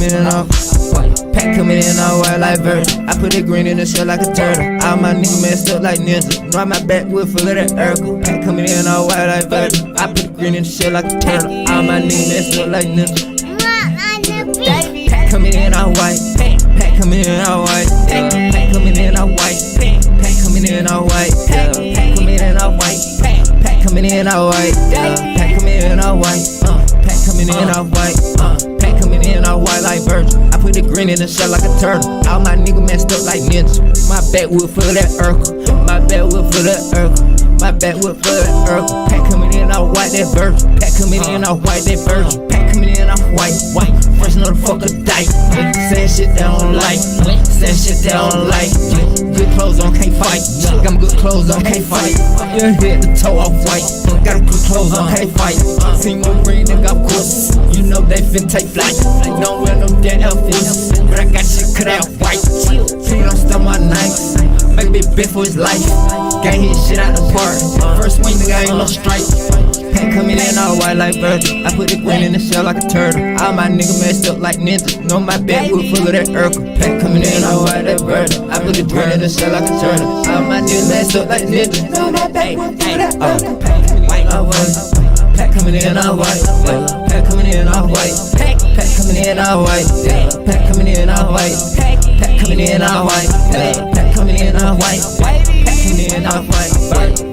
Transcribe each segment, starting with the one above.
coming in all pack coming in all white like verzuz. I put that green in the shell like a turtle. All my niggas messed up like ninjas. Know my backwood full of that Urkel. Pack coming in all white like verzuz. I put the green in the shell like a turtle. All my niggas messed up like ninjas. Pack coming in all white. Pack coming in all white. Pack coming in all white. Pack coming in all white. Pack coming in all white. Pack coming in all white. Pack coming in all white. Pack coming in all white. Pack coming in all white like verzuz. I put the green in the shell like a turtle. All my niggas messed up like ninjas. My backwood full of that Urkel. My backwood full of that Urkel. My backwood full of that Urkel. Pack coming in all white, that verzuz. Pack coming in all white, that verzuz. Pack coming in all white. Fresh motherfucker dyke. Saying shit they don't like. Saying shit they don't like. Good clothes on, can't fight. Got my good clothes on, can't fight. Your head to toe off white. Got good clothes on, can't fight. See my green nigga, of course. You know they fin take flight. Don't wear no dead outfits, but I got shit cut out white. See, don't stop my knife. Make me bit for his life. Gang hit shit out the park. First swing, nigga ain't no strike. Pack coming in all white like verzuz. I put the green in the shell like a turtle. All my niggas messed up like ninjas. Know my backwood full of that Urkel. Pack coming in all white like verzuz. I put the green in the shell like a turtle. All my niggas messed up like ninjas. Know my backwood full of that Urkel. Pack coming in all white. Pack coming in all white. Pack coming in all white. Pack coming in all white. Pack coming in all white. Pack coming in all white. Pack coming in all white. Pack coming in all white.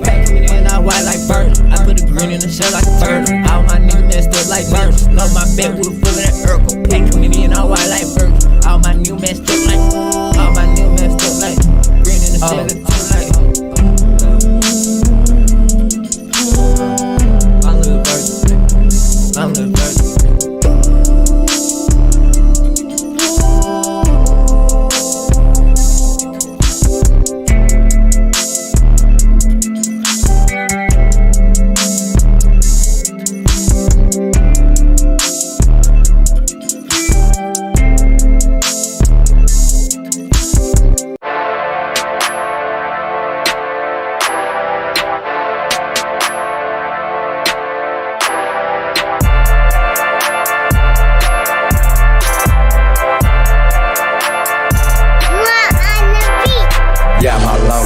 Pack coming in all white like verzuz. I put the green in the shell like a turtle. All my niggas messed up like verzuz. Know my backwood full of that Urkel. Pack coming in all white like verzuz. All my niggas messed up like. All my niggas messed up like. Green in the shell like a turtle. I'm the verzuz.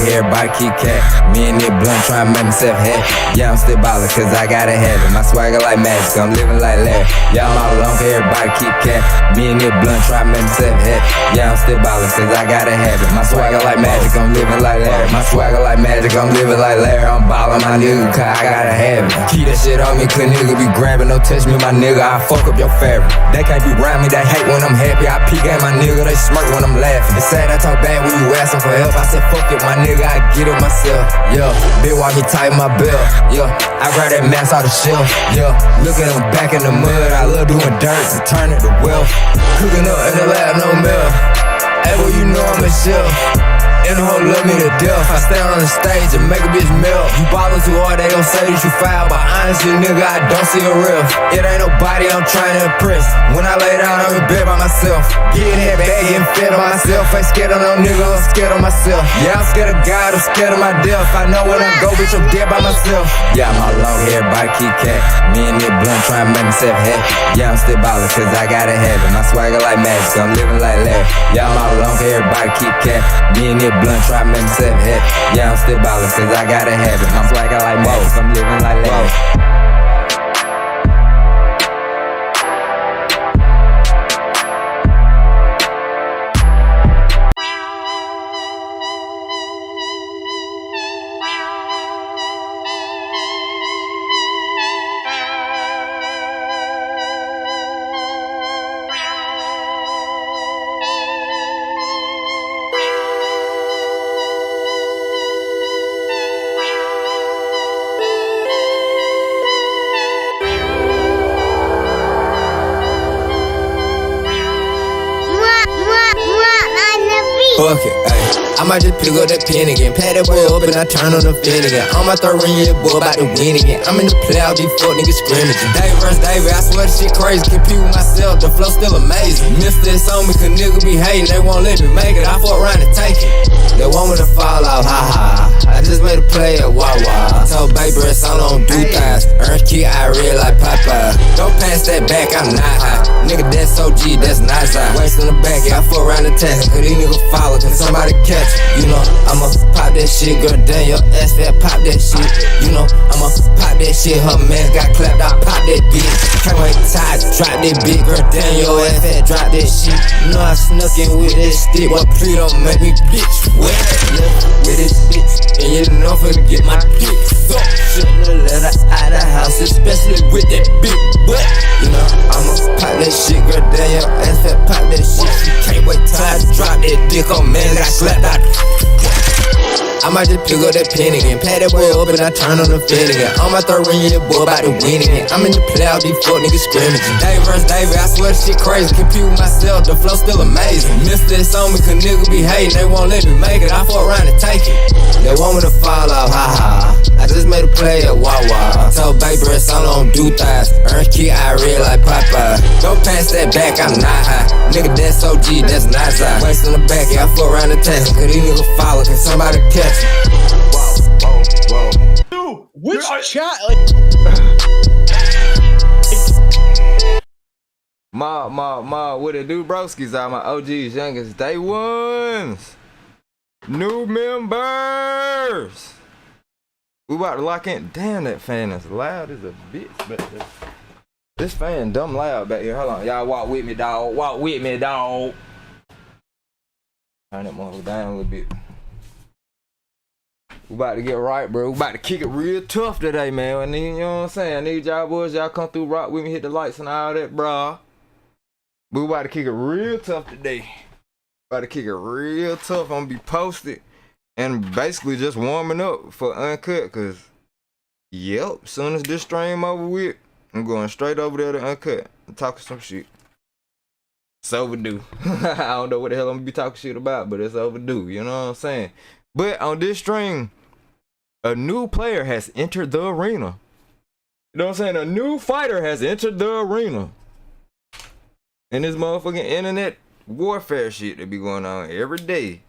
Everybody keep cat. Me and that blunt tryna make myself happy. Yeah, I'm still ballin' cause I gotta have it. My swagger like magic, I'm living like Larry. Yeah, I'm all alone, everybody keep cat. Me and that blunt tryna make myself happy. Yeah, I'm still ballin' cause I gotta have it. My swagger like magic, I'm living like Larry. My swagger like magic, I'm living like Larry. I'm ballin' my nigga cause I gotta have it. Keep that shit on me, cause nigga be grabbing. Don't touch me, my nigga, I fuck up your fabric. They can't be around me, they hate when I'm happy. I peek at my nigga, they smirk when I'm laughing. They say I talk bad when you asking for help. I said fuck it, my nigga, I get it myself. Yeah, bitch, why me tighten my belt? Yeah, I grab that mask out the shelf. Yeah, look at them back in the mud. I love doing dirt to turn it to wealth. Cooking up in the lab, no milk. Hey, well, you know I'm a chef. And the hoe love me to death. I stand on the stage and make a bitch melt. You ballin' too hard, they gon' say that you foul. But honestly, nigga, I don't see a riff. It ain't nobody I'm trying to impress. When I lay down, I'm in bed by myself. Getting that bag, getting fed on myself. Ain't scared of no nigga, I'm scared of myself. Yeah, I'm scared of God, I'm scared of my death. I know when I go, bitch, I'm dead by myself. Yeah, I'm all alone, everybody keep cat. Me and that blunt trying to make myself happy. Yeah, I'm still ballin' cause I gotta have it. My swagger like magic, I'm living like Larry. Yeah, I'm all alone, everybody keep cat. Me and that blunt try to make myself happy. Yeah, I'm still ballin' cause I gotta have it. My swagger like magic, I'm living like Larry. Fuck it, ayy. I might just pick up that pen again. Pat that boy up and I turn on the fin again. On my third ring, yeah, boy, about to win again. I'm in the playoffs, these fuck niggas scrimmaging. Dave vs. Davey, I swear this shit crazy. Compete with myself, the flow still amazing. Missed this on me, cause niggas be hating. They won't let me make it, I fuck around and take it. They want me to fall off, ha ha. I just made a play at Wawa. Told baby baby breath, all on do thighs. Earn key, I read like Popeye. Don't pass that back, I'm not high. Nigga, that's OG, that's not high. Waist in the back, yeah, I fuck around the task. Cause these niggas follow, can somebody catch it? You know, I'ma pop that shit, girl, damn, your ass fat, pop that shit. You know, I'ma pop that shit, her man got clapped, I pop that bitch. Can't wait ties, drop that bitch, girl, damn, your ass fat, drop that shit. You know I snuck in with that stick, but please don't make me bitch wet. Yeah, with this bitch, and you know finna get my dick sucked. Shouldn't have let her out the house, especially with that big butt. You know, I'ma pop that shit, girl, damn, your ass fat, pop that shit. She can't wait ties, drop that dick, oh man, got slapped out. I might just pick up that pen again, pat that boy up and I turn on the fed again. On my third ring, yeah, boy, about to win again. I'm in the playoff, these fuck niggas scrimmaging. Dave vs. Davey, I swear this shit crazy. Compete with myself, the flow still amazing. Missed this on me, cause niggas be hating. They won't let me make it, I fuck around and take it. They want me to fall off, ha ha. I just made a play at Wawa. Told baby breath, all on do thighs. Earn key, I read like Popeye. Don't pass that back, I'm not high. Nigga, that's OG, that's not high. Waist in the back, yeah, I fuck around the task. Cause these niggas follow, can somebody catch it? Dude, which chat? What it do, broskies? All my OGs, youngest day ones, new members. We about to lock in. Damn, that fan is loud as a bitch, but this fan dumb loud back here. Hold on, y'all walk with me, dog. Walk with me, dog. Turn that motherfucker down a little bit. We about to get right, bro. We about to kick it real tough today, man. I need, you know what I'm saying? I need y'all boys, y'all come through, rock with me, hit the lights and all that, bro. We about to kick it real tough today. About to kick it real tough. I'm gonna be posted and basically just warming up for Uncut, cause yep, soon as this stream over with, I'm going straight over there to Uncut and talking some shit. It's overdue. I don't know what the hell I'm gonna be talking shit about, but it's overdue. You know what I'm saying? But on this stream, a new player has entered the arena. You know what I'm saying? A new fighter has entered the arena. And this motherfucking internet warfare shit that be going on every day.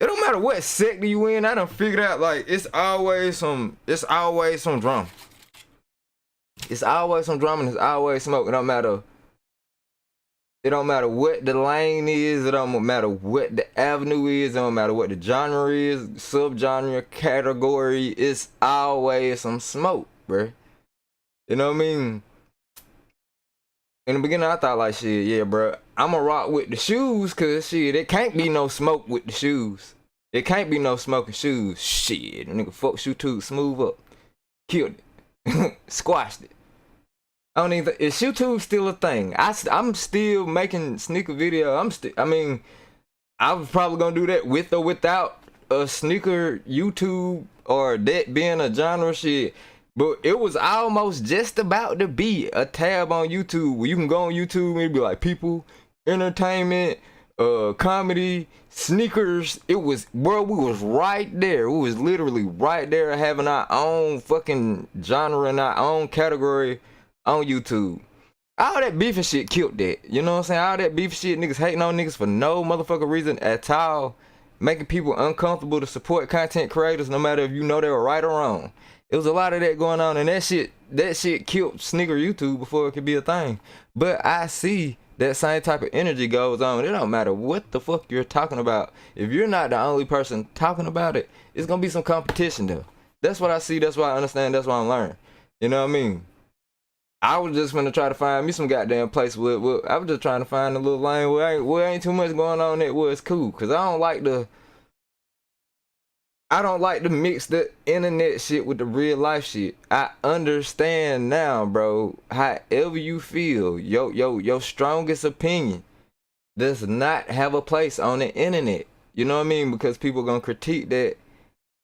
It don't matter what sector you in, I done figured out like it's always some drama. It's always some drama and it's always smoke. It don't matter what the lane is, it don't matter what the avenue is, it don't matter what the genre is, subgenre, category, it's always some smoke, bruh. You know what I mean? In the beginning I thought like shit, yeah, bruh, I'ma rock with the shoes, cause shit, it can't be no smoke with the shoes. It can't be no smoking shoes. Shit, nigga fuck shoe tube, smooth up. Killed it. Squashed it. I don't even think, is YouTube still a thing? I'm still making sneaker video. I was probably gonna do that with or without a sneaker YouTube or that being a genre shit. But it was almost just about to be a tab on YouTube where you can go on YouTube and it'd be like people, entertainment, comedy, sneakers. It was, bro, we was right there. We was literally right there having our own fucking genre and our own category on YouTube. All that beef and shit killed that. You know what I'm saying? All that beef shit, niggas hating on niggas for no motherfucking reason at all. Making people uncomfortable to support content creators no matter if you know they were right or wrong. It was a lot of that going on and that shit killed sneaker YouTube before it could be a thing. But I see that same type of energy goes on. It don't matter what the fuck you're talking about. If you're not the only person talking about it, it's gonna be some competition though. That's what I see, that's what I understand, that's what I'm learning. You know what I mean? I was just gonna try to find me some goddamn place where I was just trying to find a little lane where ain't too much going on that was cool. Cause I don't like to mix the internet shit with the real life shit. I understand now, bro. However you feel, your strongest opinion does not have a place on the internet. You know what I mean? Because people gonna critique that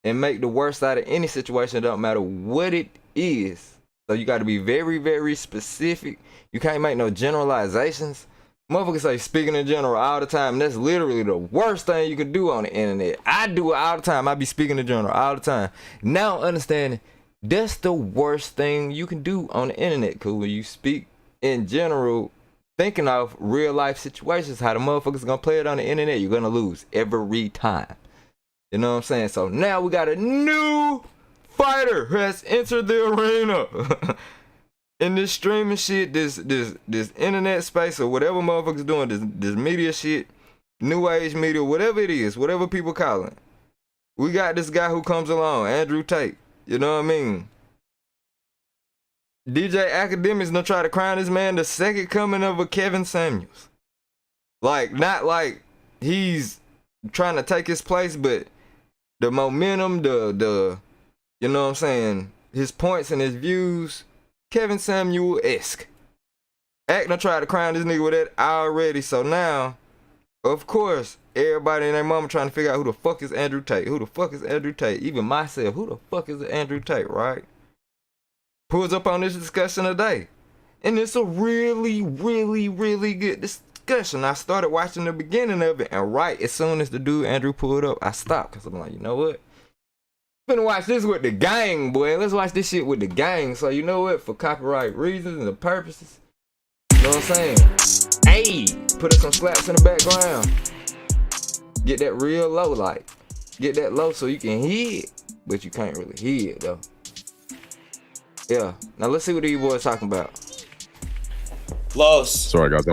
and make the worst out of any situation. It don't matter what it is. So you got to be very, very specific. You can't make no generalizations. Motherfuckers say speaking in general all the time. And that's literally the worst thing you can do on the internet. I do it all the time. I be speaking in general all the time. Now understanding that's the worst thing you can do on the internet. Because when you speak in general, thinking of real life situations, how the motherfuckers gonna play it on the internet, you're gonna lose every time. You know what I'm saying? So now we got a new fighter has entered the arena. In this streaming shit, this internet space or whatever motherfuckers doing, this media shit, new age media, whatever it is, whatever people call it. We got this guy who comes along, Andrew Tate. You know what I mean? DJ Academics gonna try to crown this man the second coming of a Kevin Samuels. Like, not like he's trying to take his place, but the momentum, the you know what I'm saying, his points and his views, Kevin Samuel-esque. Act done tried to crown this nigga with that already, so now, of course, everybody and their mama trying to figure out who the fuck is Andrew Tate. Who the fuck is Andrew Tate? Even myself, who the fuck is Andrew Tate, right? Pulls up on this discussion today. And it's a really, really, really good discussion. I started watching the beginning of it, and right as soon as the dude Andrew pulled up, I stopped, because I'm like, you know what? I'm finna watch this with the gang, boy. Let's watch this shit with the gang. So you know what? For copyright reasons and purposes, you know what I'm saying? Hey, put up some slaps in the background. Get that real low, like. Get that low so you can hear it, but you can't really hear it, though. Yeah. Now let's see what these boys talking about. Los. Sorry, guys. I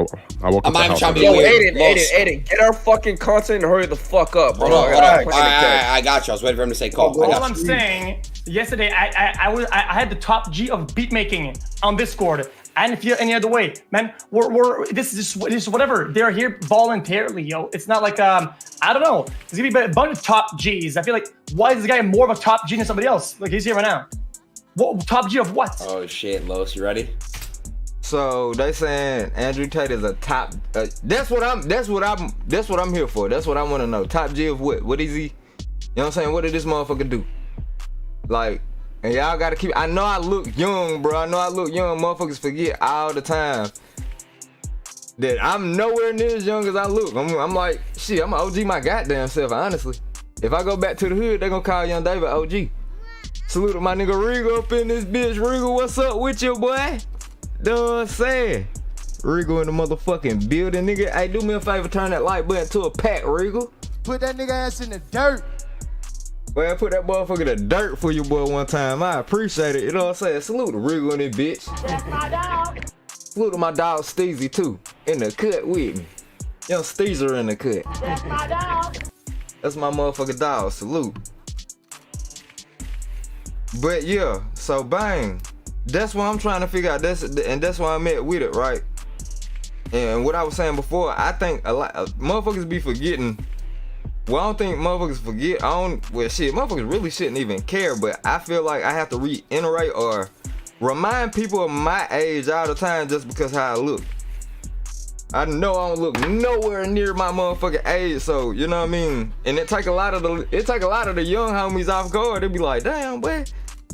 woke up the house. Yo, Aiden, get our fucking content and hurry the fuck up, bro. Hold on. I got you. I was waiting for him to say call. All I'm saying, yesterday I had the top G of beat making on Discord. I didn't feel any other way, man. This is whatever. They're here voluntarily, yo. It's not like I don't know. There's gonna be a bunch of top Gs. I feel like, why is this guy more of a top G than somebody else? Like, he's here right now. What top G of what? Oh shit, Los, you ready? So they saying Andrew Tate is a top. That's what I'm here for. That's what I want to know. Top G of what? What is he? You know what I'm saying? What did this motherfucker do? Like, and y'all gotta keep. I know I look young, bro. I know I look young. Motherfuckers forget all the time that I'm nowhere near as young as I look. I'm like, shit. I'm an OG my goddamn self. Honestly, if I go back to the hood, they gonna call Young David OG. Salute to my nigga Regal up in this bitch. Regal, what's up with you, boy? Know what I'm saying? Regal in the motherfucking building, nigga. Hey, do me a favor, turn that like button to a pack, Regal. Put that nigga ass in the dirt. Well, I put that motherfucker in the dirt for you, boy, one time. I appreciate it. You know what I'm saying? Salute to Regal in this bitch. That's my dog. Salute to my dog Steezy, too. In the cut with me. Young Steezer in the cut. That's my dog. That's my motherfucking dog. Salute. But yeah, so bang. That's what I'm trying to figure out. That's why I'm at with it, right? And what I was saying before, I think a lot motherfuckers be forgetting. Well, I don't think motherfuckers forget. Motherfuckers really shouldn't even care. But I feel like I have to reiterate or remind people of my age all the time just because how I look. I know I don't look nowhere near my motherfucking age, so you know what I mean. And it take a lot of the young homies off guard. They be like, damn, boy.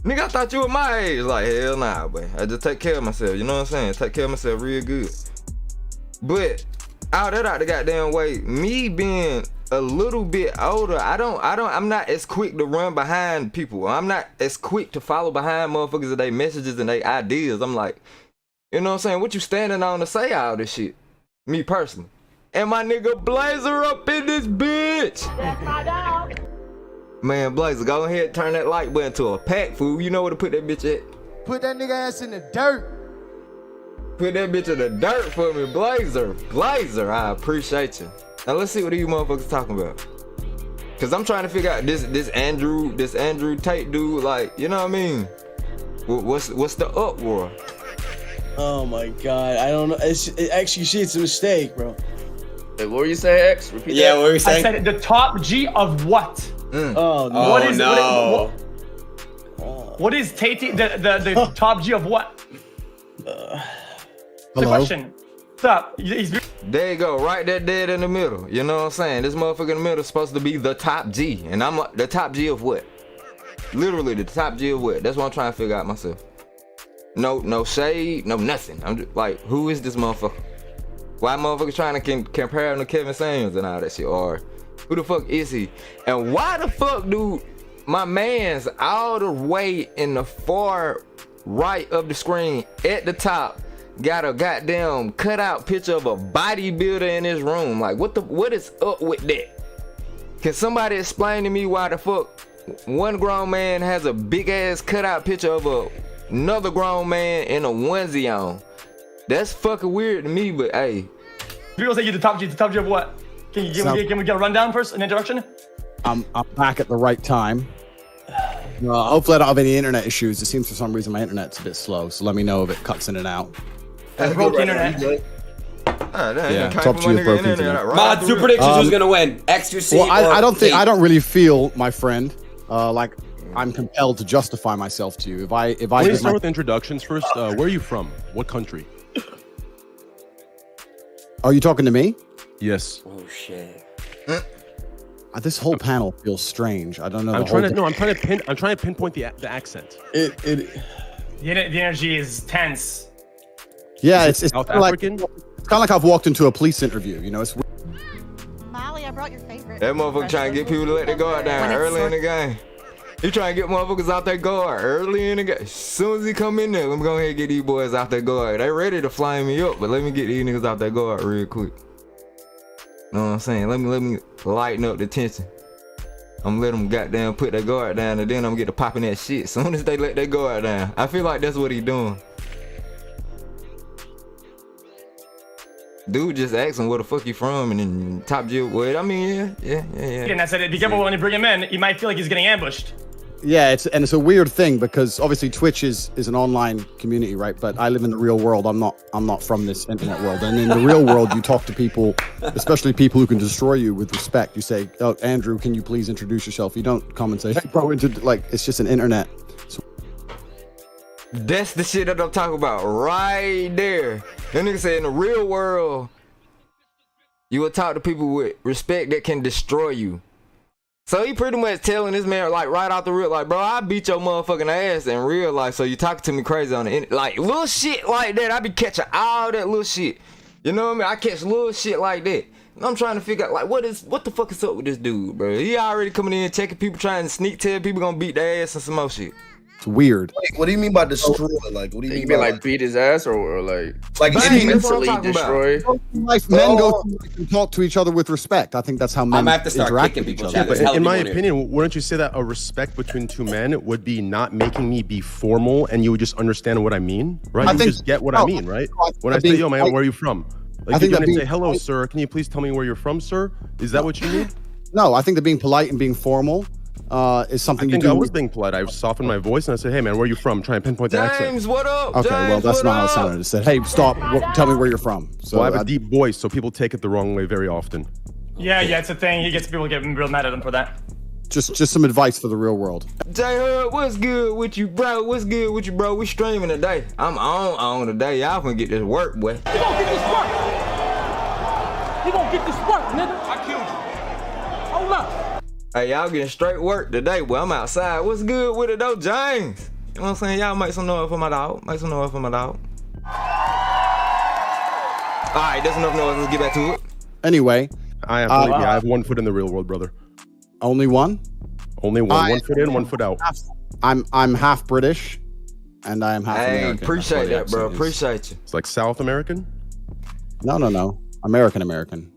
Nigga, I thought you were my age. Like, hell nah, boy. I just take care of myself, you know what I'm saying? Take care of myself real good. But all that out the goddamn way, me being a little bit older, I'm not as quick to run behind people. I'm not as quick to follow behind motherfuckers and their messages and their ideas. I'm like, you know what I'm saying? What you standing on to say all this shit? Me personally. And my nigga Blazer up in this bitch. That's my dog. Man, Blazer, go ahead, turn that like button to a pack, fool. You know where to put that bitch at. Put that nigga ass in the dirt. Put that bitch in the dirt for me, Blazer. Blazer, I appreciate you. Now let's see what these motherfuckers talking about. Cause I'm trying to figure out this Andrew Tate dude, like, you know what I mean? What's the uproar? Oh my god, I don't know. Actually, see, it's a mistake, bro. Wait, what were you saying, X? Repeat that. What were you saying? I said the top G of what? Oh no. What is Tate? The top G of what? The question. Stop. There you go, right there dead in the middle. You know what I'm saying? This motherfucker in the middle is supposed to be the top G. And I'm the top G of what? Literally the top G of what? That's what I'm trying to figure out myself. No shade, no nothing. I'm just like, who is this motherfucker? Why motherfuckers trying to compare him to Kevin Samuels and all that shit? Or who the fuck is he? And why the fuck do my man's all the way in the far right of the screen at the top got a goddamn cutout picture of a bodybuilder in his room? Like, what is up with that? Can somebody explain to me why the fuck one grown man has a big ass cutout picture of another grown man in a onesie on. That's fucking weird to me, but hey. People say you're the top G. The top G of what? Can we get a rundown first, an introduction? I'm back at the right time. Hopefully I don't have any internet issues. It seems for some reason my internet's a bit slow, so let me know if it cuts in and out. Broke internet. Yeah, top G with broken internet. Mod, two predictions. Who's gonna win? XQC. Well, I don't really feel, my friend, like I'm compelled to justify myself to you. If I Please start with introductions first. Where are you from? What country? Are you talking to me? Yes. Oh shit. This whole panel feels strange. I don't know. I'm trying to pinpoint the accent. The energy is tense. Yeah, it's South kind of African. It's kind of like I've walked into a police interview. You know, it's. Molly, I brought your favorite. That motherfucker trying to get people to let their guard down early in the game. He trying to get motherfuckers out their guard early in the game. As soon as he come in there, let me go ahead and get these boys out their guard. They ready to fly me up, but let me get these niggas out their guard real quick. Know what I'm saying? Let me lighten up the tension. I'm let them goddamn put their guard down, and then I'm get to popping that shit as soon as they let their guard down. I feel like that's what he doing. Dude just asking where the fuck you from, and then top G. Wait, I mean, yeah. And I said, be careful when you bring him in. You might feel like he's getting ambushed. Yeah, it's a weird thing because obviously Twitch is an online community, right? But I live in the real world. I'm not from this internet world. And in the real world, you talk to people, especially people who can destroy you, with respect. You say, "Oh, Andrew, can you please introduce yourself?" You don't come and say, "Hey, bro," like it's just an internet. So that's the shit that I'm talking about right there. That nigga say in the real world, you will talk to people with respect that can destroy you. So he pretty much telling this man like right out the real, like, bro, I beat your motherfucking ass in real life, so you talking to me crazy on the internet. Like little shit like that. I be catching all that little shit. You know what I mean? I catch little shit like that. And I'm trying to figure out like what the fuck is up with this dude, bro? He already coming in checking people, trying to sneak tell people gonna beat their ass and some more shit. It's weird. Wait, what do you mean by destroy? Like, what do you mean by like beat his ass or like mentally destroy? Men go and talk to each other with respect. I think that's how men have to start interact kicking with each people. other. Yeah, but in my opinion, wouldn't you say that a respect between two men would be not making me be formal, and you would just understand what I mean, right? You just get what I mean, right? When I say, "Yo, man, where are you from?" Like you're gonna say, "Hello, sir. Can you please tell me where you're from, sir?" Is that what you mean? No, I think that being polite and being formal is something you do. I was being polite. I softened my voice and I said, "Hey, man, where are you from?" Try and pinpoint the accent. James, what up? Okay, James, well, that's not how it sounded. It said, "Hey, stop. Tell me where you're from." So well, I have a deep voice, so people take it the wrong way very often. Yeah, it's a thing. He gets people getting real mad at him for that. Just some advice for the real world. J-Hub, what's good with you, bro? What's good with you, bro? We streaming today. I'm on today. Y'all gonna get this work, boy. You gonna get this work? You gonna get this work, nigga? I killed you. Hold up. Hey, y'all getting straight work today, boy. I'm outside. What's good with it though, James? You know what I'm saying? Y'all make some noise for my dog. Make some noise for my dog. Alright, that's enough noise. Let's get back to it. Anyway. I have 1 foot in the real world, brother. Only one? Only one. 1 foot in, 1 foot out. I'm half British and I am half American. Appreciate that, bro. Appreciate you. It's like South American? No. American.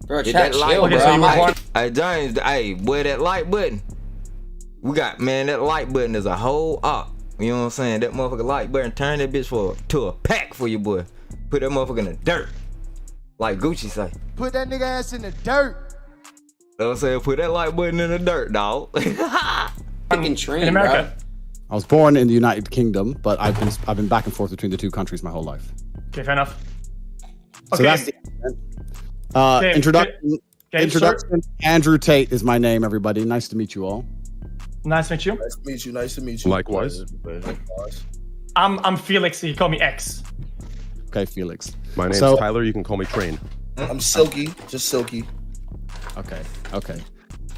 Bro, that light, chill, bro. Hey, James, hey, boy, that like button. We got, man, that like button is a whole op. You know what I'm saying? That motherfucker like button, turn that bitch to a pack for you, boy. Put that motherfucker in the dirt. Like Gucci say. Put that nigga ass in the dirt. You know what I'm saying? Put that like button in the dirt, dog. Fucking train, in America. Bro. I was born in the United Kingdom, but I've been back and forth between the two countries my whole life. Okay, fair enough. So that's the introduction. Andrew Tate is my name, everybody. Nice to meet you all. Nice to meet you. Nice to meet you. Nice to meet you. Likewise. I'm Felix. So you call me X. Okay, Felix. My name's Tyler. You can call me Train. I'm Silky. Just Silky. Okay.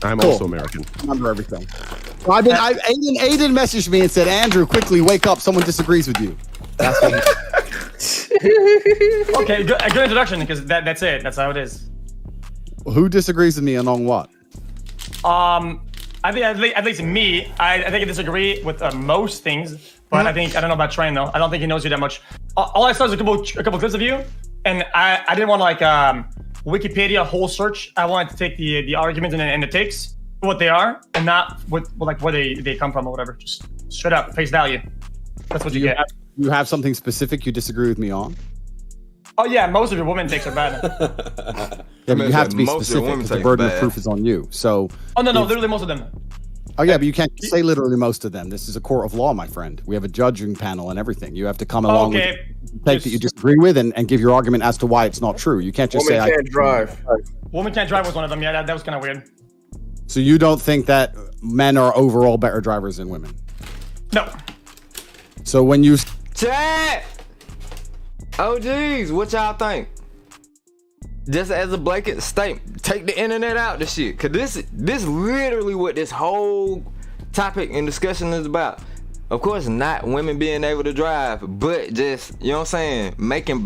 I'm also American. Remember everything. So Aiden messaged me and said, "Andrew, quickly wake up. Someone disagrees with you." That's what Okay, good introduction because that's it. That's how it is. Who disagrees with me along what? I think at least me. I think I disagree with most things, but I don't know about Train though. I don't think he knows you that much. All I saw is a couple clips of you, and I didn't want to like Wikipedia whole search. I wanted to take the arguments and the takes. what they are and not what like where they come from or whatever. Just straight up face value. That's what you get. You have something specific you disagree with me on? Oh yeah, most of your women takes are bad. Yeah, but you have to be specific because the burden of proof is on you. So. Oh no, literally most of them. Oh yeah, but you can't say literally most of them. This is a court of law, my friend. We have a judging panel and everything. You have to come along with take that you disagree with and give your argument as to why it's not true. You can't just say Woman can't drive. Woman can't drive was one of them. Yeah, that was kind of weird. So you don't think that men are overall better drivers than women? No. So when you chat, oh geez, what y'all think? Just as a blanket statement, take the internet out the shit, cause this literally what this whole topic and discussion is about. Of course, not women being able to drive, but just, you know what I'm saying, making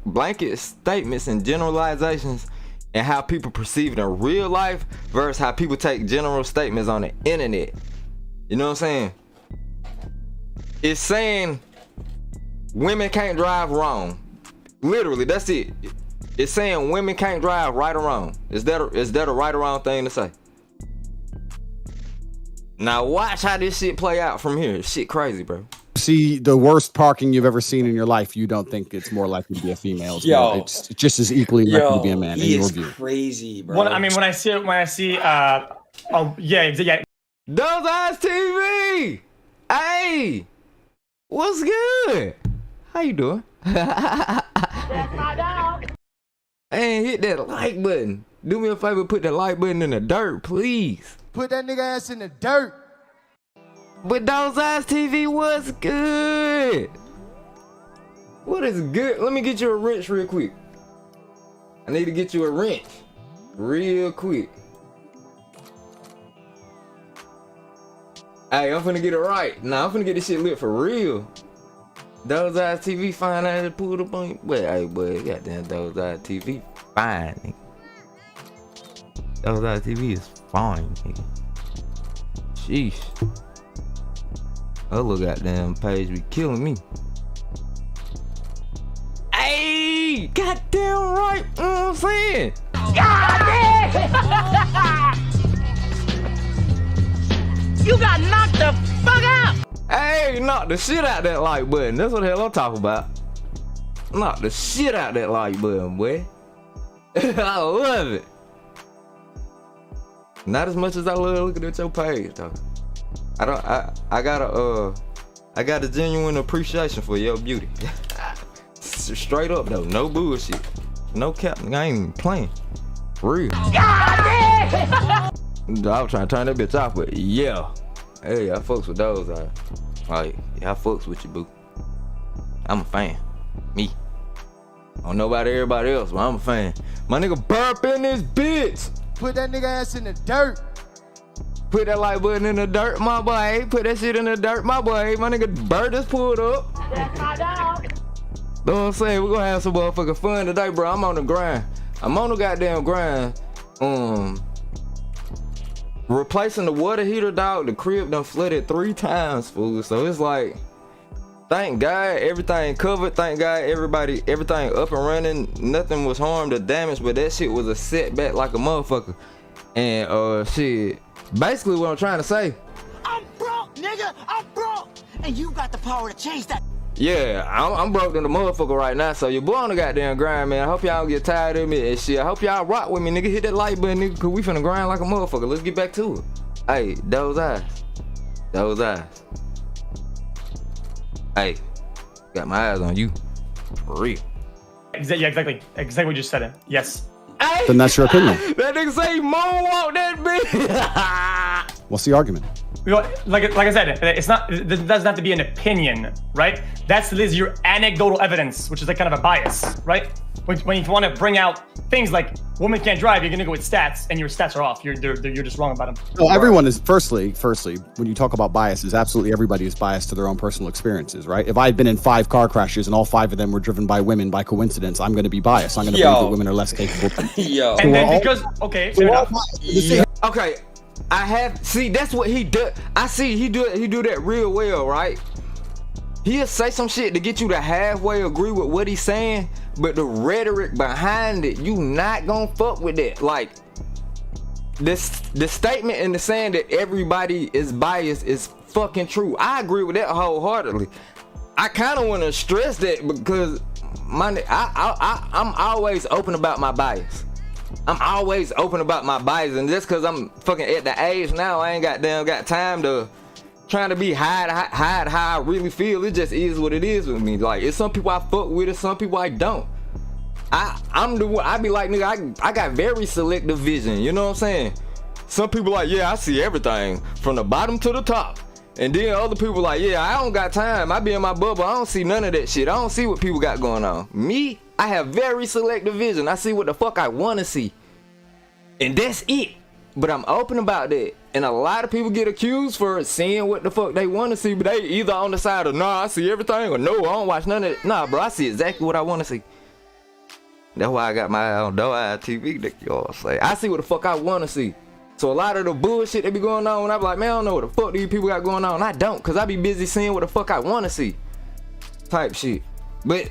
blanket statements and generalizations and how people perceive it in real life versus how people take general statements on the internet. You know what I'm saying? It's saying women can't drive wrong. Literally, that's it. It's saying women can't drive right or wrong. Is that a right or wrong thing to say? Now watch how this shit play out from here. Shit crazy, bro. see the worst parking you've ever seen in your life, you don't think it's more likely to be a female. It's just as equally likely to be a man in your view. Crazy, bro. Well, I mean, when I see oh yeah. Those Eyes TV. Hey, what's good? How you doing? Hey, hit that like button. Do me a favor, put that like button in the dirt, please. Put that nigga ass in the dirt. But Those Eyes TV, what's good? What is good? Let me get you a wrench real quick. I need to get you a wrench real quick. Hey, I'm finna get it right. Nah, I'm finna get this shit lit for real. Those Eyes TV fine out and pulled up on you. But hey, boy, goddamn Those Eyes TV fine, nigga. Those Eyes TV is fine, nigga. Sheesh. Her little goddamn page be killing me. Hey, goddamn right, you know what I'm saying? You got knocked the fuck out! Hey, knock the shit out that like button. That's what the hell I'm talking about. Knock the shit out that like button, boy. I love it. Not as much as I love looking at your page, though. I got a genuine appreciation for your beauty. Straight up though, no bullshit. No cap, I ain't even playing. For real. I was trying to turn that bitch off, but yeah. Hey, I fucks with those. Like, yeah, I fucks with you, boo. I'm a fan. Me. I don't know about everybody else, but I'm a fan. My nigga burp in this bitch. Put that nigga ass in the dirt. Put that like button in the dirt, my boy. Put that shit in the dirt, my boy. My nigga Bird is pulled up. That's my dog. Know what I'm saying? We're gonna have some motherfucking fun today, bro. I'm on the grind. I'm on the goddamn grind. Replacing the water heater, dog. The crib done flooded 3 times, fool. So it's like, thank God everything covered. Thank God everything up and running. Nothing was harmed or damaged, but that shit was a setback like a motherfucker. And shit. Basically what I'm trying to say. I'm broke, nigga. I'm broke. And you got the power to change that. Yeah, I'm broke than the motherfucker right now. So your boy on the goddamn grind, man. I hope y'all don't get tired of me and shit. I hope y'all rock with me, nigga. Hit that like button, nigga, cause we finna grind like a motherfucker. Let's get back to it. Hey, Those Eyes. Those Eyes. Hey, got my eyes on you. For real. Yeah, exactly. Exactly what you just said it. Yes. Hey, then that's your opinion. That nigga say moonwalk that bitch. What's the argument? Like I said, it's not. It doesn't have to be an opinion, right? That's your anecdotal evidence, which is like kind of a bias, right? When you want to bring out things like women can't drive, you're gonna go with stats, and your stats are off. You're just wrong about them. No, everyone is. Firstly, when you talk about biases, absolutely everybody is biased to their own personal experiences, right? If I had been in 5 car crashes and all 5 of them were driven by women by coincidence, I'm going to be biased. I'm going to believe that women are less capable. Yo. And then because fair enough. Okay. That's what he does. I see he do that real well, right? He'll say some shit to get you to halfway agree with what he's saying, but the rhetoric behind it, you not gonna fuck with that. Like, the statement and the saying that everybody is biased is fucking true. I agree with that wholeheartedly. I kind of want to stress that because I'm always open about my bias. I'm always open about my bias, and just because I'm fucking at the age now, I ain't got time to trying to be hide how I really feel. It just is what it is with me. Like, it's some people I fuck with, and some people I don't. I be like, nigga, I got very selective vision, you know what I'm saying? Some people like, yeah, I see everything from the bottom to the top. And then other people like, yeah, I don't got time. I be in my bubble. I don't see none of that shit. I don't see what people got going on. Me, I have very selective vision. I see what the fuck I want to see. And that's it. But I'm open about that. And a lot of people get accused for seeing what the fuck they want to see. But they either on the side of, nah, I see everything, or no, I don't watch none of it. Nah, bro, I see exactly what I want to see. That's why I got my own Doe-Eye TV that y'all say. I see what the fuck I want to see. So a lot of the bullshit that be going on, I be like, man, I don't know what the fuck these people got going on. I don't, because I be busy seeing what the fuck I want to see. Type shit. But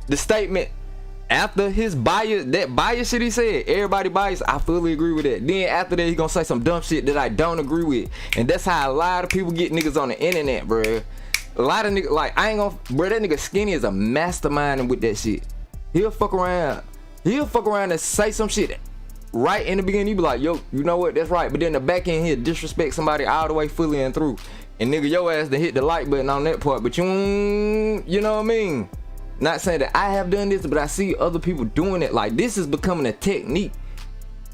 the statement after his bias, that bias shit he said, everybody biased, I fully agree with that. Then after that, he gonna say some dumb shit that I don't agree with. And that's how a lot of people get niggas on the internet, bruh. A lot of niggas, like, I ain't gonna, bruh, that nigga Skinny is a mastermind with that shit. He'll fuck around and say some shit right in the beginning. You be like, yo, you know what, that's right. But then the back end, he'll disrespect somebody all the way fully and through. And nigga, your ass to hit the like button on that part. But you know what I mean? Not saying that I have done this, but I see other people doing it. Like, this is becoming a technique.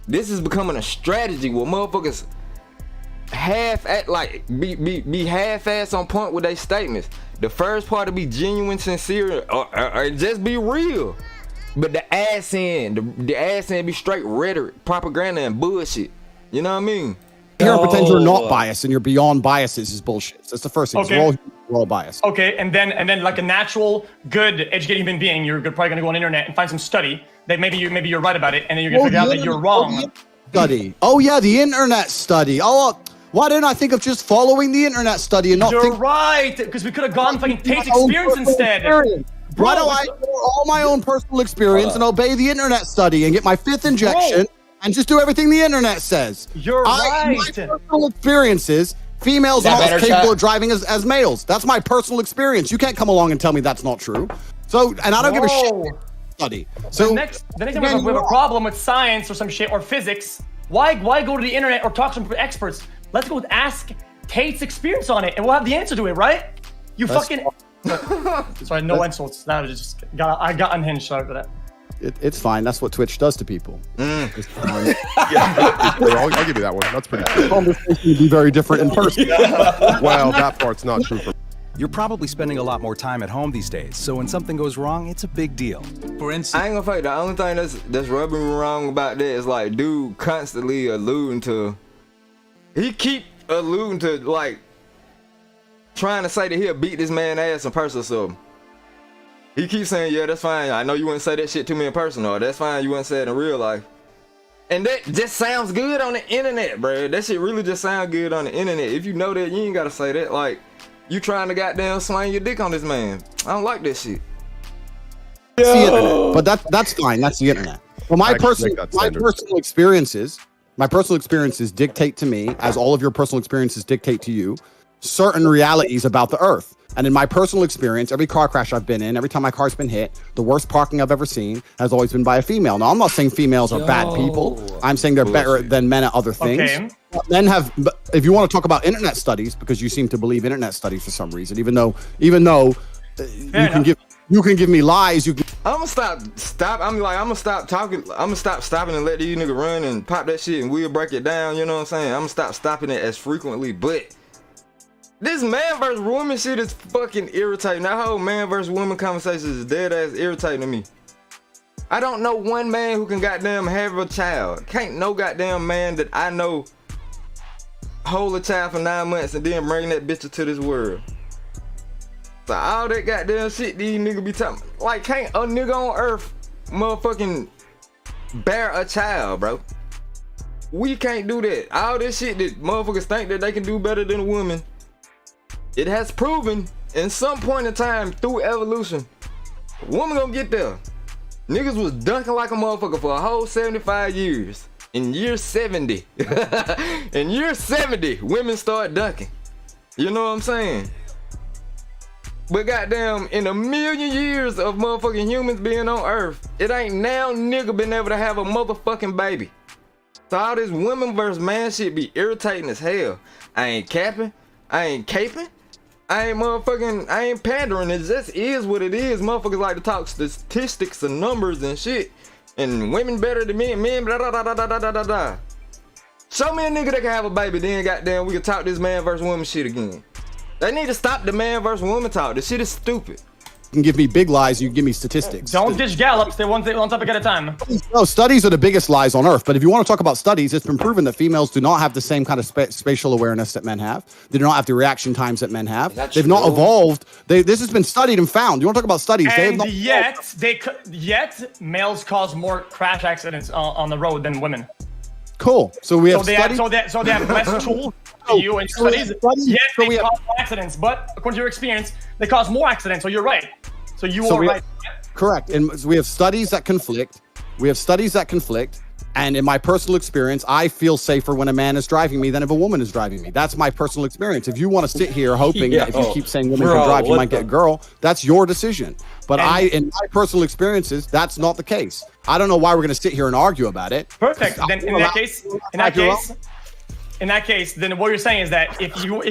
This is becoming a strategy where motherfuckers be half-ass on point with their statements. The first part to be genuine, sincere, or just be real. But the ass end be straight rhetoric, propaganda, and bullshit. You know what I mean? Here, pretend you're not biased and you're beyond biases is bullshit. That's the first thing. Okay. We're all biased. Okay, and then like a natural, good, educated human being, you're probably gonna go on the internet and find some study that maybe you're right about it, and then you're gonna figure out that you're wrong. Study. Oh yeah, the internet study. Oh, why didn't I think of just following the internet study and not? You're right, because we could have gone fucking Tate's experience instead. Why do I ignore all my own personal experience and obey the internet study and get my 5th injection and just do everything the internet says? You're right. My personal experiences, females aren't as capable of driving as males. That's my personal experience. You can't come along and tell me that's not true. So, and I don't give a shit. Study. So the next time we have a problem with science or some shit or physics, why go to the internet or talk to some experts? Let's go ask Tate's experience on it, and we'll have the answer to it, right? Sorry, no insults. Now I got unhinged. Sorry for that. It's fine. That's what Twitch does to people. Yeah, I'll give you that one. That's pretty cool. The conversation would be very different in person. Well, that part's not true for me. You're probably spending a lot more time at home these days, so when something goes wrong, it's a big deal. For instance, I ain't gonna fake, the only thing that's rubbing me wrong about that is like, dude constantly alluding to, he keep alluding to, like, trying to say that he'll beat this man ass in person or something. He keeps saying, yeah, that's fine. I know you wouldn't say that shit to me in person, or that's fine, you wouldn't say it in real life. And that just sounds good on the internet, bro. That shit really just sounds good on the internet. If you know that, you ain't gotta say that. Like, you trying to goddamn swing your dick on this man. I don't like this shit. It's the internet, but that's fine. That's the internet. Well, my personal experiences dictate to me, as all of your personal experiences dictate to you, certain realities about the earth. And in my personal experience, every car crash I've been in, every time my car's been hit, the worst parking I've ever seen has always been by a female. Now, I'm not saying females are bad people. I'm saying they're better than men at other things. Okay. Men have, if you want to talk about internet studies, because you seem to believe internet studies for some reason, even though you can give me lies. I'm gonna stop. I'm gonna stop talking. I'm gonna stop stopping and let these niggas run and pop that shit, and we'll break it down. You know what I'm saying? I'm gonna stop stopping it as frequently, but this man versus woman shit is fucking irritating. That whole man versus woman conversation is dead ass irritating to me. I don't know one man who can goddamn have a child. Can't no goddamn man that I know hold a child for 9 months and then bring that bitch into this world. So all that goddamn shit these niggas be talking, like, can't a nigga on earth motherfucking bear a child, bro? We can't do that. All this shit that motherfuckers think that they can do better than a woman, it has proven in some point in time through evolution, a woman gonna get there. Niggas was dunking like a motherfucker for a whole 75 years. in year 70, in year 70, women start ducking. You know what I'm saying? But goddamn, in a million years of motherfucking humans being on Earth, it ain't now nigga been able to have a motherfucking baby. So all this women versus man shit be irritating as hell. I ain't capping, I ain't caping, I ain't pandering. It just is what it is. Motherfuckers like to talk statistics and numbers and shit. And women better than men, blah, blah, blah, blah, blah, blah, blah, blah. Show me a nigga that can have a baby, then goddamn we can talk this man versus woman shit again. They need to stop the man versus woman talk. This shit is stupid. You can give me big lies, you can give me statistics. Don't dish Gallups, they're one topic at a time. No, studies are the biggest lies on Earth. But if you want to talk about studies, it's been proven that females do not have the same kind of spatial awareness that men have. They do not have the reaction times that men have. They've not evolved. This has been studied and found. You want to talk about studies? And yet males cause more crash accidents on the road than women. Cool. So we have studies. So they have less tools to you in studies. Yes, they cause accidents, but according to your experience, they cause more accidents. So you're right. So you are right. Correct. And we have studies that conflict. And in my personal experience, I feel safer when a man is driving me than if a woman is driving me. That's my personal experience. If you want to sit here hoping that if you keep saying women can drive, you might get a girl, that's your decision. But in my personal experiences, that's not the case. I don't know why we're going to sit here and argue about it. Perfect. Then in that case, then what you're saying is that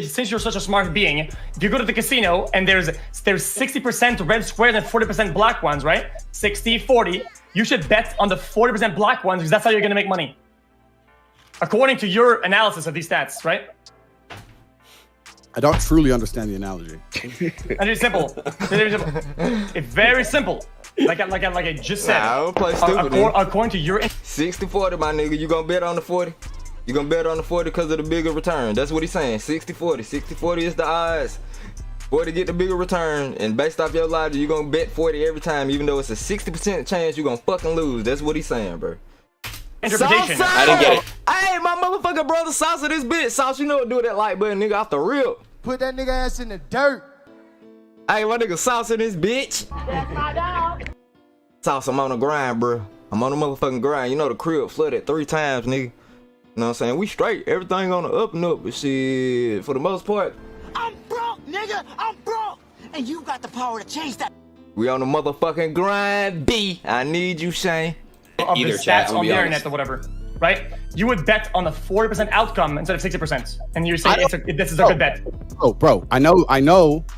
since you're such a smart being, if you go to the casino and there's 60% red squares and 40% black ones, right? 60-40. You should bet on the 40% black ones because that's how you're going to make money. According to your analysis of these stats, right? I don't truly understand the analogy. And it's simple. It's very simple. Like I just said. Nah, I don't play stupid. According to your 60-40, my nigga, you gonna bet on the 40? You gonna bet on the 40 because of the bigger return. That's what he's saying. 60-40. 60-40 is the odds. 40 get the bigger return, and based off your logic, you're gonna bet 40 every time, even though it's a 60% chance you're gonna fucking lose. That's what he's saying, bro. Interpretation. Salsa! I didn't get it. Hey, my motherfucking brother Salsa this bitch. Sauce, you know what do with that like button, nigga, off the rip. Put that nigga ass in the dirt. Hey, my nigga Sauce in this bitch. That's my dog. Sauce, I'm on the grind, bro. I'm on the motherfucking grind. You know the crib flooded 3 times, nigga. You know what I'm saying? We straight. Everything on the up and up, but shit, for the most part. I'm broke, nigga. I'm broke. And you got the power to change that. We on the motherfucking grind, B. I need you, Shane. Of the stats on the internet or whatever, right? You would bet on the 40% outcome instead of 60%. And you're saying this is a good bet. Bro, I know,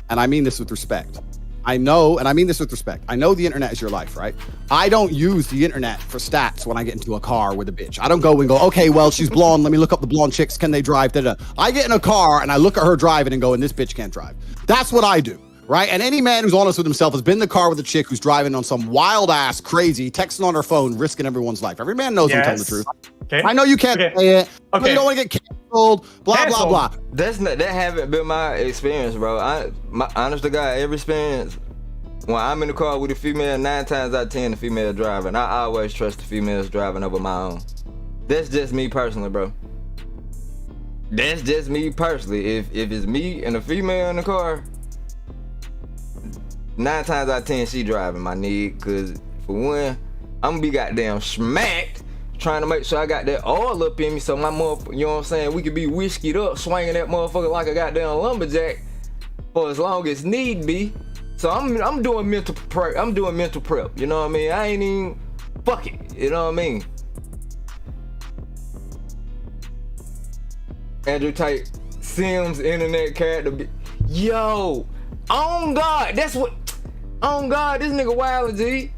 and I mean this with respect. I know the internet is your life, right? I don't use the internet for stats when I get into a car with a bitch. I don't go and go, okay, well, she's blonde. Let me look up the blonde chicks. Can they drive? Da-da. I get in a car and I look at her driving and go, and this bitch can't drive. That's what I do, right? And any man who's honest with himself has been in the car with a chick who's driving on some wild ass, crazy, texting on her phone, risking everyone's life. Every man knows I'm telling the truth. Okay. I know you can't say it. Okay. You don't want to get canceled, blah, blah, blah. That haven't been my experience, bro. Honest to God, every experience, when I'm in the car with a female, 9 times out of 10, the female driving. I always trust the females driving over my own. That's just me personally, bro. That's just me personally. If it's me and a female in the car, 9 times out of 10, she driving, my nigga. Cause for one, I'm gonna be goddamn smacked trying to make sure I got that oil up in me so my motherfucker, you know what I'm saying, we could be whiskeyed up, swinging that motherfucker like a goddamn lumberjack for as long as need be. So I'm doing mental prep. You know what I mean? I ain't even fuck it. You know what I mean? Andrew Tate, Sims, internet character. Yo, on God, that's what. On God, this nigga wild G.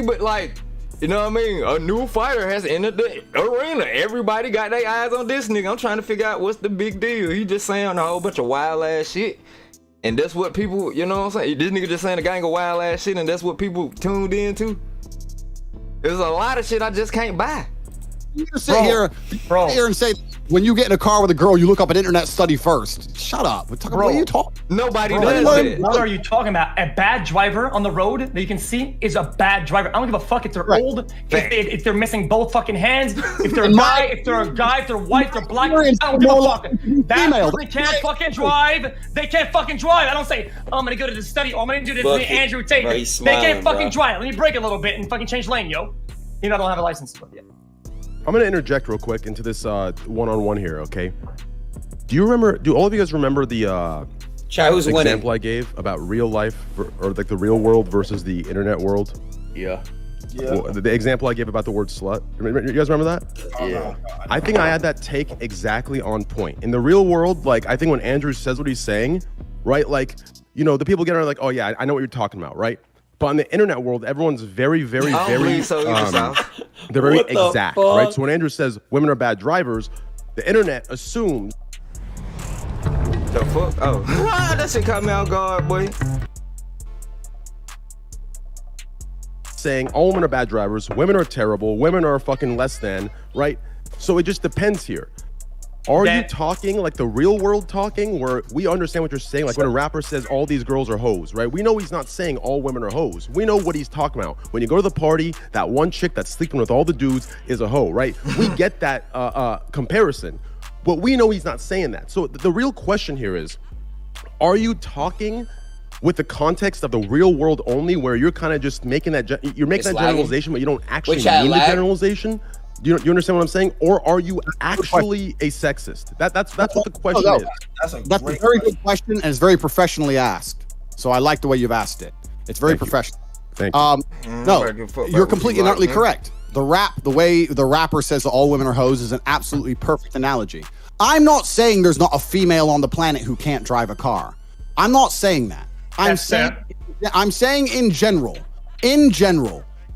But like, you know what I mean? A new fighter has entered the arena. Everybody got their eyes on this nigga. I'm trying to figure out what's the big deal. He just saying a whole bunch of wild ass shit. And that's what people, you know what I'm saying? This nigga just saying a gang of wild ass shit, and that's what people tuned into. There's a lot of shit I just can't buy. You can sit here and say, when you get in a car with a girl, you look up an internet study first. Shut up. What are you talking? Nobody does that. What are you talking about? A bad driver on the road that you can see is a bad driver. I don't give a fuck if they're old, if they're missing both fucking hands, if they're a guy, if they're white, they're black. I don't give a fuck. That person can't fucking drive. They can't fucking drive. I don't say, oh, I'm gonna go to the study, or I'm gonna do this with Andrew Tate. They can't fucking drive. Let me break a little bit and fucking change lane, yo. You know, I don't have a license, but yeah. I'm gonna interject real quick into this one-on-one here, okay? Do all of you guys remember the example I gave about real life or like the real world versus the internet world? Yeah. Well, the example I gave about the word slut. You guys remember that? Yeah. I think I had that take exactly on point. In the real world, like I think when Andrew says what he's saying, right? Like, you know, the people get around like, oh yeah, I know what you're talking about, right? But in the internet world, everyone's very, very, very, they're very exact, right? So when Andrew says women are bad drivers, the internet assumes. The fuck? Oh, that shit caught me off guard, boy. Saying all women are bad drivers, women are terrible, women are fucking less than, right? So it just depends here. Are you talking like the real world talking where we understand what you're saying? Like when a rapper says all these girls are hoes, right? We know he's not saying all women are hoes. We know what he's talking about. When you go to the party, that one chick that's sleeping with all the dudes is a hoe, right? We get that comparison, but we know he's not saying that. So the real question here is, are you talking with the context of the real world only, where you're kind of just making that generalization, but you don't actually mean the generalization? You understand what I'm saying? Or are you actually a sexist? That's what the question is. That's a very good question, and it's very professionally asked. So I like the way you've asked it. It's very professional. Thank you. No, you're completely and utterly correct. The way the rapper says that all women are hoes is an absolutely perfect analogy. I'm not saying there's not a female on the planet who can't drive a car. I'm not saying that. I'm saying in general,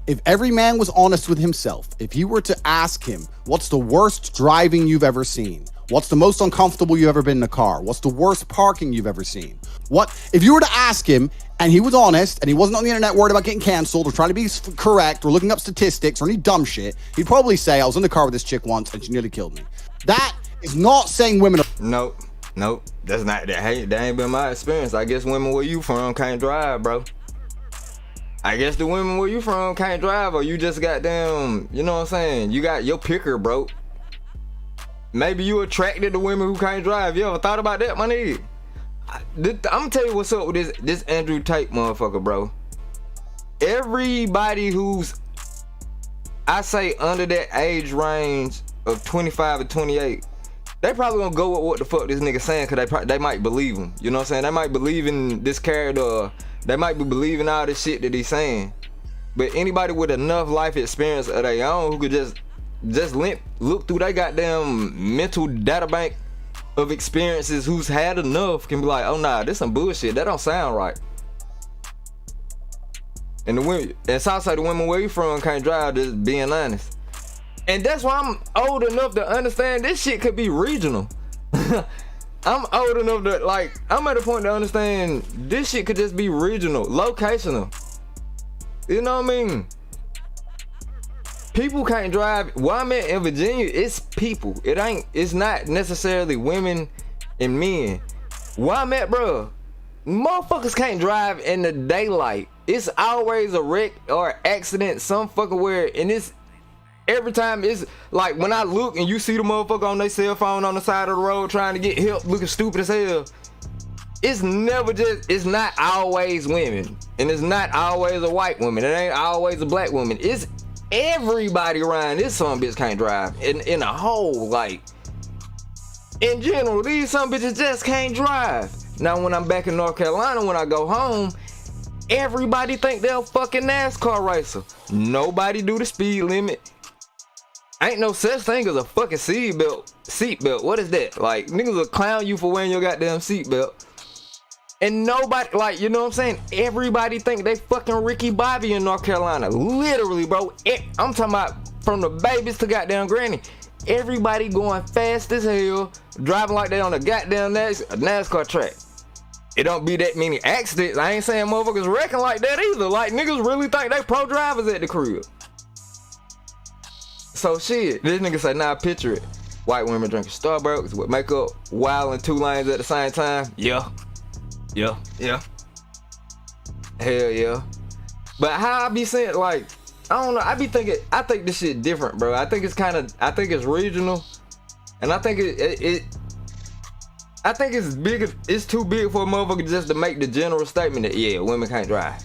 if every man was honest with himself, if you were to ask him, what's the worst driving you've ever seen? What's the most uncomfortable you've ever been in a car? What's the worst parking you've ever seen? If you were to ask him and he was honest and he wasn't on the internet worried about getting canceled or trying to be correct or looking up statistics or any dumb shit, he'd probably say, I was in the car with this chick once and she nearly killed me. That is not saying women are... Nope. That's not that. Hey, that ain't been my experience. I guess women where you from can't drive, bro. I guess the women where you from can't drive, or you just got them, you know what I'm saying? You got your picker, bro. Maybe you attracted to women who can't drive. You ever thought about that, my nigga? I'm gonna tell you what's up with this Andrew Tate motherfucker, bro. Everybody who's, I say, under that age range of 25 to 28, they probably gonna go with what the fuck this nigga saying, cause they might believe him. You know what I'm saying? They might believe in this character. They might be believing all this shit that he's saying. But anybody with enough life experience of their own who could just look through their goddamn mental data bank of experiences, who's had enough, can be like, oh nah, this some bullshit. That don't sound right. And the women, and Southside, the women where you from can't drive, just being honest. And that's why I'm old enough to understand this shit could be regional. I'm old enough to, like, I'm at a point to understand this shit could just be regional, locational. You know what I mean? People can't drive. Where I'm at in Virginia, it's people. It's not necessarily women and men. Where I'm at, bro, motherfuckers can't drive in the daylight. It's always a wreck or accident some fucking where, and it's every time. It's like when I look and you see the motherfucker on their cell phone on the side of the road trying to get help, looking stupid as hell. It's not always women, and it's not always a white woman. It ain't always a black woman. It's everybody around this son bitch can't drive. In a whole, like, in general, these some bitches just can't drive. Now when I'm back in North Carolina, when I go home, everybody think they're a fucking NASCAR racer. Nobody do the speed limit. Ain't no such thing as a fucking seatbelt. What is that? Like, niggas will clown you for wearing your goddamn seatbelt. And nobody, like, you know what I'm saying? Everybody think they fucking Ricky Bobby in North Carolina. Literally, bro. I'm talking about from the babies to goddamn granny. Everybody going fast as hell, driving like they on a goddamn NASCAR track. It don't be that many accidents. I ain't saying motherfuckers wrecking like that either. Like, niggas really think they pro drivers at the crib. So shit, this nigga say, nah, picture it. White women drinking Starbucks with makeup, wild in 2 lanes at the same time. Yeah. Hell yeah. But how I be saying, like, I don't know, I think this shit different, bro. I think it's regional. And I think I think it's big. It's too big for a motherfucker just to make the general statement that, yeah, women can't drive.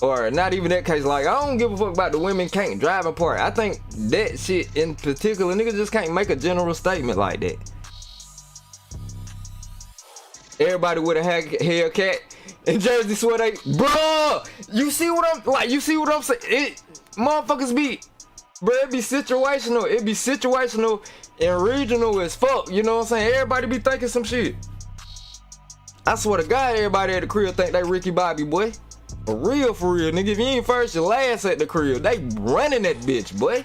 Or not even that case, like, I don't give a fuck about the women can't drive part. I think that shit in particular, niggas just can't make a general statement like that. Everybody with a Hellcat and Jersey sweat, bro, you see what I'm saying? Motherfuckers be, bro, it be situational. It be situational and regional as fuck, you know what I'm saying? Everybody be thinking some shit. I swear to God, everybody at the crib think they Ricky Bobby, boy. For real, nigga. If you ain't first, you last at the crib. They running that bitch, boy.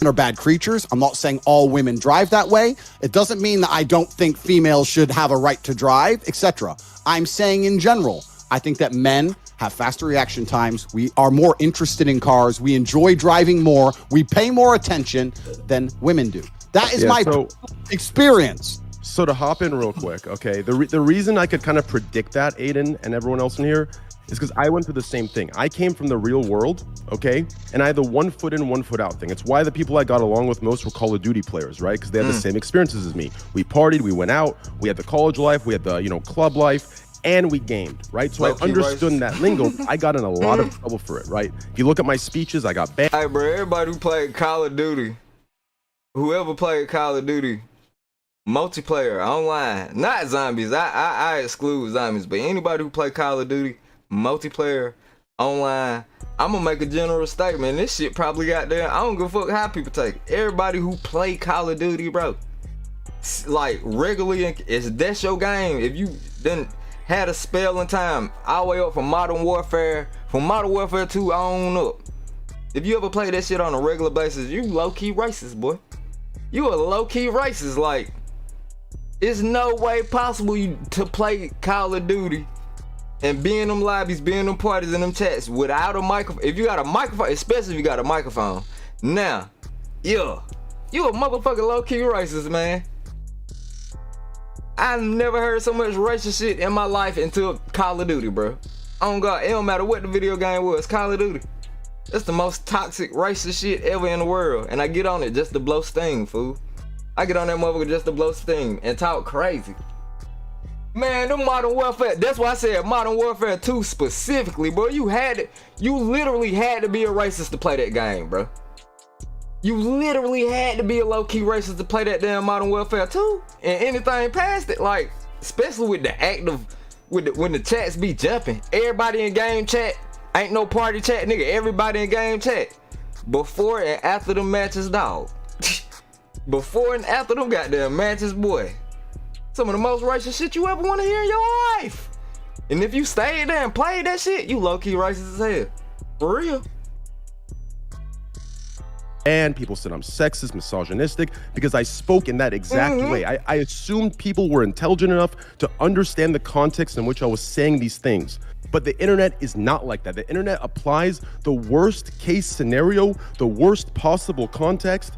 Are bad creatures. I'm not saying all women drive that way. It doesn't mean that I don't think females should have a right to drive, etc. I'm saying in general, I think that men have faster reaction times. We are more interested in cars. We enjoy driving more. We pay more attention than women do. That is my experience. So to hop in real quick, okay, the reason I could kind of predict that, Aiden and everyone else in here, is because I went through the same thing. I came from the real world, okay? And I had the 1 foot in, 1 foot out thing. It's why the people I got along with most were Call of Duty players, right? Because they had the same experiences as me. We partied, we went out, we had the college life, we had the, club life, and we gamed, right? So I understood that lingo. I got in a lot of trouble for it, right? If you look at my speeches, I got banned. Hey, bro, everybody who played Call of Duty, whoever played Call of Duty, multiplayer, online, not zombies. I exclude zombies, but anybody who played Call of Duty, multiplayer, online, I'm gonna make a general statement. This shit probably got there. I don't give a fuck how people take it. Everybody who play Call of Duty, bro, like regularly, that's your game. If you didn't had a spell in time, all the way up from Modern Warfare 2 on up. If you ever play that shit on a regular basis, you low-key racist, boy. You a low-key racist. Like, it's no way possible to play Call of Duty and be in them lobbies, be in them parties, in them chats without a microphone. If you got a microphone, especially if you got a microphone. Now, yeah, you a motherfucking low-key racist, man. I never heard so much racist shit in my life until Call of Duty, bro. Oh God, it don't matter what the video game was, Call of Duty. That's the most toxic racist shit ever in the world. And I get on it just to blow steam, fool. I get on that motherfucker just to blow steam and talk crazy. Man, the Modern Warfare, that's why I said Modern Warfare 2 specifically, bro. You literally had to be a racist to play that game, bro. You literally had to be a low-key racist to play that damn Modern Warfare 2. And anything past it, like, especially with the active, when the chats be jumping. Everybody in game chat, ain't no party chat, nigga. Everybody in game chat. Before and after the matches, dog. Before and after them goddamn matches, boy. Some of the most racist shit you ever want to hear in your life. And if you stayed there and played that shit, you low-key racist as hell. For real. And people said I'm sexist, misogynistic, because I spoke in that exact way. I assumed people were intelligent enough to understand the context in which I was saying these things. But the internet is not like that. The internet applies the worst case scenario, the worst possible context,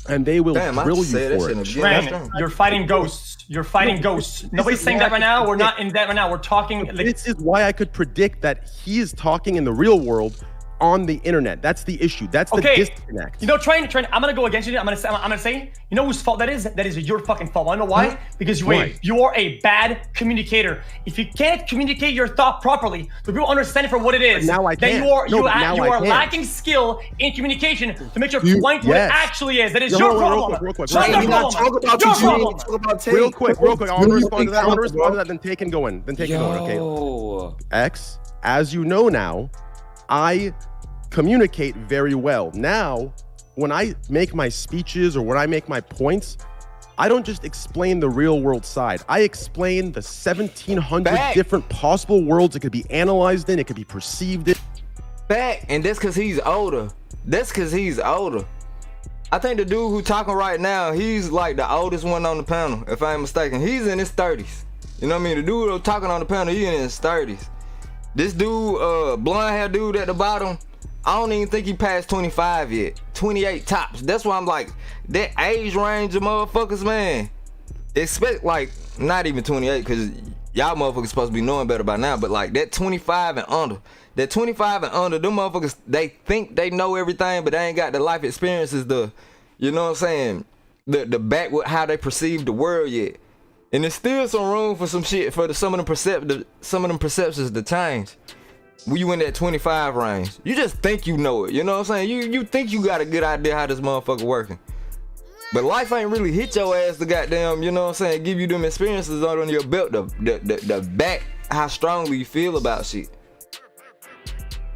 and they will drill you for it. Trent, you're fighting ghosts. You're fighting ghosts. Nobody's saying that right now. We're not in that right now. We're talking. Like, this is why I could predict that he is talking in the real world on the internet. That's the issue. That's the disconnect. You know, Trent, I'm gonna go against you. I'm gonna say, you know whose fault that is? That is your fucking fault. I know why? Because you are a bad communicator. If you can't communicate your thought properly, the people understand it for what it is. But now I then can. you are lacking skill in communication to make your point what it actually is. That is your problem. Real quick. Not your problem. Talk about Tate. Real quick. I want to respond to that. I want to respond to that. Then Tate can go in. Okay. X, as you know now, I communicate very well. Now, when I make my speeches or when I make my points, I don't just explain the real world side. I explain the 1,700 different possible worlds it could be analyzed in, it could be perceived in. And that's because he's older. I think the dude who talking right now, he's like the oldest one on the panel, if I ain't mistaken. He's in his 30s. You know what I mean? The dude who's talking on the panel, he's in his 30s. This dude, blonde hair dude at the bottom, I don't even think he passed 25 yet. 28 tops. That's why I'm like, that age range of motherfuckers, man. Expect like, not even 28, because y'all motherfuckers supposed to be knowing better by now, but like that 25 and under. That 25 and under, them motherfuckers, they think they know everything, but they ain't got the life experiences, you know what I'm saying? The back with how they perceive the world yet. And there's still some room for some shit for some of them perceptions to change. when you in that 25 range. You just think you know it. You know what I'm saying? You think you got a good idea how this motherfucker working. But life ain't really hit your ass to goddamn, you know what I'm saying, give you them experiences on your belt to back how strongly you feel about shit.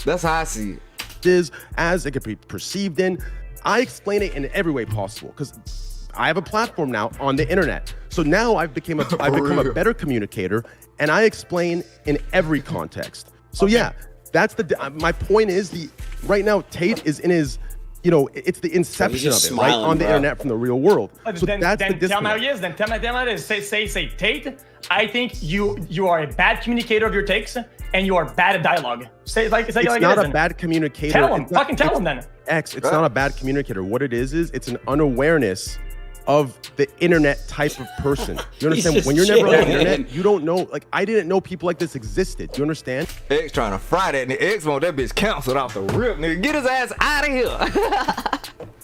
That's how I see it. Is as it could be perceived in. I explain it in every way possible because I have a platform now on the internet. So now I've become a better communicator, and I explain in every context. So yeah, that's my point is right now Tate is in his, you know, it's the inception of it, right, on the internet from the real world. So then, that's the tell me how he is. Then tell me how it is. Say, Tate, I think you are a bad communicator of your takes, and you are bad at dialogue. Say like it's not a bad communicator. Tell him, tell him then. It's not a bad communicator. What it is it's an unawareness of the internet type of person. You understand? When you're never on the internet, you don't know. Like, I didn't know people like this existed. You understand? X trying to fry that, and the X want that bitch canceled off the rip, nigga. Get his ass out of here.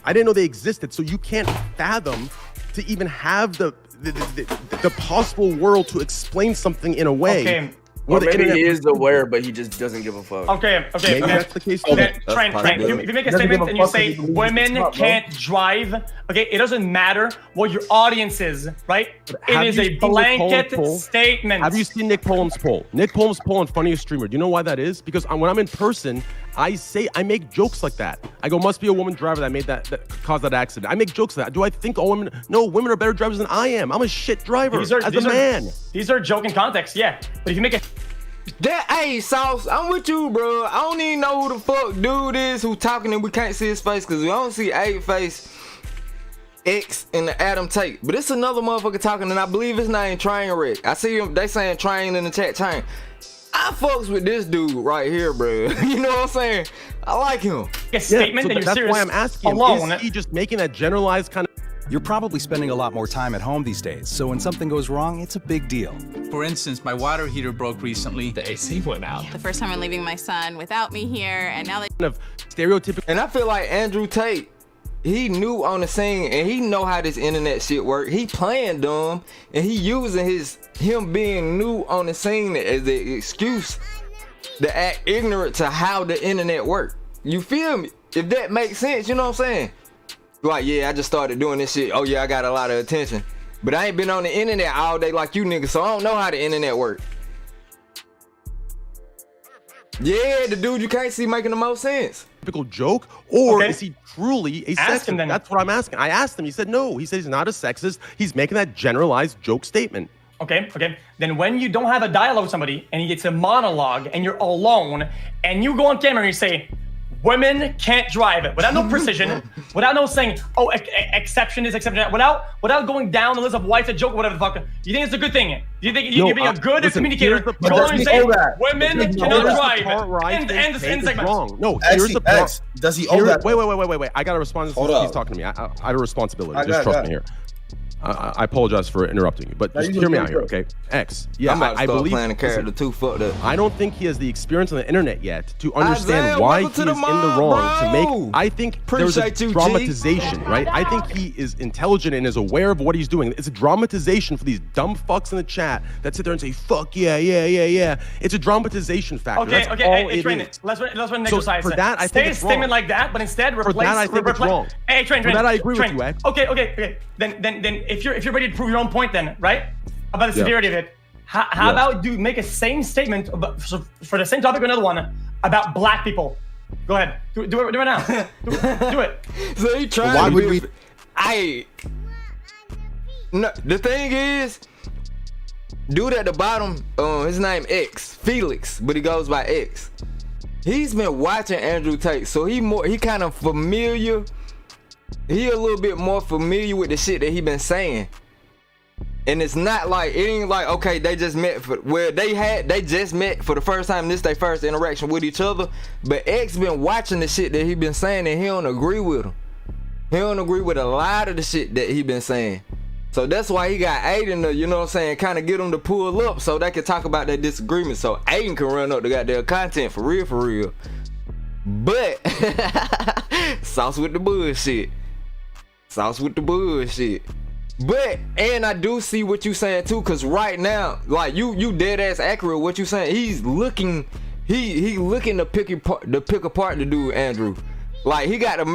I didn't know they existed, so you can't fathom to even have the possible world to explain something in a way. Okay. Or maybe he is aware, but he just doesn't give a fuck. Okay. Maybe that's the case. Trent, if you make a statement and you say women can't drive, okay, it doesn't matter what your audience is, right? It is a blanket statement. Have you seen Nick Pullum's poll? Nick Pullum's poll on Funniest Streamer. Do you know why that is? Because when I'm in person, I make jokes like that. I go, must be a woman driver that caused that accident. I make jokes like that. Do I think all women? No, women are better drivers than I am. I'm a shit driver as a man. These are joking context, yeah. But if you make it. Hey, Sauce, I'm with you, bro. I don't even know who the fuck dude is who talking and we can't see his face because we don't see Tate face, X, and the Adam Tate. But it's another motherfucker talking, and I believe his name Trainwreck. I see him, they saying Train in the chat, Train. I fucks with this dude right here, bro. You know what I'm saying? I like him. A statement that you're that's serious why I'm asking him, is he just making that generalized kind of... You're probably spending a lot more time at home these days, so when something goes wrong, it's a big deal. For instance, my water heater broke recently. The AC went out. The first time I'm leaving my son without me here, and now they kind of stereotypical. And I feel like Andrew Tate, he knew on the scene and he know how this internet shit work. He playing dumb and he using him being new on the scene as the excuse to act ignorant to how the internet work. You feel me? If that makes sense, you know what I'm saying? Like, yeah, I just started doing this shit. Oh yeah, I got a lot of attention. But I ain't been on the internet all day like you niggas, so I don't know how the internet work. Yeah, the dude you can't see making the most sense. Typical joke, or is he truly a sexist? That's what I'm asking. I asked him, he said no. He said he's not a sexist. He's making that generalized joke statement. Okay. Then when you don't have a dialogue with somebody and it's a monologue and you're alone and you go on camera and you say, women can't drive it without no precision, without no saying, oh, exception is exception, without going down the list of why it's a joke or whatever the fuck. You think it's a good thing? Do you think you're being a good communicator? Go on and say, women cannot drive. And the segment. Wrong. No, here's the part. Does he own that? Wait. I got to respond to this. He's talking to me. I have a responsibility. Just trust me here. I apologize for interrupting you, but just hear me out here, okay? X, yeah, I believe playing a character too fucked up. I don't think he has the experience on the internet yet to understand why he's in the wrong to make. I think there's a dramatization, right? I think he is intelligent and is aware of what he's doing. It's a dramatization for these dumb fucks in the chat that sit there and say, "Fuck yeah." It's a dramatization factor. Okay. That's all it is. Let's run an exercise. For that, I think it's wrong. Statement like that, but instead replace. For that, I think it's wrong. Hey, Train. For that, I agree with you, X. Okay. Then if you're ready to prove your own point, then right about the severity of it, how about you make a same statement for the same topic or another one about black people? Go ahead, do it now. do it. So he trying. Why would we? No, the thing is, dude at the bottom, his name X, Felix, but he goes by X. He's been watching Andrew Tate, so he kind of familiar. He a little bit more familiar with the shit that he been saying. And it's not like, it ain't like, okay, they just met they just met for the first time. This their first interaction with each other. But X been watching the shit that he been saying and he don't agree with him. He don't agree with a lot of the shit that he been saying. So that's why he got Aiden to, you know what I'm saying, kind of get him to pull up so they can talk about their disagreement. So Aiden can run up the goddamn content for real. But Sauce with the bullshit. But, and I do see what you saying too, cause right now, like you dead ass accurate what you saying. He's he looking to pick apart the dude Andrew. Like he got that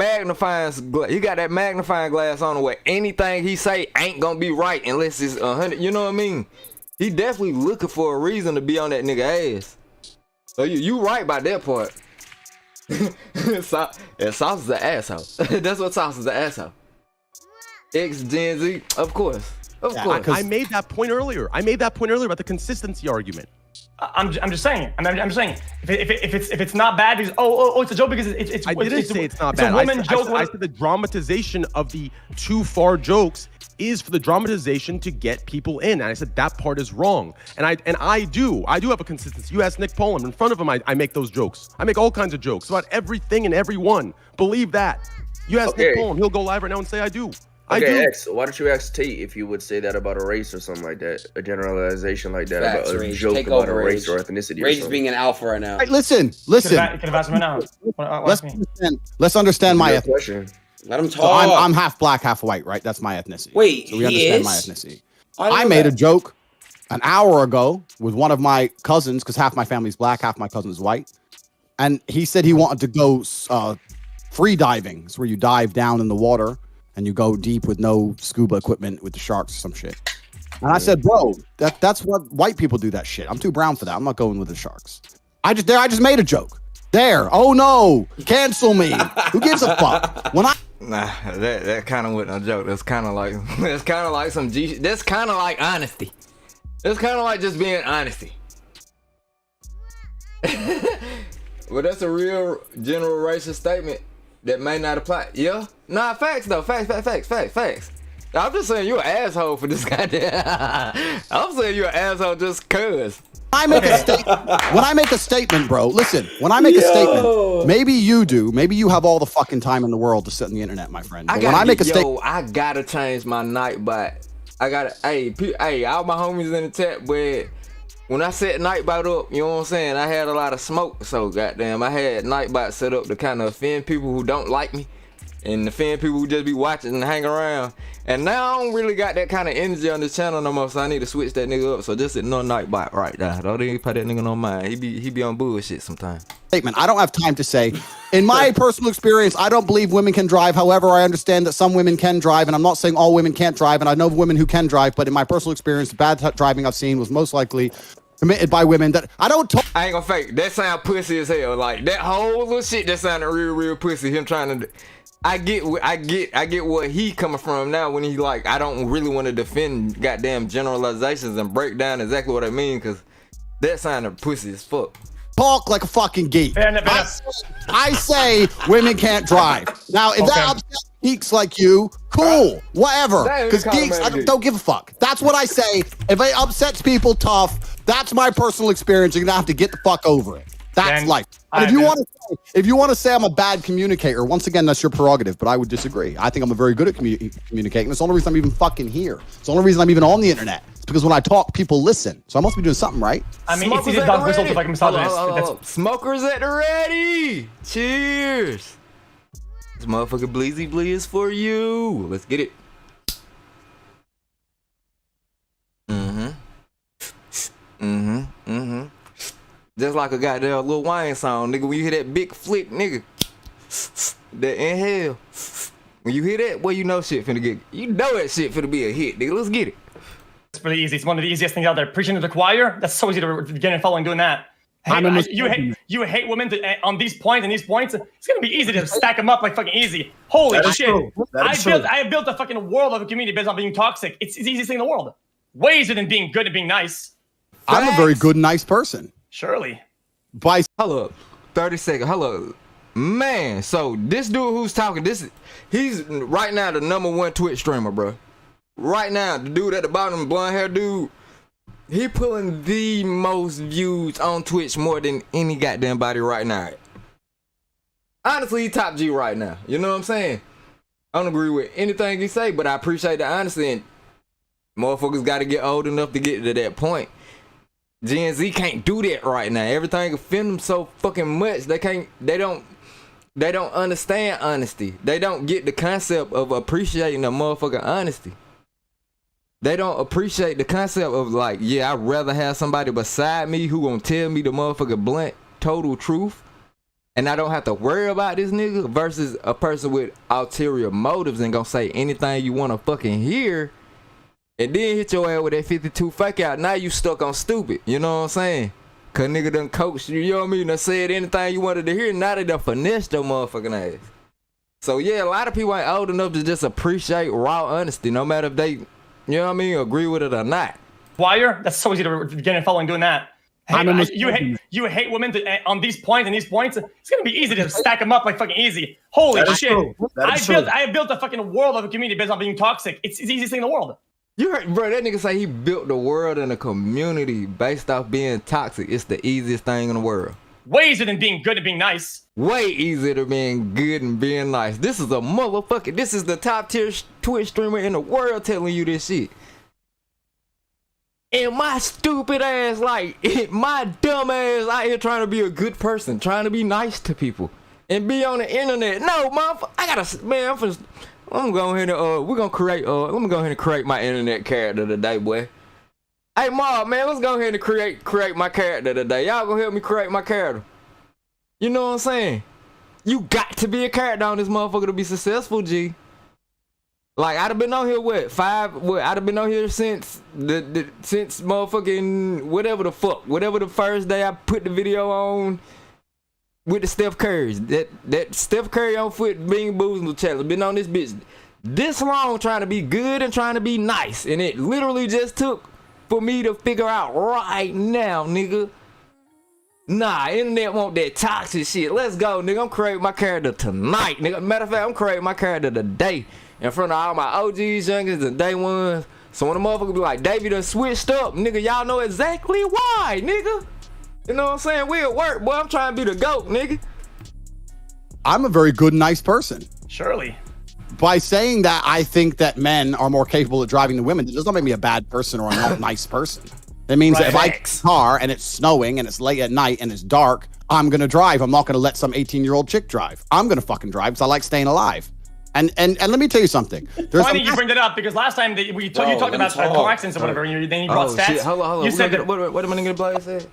magnifying glass on where anything he say ain't gonna be right unless it's 100. You know what I mean? He definitely looking for a reason to be on that nigga ass. So you right about that part. Sauce is the asshole. That's what Sauce is, the asshole. X Gen Z, of course. I made that point earlier. About the consistency argument. I'm just saying. I'm saying if it's not bad because it's a joke because it's I didn't say it's not bad. It's a woman joke. I said the dramatization of the too far jokes is for the dramatization to get people in. And I said that part is wrong. And I do have a consistency. You ask Nick Poland, in front of him I make those jokes. I make all kinds of jokes about everything and everyone. Believe that. You ask Nick Poland, he'll go live right now and say I do. Okay, X, why don't you ask Tate if you would say that about a race or something like that? A generalization like that about a joke about a race or ethnicity. Rage is being an alpha right now. Right, listen. You could have asked him now. Let's understand my ethnicity. Let him talk. So I'm half black, half white, right? That's my ethnicity. Wait, so we understand my ethnicity. I made a joke an hour ago with one of my cousins because half my family's black, half my cousin's white, and he said he wanted to go free diving. It's where you dive down in the water and you go deep with no scuba equipment with the sharks or some shit. And I said, bro, that's what white people do that shit. I'm too brown for that. I'm not going with the sharks. I just made a joke. There. Oh no, cancel me. Who gives a fuck? Nah, that kind of wasn't a joke. That's kind of like some G. That's kind of like honesty. It's kind of like just being honesty. But that's a real general racist statement that may not apply. Yeah? Nah, facts though. Facts. I'm just saying you're an asshole for this goddamn. I'm saying you're an asshole just cuz. When I make a statement, bro, listen, when I make a statement, maybe you do. Maybe you have all the fucking time in the world to sit on the internet, my friend. But when I make a statement, I gotta change my night bite. Hey, all my homies in the chat, but when I set Nightbot up, you know what I'm saying, I had a lot of smoke, so goddamn, I had Nightbot set up to kind of offend people who don't like me and offend people who just be watching and hang around. And now I don't really got that kind of energy on this channel no more, so I need to switch that nigga up. So just ignore Nightbot right now. Don't even put that nigga on mine. He be on bullshit sometimes. Statement. I don't have time to say. In my personal experience, I don't believe women can drive. However, I understand that some women can drive, and I'm not saying all women can't drive, and I know women who can drive, but in my personal experience, the bad driving I've seen was most likely committed by women that I ain't gonna fake. That sound pussy as hell. Like that whole little shit that sounded real pussy. Him trying to. I get what he coming from now when he like, I don't really want to defend goddamn generalizations and break down exactly what I mean, because that sounded pussy as fuck. Talk like a fucking geek. I say women can't drive. Now, if that upsets geeks like you, cool, whatever. Because geeks, I don't give a fuck. That's what I say. If it upsets people, tough. That's my personal experience. You're gonna have to get the fuck over it. That's life. But if you want to say I'm a bad communicator, once again, that's your prerogative. But I would disagree. I think I'm very good at communicating. It's the only reason I'm even fucking here. It's the only reason I'm even on the internet. It's because when I talk, people listen. So I must be doing something right. I mean, it's easy to dog whistle to like misogynist. Smokers at the ready. Cheers. This motherfucker Bleezy Blee is for you. Let's get it. Just like a goddamn Lil Wayne song, nigga. When you hear that big flick, nigga, that inhale. When you hear that, well, you know shit finna get. You know that shit finna be a hit, nigga. Let's get it. It's really easy. It's one of the easiest things out there. Preaching to the choir. That's so easy to get in following doing that. You hate women on these points and these points. It's gonna be easy to stack them up like fucking easy. Holy shit! I have built a fucking world of a community based on being toxic. It's the easiest thing in the world. Way easier than being good and being nice. I'm a very good and nice person. Surely. Hold up. 30 seconds. Hold up. Man, so this dude who's talking, he's right now the #1 Twitch streamer, bro. Right now, the dude at the bottom, blonde hair dude, he pulling the most views on Twitch more than any goddamn body right now. Honestly, he top G right now. You know what I'm saying? I don't agree with anything he say, but I appreciate the honesty, and motherfuckers got to get old enough to get to that point. Gen Z can't do that right now. Everything offend them so fucking much. They don't understand honesty. They don't get the concept of appreciating the motherfucking honesty. They don't appreciate the concept of like, yeah, I'd rather have somebody beside me who gonna tell me the motherfucking blunt total truth, and I don't have to worry about this nigga, versus a person with ulterior motives and gonna say anything you wanna fucking hear, and then hit your ass with that 52 fake out. Now you stuck on stupid. You know what I'm saying? Cause nigga done coached you, you know what I mean? Done said anything you wanted to hear, now they done finessed your motherfucking ass. So yeah, a lot of people ain't old enough to just appreciate raw honesty, no matter if they, you know what I mean, agree with it or not. Wire? That's so easy to get in following doing that. Hey, you hate women on these points and these points. It's gonna be easy to stack them up like fucking easy. Holy shit! I built a fucking world of a community based on being toxic. It's the easiest thing in the world. You heard, bro? That nigga say he built the world and a community based off being toxic. It's the easiest thing in the world. Way easier than being good and being nice. Way easier than being good and being nice. This is a motherfucker. This is the top tier Twitch streamer in the world telling you this shit. And my stupid ass, like, my dumb ass out here trying to be a good person, trying to be nice to people, and be on the internet. No, motherfucker, I gotta, man, I'm going ahead and, we're gonna create, let me go ahead and create my internet character today, boy. Hey, Mom, man, let's go ahead and create my character today. Y'all gonna help me create my character. You know what I'm saying? You got to be a character on this motherfucker to be successful, G. Like, I'd have been on here, I'd have been on here since since motherfucking whatever the first day I put the video on with the Steph Currys. That Steph Curry on foot being boozle challenge. Been on this bitch this long trying to be good and trying to be nice. And it literally just took for me to figure out right now, nigga. Nah, internet want that toxic shit. Let's go, nigga. I'm creating my character tonight, nigga. Matter of fact, I'm creating my character today. In front of all my OGs, youngins, and day ones. So when the motherfucker be like, Davey done switched up, nigga, y'all know exactly why, nigga. You know what I'm saying? We at work, boy. I'm trying to be the GOAT, nigga. I'm a very good, nice person. Surely. By saying that, I think that men are more capable of driving than women. It does not make me a bad person or a not nice person. It means that if I get a car and it's snowing and it's late at night and it's dark, I'm going to drive. I'm not going to let some 18-year-old chick drive. I'm going to fucking drive because I like staying alive. And let me tell you something. Funny you bring that up because last time you talked about car accidents or whatever, and then you brought stats. Shit. Hold on. You said what am I gonna play? Said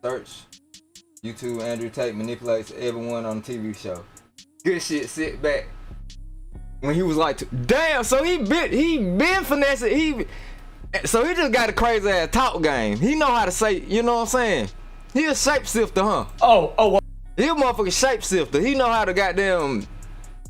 search YouTube. Andrew Tate manipulates everyone on the TV show. Good shit. Sit back. When he was like, damn. So he been finessing. So he just got a crazy ass talk game. He know how to say. You know what I'm saying? He a shapeshifter, huh? Oh. He a motherfucking shapeshifter. He know how to goddamn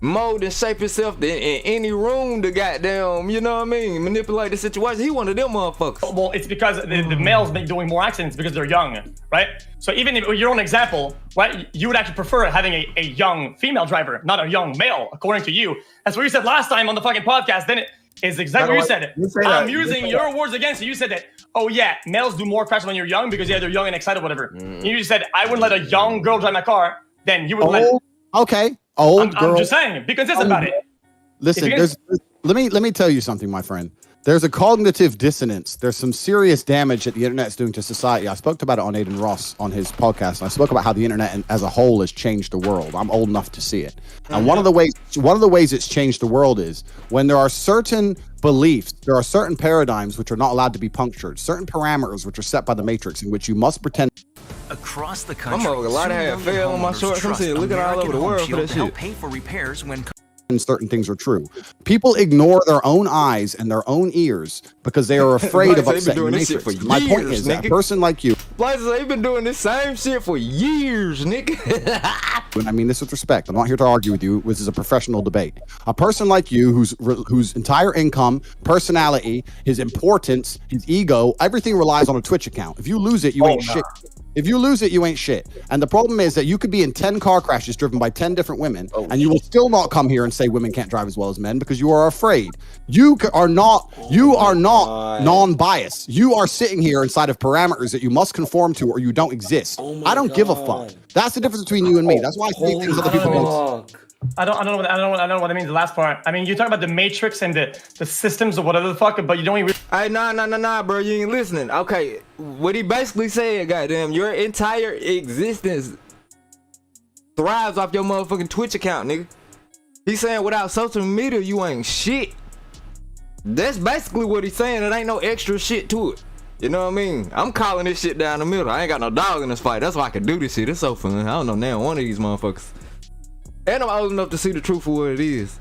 mold and shape himself in any room to goddamn, you know what I mean, manipulate the situation. He one of them motherfuckers. Well, it's because the males been doing more accidents because they're young, right? So even if your own example, right, you would actually prefer having a young female driver, not a young male, according to you. That's what you said last time on the fucking podcast. Then it is exactly what you said. I'm using your words against you. You said that, oh yeah, males do more crashes when you're young because yeah, they're young and excited, whatever. You just said, I wouldn't let a young girl drive my car, then you would let... Okay. Old girl. I'm just saying, be consistent about it. Listen, let me tell you something, my friend. There's a cognitive dissonance. There's some serious damage that the internet's doing to society. I spoke about it on Aiden Ross on his podcast. I spoke about how the internet as a whole has changed the world. I'm old enough to see it. And one of the ways it's changed the world is when there are certain beliefs, there are certain paradigms which are not allowed to be punctured, certain parameters which are set by the matrix in which you must pretend. Across the country, I'm a lot of hair fail on my shorts. I'm saying, looking all over the world for that shit. Pay for repairs when certain things are true. People ignore their own eyes and their own ears because they are afraid of upsetting the matrix. My point is that a person like you, they've been doing this same shit for years, nigga. I mean this with respect. I'm not here to argue with you. This is a professional debate. A person like you whose entire income, personality, his importance, his ego, everything relies on a Twitch account. If you lose it, you ain't shit. If you lose it, you ain't shit. And the problem is that you could be in 10 car crashes driven by 10 different women, and you will still not come here and say women can't drive as well as men because you are afraid. You are not non-biased. You are sitting here inside of parameters that you must conform to or you don't exist. I don't give a fuck. That's the difference between you and me. That's why I say things other people don't. I don't know what it means, the last part. I mean, you talk about the matrix and the systems or whatever the fuck, but you don't even... Hey, nah, bro, you ain't listening. Okay, what he basically said, goddamn, your entire existence thrives off your motherfucking Twitch account, nigga. He's saying without social media, you ain't shit. That's basically what he's saying. It ain't no extra shit to it. You know what I mean? I'm calling this shit down the middle. I ain't got no dog in this fight. That's why I can do this shit. It's so fun. I don't know now one of these motherfuckers. And I'm old enough to see the truth for what it is.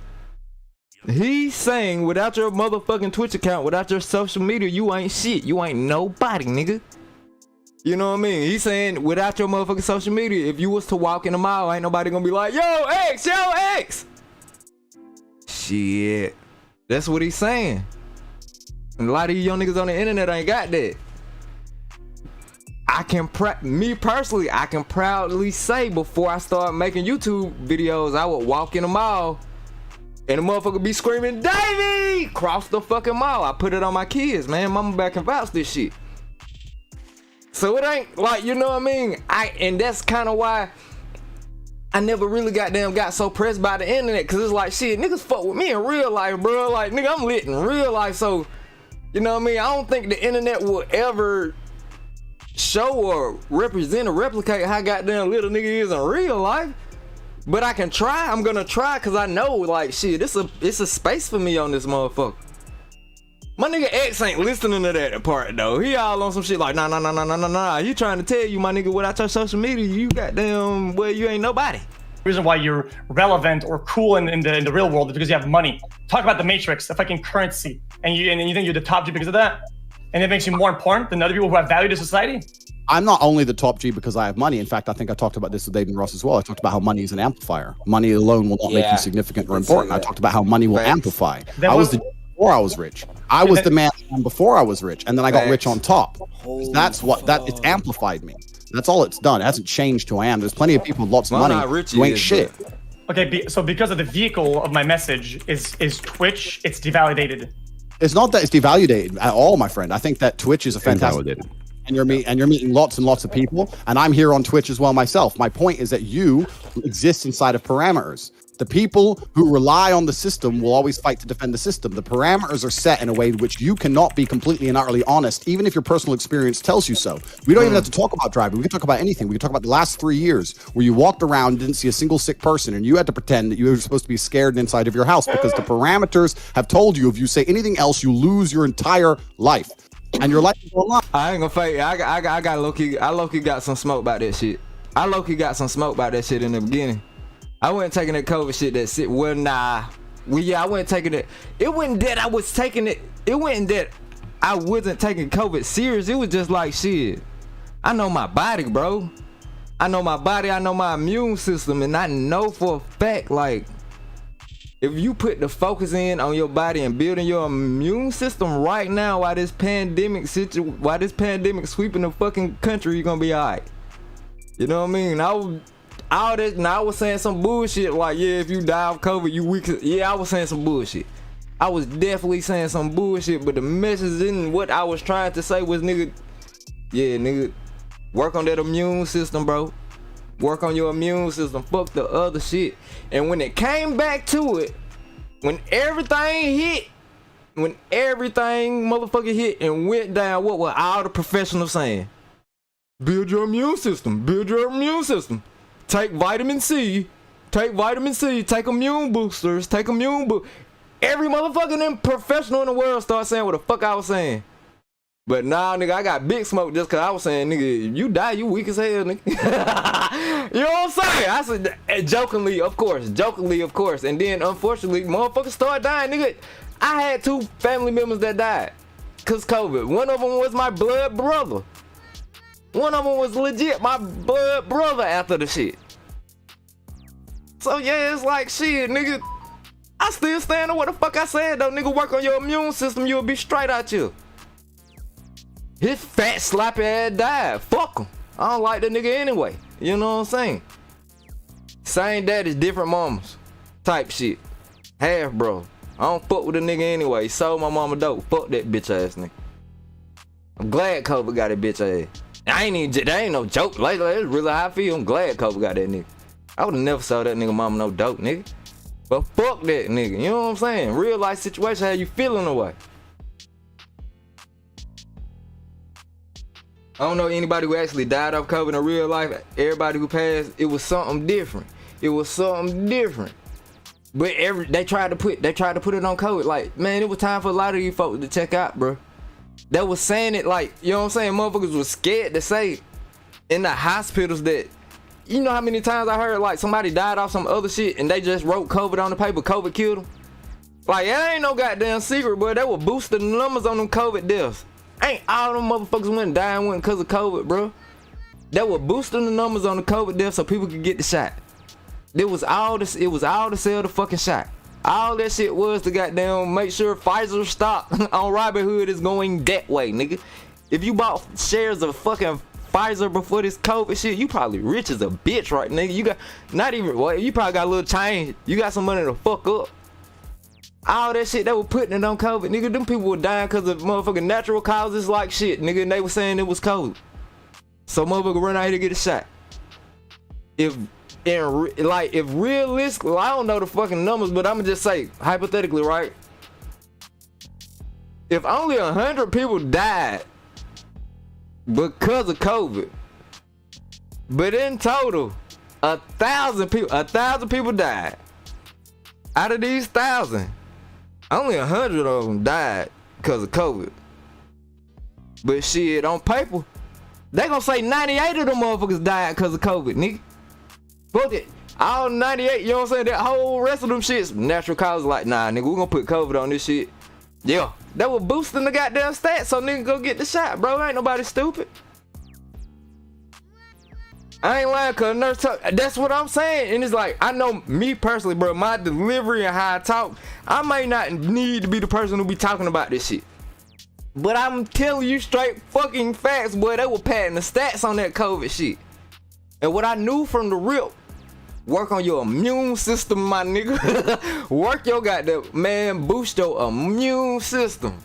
He's saying without your motherfucking Twitch account, without your social media, you ain't shit. You ain't nobody, nigga. You know what I mean? He's saying without your motherfucking social media, if you was to walk in the mall, ain't nobody gonna be like, yo, X. Shit. That's what he's saying. And a lot of you young niggas on the internet ain't got that. Me personally, I can proudly say before I start making YouTube videos, I would walk in the mall and the motherfucker be screaming, Davey! Cross the fucking mall. I put it on my kids, man. Mama back and vouch this shit. So it ain't like, you know what I mean? And that's kind of why I never really got so pressed by the internet, cause it's like, shit, niggas fuck with me in real life, bro. Like, nigga, I'm lit in real life, so, you know what I mean? I don't think the internet will ever show or represent or replicate how goddamn little nigga is in real life. But I can try. I'm gonna try, cause I know, like, shit, it's a space for me on this motherfucker. My nigga X ain't listening to that part though. He all on some shit like nah. He trying to tell you, my nigga, without your social media, you goddamn, well, you ain't nobody. The reason why you're relevant or cool in the real world is because you have money. Talk about the Matrix, the fucking currency, and you think you're the top G because of that, and it makes you more important than other people who have value to society. I'm not only the top G because I have money. In fact, I think I talked about this with Dave and Ross as well. I talked about how money is an amplifier. Money alone will not make you significant or important. I talked about how money will amplify. I was the before I was rich. I was the man before I was rich, and then I got rich on top. That's what it's amplified me. That's all it's done. It hasn't changed who I am. There's plenty of people with lots of money who ain't shit. Okay, so because of the vehicle of my message is Twitch, it's devalidated. It's not that it's devalidated at all, my friend. I think that Twitch is a fantastic. And you're meeting lots and lots of people, and I'm here on Twitch as well myself. My point is that you exist inside of parameters. The people who rely on the system will always fight to defend the system. The parameters are set in a way in which you cannot be completely and utterly honest, even if your personal experience tells you so. We don't even have to talk about driving. We can talk about anything. We can talk about the last 3 years where you walked around, didn't see a single sick person, and you had to pretend that you were supposed to be scared inside of your house because the parameters have told you if you say anything else, you lose your entire life. And your life is online. I ain't gonna fake. I got low-key. I low-key got some smoke about that shit. I low-key got some smoke about that shit in the beginning. I wasn't taking that COVID shit. That shit. Well, nah. I wasn't taking it. It wasn't that I was taking it. It wasn't that I wasn't taking COVID serious. It was just like, shit, I know my body, bro. I know my body. I know my immune system, and I know for a fact, like, if you put the focus in on your body and building your immune system right now, while this pandemic sweeping the fucking country, you're gonna be alright. You know what I mean? I was saying some bullshit like, yeah, if you die of COVID, you weak. Yeah, I was saying some bullshit. I was definitely saying some bullshit, but the message in what I was trying to say was, nigga, work on that immune system, bro. Work on your immune system. Fuck the other shit. And when it came back to it, when everything motherfucking hit and went down, what were all the professionals saying? Build your immune system. Build your immune system. Take vitamin C. Take vitamin C. Take immune boosters. Take immune Every motherfucking professional in the world started saying what the fuck I was saying. But nah, nigga, I got big smoke just cause I was saying, nigga, if you die, you weak as hell, nigga. You know what I'm saying? I said, jokingly, of course. And then, unfortunately, motherfuckers started dying, nigga. I had 2 family members that died cause COVID. One of them was my blood brother. One of them was legit my blood brother after the shit. So yeah, it's like, shit, nigga. I still stand on what the fuck I said, though, nigga. Work on your immune system, you'll be straight out here. His fat sloppy ass died. Fuck him. I don't like that nigga anyway. You know what I'm saying? Same daddies, different mamas. Type shit. Half bro. I don't fuck with a nigga anyway. He sold my mama dope. Fuck that bitch ass nigga. I'm glad COVID got that bitch ass. That ain't no joke. Like, that's really how I feel. I'm glad COVID got that nigga. I would've never sold that nigga mama no dope, nigga. But fuck that nigga. You know what I'm saying? Real life situation, how you feeling away? I don't know anybody who actually died of COVID in real life. Everybody who passed, it was something different. But they tried to put it on COVID. Like, man, it was time for a lot of you folks to check out, bro. that was saying it like, you know what I'm saying? Motherfuckers was scared to say in the hospitals that, you know how many times I heard like somebody died off some other shit and they just wrote COVID on the paper, COVID killed them? Like, it ain't no goddamn secret, bro. They were boosting the numbers on them COVID deaths. Ain't all them motherfuckers went dying because of COVID, bro. They were boosting the numbers on the COVID deaths so people could get the shot. It was all to sell the fucking shot. All that shit was to goddamn make sure Pfizer stock on Robinhood is going that way, nigga. If you bought shares of fucking Pfizer before this COVID shit, you probably rich as a bitch right, nigga. You got not even, well, you probably got a little change. You got some money to fuck up. All that shit they were putting it on COVID, nigga. Them people were dying because of motherfucking natural causes like shit, nigga. And they were saying it was COVID. So motherfucker run out here to get a shot. If realistically, I don't know the fucking numbers, but I'ma just say hypothetically, right? If only 100 people died because of COVID, but in total, 1,000 people died. Out of these 1,000, only 100 of them died because of COVID. But shit, on paper, they gonna say 98 of them motherfuckers died because of COVID, nigga. Fuck it. All 98, you know what I'm saying? That whole rest of them shits, natural causes, like, nah, nigga, we gonna put COVID on this shit. Yeah, that was boosting the goddamn stats, so nigga go get the shot, bro. Ain't nobody stupid. I ain't lying, cause nurse talk, that's what I'm saying. And it's like, I know me personally, bro, my delivery and how I talk, I might not need to be the person who be talking about this shit. But I'm telling you straight fucking facts, boy, they were padding the stats on that COVID shit. And what I knew from the rip, work on your immune system, my nigga. Work your goddamn, man, boost your immune system.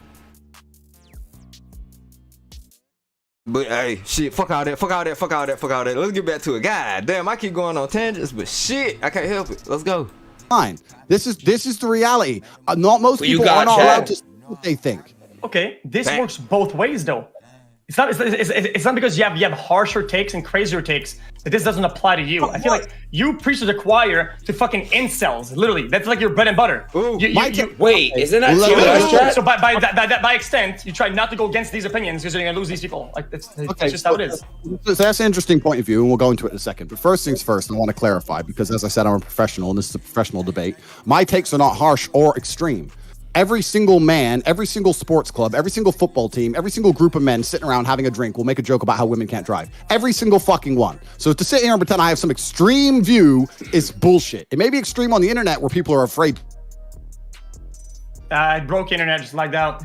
But hey, shit, fuck all that. Let's get back to it. God damn, I keep going on tangents, but shit, I can't help it. Let's go. Fine. This is the reality. Not most people are not allowed to say what they think. Okay, this works both ways though. It's not because you have harsher takes and crazier takes that this doesn't apply to you. I feel like you preach to the choir to fucking incels. Literally, that's like your bread and butter. Wait, isn't that so by extent, you try not to go against these opinions because you're gonna lose these people. Like that's just how it is. So that's an interesting point of view, and we'll go into it in a second. But first things first, I want to clarify because, as I said, I'm a professional, and this is a professional debate. My takes are not harsh or extreme. Every single man, every single sports club, every single football team, every single group of men sitting around having a drink will make a joke about how women can't drive. Every single fucking one. So to sit here and pretend I have some extreme view is bullshit. It may be extreme on the internet where people are afraid. I broke internet, just lagged out.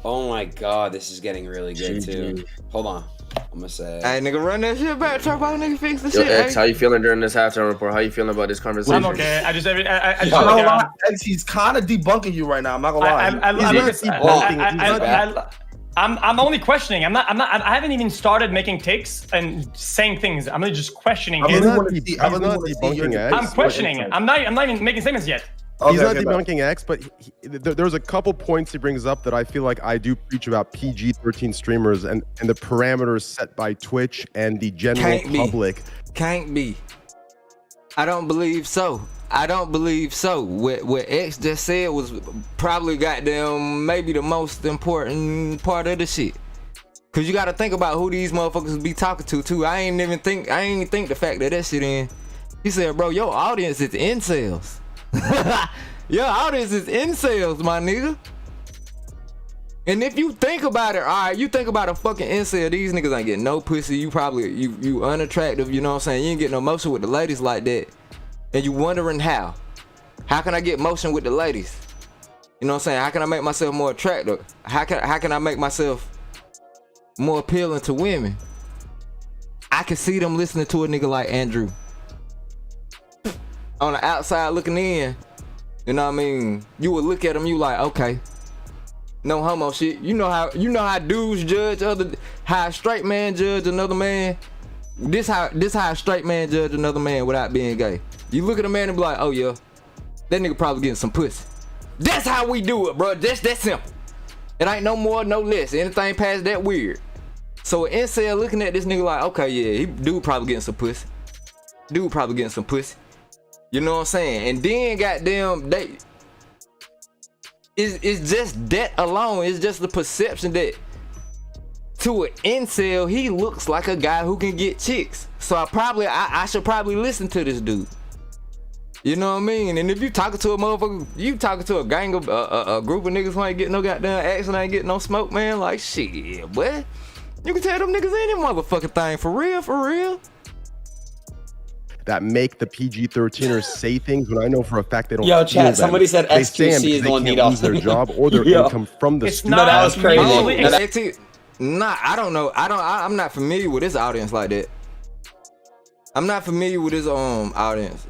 Oh my god, this is getting really good too. Hold on. I'm gonna say, hey nigga, run that shit back. Talk about nigga, fix the shit. X, how you feeling during this halftime report? How you feeling about this conversation? I'm okay. I just X, he's kind of debunking you right now. I'm not gonna lie. I'm only questioning. I haven't even started making takes and saying things. I'm really just questioning. I'm not debunking X. I'm questioning. I'm not even making statements yet. He's not debunking X, but there's a couple points he brings up that I feel like I do preach about PG-13 streamers and the parameters set by Twitch and the general public. Can't be. I don't believe so. What X just said was probably goddamn maybe the most important part of the shit. Cause you gotta think about who these motherfuckers be talking to too. I ain't even think the fact that shit in. He said, bro, your audience is incels. Your audience is incels, my nigga. And if you think about it, alright, you think about a fucking incel, these niggas ain't getting no pussy. You probably you unattractive, you know what I'm saying? You ain't getting no motion with the ladies like that. And you wondering how can I get motion with the ladies? You know what I'm saying? How can I make myself more attractive? How can I make myself more appealing to women? I can see them listening to a nigga like Andrew. On the outside looking in, you know what I mean? You would look at him, you like, okay, no homo shit. You know how dudes judge how a straight man judge another man. This how a straight man judge another man without being gay. You look at a man and be like, oh yeah, that nigga probably getting some pussy. That's how we do it, bro. That's that simple. It ain't no more, no less. Anything past that weird. So an incel looking at this nigga like, okay, yeah, dude probably getting some pussy. You know what I'm saying? And then goddamn It's just that alone. It's just the perception that to an incel, he looks like a guy who can get chicks. So I should probably listen to this dude. You know what I mean? And if you talking to a motherfucker, you talking to a gang of a group of niggas who ain't getting no goddamn action, ain't getting no smoke, man. Like shit, boy. You can tell them niggas any motherfucking thing for real. That make the PG-13ers say things when I know for a fact they don't. Yo, chat. Somebody said XQC is the one lose their job or their income from the. No, that was crazy. Nah, I don't know. I'm not familiar with this audience like that. I'm not familiar with his audience.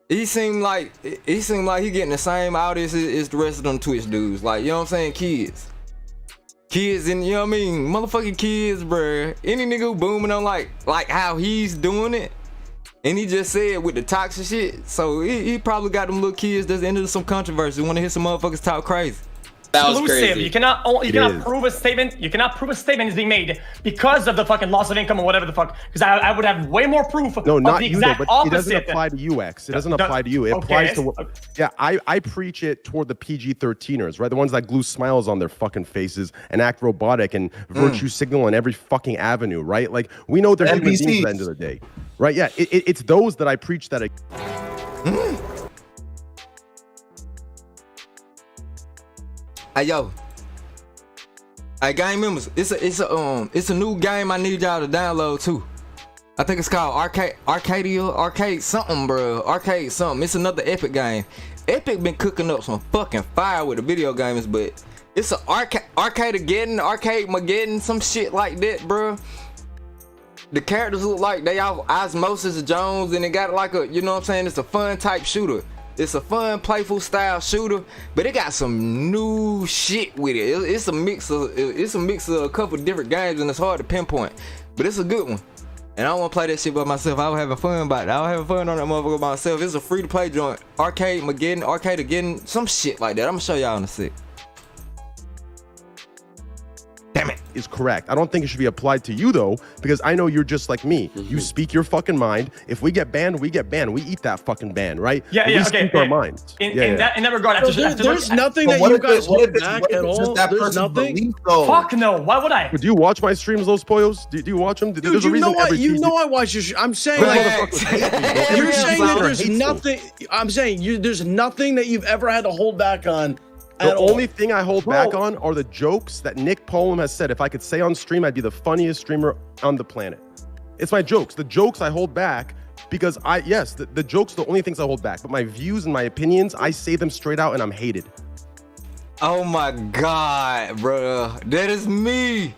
He seemed like he getting the same audience as the rest of them Twitch dudes. Like, you know what I'm saying? Kids and, you know what I mean? Motherfucking kids, bruh. Any nigga who booming on like how he's doing it. And he just said with the toxic shit. So he probably got them little kids that's into some controversy. Want to hear some motherfuckers talk crazy. That was crazy. You cannot prove a statement. You cannot prove a statement is being made because of the fucking loss of income or whatever the fuck. Because I would have way more proof. No, not the you though, but opposite. it doesn't apply to you, X. It doesn't apply to you. It applies to I preach it toward the PG-13ers, right? The ones that glue smiles on their fucking faces and act robotic and virtue signal on every fucking avenue, right? Like we know they're human beings at the end of the day, right? Yeah, it's those that I preach that. Hey yo. Hey, gang members, it's a new game I need y'all to download too. I think it's called Arcade something, bro. Arcade something. It's another Epic game. Epic been cooking up some fucking fire with the video games, but it's an Arcade-Mageddon, some shit like that, bro. The characters look like they all Osmosis Jones, and it got like a, you know what I'm saying? It's a fun type shooter. It's a fun, playful style shooter, but it got some new shit with it. It's a mix of a couple different games, and it's hard to pinpoint. But it's a good one. And I don't want to play that shit by myself. I was having fun about it. I was having fun on that motherfucker by myself. It's a free-to-play joint. Arcade-Mageddon, some shit like that. I'm gonna show y'all in a sec. Damn it. Is correct. I don't think it should be applied to you though, because I know you're just like me. You speak your fucking mind. If we get banned, we get banned. We eat that fucking ban, right? We speak our minds. In that regard, there's nothing that you guys hold back at all. There's nothing. Fuck no. Why would I? Do you watch my streams, those Poyos? Do you watch them? Dude, you know I watch your. I'm saying like, you're saying that there's nothing. I'm saying there's nothing that you've ever had to hold back on. The only thing I hold back on are the jokes that Nick Poland has said. If I could say on stream, I'd be the funniest streamer on the planet. It's my jokes. The jokes I hold back because the jokes are the only things I hold back. But my views and my opinions, I say them straight out and I'm hated. Oh my God, bro. That is me.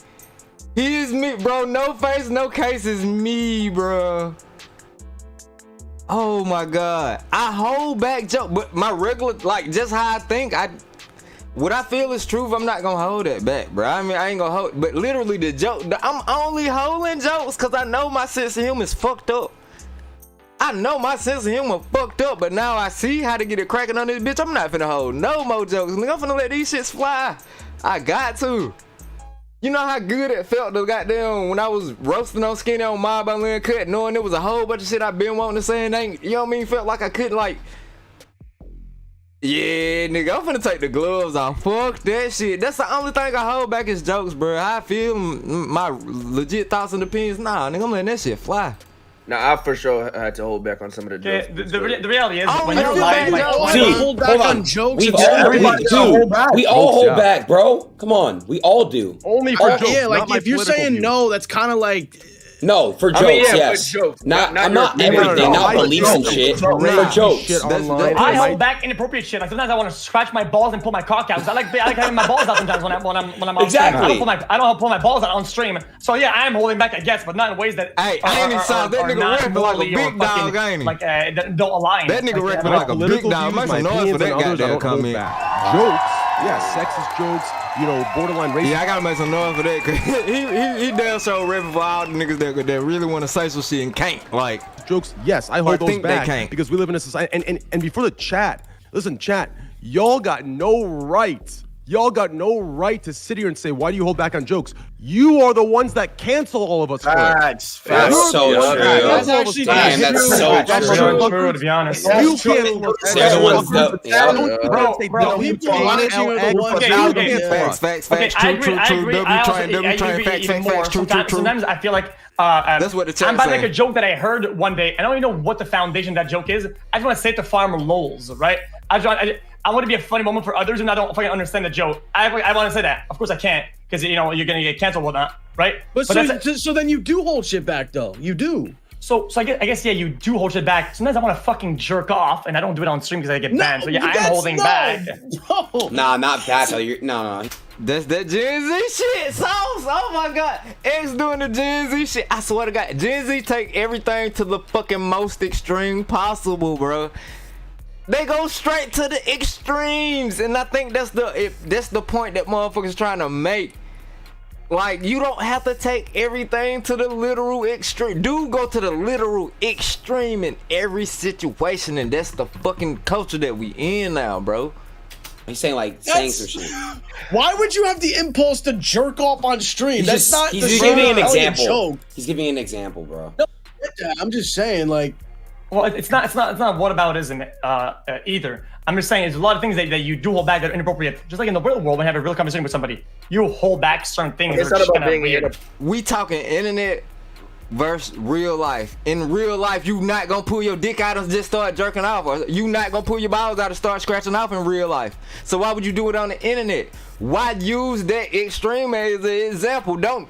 He is me, bro. No face, no case is me, bro. Oh my God. I hold back jokes, but my regular, like just how I think, what I feel is truth, I'm not gonna hold that back, bro. I mean, I ain't gonna hold, but literally the joke, I'm only holding jokes because I know my sense of humor is fucked up. I know my sense of humor fucked up, but now I see how to get it cracking on this bitch. I'm not finna hold no more jokes. I'm finna let these shits fly. I got to. You know how good it felt to goddamn when I was roasting on Skinny on Mob by Lynn Cut, knowing there was a whole bunch of shit I've been wanting to say and ain't, you know what I mean? Felt like I couldn't like. Yeah, nigga, I'm finna take the gloves off. Fuck that shit. That's the only thing I hold back is jokes, bro. How I feel, my legit thoughts and opinions. Nah, nigga, I'm letting that shit fly. Nah, I for sure had to hold back on some of the jokes. The reality is, when you're lying, hold back on jokes. We all hold back, bro. Come on, we all do. Only for jokes. Yeah, like if you're saying no, that's kind of like. No, for jokes, yes. For jokes. Not everything, not beliefs and shit. For jokes. I hold back inappropriate shit. Like sometimes I want to scratch my balls and pull my cock out. I like having my balls out sometimes when I'm on stream. I don't pull my balls out on stream. So yeah, I am holding back, I guess, but not in ways that I ain't even saw that nigga rapping like a big dog, ain't he? Like don't align. That nigga rapping like a big dog. Make some noise for that goddamn comment. Jokes, yeah, sexist jokes. You know, borderline racist. Yeah, I gotta make some noise for that, cause he damn sure rapping for all the niggas that really want to say some shit and can't. Like jokes, yes, I hold those back because we live in a society. And before the chat, listen, chat, y'all got no right. Y'all got no right to sit here and say, why do you hold back on jokes? You are the ones that cancel all of us. That's so true. That's actually that's so true, to be honest. You can't. Facts. Sometimes I feel like that's what it's I'm about to make a joke that I heard one day. I don't even know what the foundation of that joke is. I just want to say it to farmer lols, right? I want to be a funny moment for others, and I don't fucking understand the joke. I want to say that. Of course I can't, because you're gonna get canceled, whatnot, right? But so then you do hold shit back, though. You do. So I guess yeah, you do hold shit back. Sometimes I want to fucking jerk off, and I don't do it on stream because I get banned. So yeah, I'm holding back. No. Nah, not that. No. That's that Gen Z shit, Sauce. Oh my God, X doing the Gen Z shit. I swear to God, Gen Z take everything to the fucking most extreme possible, bro. They go straight to the extremes, and I think that's the point that motherfuckers trying to make. Like, you don't have to take everything to the literal extreme. Do go to the literal extreme in every situation, and that's the fucking culture that we in now, bro. He's saying saying some shit. Why would you have the impulse to jerk off on stream? He's giving an example. He's giving an example, bro. No, I'm just saying, like. Well, it's not whataboutism either. I'm just saying there's a lot of things that you do hold back that are inappropriate. Just like in the real world, when you have a real conversation with somebody, you hold back certain things. It's not about being weird. We talking internet versus real life. In real life, you not gonna pull your dick out and just start jerking off, or you not gonna pull your balls out and start scratching off in real life. So why would you do it on the internet? Why use that extreme as an example? Don't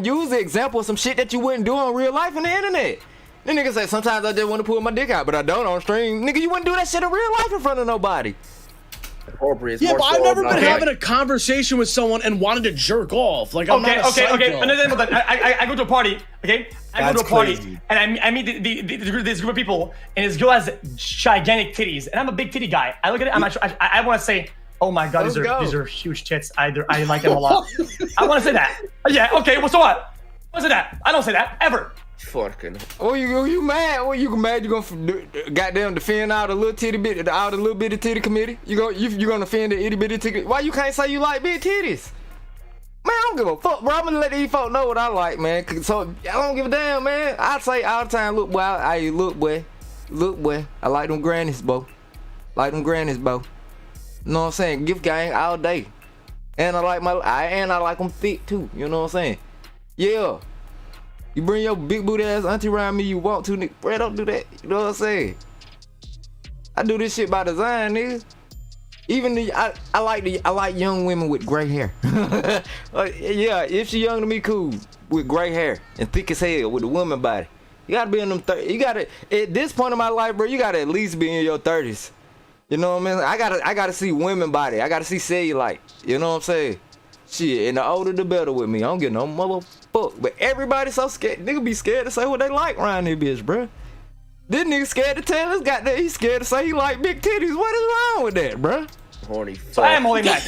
use the example of some shit that you wouldn't do in real life in the internet. Then niggas say, sometimes I just want to pull my dick out, but I don't on stream. Nigga, you wouldn't do that shit in real life in front of nobody. Appropriate. Yeah, but I've never been having a conversation with someone and wanted to jerk off. Like, I'm not a psycho. I go to a party, okay? I go to a party, and I meet this group of people, and this girl has gigantic titties, and I'm a big titty guy. I look at it, I want to say, oh my God, these are huge tits. I like them a lot. I want to say that. Yeah, okay, well, so what? What's that? I don't say that, ever. Fucking. Oh, you mad? Oh, you mad? You gonna goddamn defend all the little bitty titty committee? You gonna defend the itty bitty titty? Why you can't say you like big titties? Man, I don't give a fuck, bro. I'm gonna let these folk know what I like, man. So I don't give a damn, man. I say all the time, look, boy, look, boy. I like them grannies, bro. You know what I'm saying? Gift gang all day. And I like them thick too. You know what I'm saying? Yeah. You bring your big booty ass auntie around me, you want to, nigga. Bro, don't do that. You know what I'm saying? I do this shit by design, nigga. Even I like young women with gray hair. Yeah, if she young to me, cool. With gray hair and thick as hell with a woman body. You gotta be in them 30s. You gotta, at this point in my life, bro, you gotta at least be in your 30s. You know what I mean? I gotta see women body. I gotta see cellulite. You know what I'm saying? Shit, and the older the better with me. I don't get no motherfuck. But everybody so scared. Nigga be scared to say what they like around this bitch, bruh. This nigga scared to tell us he's scared to say he like big titties. What is wrong with that, bruh? Horny. So I am holding back.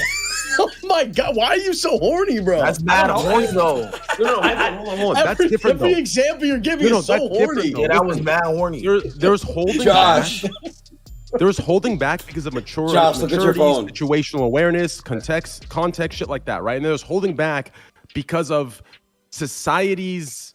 Oh my God, why are you so horny, bro? That's bad horny though. No, hold on. That's different though. Every example you're giving is so horny. Yeah, that was mad horny. There's holding back. There's holding back because of maturity, situational awareness, context, shit like that, right? And there's holding back because of society's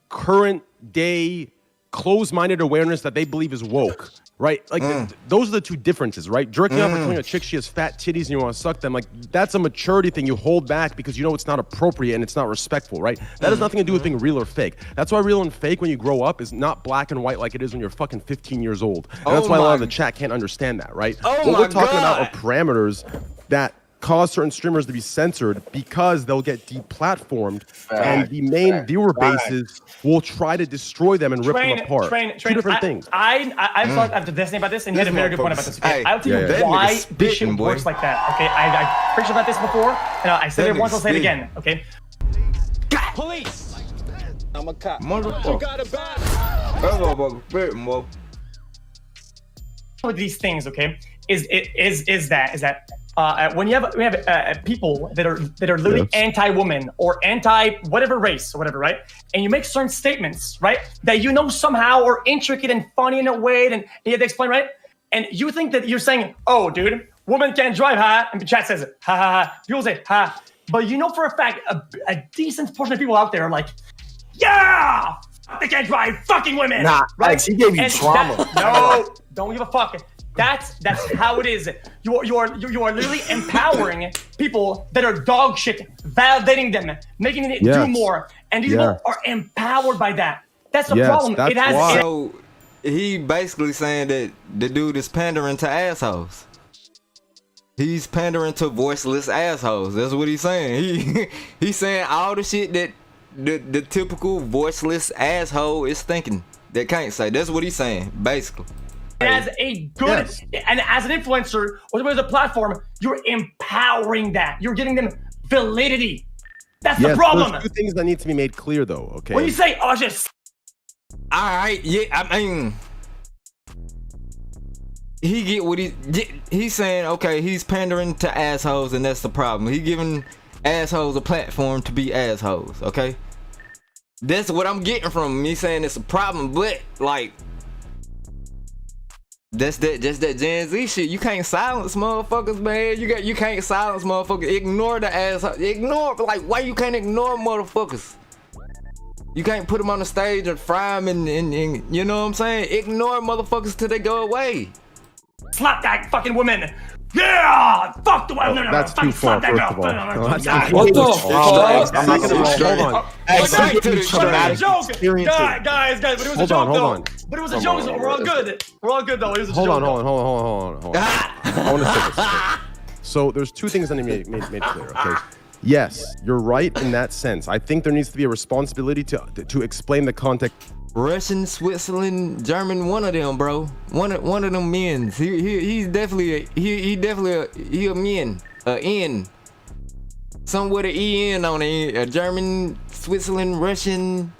current day closed-minded awareness that they believe is woke, right? Like those are the two differences, right? Jerking off or telling a chick she has fat titties and you want to suck them, like that's a maturity thing you hold back because you know it's not appropriate and it's not respectful, right? That has nothing to do with being real or fake. That's why real and fake when you grow up is not black and white like it is when you're fucking 15 years old. And that's why a lot of the chat can't understand that, right? What we're talking about are parameters that cause certain streamers to be censored because they'll get deplatformed and the main viewer bases will try to destroy them and rip them apart. Two different things. I talked after Destiny about this and he had a very good point about this. Okay? I'll tell you why this shit works like that. Okay, I preached about this before and I said it once, I'll say it again. Okay. Police! I'm a cop. Motherfucker. With these things, okay, is that when you have people that are literally anti-woman or anti-whatever race or whatever, right? And you make certain statements, right, that you know somehow are intricate and funny in a way, and you have to explain, right? And you think that you're saying, oh, dude, woman can't drive, ha. And the chat says, ha, ha, ha. People say, ha. But you know for a fact, a decent portion of people out there are like, yeah, they can't drive, fucking women. Nah, right? Alex, he gave you trauma. No, don't give a fuck. That's how it is. You are literally empowering people that are dog shit, validating them, making it do more, and these people are empowered by that. That's the problem. That's it has. why. So he basically saying that the dude is pandering to assholes. He's pandering to voiceless assholes. That's what he's saying. He's saying all the shit that the typical voiceless asshole is thinking that can't say. That's what he's saying, basically. As a good and as an influencer or as a platform, you're empowering that. You're giving them validity. That's the problem. There's two things that need to be made clear, though. Okay. When you say, "Oh, just," all right, I mean, he get what he's saying. Okay, he's pandering to assholes, and that's the problem. He giving assholes a platform to be assholes. Okay, that's what I'm getting from him. He's saying it's a problem, but like. Just that Gen Z shit. You can't silence motherfuckers, man. You can't silence motherfuckers. Ignore the asshole. Ignore, like, why you can't ignore motherfuckers? You can't put them on the stage and fry them and you know what I'm saying? Ignore motherfuckers till they go away. Slap that fucking woman. Yeah, fuck the woman. Oh, that's too far, first of all. No, that's what the fuck? I'm not gonna hold on. Guys, but it was a joke though. But it was a joke. So we're all good. We're all good though. It was a joke. Hold on. I want to say this. Okay. So there's two things that need made clear. Okay. Yes, you're right in that sense. I think there needs to be a responsibility to explain the context. Russian, Switzerland, German, one of them, bro. One of them men. He's definitely a men. N. Some with an EN on it. A German, Switzerland, Russian.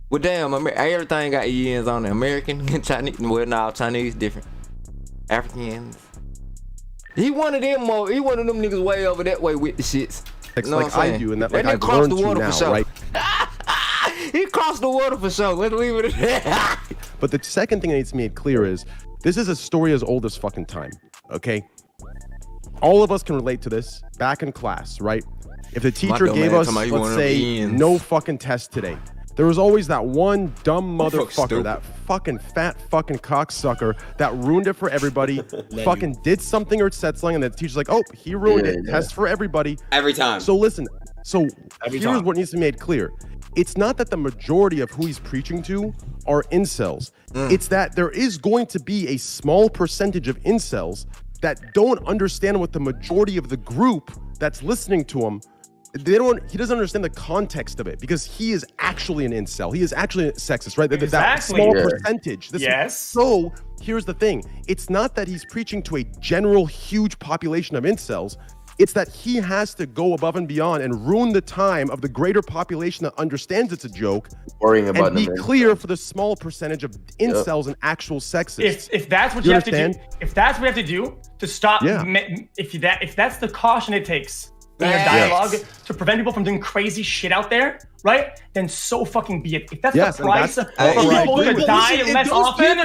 Well, damn, everything got ENs on it. American, Chinese. Well, no, Chinese different. Africans. He one of them niggas way over that way with the shits. It's like I do, and that like I've learned to now, sure. right? He crossed the water for sure. Let's leave it at that. But the second thing that needs to be made clear is this is a story as old as fucking time. Okay, all of us can relate to this. Back in class, right? If the teacher gave us, let's say, no fucking test today, there was always that one dumb motherfucker, that fucking fat fucking cocksucker that ruined it for everybody. Fucking did something or said something, and the teacher's like, "Oh, he ruined it." Test for everybody every time. So listen. So here's what needs to be made clear. It's not that the majority of who he's preaching to are incels. It's that there is going to be a small percentage of incels that don't understand what the majority of the group that's listening to him, he doesn't understand the context of it because he is actually an incel. He is actually a sexist, right? Exactly. That small percentage. Yes. So here's the thing. It's not that he's preaching to a general huge population of incels. It's that he has to go above and beyond and ruin the time of the greater population that understands it's a joke and be clear for the small percentage of incels and actual sexists. If that's what you have to do, if that's what you have to do to stop, if that's the caution it takes in your dialogue to prevent people from doing crazy shit out there, right? Then so fucking be it. If that's the price for people to die less often.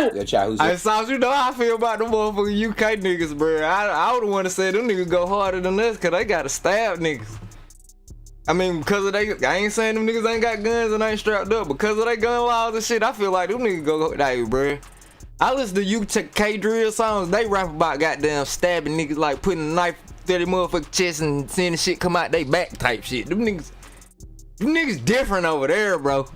You know how I feel about them motherfucking UK niggas, bro. I would want to say them niggas go harder than us because they got to stab niggas. I mean, because of I ain't saying them niggas ain't got guns and ain't strapped up. Because of their gun laws and shit, I feel like them niggas go, hey, bro. I listen to UK drill songs. They rap about goddamn stabbing niggas, like putting a knife through their motherfucking chest and seeing the shit come out they back type shit. Them niggas different over there, bro.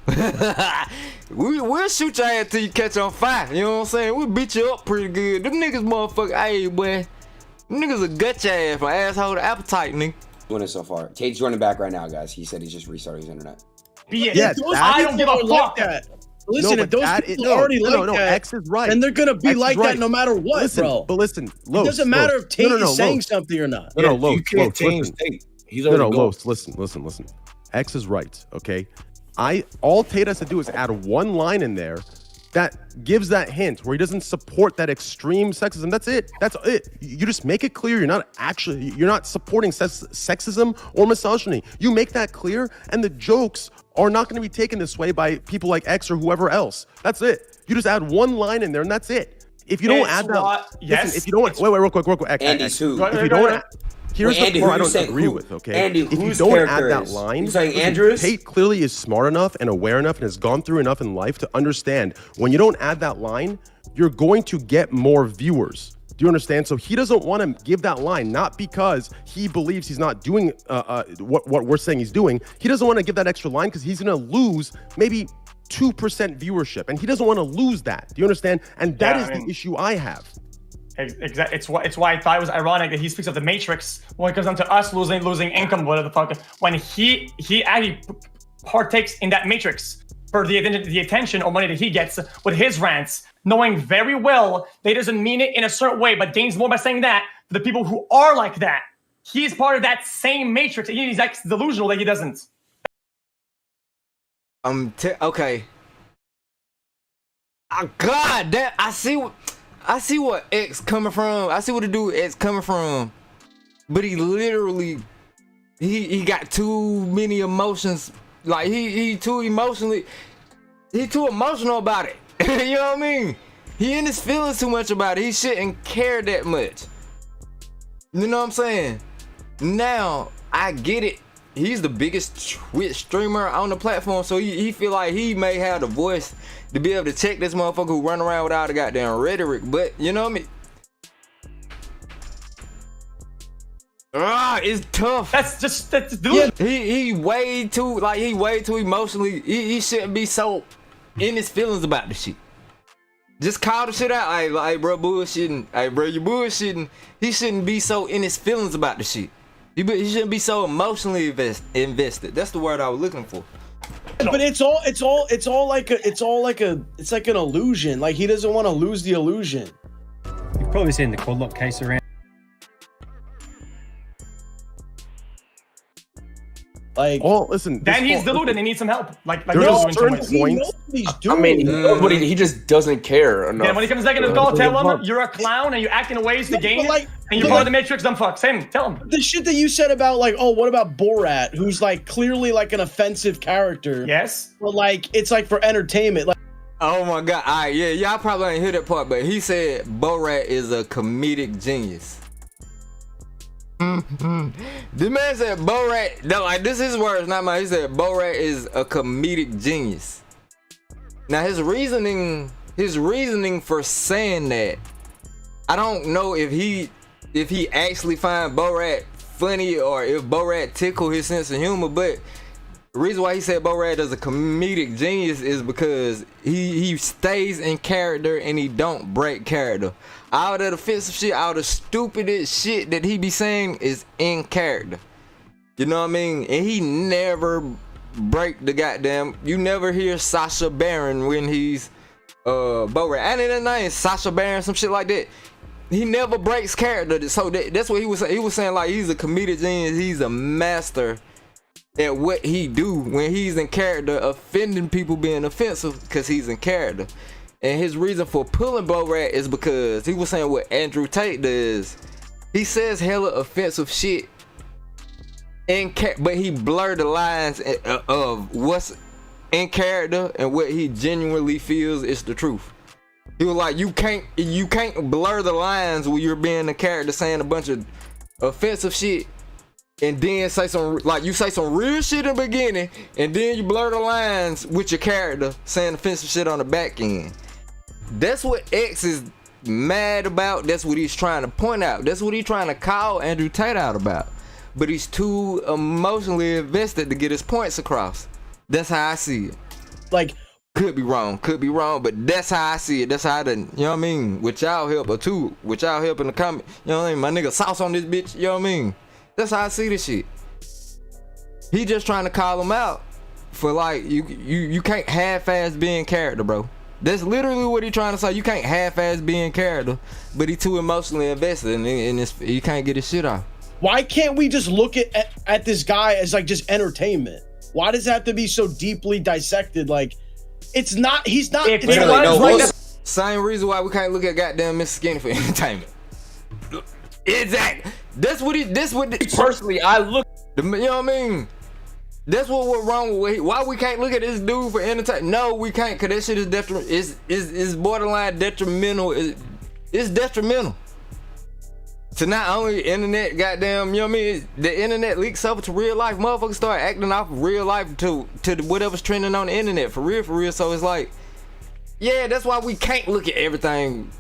We'll shoot your ass till you catch on fire. You know what I'm saying? We'll beat you up pretty good. Them niggas motherfucker, hey, boy. Them niggas will gut your ass from asshole to appetite, nigga. Doing it so far. Tate's running back right now, guys. He said he's just restarting his internet. I don't give a fuck. Listen, if those people already like that, X is right. and they're gonna be X like that no matter what, bro. But listen, it doesn't matter if Tate is saying something or not. You can't change Tate. He's already gone. Listen. X is right, okay? All Tate has to do is add one line in there that gives that hint where he doesn't support that extreme sexism. That's it. You just make it clear you're not supporting sexism or misogyny. You make that clear, and the jokes are not going to be taken this way by people like X or whoever else. That's it. You just add one line in there, and that's it. if you don't add that, listen, if you don't, wait, real quick. Andy's who? If you don't, here's the part I don't agree with. Okay, Andy, if you whose don't character add that is? line, You saying Andrews? Tate clearly is smart enough and aware enough and has gone through enough in life to understand when you don't add that line, you're going to get more viewers. Do you understand? So he doesn't want to give that line, not because he believes he's not doing what we're saying he's doing. He doesn't want to give that extra line because he's going to lose maybe 2% viewership, and he doesn't want to lose that. Do you understand? And that is the issue I have. Exactly. It's why I thought it was ironic that he speaks of the Matrix when it comes down to us losing income, whatever the fuck. When he actually partakes in that Matrix for the attention or money that he gets with his rants, knowing very well that he doesn't mean it in a certain way, but gains more by saying that for the people who are like that. He's part of that same Matrix. He's like delusional that he doesn't. Okay. Oh, God, that I see what X coming from. I see what the dude X coming from. But he literally he got too many emotions. Like he too emotional about it. You know what I mean? He in his feelings too much about it. He shouldn't care that much. You know what I'm saying? Now I get it. He's the biggest Twitch streamer on the platform, so he feel like he may have the voice to be able to check this motherfucker who run around without the goddamn rhetoric. But you know what I mean? It's tough. That's dude. He way too emotionally. He shouldn't be so in his feelings about the shit. Just call the shit out. Like bro, bullshitting. Hey, bro, you bullshitting. He shouldn't be so in his feelings about the shit. He shouldn't be so emotionally invested. That's the word I was looking for. But it's like an illusion. Like he doesn't want to lose the illusion. You've probably seen the quad lock case around. Like, oh, listen. Then he's deluded and needs some help. Like there's certain points. I mean, he just doesn't care enough. Yeah, when he comes back in the call, tell him you're a clown and you're acting in ways to gain it, and you're part of the Matrix. Dumb fuck. Same. Tell him the shit that you said about like, oh, what about Borat, who's like clearly like an offensive character. Yes. But like, it's like for entertainment. Like, oh my God. All right, yeah, y'all probably ain't hear that part, but he said Borat is a comedic genius. The man said Borat, like this is his words, not mine. He said Borat is a comedic genius. Now his reasoning for saying that, I don't know if he actually find Borat funny or if Borat tickle his sense of humor, but the reason why he said Borat is a comedic genius is because he stays in character and he don't break character. All that offensive shit, all the stupidest shit that he be saying is in character. You know what I mean? And he never break the goddamn. You never hear Sacha Baron when he's Borat. And his name is Sacha Baron, some shit like that. He never breaks character. So that's what he was saying. He was saying like he's a comedic genius. He's a master at what he do when he's in character, offending people, being offensive because he's in character. And his reason for pulling Borat is because he was saying what Andrew Tate does. He says hella offensive shit, but he blurred the lines of what's in character and what he genuinely feels is the truth. He was like, you can't blur the lines when you're being a character saying a bunch of offensive shit, and then say some real shit in the beginning, and then you blur the lines with your character saying offensive shit on the back end. That's what X is mad about. That's what he's trying to point out. That's what he's trying to call Andrew Tate out about. But he's too emotionally invested to get his points across. That's how I see it. Like, could be wrong, but that's how I see it. That's how you know what I mean? With y'all help or two, with y'all help in the comment, you know what I mean? My nigga sauce on this bitch, you know what I mean? That's how I see this shit. He just trying to call him out for like, you can't half-ass being character, bro. That's literally what he trying to say. You can't half-ass being character, but he too emotionally invested and he can't get his shit off. Why can't we just look at this guy as like just entertainment? Why does it have to be so deeply dissected? Like, he's not. Same reason why we can't look at goddamn Mr. Skinny for entertainment. Exactly. That's what personally I look. You know what I mean? That's what we're wrong with. Why we can't look at this dude for entertainment? No, we can't, cause that shit is borderline detrimental It's detrimental to not only internet, goddamn, you know what I mean? The internet leaks over to real life. Motherfuckers start acting off of real life to whatever's trending on the internet, for real. So it's like, yeah, that's why we can't look at everything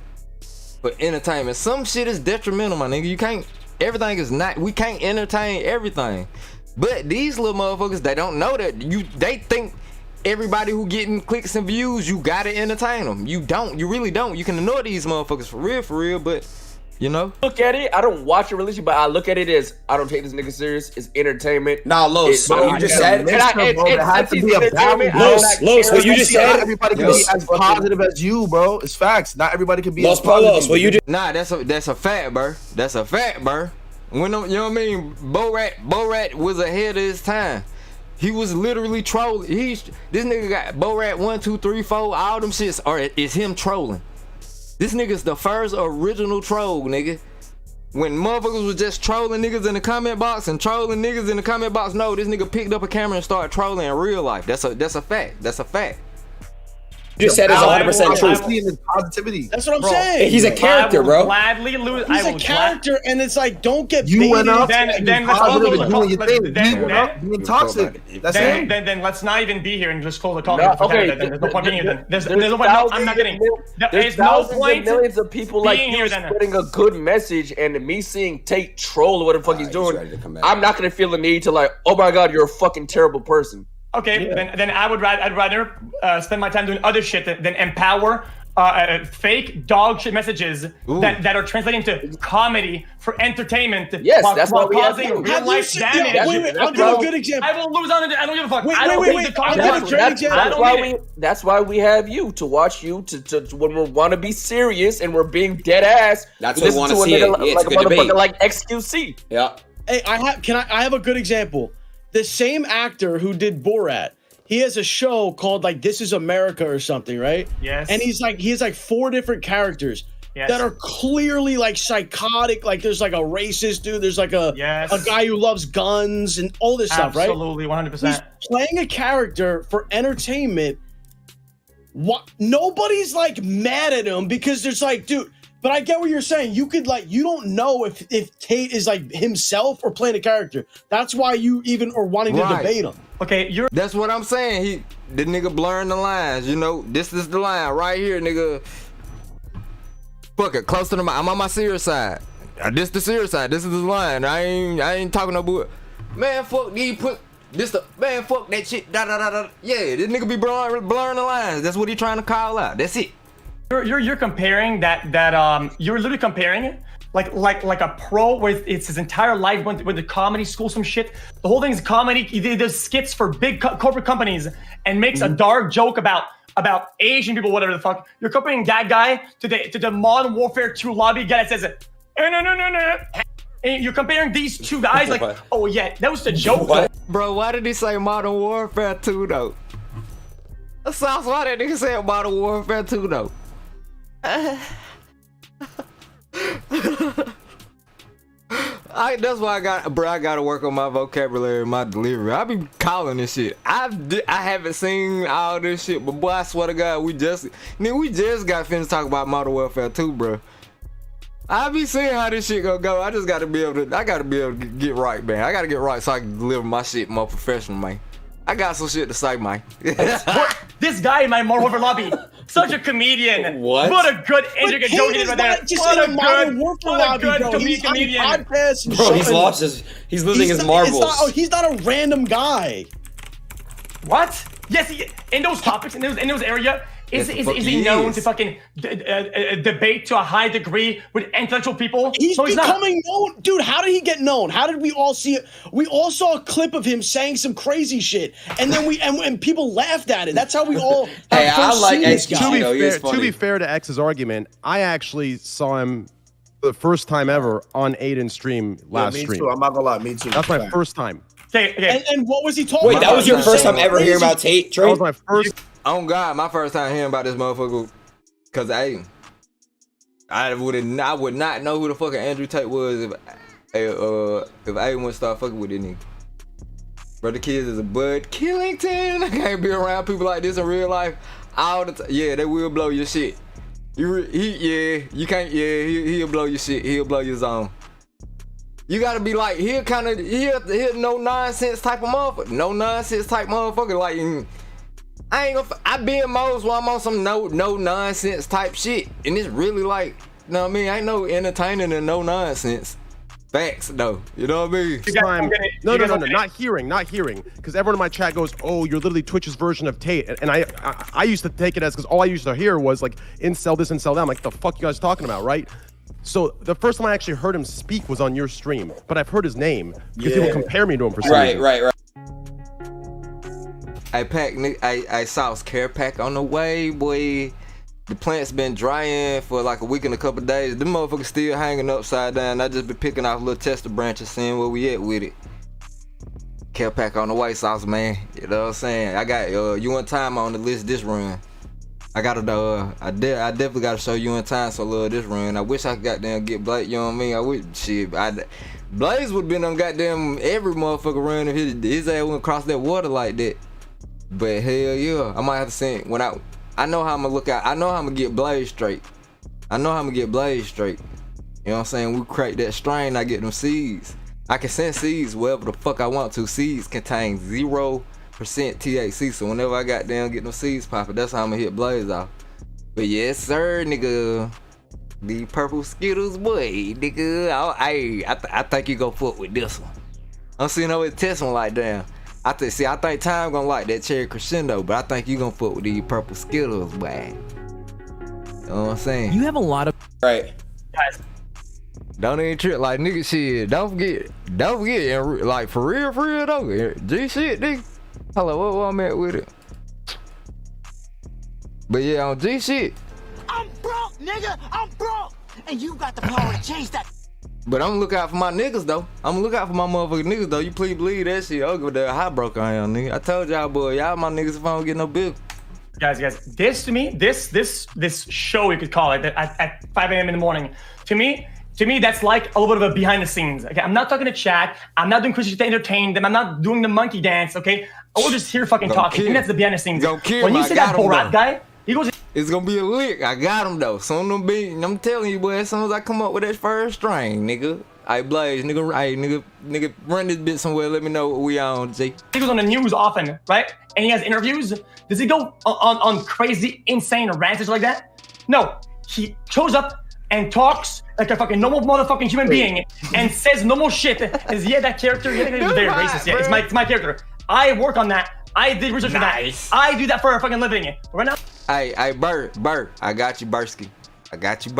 for entertainment. Some shit is detrimental, my nigga. You can't, everything is not, we can't entertain everything. But these little motherfuckers, they don't know that. They think everybody who getting clicks and views, you gotta entertain them. You don't, you really don't. You can ignore these motherfuckers for real, but you know, look at it. I don't watch it religiously, but I look at it as I don't take this nigga serious. It's entertainment. Nah, Los, what you just said. It has to be a balance. Los, what you just said. Everybody can be as positive as you, bro. It's facts. Not everybody can be as positive. What you just nah, that's a fact, bro. That's a fact, bro. When you know what I mean, Borat was ahead of his time. He was literally trolling. This nigga got Borat 1, 2, 3, 4. All them shits is him trolling. This nigga's the first original troll, nigga. When motherfuckers was just trolling niggas in the comment box and trolling niggas in the comment box, no, this nigga picked up a camera and started trolling in real life. That's a fact. That's a fact. You just said it's 100% true. Positivity. That's what I'm saying. He's a character, bro. Gladly lose. He's a character, and it's like, don't get you went up. Then toxic. That's it. Then let's not even be here and just close the call. Okay. There's no point being here. Then there's no point. I'm not getting. There's no point. Millions of people like you spreading a good message, and me seeing Tate troll or what the fuck he's doing. I'm not gonna feel the need to like, oh my god, you're a fucking terrible person. Okay, yeah. then I'd rather spend my time doing other shit than empower fake dog shit messages that are translating to comedy for entertainment. Yes, that's while why we have causing real life damage. I'll give a good example. I will lose on it. I don't give a fuck. That's why we have you to watch you to when we want to be serious and we're being dead ass. That's what we want to see. Like a motherfucker like XQC. Yeah. Hey, I have a good example. The same actor who did Borat, he has a show called like This Is America or something, right? Yes. And he has like 4 different characters that are clearly like psychotic. Like there's like a racist dude, there's like a guy who loves guns and all this stuff, right? Absolutely, 100%. He's playing a character for entertainment. Nobody's like mad at him because there's like, dude. But I get what you're saying. You could like, you don't know if Tate is like himself or playing a character. That's why you even are wanting to debate him. Okay, that's what I'm saying. The nigga blurring the lines. You know, this is the line right here, nigga. Fuck it, close to the mic. I'm on my serious side. This the serious side. This is the line. I ain't talking no bull. Man, fuck these fuck that shit. Yeah, this nigga be blurring the lines. That's what he trying to call out. That's it. You're comparing that you're literally comparing it like a pro where it's his entire life went with the comedy school, some shit. The whole thing's comedy. He does skits for big corporate companies and makes a dark joke about Asian people, whatever the fuck. You're comparing that guy to the Modern Warfare 2 lobby guy that says it. No. And you're comparing these two guys like, oh yeah, that was the joke. What? Bro, why did he say Modern Warfare 2 though? That sounds why that nigga said Modern Warfare 2 though. That's why I gotta work on my vocabulary, my delivery. I be calling this shit. I haven't seen all this shit, but boy, I swear to God, we just got finished talking about Modern Warfare 2, bro. I be seeing how this shit gonna go. I gotta be able to get right, man. I gotta get right so I can deliver my shit more professional, man. I got some shit to say, man. This guy in my Modern Warfare lobby, such a comedian. What? What a good intricate joke he did right there. What a good comedian. Bro, he's losing his marbles. He's not a random guy. What? Yes, in those topics, in those area, is he known to fucking debate to a high degree with intellectual people? He's becoming known. Dude, how did he get known? How did we all see it? We all saw a clip of him saying some crazy shit, and then and people laughed at it. That's how we all To be fair to X's argument, I actually saw him for the first time ever on Aiden's stream last stream. Me too. I'm not gonna lie, me too. That's my first time. Okay. And what was he talking about? Wait, that was your first time ever hearing about Tate, Trey? That was my first. Oh God, my first time hearing about this motherfucker, cause I would not know who the fucking Andrew Tate was if Aiden wouldn't start fucking with this nigga. Brother Kids is a Bud Killington. I can't be around people like this in real life all the time. Yeah, they will blow your shit. You can't. Yeah, he'll blow your shit. He'll blow your zone. You gotta be like, he'll no nonsense type of motherfucker. No nonsense type motherfucker. Like, I be in modes where I'm on some no nonsense type shit, and it's really like, you know what I mean? Ain't no entertaining and no nonsense. Facts though, you know what I mean? No, not hearing, because everyone in my chat goes, "Oh, you're literally Twitch's version of Tate," and I used to take it as, because all I used to hear was like, "Incel this, incel that." I'm like, "The fuck you guys talking about, right?" So the first time I actually heard him speak was on your stream, but I've heard his name because people compare me to him for some reason. Right. I sauce care pack on the way, boy. The plant's been drying for like a week and a couple of days. Them motherfuckers still hanging upside down. I just been picking off little tester branches, seeing where we at with it. Care pack on the way, sauce, man. You know what I'm saying? I got you in time on the list this run. I definitely gotta show you in time so love this run. I wish I could goddamn get Blake, you know what I mean? I wish Blaze would've been on goddamn every motherfucker run if his ass wouldn't cross that water like that. But hell yeah, I might have to send when I know how I'm gonna look out. I know how I'm gonna get Blaze straight. You know what I'm saying? We create that strain, I get them seeds. I can send seeds wherever the fuck I want to. Seeds contain 0% THC, so whenever I got down get them seeds popping, that's how I'm gonna hit Blaze off. But yes sir, nigga. The purple Skittles, boy, nigga. I think you go fuck with this one. I'm seeing over test one like damn. I think Time gonna like that cherry crescendo, but I think you gonna fuck with these purple Skittles, boy. You know what I'm saying? You have a lot of right. Guys, don't even trip like nigga shit. Don't forget, and like for real though. G shit, nigga. Hello, what I'm at with it. But yeah, on G shit. I'm broke, nigga. I'm broke, and you got the power to change that. But I'm gonna look out for my niggas though. I'm gonna look out for my motherfucking niggas though. You please believe that shit. I'll go there how broke I am, nigga. I told y'all, boy, y'all my niggas if I don't get no bill. Guys, this to me, this show you could call it at 5 a.m. in the morning. To me, that's like a little bit of a behind the scenes. Okay, I'm not talking to chat. I'm not doing Christian to entertain them. I'm not doing the monkey dance. Okay, we're just here fucking talking. I think that's the behind the scenes. When you say that bull rat guy, he goes. It's gonna be a lick. I got him though. Soon as I'm telling you, boy. As soon as I come up with that first string, nigga. Hey Blaze, nigga, run this bit somewhere. Let me know what we on, G. He goes on the news often, right? And he has interviews. Does he go on crazy, insane rants like that? No, he shows up and talks like a fucking normal motherfucking human being and says normal shit. Is that character? Yeah, he's very racist. Yeah, it's my character. I work on that. I did research for that. I do that for a fucking living. Right now. Hey, Bert, I got you, Bursky. I got you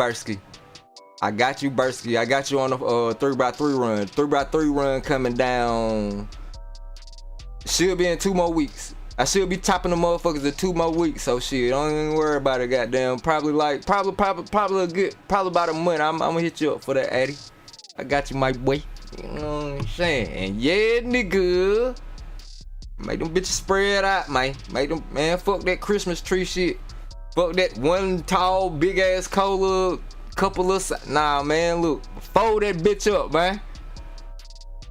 on the 3x3 run. 3x3 run coming down. She'll be in 2 more weeks. I should be topping the motherfuckers in 2 more weeks. So shit, don't even worry about it, goddamn. Probably about a month. I'm gonna hit you up for that, Addy. I got you, my boy. You know what I'm saying? And yeah, nigga. Make them bitches spread out, man. Man, fuck that Christmas tree shit. Fuck that one tall, big ass cola, couple of, nah, man, look. Fold that bitch up, man.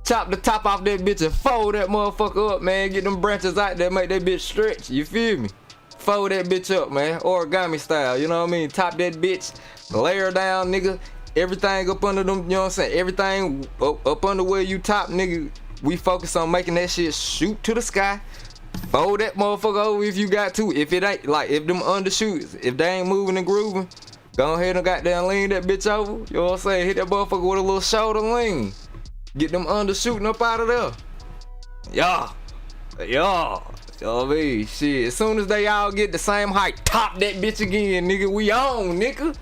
Chop the top off that bitch and fold that motherfucker up, man. Get them branches out there, make that bitch stretch. You feel me? Fold that bitch up, man. Origami style, you know what I mean? Top that bitch, layer down, nigga. Everything up under them, you know what I'm saying? Everything up under where you top, nigga. We focus on making that shit shoot to the sky. Fold that motherfucker over if you got to. If it ain't, like, if them undershoots, if they ain't moving and grooving, go ahead and goddamn lean that bitch over. You know what I'm saying? Hit that motherfucker with a little shoulder lean. Get them undershooting up out of there. Yeah. You know what I mean? Shit, as soon as they all get the same height, top that bitch again, nigga. We on, nigga.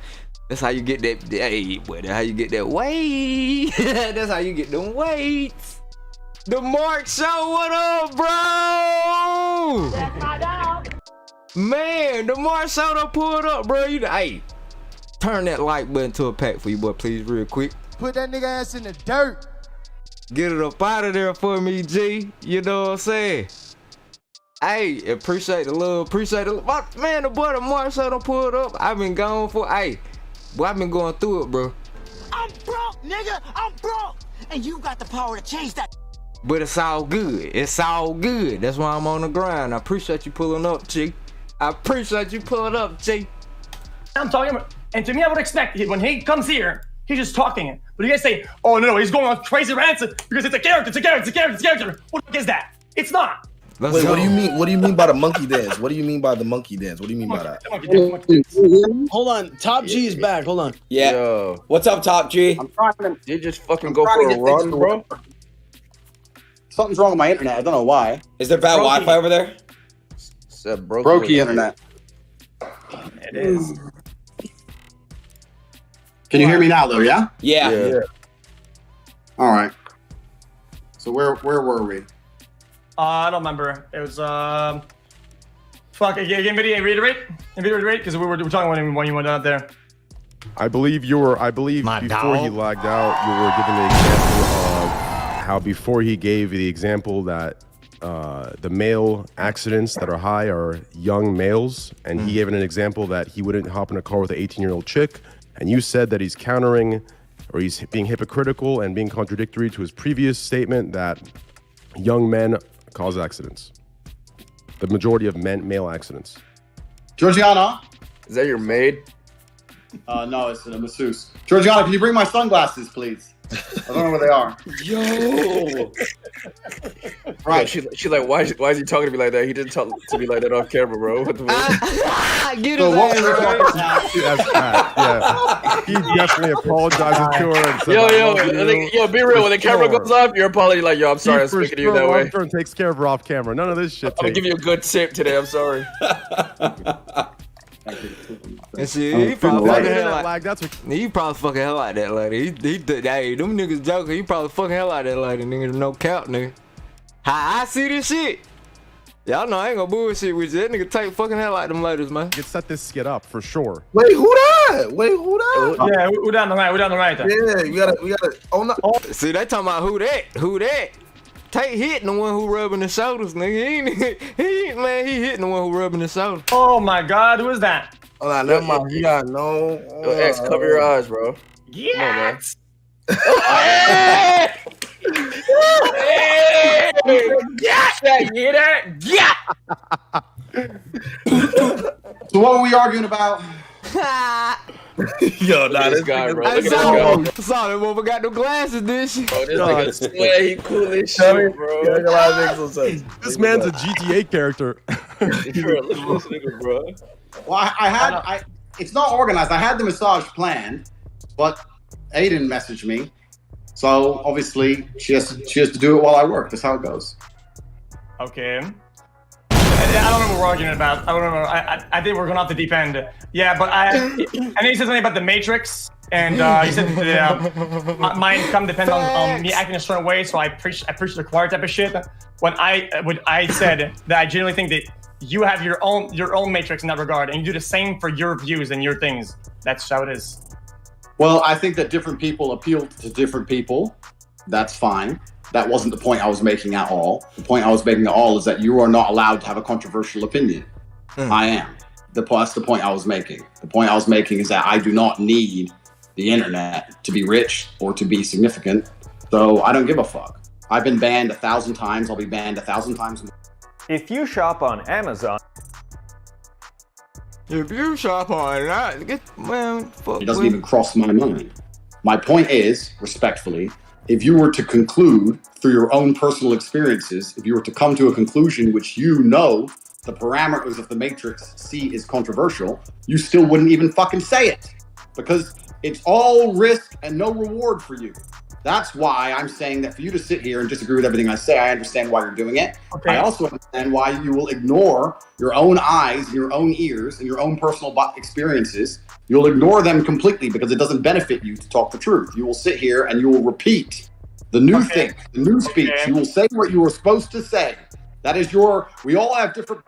That's how you get that, hey, boy, that's how you get that weight. That's how you get them weights. The Mark Show, what up, bro? Man, the Mark Show done pulled up, bro. Hey, turn that like button to a pack for you, boy, please, real quick. Put that nigga ass in the dirt. Get it up out of there for me, G. You know what I'm saying? Hey, appreciate the love, appreciate the love. Man, the boy, the Mark Show done pulled up. I've been gone for, hey, boy, I've been going through it, bro. I'm broke, nigga. I'm broke. And you got the power to change that. But it's all good. It's all good. That's why I'm on the grind. I appreciate you pulling up, G. I appreciate you pulling up, G. I'm talking about, and to me, I would expect when he comes here, he's just talking. But you guys say, oh no, he's going on crazy rants because it's a character, it's a character, it's a character, it's a character. What the fuck is that? It's not. Wait, what do you mean? What do you mean by the monkey dance? What do you mean by the monkey dance? What do you mean by that? Hold on, Top G is back. Hold on. Yeah. Yo. What's up, Top G? I'm trying to. You just fucking go for a run, bro. Something's wrong with my internet. I don't know why. Is there bad Wi-Fi over there? It's Brokey internet. It is. Can you hear me now, though? Yeah. Yeah. All right. So where were we? I don't remember. It was fuck. Again, reiterate, because we were talking when you went out there. I believe before he lagged out, you were giving the example of how before he gave the example that the male accidents that are high are young males, and he gave an example that he wouldn't hop in a car with an 18-year-old chick, and you said that he's countering, or he's being hypocritical and being contradictory to his previous statement that young men cause accidents. The majority of male accidents. Georgiana? Is that your maid? No, it's a masseuse. Georgiana, can you bring my sunglasses, please? I don't know where they are. Yo. Right. She's like, why is he talking to me like that? He didn't talk to me like that off camera, bro. What the fuck? Get his ass, yeah. He definitely apologizes to her. And said, yo, be real. When the camera goes off, your apology like, yo, I'm sorry, I'm speaking to you that way. He takes care of her off camera. None of this shit. I'm gonna give you a good tip today. I'm sorry. And shit, he probably fucking hell like he probably fucking hell like that lady. He hey, them niggas joking. He probably fucking hell like that lady, nigga. No cap, nigga. How I see this shit? Y'all know I ain't gonna bullshit with you. That nigga Tate fucking hell like them ladies, man. Get set this skit up for sure. Wait, who that? Yeah, who down the right? Yeah, we gotta. Oh no. See, they talking about who that? Tate hitting the one who rubbing the shoulders, nigga. He hitting the one who rubbing the shoulders. Oh my God, who is that? Hold on, never mind. You gotta know. Yo, X, cover your eyes, bro. Yes. Yeah. So what were we arguing about? Yo, nah, this guy, bro. I Look at this guy. saw that mother got no glasses, did she? Bro, this nigga swear he cool as shit, bro. This man's a GTA character. Bro, look at this nigga, bro. Well, it's not organized. I had the massage planned, but Aiden messaged me. So obviously she has to do it while I work. That's how it goes. Okay. I don't know what we're arguing about. I don't know. I think we're going off the deep end. Yeah, but I know you said something about the Matrix, and you said my income depends on me acting a certain way, so I preach the choir type of shit. When I said that I genuinely think that you have your own Matrix in that regard, and you do the same for your views and your things. That's how it is. Well, I think that different people appeal to different people. That's fine. That wasn't the point I was making at all. The point I was making at all is that you are not allowed to have a controversial opinion. I am. That's the point I was making. The point I was making is that I do not need the internet to be rich or to be significant. So I don't give a fuck. I've been banned 1,000 times. I'll be banned 1,000 times more. If you shop on Amazon... If you shop on that, it doesn't even cross my mind. My point is, respectfully, if you were to conclude through your own personal experiences, if you were to come to a conclusion which you know the parameters of the Matrix see is controversial, you still wouldn't even fucking say it because it's all risk and no reward for you. That's why I'm saying that for you to sit here and disagree with everything I say, I understand why you're doing it. Okay. I also understand why you will ignore your own eyes, and your own ears, and your own personal experiences. You'll ignore them completely because it doesn't benefit you to talk the truth. You will sit here and you will repeat the new thing, the new speech. You will say what you were supposed to say. That is we all have different.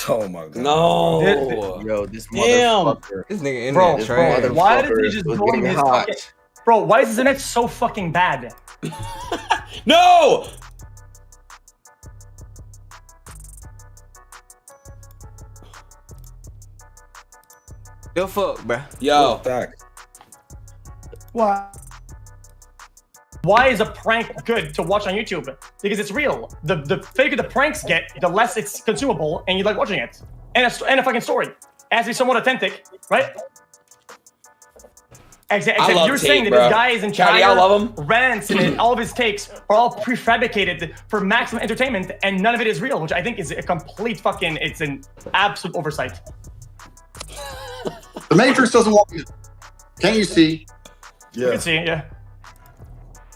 Oh my God. No. Yo, this motherfucker. This nigga in bro, there, bro, why did he just go in his fucking... Bro, why is his internet so fucking bad? No! Yo, fuck, bro. Yo. What? Why is a prank good to watch on YouTube? Because it's real. The faker the pranks get, the less it's consumable, and you like watching it. And a fucking story. has to be somewhat authentic, right? Exactly. love You're Tate, saying that bro. this guy is Caddy, I love him. rants and all of his takes are all prefabricated for maximum entertainment, and none of it is real, which I think is a complete fucking. It's an absolute oversight. The Matrix doesn't want me. Can you see? You can see, yeah.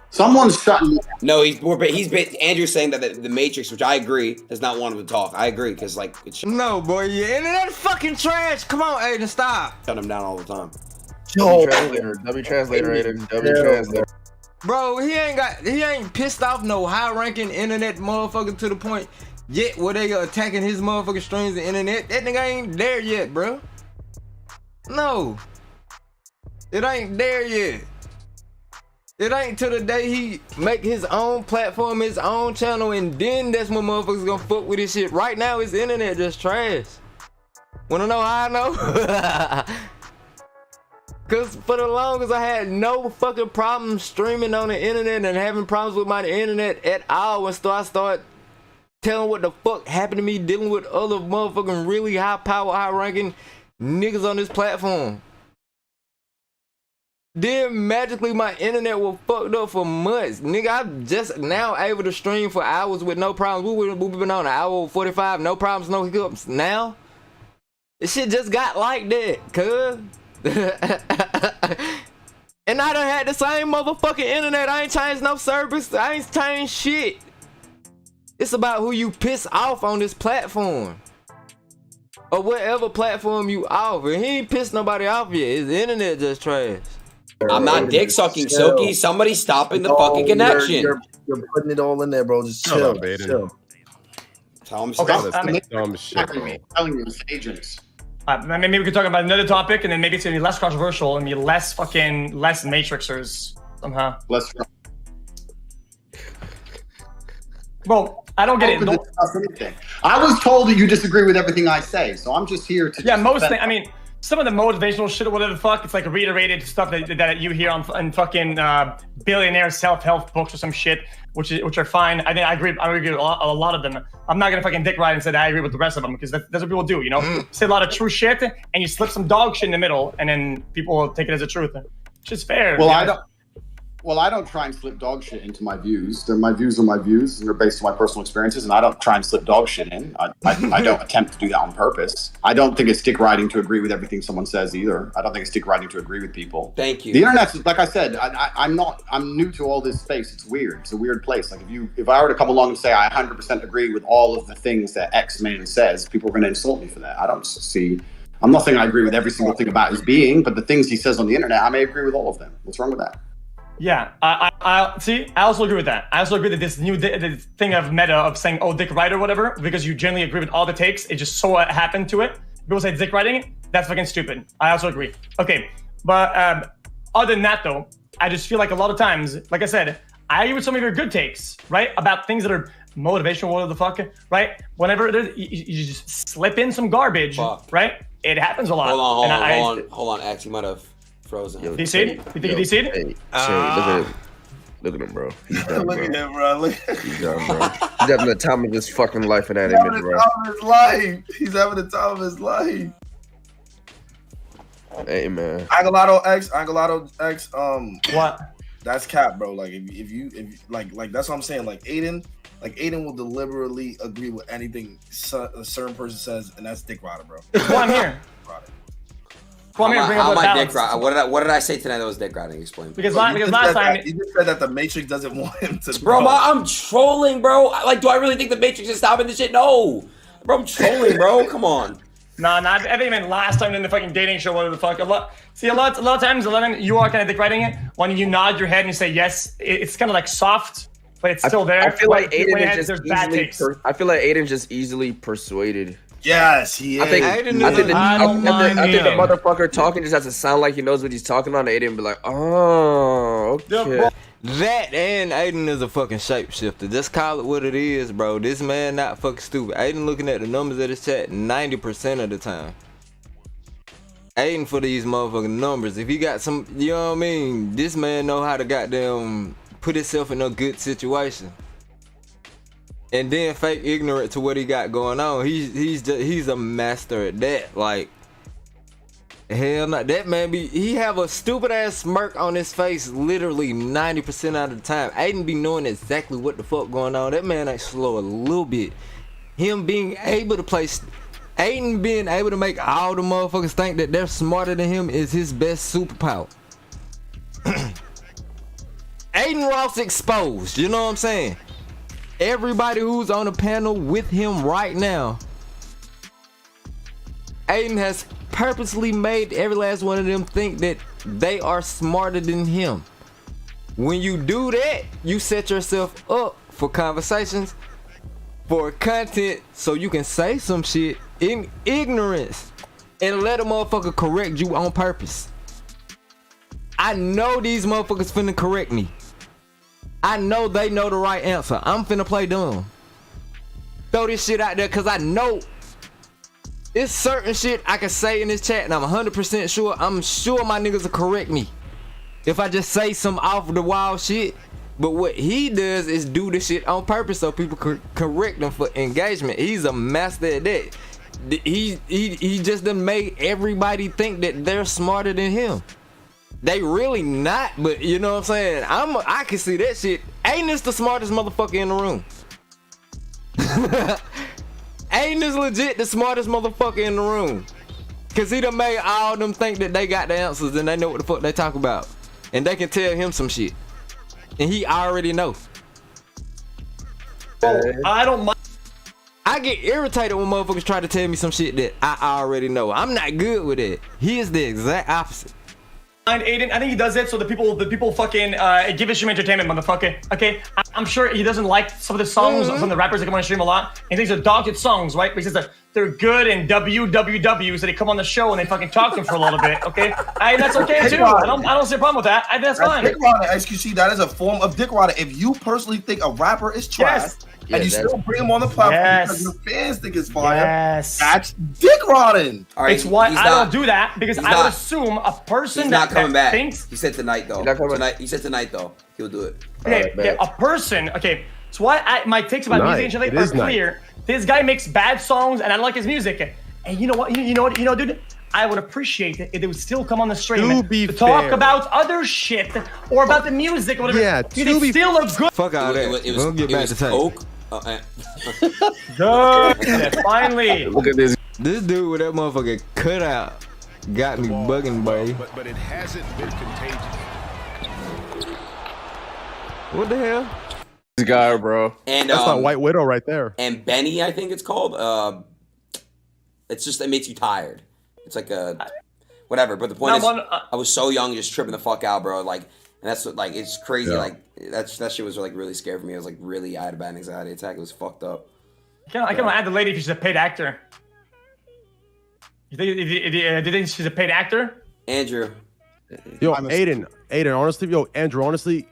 Someone's shutting. No, Andrew's saying that the Matrix, which I agree, does not want him to talk. I agree because like it's no, boy, your internet fucking trash. Come on, Aiden, stop. Shut him down all the time. W translator, Aiden. W translator. Bro, he ain't pissed off no high-ranking internet motherfucker to the point yet where they attacking his motherfucking streams of internet. That nigga ain't there yet, bro. No, it ain't there yet. It ain't till the day he make his own platform, his own channel, and then that's when motherfuckers gonna fuck with his shit. Right now, his internet just trash. Wanna know how I know? Cause for the longest I had no fucking problem streaming on the internet and having problems with my internet at all until I start telling what the fuck happened to me dealing with other motherfucking really high power, high ranking niggas on this platform. Then magically my internet was fucked up for months. Nigga, I'm just now able to stream for hours with no problems. We've been on an hour 45, no problems, no hiccups. Now, this shit just got like that, cuz. And I done had the same motherfucking internet. I ain't changed no service. I ain't changed shit. It's about who you piss off on this platform. Or whatever platform you off. And he ain't pissed nobody off yet. His internet just trash. I'm not dick sucking, Silky. Somebody stopping the fucking connection. You're putting it all in there, bro. Just chill. Chill. Tell him stop. Telling you, it's agents. Maybe we could talk about another topic, and then maybe it's gonna be less controversial and be less Matrixers somehow. Less. Bro, I don't get it. I was told that you disagree with everything I say, so I'm just here to. Yeah, mostly. I mean, some of the motivational shit or whatever the fuck, it's like reiterated stuff that you hear on fucking billionaire self-help books or some shit, which are fine. I think I agree with a lot of them. I'm not gonna fucking dick ride and say that I agree with the rest of them, because that's what people do, you know? Say a lot of true shit and you slip some dog shit in the middle, and then people will take it as a truth. It's just fair. Well, I don't try and slip dog shit into my views. My views are my views, and they're based on my personal experiences, and I don't try and slip dog shit in. I don't attempt to do that on purpose. I don't think it's dick riding to agree with everything someone says either. I don't think it's dick riding to agree with people. Thank you. The internet's, like I said, I'm new to all this space. It's weird. It's a weird place. Like if I were to come along and say I 100% agree with all of the things that X man says, people are going to insult me for that. I'm not saying I agree with every single thing about his being, but the things he says on the internet, I may agree with all of them. What's wrong with that? Yeah, I see. I also agree with that. I also agree that this new this thing of meta of saying, "Oh, dick ride" or whatever, because you generally agree with all the takes. It just so happened to it. People say dick riding. That's fucking stupid. I also agree. Okay, but other than that, though, I just feel like a lot of times, like I said, I agree with some of your good takes, right, about things that are motivational, whatever the fuck, right? Whenever you just slip in some garbage, right? It happens a lot. Hold on. X, you might have frozen. Do you see it? You think you see it? Look at him, bro. He's done, look at him, bro. He's done, bro. He's having the time of his fucking life in that image, bro. He's having the time of his life. Hey, man. Angelado X. What? That's cap, bro. Like if you like that's what I'm saying. Like Aiden will deliberately agree with anything a certain person says, and that's dick rider, bro. Well, I'm here. What did I say tonight that was dick riding? Explain. Because last time you just said that the Matrix doesn't want him to. Bro, I'm trolling, bro. Like, do I really think the Matrix is stopping this shit? No, bro, I'm trolling, bro. Come on. Nah, I think I meant last time in the fucking dating show. What the fuck? A lot of times, 11, you are kind of dick riding it. When you nod your head and you say yes, it's kind of like soft, but it's still there. I feel like Aiden is just easily persuaded. Yes, he is. I think the motherfucker talking just has to sound like he knows what he's talking about, and Aiden be like, oh, okay. That and Aiden is a fucking shapeshifter. Just call it what it is, bro. This man not fucking stupid. Aiden looking at the numbers of this chat 90% of the time. Aiden for these motherfucking numbers. If he got some, you know what I mean? This man know how to goddamn put himself in a good situation. And then fake ignorant to what he got going on. He's a master at that. Like, Hell no, that man he have a stupid ass smirk on his face literally 90% of the time. Aiden be knowing exactly what the fuck going on. That man ain't slow a little bit. Him being able to play, Aiden being able to make all the motherfuckers think that they're smarter than him is his best superpower. Aiden Ross exposed, you know what I'm saying? Everybody who's on the panel with him right now, Aiden has purposely made every last one of them think that they are smarter than him. When you do that, you set yourself up for conversations, for content, so you can say some shit in ignorance and let a motherfucker correct you on purpose. I know these motherfuckers finna correct me. I know they know the right answer. I'm finna play dumb. Throw this shit out there because I know it's certain shit I can say in this chat and I'm 100% sure. I'm sure my niggas will correct me if I just say some off the wild shit. But what he does is do the shit on purpose so people correct him for engagement. He's a master at that. He just done made everybody think that they're smarter than him. They really not, but you know what I'm saying? I can see that shit. Ain't this the smartest motherfucker in the room? Ain't this legit the smartest motherfucker in the room? Cause he done made all them think that they got the answers and they know what the fuck they talk about. And they can tell him some shit. And he already know. I don't mind. I get irritated when motherfuckers try to tell me some shit that I already know. I'm not good with it. He is the exact opposite. Aiden, I think he does it so the people fucking give us some entertainment, motherfucker. Okay, I'm sure he doesn't like some of the songs from the rappers that come on the stream a lot. And these are dogged songs, right? Because they're good and WWW, so they come on the show and they fucking talk to him for a little bit. Okay, that's okay too. I don't see a problem with that. That's fine. Dick riding, XQC, that is a form of dick riding. If you personally think a rapper is trash, and you still bring him on the platform because your fans think it's fire, that's dick riding. All right, it's why I don't do that, because I would assume a person that coming back. Thinks he said tonight though. He said tonight though. He'll do it. Okay, a person. Okay, so why my takes about music and shit are clear. This guy makes bad songs, and I like his music. And you know what? You know, dude. I would appreciate it if they would still come on the stream to talk about other shit or about the music or whatever. Yeah, they still look good. Fuck out of that. We'll get back to Tate. Finally. Look at this. This dude with that motherfucker cut out got me bugging, boy. But it hasn't been contagious. What the hell? This guy, bro. And that's not White Widow right there. And Benny, I think it's called. It's just it makes you tired. It's like a whatever. But the point is, I was so young, just tripping the fuck out, bro. Like, and that's what, like, it's crazy. Yeah. Like that shit was like really scary for me. It was like really, I had a bad anxiety attack. It was fucked up. I can add the lady if she's a paid actor. You think she's a paid actor? Andrew. Yo, Aiden, honestly, Andrew, honestly,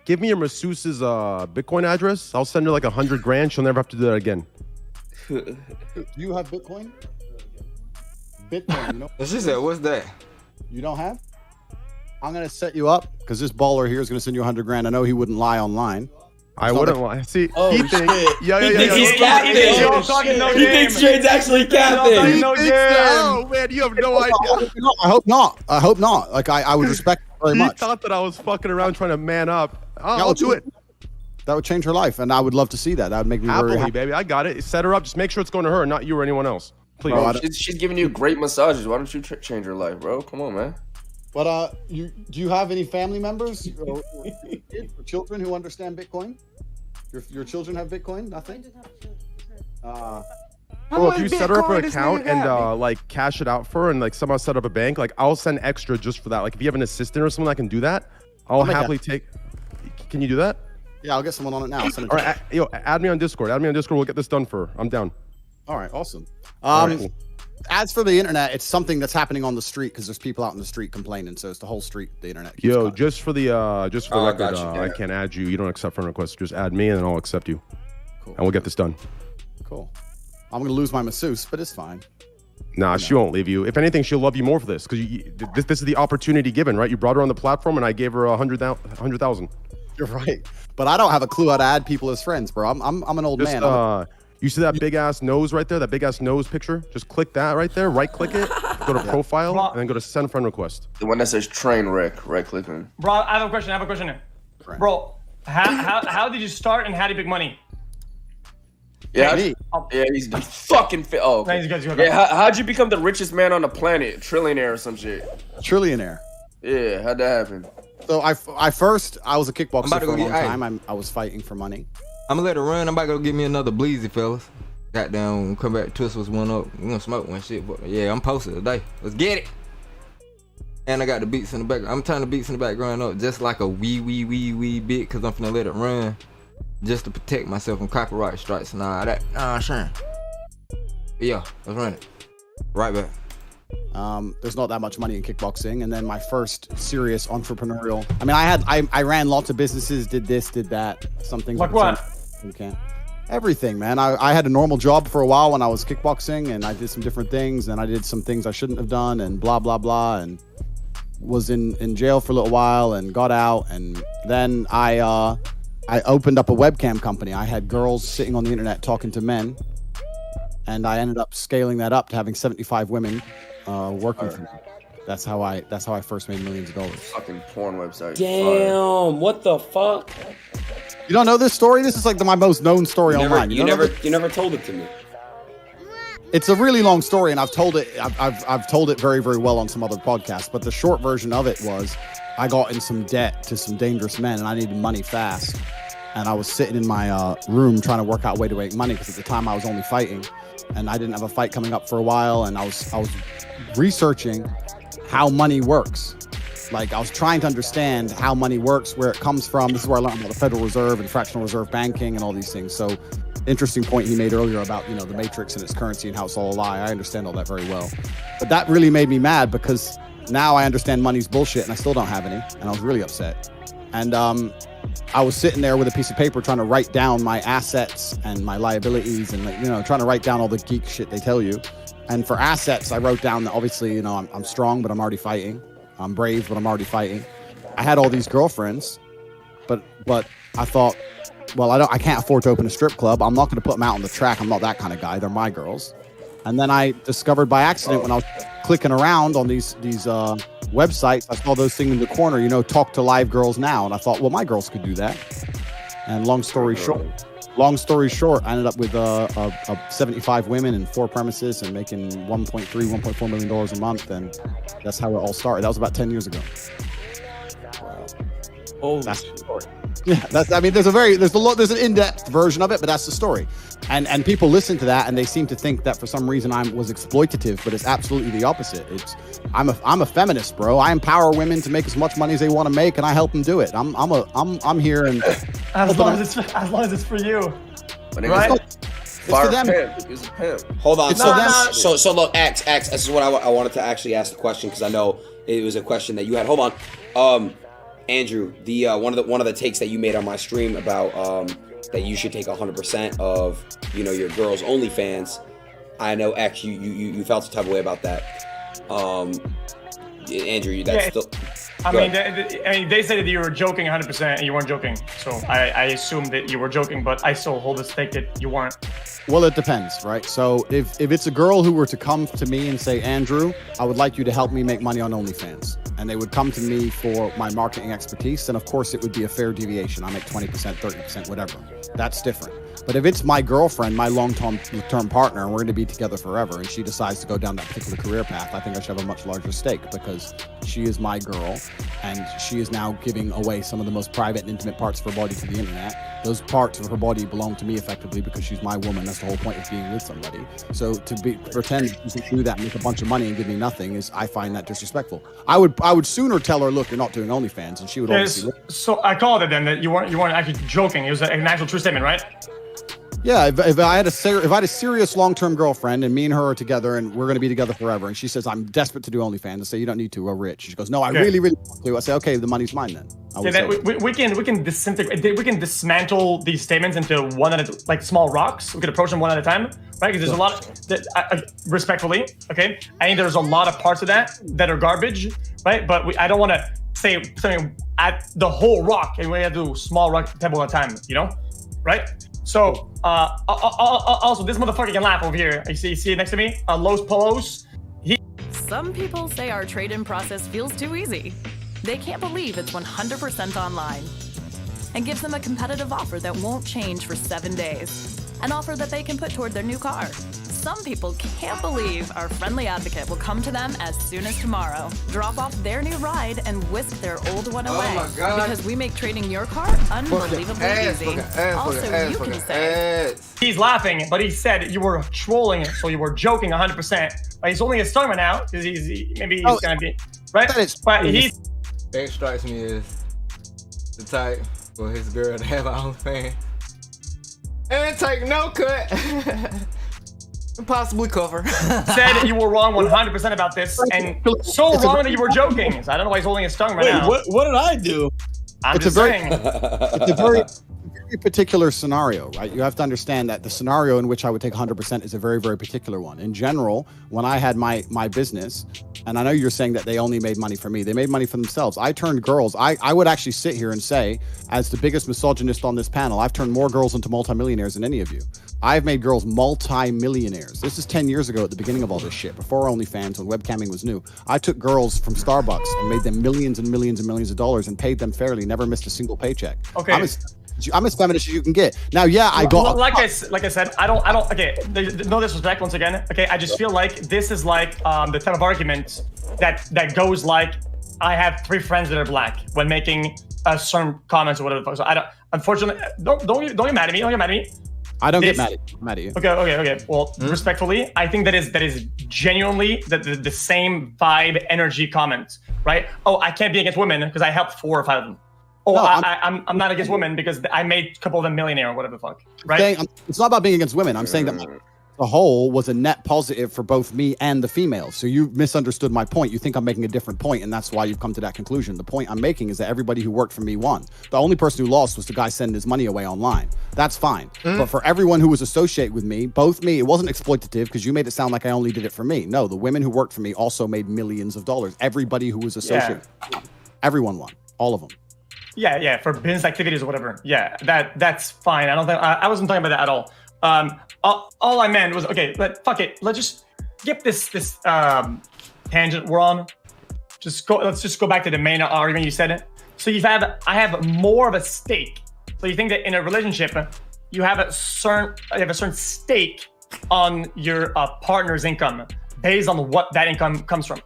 give me your masseuse's Bitcoin address. I'll send her like $100,000. She'll never have to do that again. Do you have Bitcoin? Bitcoin, you know? She said, what's that? You don't have? I'm gonna set you up because this baller here is gonna send you $100,000. I know he wouldn't lie online. I wouldn't lie. See, oh, he thinks, he thinks he's capping. He thinks Trade's actually capping. Oh man, you have no idea. I hope not. I hope not. Like I would respect it very much. He thought that I was fucking around trying to man up. I'll do it. That would change her life, and I would love to see that. That would make me very happy. Baby. I got it. Set her up. Just make sure it's going to her, not you or anyone else. Please. Bro, she's giving you great massages. Why don't you change her life, bro? Come on, man. But do you have any family members or children who understand Bitcoin? Your children have Bitcoin? Nothing. Well, if you set her up an account and like cash it out for her and like somehow set up a bank, like I'll send extra just for that. Like if you have an assistant or someone that can do that, I'll happily take. Can you do that? Yeah, I'll get someone on it now. All right, add me on Discord. Add me on Discord. We'll get this done for her. I'm down. All right, awesome. Cool. As for the internet, it's something that's happening on the street because there's people out in the street complaining. So it's the whole street, the internet. Yo, just for the record, I can't add you. You don't accept friend requests. Just add me, and then I'll accept you. Cool. And we'll get this done. Cool. I'm gonna lose my masseuse, but it's fine. Nah, she won't leave you. If anything, she'll love you more for this because this is the opportunity given, right? You brought her on the platform, and I gave her 100,000. You're right, but I don't have a clue how to add people as friends, bro. I'm an old man. You see that big ass nose right there? That big ass nose picture? Just click that right there. Right click it. Go to profile and then go to send friend request. The one that says train wreck, right click on. Bro, I have a question. Bro, how did you start and how did you make money? Yeah, he's fucking fit. Oh, okay. Yeah, how'd you become the richest man on the planet? Trillionaire or some shit? Trillionaire. Yeah, how'd that happen? So I was a kickboxer for a long time. I was fighting for money. I'm gonna let it run. I'm about to go get me another bleezy, fellas. Goddamn, come back, twist was one up. We gonna smoke one shit, but yeah, I'm posted today. Let's get it. And I got the beats in the back. I'm turning the beats in the background up just like a wee bit, cause I'm finna let it run, just to protect myself from copyright strikes and all that. Sure. Yeah, let's run it. Right back. There's not that much money in kickboxing, and then my first serious entrepreneurial. I mean, I ran lots of businesses, did this, did that, some things. Like what? You can't. Everything, man. I had a normal job for a while when I was kickboxing, and I did some different things, and I did some things I shouldn't have done, and blah blah blah, and was in jail for a little while, and got out, and then I opened up a webcam company. I had girls sitting on the internet talking to men, and I ended up scaling that up to having 75 women working for me. That's how I first made millions of dollars. Fucking porn website. Damn, what the fuck? You don't know this story? This is like my most known story online. You never told it to me. It's a really long story, and I've told it. I've told it very, very well on some other podcasts. But the short version of it was, I got in some debt to some dangerous men, and I needed money fast. And I was sitting in my room trying to work out a way to make money, because at the time I was only fighting, and I didn't have a fight coming up for a while. And I was researching how money works. Like, I was trying to understand how money works, where it comes from. This is where I learned about the Federal Reserve and fractional reserve banking and all these things. So, interesting point he made earlier about, the matrix and its currency and how it's all a lie. I understand all that very well. But that really made me mad, because now I understand money's bullshit and I still don't have any. And I was really upset. And I was sitting there with a piece of paper trying to write down my assets and my liabilities and, trying to write down all the geek shit they tell you. And for assets, I wrote down that obviously, I'm strong, but I'm already fighting. I'm brave, but I'm already fighting. I had all these girlfriends, but I thought, well, I can't afford to open a strip club. I'm not going to put them out on the track. I'm not that kind of guy. They're my girls. And then I discovered by accident, when I was clicking around on these websites, I saw those things in the corner, talk to live girls now. And I thought, well, my girls could do that. And long story short, I ended up with 75 women and 4 premises and making $1.4 million a month. And that's how it all started. That was about 10 years ago. Oh, that's the story. Yeah, there's an in-depth version of it, but that's the story. And people listen to that and they seem to think that for some reason I was exploitative, but it's absolutely the opposite. I'm a feminist, bro. I empower women to make as much money as they want to make, and I help them do it. I'm here and as long as it's for you, right? It's for them. It's a pimp. Hold on. So look, X. This is what I wanted to actually ask the question, because I know it was a question that you had. Hold on, Andrew. The one of the takes that you made on my stream about that you should take 100% of your girls' OnlyFans. I know, X, you felt a type of way about that. Andrew, that's still. I mean, they said that you were joking 100%, and you weren't joking. So I assumed that you were joking, but I still hold the stake that you weren't. Well, it depends, right? So if it's a girl who were to come to me and say, Andrew, I would like you to help me make money on OnlyFans, and they would come to me for my marketing expertise, then of course it would be a fair deviation. I make 20%, 30%, whatever. That's different. But if it's my girlfriend, my long-term partner, and we're going to be together forever, and she decides to go down that particular career path, I think I should have a much larger stake, because she is my girl, and she is now giving away some of the most private and intimate parts of her body to the internet. Those parts of her body belong to me effectively, because she's my woman. That's the whole point of being with somebody. So to pretend you can do that and make a bunch of money and give me nothing I find that disrespectful. I would sooner tell her, look, you're not doing OnlyFans, and she would obviously. So I called it then that you weren't actually joking. It was an actual true statement, right? Yeah, if I had a serious long-term girlfriend and me and her are together and we're going to be together forever, and she says, I'm desperate to do OnlyFans, I say, you don't need to, we're rich. She goes, no, I really, really want to. I say, okay, the money's mine then. We can dismantle these statements into one at a, like small rocks. We can approach them one at a time, right? Because there's a lot that, respectfully, okay? I think there's a lot of parts of that are garbage, right? But I don't want to say something at the whole rock, and we have to do small rock pebble at a time, right? So, also, this motherfucker can laugh over here. You see it next to me? Los Polos. Some people say our trade-in process feels too easy. They can't believe it's 100% online and gives them a competitive offer that won't change for 7 days. An offer that they can put toward their new car. Some people can't believe our friendly advocate will come to them as soon as tomorrow, drop off their new ride, and whisk their old one away. Oh my God. Because we make trading your car unbelievably easy. Also, you can say... He's laughing, but he said you were trolling, so you were joking 100%. But he's holding his tongue right now, because maybe he's going to be... Right? But he's... That strikes me as the type for his girl to have her own fan. And take no cut. And possibly cover. Said you were wrong 100% about this, and so wrong that you were joking. So I don't know why he's holding his tongue right now. What did I do? I'm just saying. It's a very particular scenario, right? You have to understand that the scenario in which I would take 100% is a very, very particular one. In general, when I had my business, and I know you're saying that they only made money for me, they made money for themselves. I turned girls, I would actually sit here and say, as the biggest misogynist on this panel, I've turned more girls into multimillionaires than any of you. I've made girls multi-millionaires. This is 10 years ago at the beginning of all this shit, before OnlyFans, when webcamming was new. I took girls from Starbucks and made them millions and millions and millions of dollars and paid them fairly, never missed a single paycheck. Okay. I'm as feminist as you can get. Now, yeah, I got... Like I said, I don't, okay, no disrespect once again, okay? I just feel like this is like the type of argument that goes like, I have 3 friends that are black when making certain comments or whatever. So I don't, unfortunately, don't get mad at me, don't get mad at me. I don't get mad at you. Okay. Well, respectfully, I think that is genuinely the same vibe, energy comment, right? Oh, I can't be against women because I helped 4 or 5 of them. Oh, no, I'm not against women because I made a couple of them millionaire or whatever the fuck, right? It's not about being against women. I'm saying that the whole was a net positive for both me and the females. So you misunderstood my point. You think I'm making a different point, and that's why you've come to that conclusion. The point I'm making is that everybody who worked for me won. The only person who lost was the guy sending his money away online. That's fine. But for everyone who was associated with me, both me, it wasn't exploitative because you made it sound like I only did it for me. No, the women who worked for me also made millions of dollars. Everybody who was associated, everyone won, all of them. Yeah, for business activities or whatever. Yeah, that's fine. I wasn't talking about that at all. All I meant was, okay, fuck it. Let's just skip this tangent we're on. Let's just go back to the main argument you said. So I have more of a stake. So you think that in a relationship, you have a certain stake on your partner's income based on what that income comes from.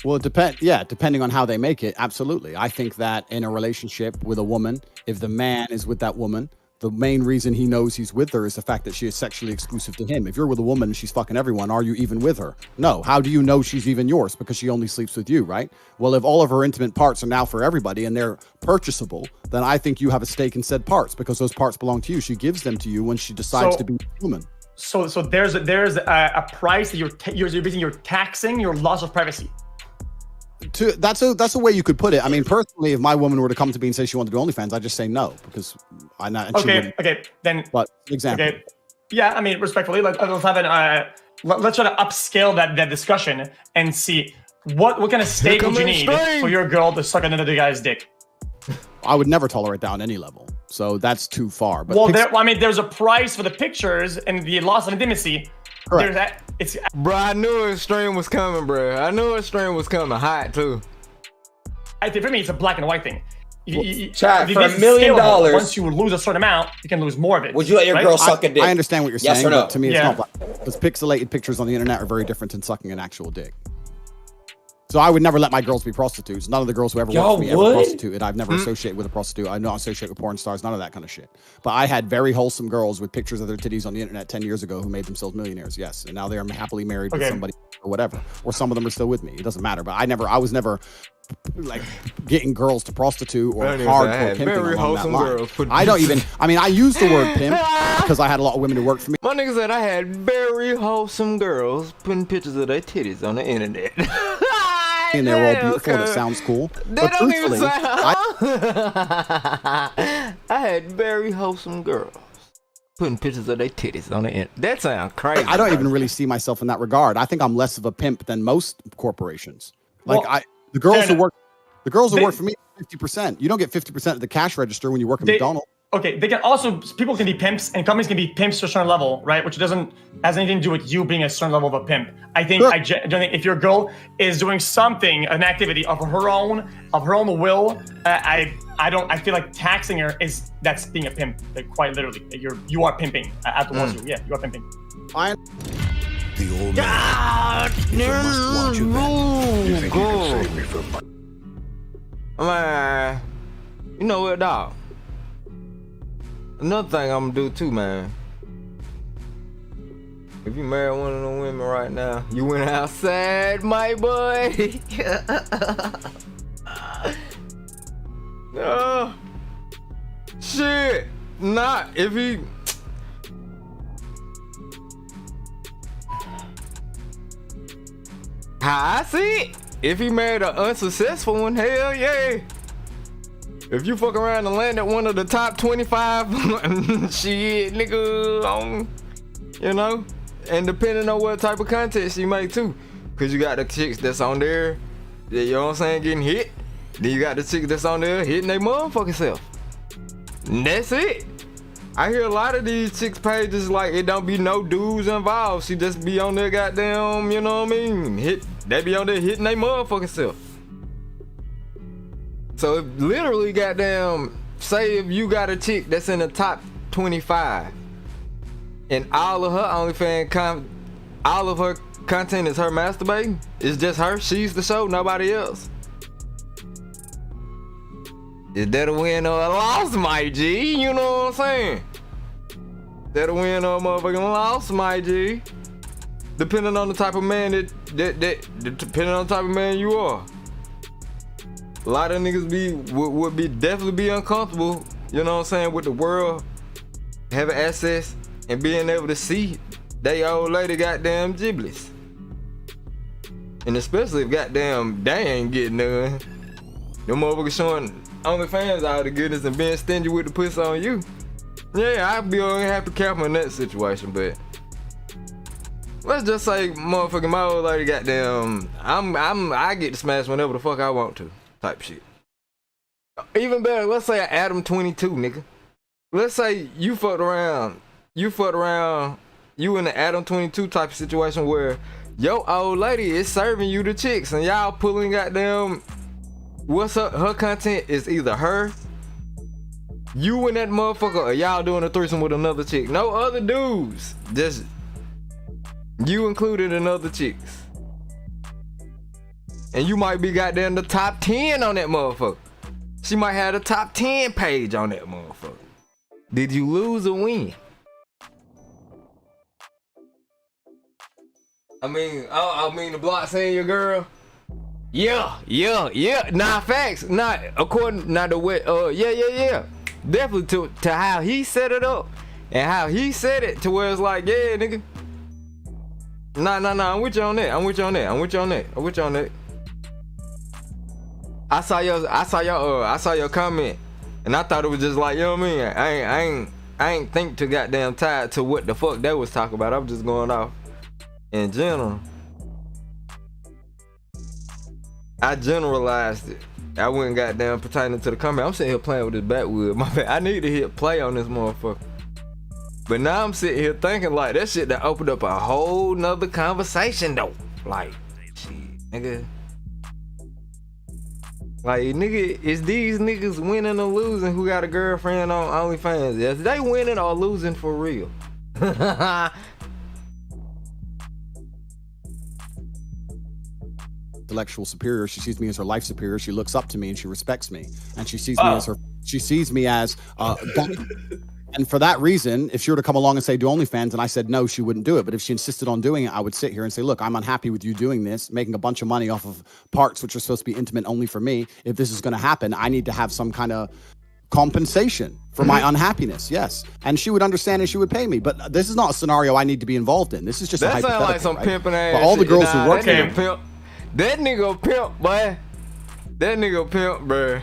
Well, depending on how they make it, absolutely. I think that in a relationship with a woman, if the man is with that woman, the main reason he knows he's with her is the fact that she is sexually exclusive to him. If you're with a woman and she's fucking everyone, are you even with her? No. How do you know she's even yours? Because she only sleeps with you, right? Well, if all of her intimate parts are now for everybody and they're purchasable, then I think you have a stake in said parts because those parts belong to you. She gives them to you when she decides to be a woman. So there's a price that you're taxing your loss of privacy. That's a way you could put it. I mean, personally, if my woman were to come to me and say she wanted to do OnlyFans, I'd just say no because I'm not. Okay. Then. But example. Okay. Yeah, I mean, respectfully, let's try to upscale that discussion and see what kind of stake would you need for your girl to suck another guy's dick. I would never tolerate that on any level. So that's too far. But there's a price for the pictures and the loss of intimacy. Correct. Bro, I knew a stream was coming, bro. I knew a stream was coming hot too. I think for me, it's a black and white thing. Chat, for $1 million, once you lose a certain amount, you can lose more of it. Would you let your girl suck a dick? I understand what you're saying, yes or no? But to me, it's not black. Because pixelated pictures on the internet are very different than sucking an actual dick. So I would never let my girls be prostitutes. None of the girls who ever worked for me ever prostituted. I've never associated with a prostitute. I don't associate with porn stars, none of that kind of shit. But I had very wholesome girls with pictures of their titties on the internet 10 years ago who made themselves millionaires, yes. And now they are happily married with somebody or whatever. Or some of them are still with me. It doesn't matter. But I was never like getting girls to prostitute or hardcore pimping along that line. I use the word pimp because I had a lot of women who worked for me. My nigga said I had very wholesome girls putting pictures of their titties on the internet. And they're all beautiful and it sounds cool. That don't even sound... I had very wholesome girls putting pictures of their titties on the internet. That sounds crazy. I don't even really see myself in that regard. I think I'm less of a pimp than most corporations. The girls who work for me 50%. You don't get 50% of the cash register when you work at McDonald's. okay, they can also, people can be pimps and companies can be pimps to a certain level, right? Which has anything to do with you being a certain level of a pimp. I think, I don't think if your girl is doing something, an activity of her own will, I feel like taxing her that's being a pimp, like, quite literally. You are pimping at the ones you are pimping. The old man is a must-watch event. You think you can save me from my... Man, you know what, dog? Another thing I'm gonna do too, man. If you marry one of them women right now, you went outside, my boy. Oh, shit. Nah, if he... How I see it, if he married an unsuccessful one, hell yeah. If you fuck around and land at one of the top 25, shit, nigga, you know? And depending on what type of content she make too. Cause you got the chicks that's on there, you know what I'm saying, getting hit. Then you got the chicks that's on there hitting their motherfucking self. And that's it. I hear a lot of these chicks pages like it don't be no dudes involved. She just be on there goddamn, you know what I mean? They be on there hitting their motherfucking self. So if literally goddamn, say if you got a chick that's in the top 25 and all of her OnlyFans all of her content is her masturbating, it's just her, she's the show, nobody else. Is that a win or a loss, my G? You know what I'm saying? Is that a win or a motherfucking loss, my G? Depending on the type of man depending on the type of man you are. A lot of niggas would definitely be uncomfortable, you know what I'm saying, with the world having access and being able to see they old lady goddamn giblets. And especially if goddamn they ain't getting none. Them motherfuckers showing OnlyFans all the goodness and being stingy with the pussy on you. Yeah, I'd be happy capping in that situation, but let's just say motherfucking my old lady goddamn I get to smash whenever the fuck I want to type shit. Even better, let's say Adam 22, nigga. Let's say you fucked around, you in the Adam 22 type of situation where your old lady is serving you the chicks and y'all pulling goddamn what's her content is either her, you and that motherfucker, or y'all doing a threesome with another chick. No other dudes, just you included in other chicks. And you might be goddamn the top 10 on that motherfucker. She might have the top 10 page on that motherfucker. Did you lose or win? I mean the block saying your girl. Yeah. Nah, facts. Not according, not the way. Yeah. Definitely to how he set it up and how he said it to where it's like, yeah, nigga. Nah. I'm with you on that. I saw your comment, and I thought it was just like, you know what I mean? I ain't think to goddamn tied to what the fuck they was talking about. I'm just going off in general. I generalized it. I wouldn't goddamn pertaining to the comment. I'm sitting here playing with this backwood. My bad. I need to hit play on this motherfucker. But now I'm sitting here thinking like that shit that opened up a whole nother conversation though. Like, shit, nigga. Like, nigga, is these niggas winning or losing who got a girlfriend on OnlyFans? Is they winning or losing for real? Intellectual superior. She sees me as her life superior. She looks up to me and she respects me. And she sees me as and for that reason, if she were to come along and say do OnlyFans and I said no, she wouldn't do it. But if she insisted on doing it, I would sit here and say, look, I'm unhappy with you doing this, making a bunch of money off of parts which are supposed to be intimate only for me. If this is going to happen, I need to have some kind of compensation for my unhappiness. Yes. And she would understand and she would pay me. But this is not a scenario I need to be involved in. This is just a hypothetical. That sounds like some pimping ass. But all the girls who work here. That nigga pimp, boy. That nigga pimp, bruh.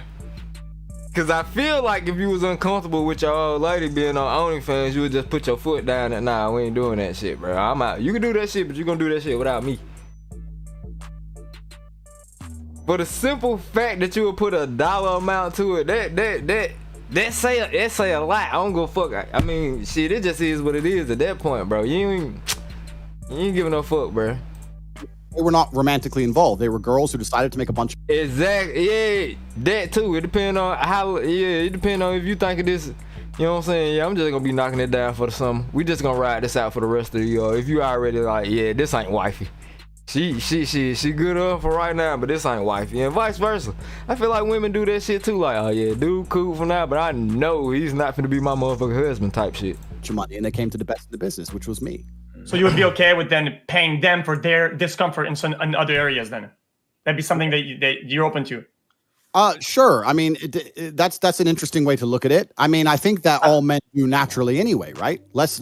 Cause I feel like if you was uncomfortable with your old lady being on OnlyFans, you would just put your foot down and nah, we ain't doing that shit, bro. I'm out. You can do that shit, but you gonna do that shit without me. For the simple fact that you would put a dollar amount to it, that say a lot. I don't go fuck. I mean, shit, it just is what it is at that point, bro. You ain't giving no fuck, bro. They were not romantically involved. They were girls who decided to make a bunch of... Exactly. Yeah, that too. It depends on how. Yeah, it depends on if you think of this. You know what I'm saying? Yeah, I'm just gonna be knocking it down for the summer. We just gonna ride this out for the rest of the year. If you already like, yeah, this ain't wifey. She good enough for right now, but this ain't wifey, and vice versa. I feel like women do that shit too. Like, oh yeah, dude, cool for now, but I know he's not finna be my motherfucking husband type shit. Money, and they came to the best of the business, which was me. So you would be okay with then paying them for their discomfort in other areas? Then that'd be something that you're open to. Sure. I mean, that's an interesting way to look at it. I mean, I think that all men do naturally anyway, right? Let's.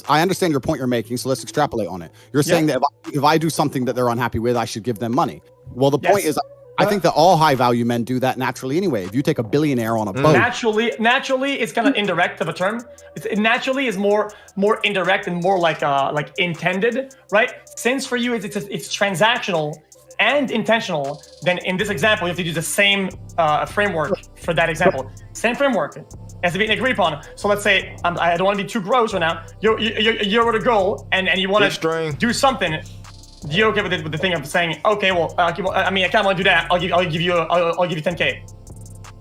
I understand your point you're making, so let's extrapolate on it. You're saying that if I do something that they're unhappy with, I should give them money. Well, the point is, I think that all high value men do that naturally anyway. If you take a billionaire on a boat, naturally, it's kind of indirect of a term. It naturally is more indirect and more like intended, right? Since for you it's transactional and intentional, then in this example you have to use the same framework for that example. Same framework as to be agreed upon. So let's say I don't want to be too gross right now. You're with a girl and you want to do something. You okay with the thing of saying, okay, well, I kind of want to do that. I'll give you 10K.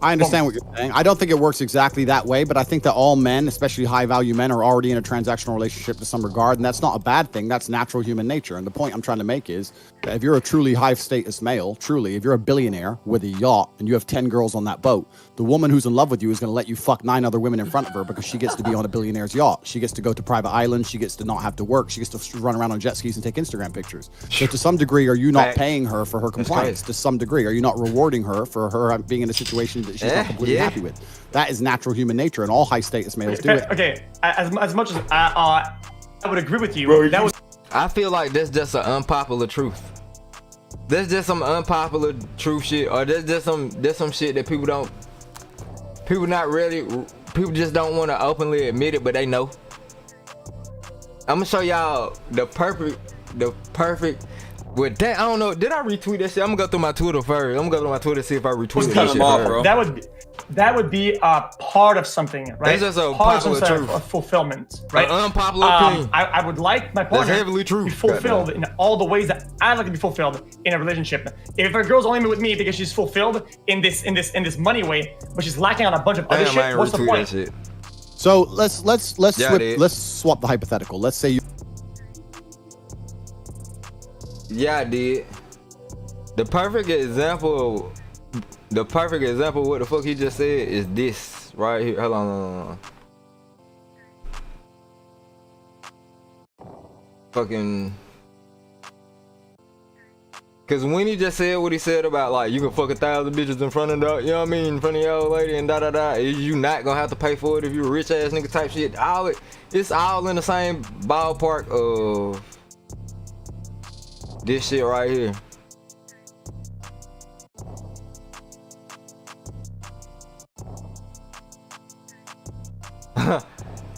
I understand what you're saying. I don't think it works exactly that way, but I think that all men, especially high-value men, are already in a transactional relationship to some regard, and that's not a bad thing. That's natural human nature. And the point I'm trying to make is that if you're a truly high-status male, if you're a billionaire with a yacht and you have 10 girls on that boat, the woman who's in love with you is going to let you fuck 9 other women in front of her because she gets to be on a billionaire's yacht. She gets to go to private islands. She gets to not have to work. She gets to run around on jet skis and take Instagram pictures. So to some degree, are you not paying her for her compliance? To some degree, are you not rewarding her for her being in a situation that she's not completely happy with? That is natural human nature, and all high-status males do it. Okay, as much as I would agree with you, I feel like that's just an unpopular truth. That's just some unpopular truth shit, or there's some shit that people just don't want to openly admit it, but they know. I'm gonna show y'all the perfect. With that, I don't know. Did I retweet that shit? I'm gonna go through my Twitter first. I'm gonna go through my Twitter see if I retweeted that shit. Bro. That would be a part of something, right? That's just a popular truth. Of fulfillment, right? Unpopular opinion. I would like my partner heavily true. to be fulfilled in all the ways that I'd like to be fulfilled in a relationship. If a girl's only with me because she's fulfilled in this money way, but she's lacking on a bunch of other shit, what's the point? So let's swap the hypothetical. Let's say you. Yeah, I did. The perfect example of what the fuck he just said is this right here. Hold on. Fucking. Cause when he just said what he said about like you can fuck 1,000 bitches in front of the, you know what I mean, in front of your old lady and you not gonna have to pay for it if you a rich ass nigga type shit. It's all in the same ballpark of this shit right here.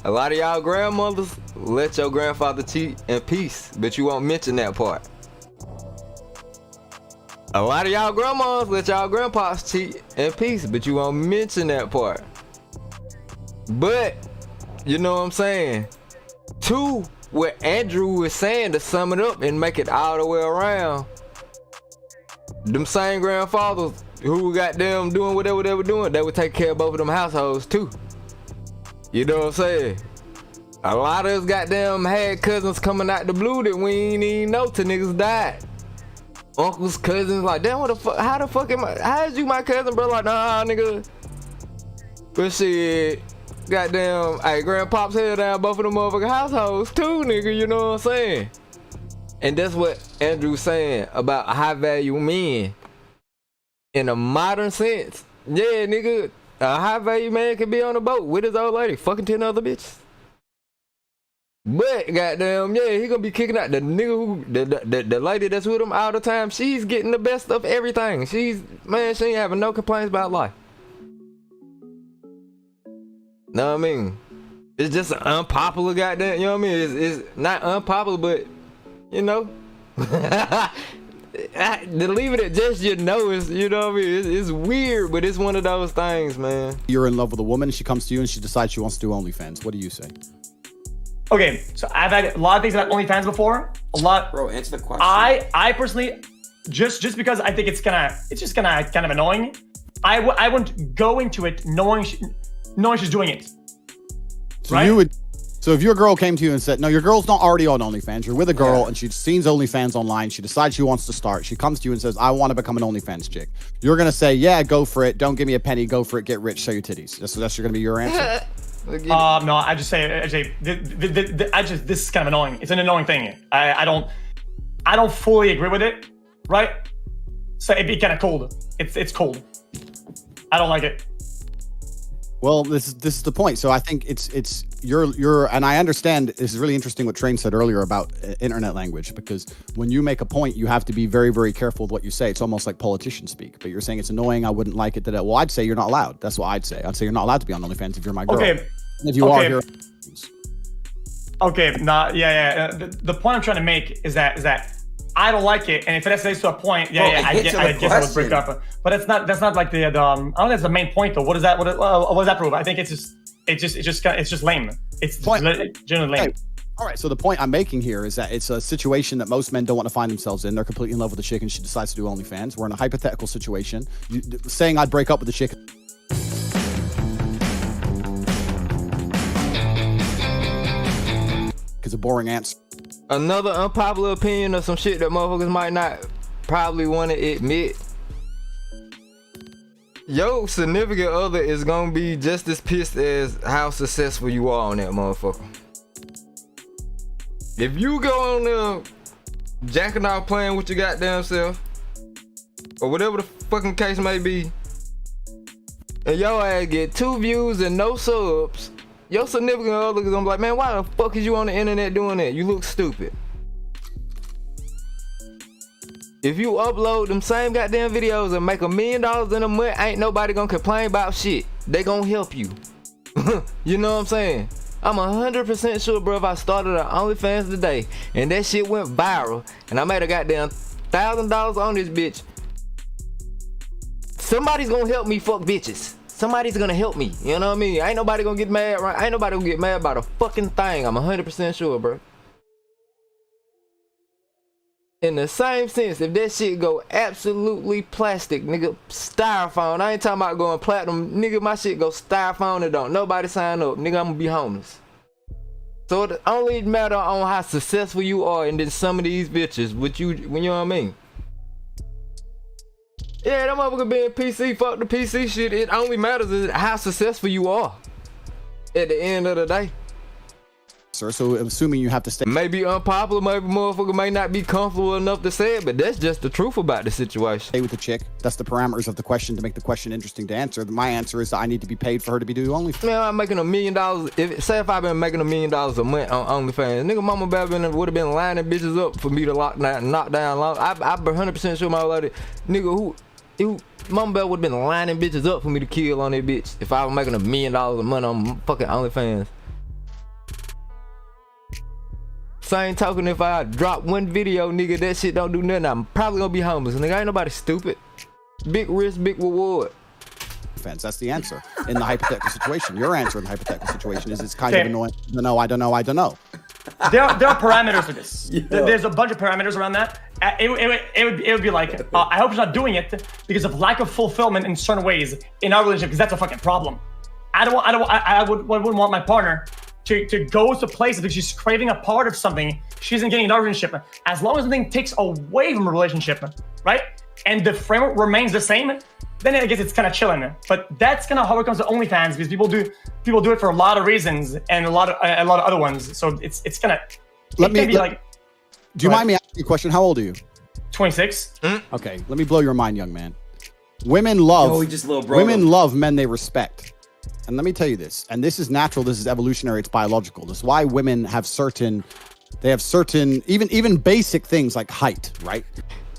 A lot of y'all grandmothers let your grandfather cheat in peace, but you won't mention that part. A lot of y'all grandmas let y'all grandpas cheat in peace, but you won't mention that part. But, you know what I'm saying? To what Andrew was saying, to sum it up and make it all the way around, them same grandfathers who got them doing whatever they were doing, they would take care of both of them households too. You know what I'm saying? A lot of us goddamn had cousins coming out the blue that we ain't even know till niggas died. Uncles, cousins, like, damn, what the fuck? How the fuck am I? How is you my cousin, bro? Like, nah, nigga. But shit, goddamn, hey, grandpops held down both of them motherfucking households too, nigga. You know what I'm saying? And that's what Andrew's saying about high value men in a modern sense. Yeah, nigga, a high value man can be on a boat with his old lady, fucking 10 other bitches. But goddamn, yeah, he gonna be kicking out the nigga who the lady that's with him all the time. She's getting the best of everything. She ain't having no complaints about life. Know what I mean? It's just an unpopular goddamn, you know what I mean? It's not unpopular, but you know, to leave it at just you know is, you know what I mean? It's weird, but it's one of those things, man. You're in love with a woman, she comes to you and she decides she wants to do OnlyFans. What do you say? Okay, so I've had a lot of things about OnlyFans before. A lot. Bro, answer the question. I personally, just because I think it's just gonna kind of annoying. I wouldn't go into it knowing she's doing it. So right? you would. So if your girl came to you and said, no, your girl's not already on OnlyFans, you're with a girl and she's seen OnlyFans online, she decides she wants to start, she comes to you and says, I want to become an OnlyFans chick. You're going to say, yeah, go for it. Don't give me a penny. Go for it. Get rich. Show your titties. That's going to be your answer? No, I just say, this is kind of annoying. It's an annoying thing. I don't fully agree with it, right? So it'd be kind of cold. It's cold. I don't like it. Well, this is the point. So I think it's you're and I understand this is really interesting what Train said earlier about internet language, because when you make a point, you have to be very, very careful with what you say. It's almost like politicians speak. But you're saying it's annoying. I wouldn't like it. Well, I'd say you're not allowed. That's what I'd say. I'd say you're not allowed to be on OnlyFans if you're my girl. Okay. And if you are here. Okay. The point I'm trying to make is that I don't like it, and if it escalates to a point, I guess I would break up. But that's not like the I don't think that's the main point though. What does that prove? I think it's just lame. It's generally lame. All right, so the point I'm making here is that it's a situation that most men don't want to find themselves in. They're completely in love with a chick and she decides to do OnlyFans. We're in a hypothetical situation. Saying I'd break up with a chick. It's a boring answer. Another unpopular opinion of some shit that motherfuckers might not probably want to admit. Your significant other is gonna be just as pissed as how successful you are on that motherfucker. If you go on there jacking off playing with your goddamn self, or whatever the fucking case may be, and your ass get 2 views and no subs, your significant other is gonna be like, man, why the fuck is you on the internet doing that? You look stupid. If you upload them same goddamn videos and make $1 million in a month, ain't nobody gonna complain about shit. They gonna help you. You know what I'm saying? I'm 100% sure, bro, if I started an OnlyFans today and that shit went viral and I made a goddamn $1,000 on this bitch, somebody's gonna help me fuck bitches. Somebody's gonna help me. You know what I mean? Ain't nobody gonna get mad, right? Ain't nobody gonna get mad about a fucking thing. I'm 100% sure, bro. In the same sense, if that shit go absolutely plastic, nigga, styrofoam. I ain't talking about going platinum. Nigga, my shit go styrofoam and don't nobody sign up. Nigga, I'm gonna be homeless. So it only matter on how successful you are, and then some of these bitches, when you know what I mean? Yeah, that motherfucker being PC, fuck the PC shit. It only matters is how successful you are at the end of the day. Sir, so assuming you have to stay. Maybe unpopular, maybe motherfucker may not be comfortable enough to say it, but that's just the truth about the situation. Stay with the chick. That's the parameters of the question to make the question interesting to answer. My answer is that I need to be paid for her to be doing OnlyFans. Man, I'm making $1 million. Say if I've been making $1 million a month on OnlyFans, nigga, mama would have been lining bitches up for me to knock down long. I'm 100% sure my lady, nigga, Mama Bell would have been lining bitches up for me to kill on that bitch if I was making $1 million a month on fucking OnlyFans. Same token, if I drop one video, nigga, that shit don't do nothing, I'm probably gonna be homeless. Nigga, ain't nobody stupid. Big risk, big reward. That's the answer in the hypothetical situation. Your answer in the hypothetical situation is it's kind of annoying. I don't know. There are parameters to this. There's a bunch of parameters around that. It would be like, I hope she's not doing it because of lack of fulfillment in certain ways in our relationship, because that's a fucking problem. I wouldn't want my partner to go to places because she's craving a part of something she isn't getting in our relationship. As long as something takes away from a relationship, right? And the framework remains the same, then I guess it's kind of chilling. But that's kind of how it comes to OnlyFans, because people do it for a lot of reasons and a lot of other ones. So it's kind of. Do you mind me asking you a question? How old are you? 26. Okay, let me blow your mind, young man. Women love men they respect. And let me tell you this, and this is natural, this is evolutionary, it's biological. This is why women have certain, even basic things like height, right?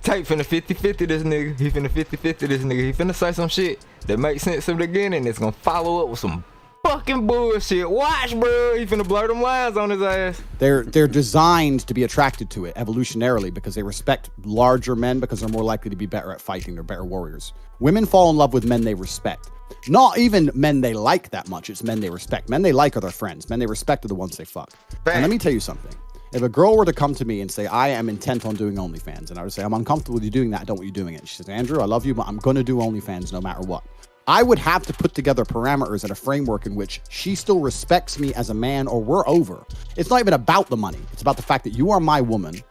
Tate finna 50-50 this nigga. He finna 50-50 this nigga. He finna say some shit that makes sense in the beginning. It's gonna follow up with some fucking bullshit. Watch, bro. He finna blur them lines on his ass. They're designed to be attracted to it evolutionarily because they respect larger men because they're more likely to be better at fighting. They're better warriors. Women fall in love with men they respect. Not even men they like that much. It's men they respect. Men they like are their friends. Men they respect are the ones they fuck. And let me tell you something. If a girl were to come to me and say, I am intent on doing OnlyFans, and I would say, I'm uncomfortable with you doing that, I don't want you doing it. She says, Andrew, I love you, but I'm going to do OnlyFans no matter what. I would have to put together parameters and a framework in which she still respects me as a man or we're over. It's not even about the money. It's about the fact that you are my woman.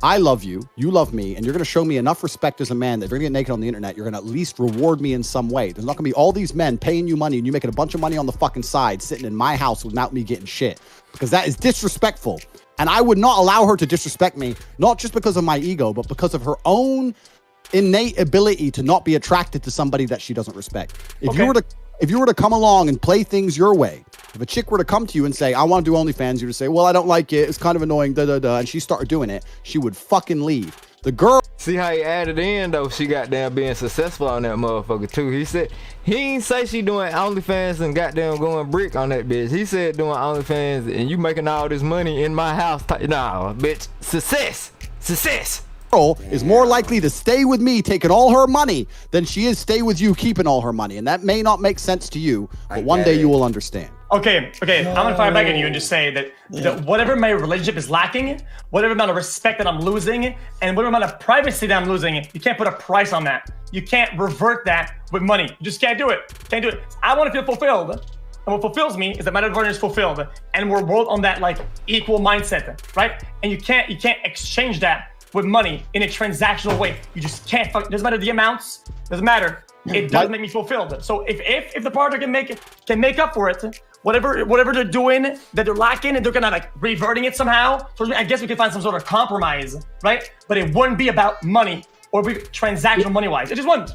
I love you. You love me. And you're going to show me enough respect as a man that if you're going to get naked on the internet, you're going to at least reward me in some way. There's not going to be all these men paying you money and you making a bunch of money on the fucking side sitting in my house without me getting shit. Because that is disrespectful. And I would not allow her to disrespect me, not just because of my ego, but because of her own innate ability to not be attracted to somebody that she doesn't respect. If you were to come along and play things your way, if a chick were to come to you and say, I want to do OnlyFans, you would say, well, I don't like it. It's kind of annoying, and she started doing it, she would fucking leave. The girl. See how he added in, though, she got down being successful on that motherfucker, too. He said, he ain't say she doing OnlyFans and goddamn going brick on that bitch. He said doing OnlyFans and you making all this money in my house. Nah, bitch. Success. Is more likely to stay with me taking all her money than she is stay with you keeping all her money. And that may not make sense to you, but one day you will understand. Okay, I'm gonna fire back at you and just say that whatever my relationship is lacking, whatever amount of respect that I'm losing, and whatever amount of privacy that I'm losing, you can't put a price on that. You can't revert that with money. You just can't do it. I want to feel fulfilled. And what fulfills me is that my version is fulfilled. And we're both on that like equal mindset, right? And you can't exchange that with money in a transactional way. You just can't. Doesn't matter the amounts. Doesn't matter. It does make me fulfilled. So if the partner can make up for it, whatever they're doing that they're lacking, and they're gonna like reverting it somehow. So I guess we can find some sort of compromise, right? But it wouldn't be about money or be transactional money wise. It just wouldn't.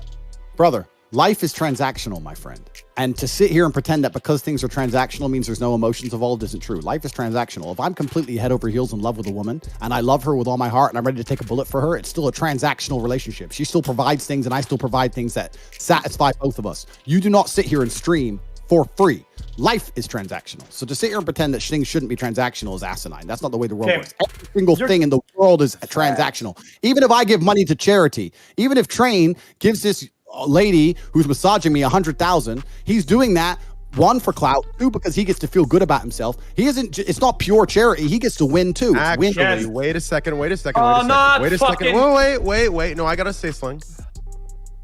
Brother, life is transactional, my friend. And to sit here and pretend that because things are transactional means there's no emotions involved isn't true. Life is transactional. If I'm completely head over heels in love with a woman and I love her with all my heart and I'm ready to take a bullet for her, it's still a transactional relationship. She still provides things and I still provide things that satisfy both of us. You do not sit here and stream for free. Life is transactional. So to sit here and pretend that things shouldn't be transactional is asinine. That's not the way the world works. Every single thing in the world is transactional. Even if I give money to charity, even if Train gives this lady who's massaging me 100,000, he's doing that, one, for clout, two, because he gets to feel good about himself. He isn't. It's not pure charity. He gets to win too. Actually, wait a second. Wait a second. No, I gotta say something.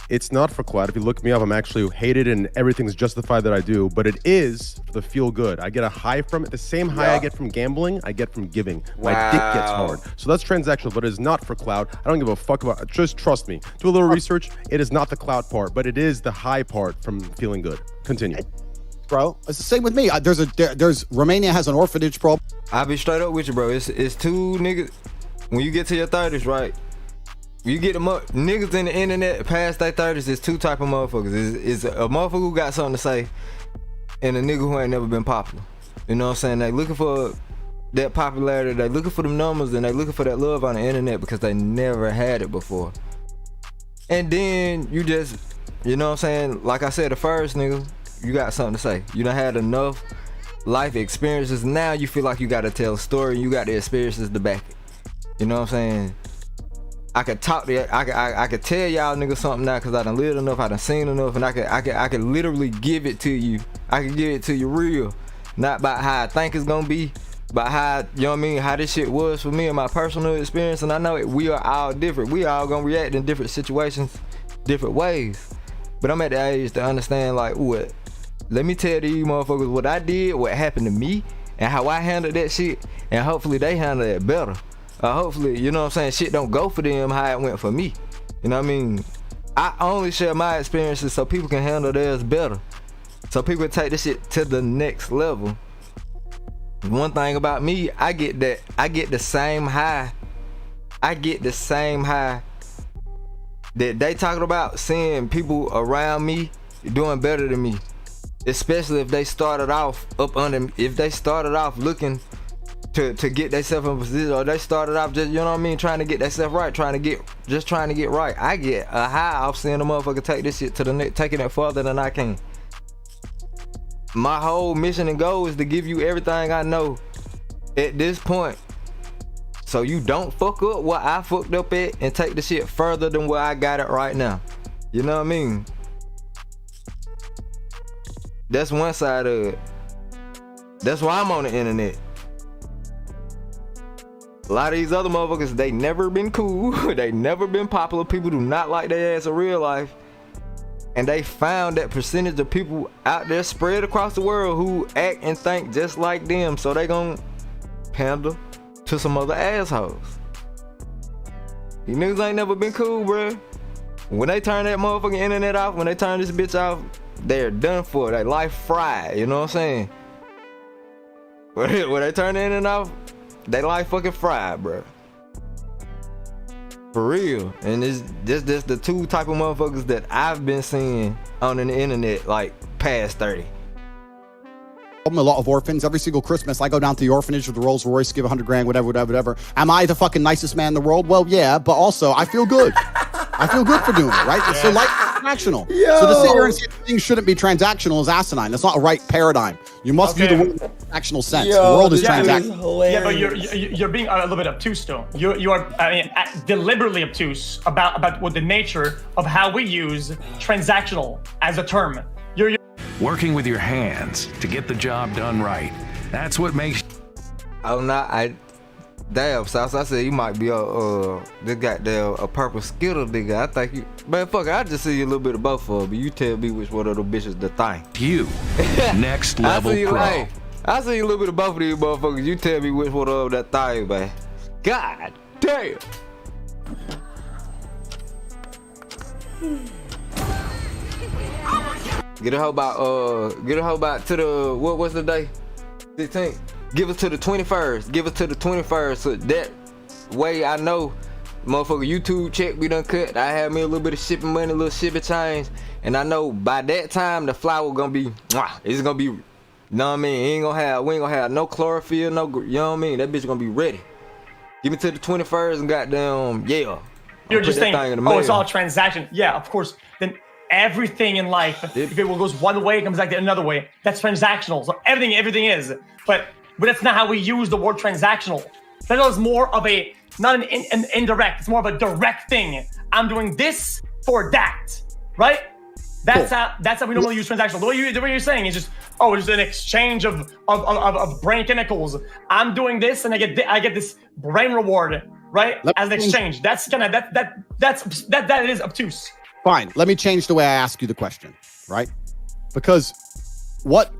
It's not for clout. If you look me up, I'm actually hated and everything's justified that I do, but it is for the feel good. I get a high from it. The same high I get from gambling, I get from giving. My dick gets hard. So that's transactional, but it is not for clout. I don't give a fuck about it. Just trust me. Do a little research. It is not the clout part, but it is the high part from feeling good. Continue. Bro, it's the same with me. There's Romania has an orphanage problem. I'll be straight up with you, bro. It's two niggas. When you get to your 30s, right? You get them niggas in the internet past their 30s. It's two type of motherfuckers. It's a motherfucker who got something to say, and a nigga who ain't never been popular. You know what I'm saying? They looking for that popularity. They looking for them numbers, and they looking for that love on the internet because they never had it before. And then you just, you know what I'm saying? Like I said, the first nigga, you got something to say. You done had enough life experiences. Now you feel like you got to tell a story. You got the experiences to back it. You know what I'm saying? I could talk to you, I could tell y'all niggas something now because I done lived enough, I done seen enough, and I could literally give it to you. I can give it to you real. Not about how I think it's gonna be, but how, you know what I mean, how this shit was for me and my personal experience. And I know we are all different. We all gonna react in different situations, different ways. But I'm at the age to understand, like, what? Let me tell these motherfuckers what I did, what happened to me, and how I handled that shit, and hopefully they handle it better. Hopefully, you know what I'm saying, shit don't go for them how it went for me. You know what I mean? I only share my experiences so people can handle theirs better. So people take this shit to the next level. One thing about me, I get the same high. I get the same high that they talking about, seeing people around me doing better than me. Especially if they started off looking to get themselves in position, or they started off just, you know what I mean, trying to get themselves right, trying to get right. I get a high off seeing a motherfucker take this shit to the next, taking it further than I can. my whole mission and goal is to give you everything I know at this point, so you don't fuck up what I fucked up at and take the shit further than where I got it right now. You know what I mean? That's one side of it. That's why I'm on the internet. A lot of these other motherfuckers, they never been cool. They never been popular. People do not like their ass in real life. And they found that percentage of people out there spread across the world who act and think just like them. So they gon' pander to some other assholes. You niggas ain't never been cool, bruh. When they turn that motherfucking internet off, when they turn this bitch off, they're done for. They life fried, you know what I'm saying? When they turn the internet off, they life fucking fried, bruh. For real. And it's just the two type of motherfuckers that I've been seeing on the internet like past 30. A lot of orphans. Every single Christmas, I go down to the orphanage with the Rolls Royce, give 100 grand, whatever. Am I the fucking nicest man in the world? Well, yeah, but also I feel good. I feel good for doing it, right? So like transactional. Yo. So to sit here and say things shouldn't be transactional is asinine. That's not a right paradigm. You must view the world in a transactional sense. The world is transactional. Yeah, but you're being a little bit obtuse, though. You are deliberately obtuse about what the nature of how we use transactional as a term. You're Working with your hands to get the job done right. That's what makes. Damn, Sauce, I said you might be this goddamn a purple Skittle nigga. I think you, man, fuck it, I just see you a little bit of both of them. You tell me which one of them bitches the thing. You, next level pro. I see you a little bit of both of these motherfuckers. You tell me which one of them that thing, man. God damn. Get a hoe about to the what's the day? 16th. Give us to the 21st. Give us to the 21st. So that way I know, motherfucker, YouTube check we done cut. I have me a little bit of shipping money, a little shipping change, and I know by that time the flower gonna be, it's gonna be, you know what I mean? We ain't gonna have no chlorophyll, no, you know what I mean? That bitch gonna be ready. Give me to the 21st and goddamn, yeah. You're just saying, oh, it's all transaction. Yeah, of course. Then everything in life, if it goes one way, it comes back the another way. That's transactional. So everything is. But that's not how we use the word transactional. That is more of not an indirect. It's more of a direct thing. I'm doing this for that, right? That's how we normally use transactional. The way you're saying is just, it's an exchange of brain chemicals. I'm doing this and I get this brain reward, right? As an exchange. That's kind of that is obtuse. Fine. Let me change the way I ask you the question, right? Because what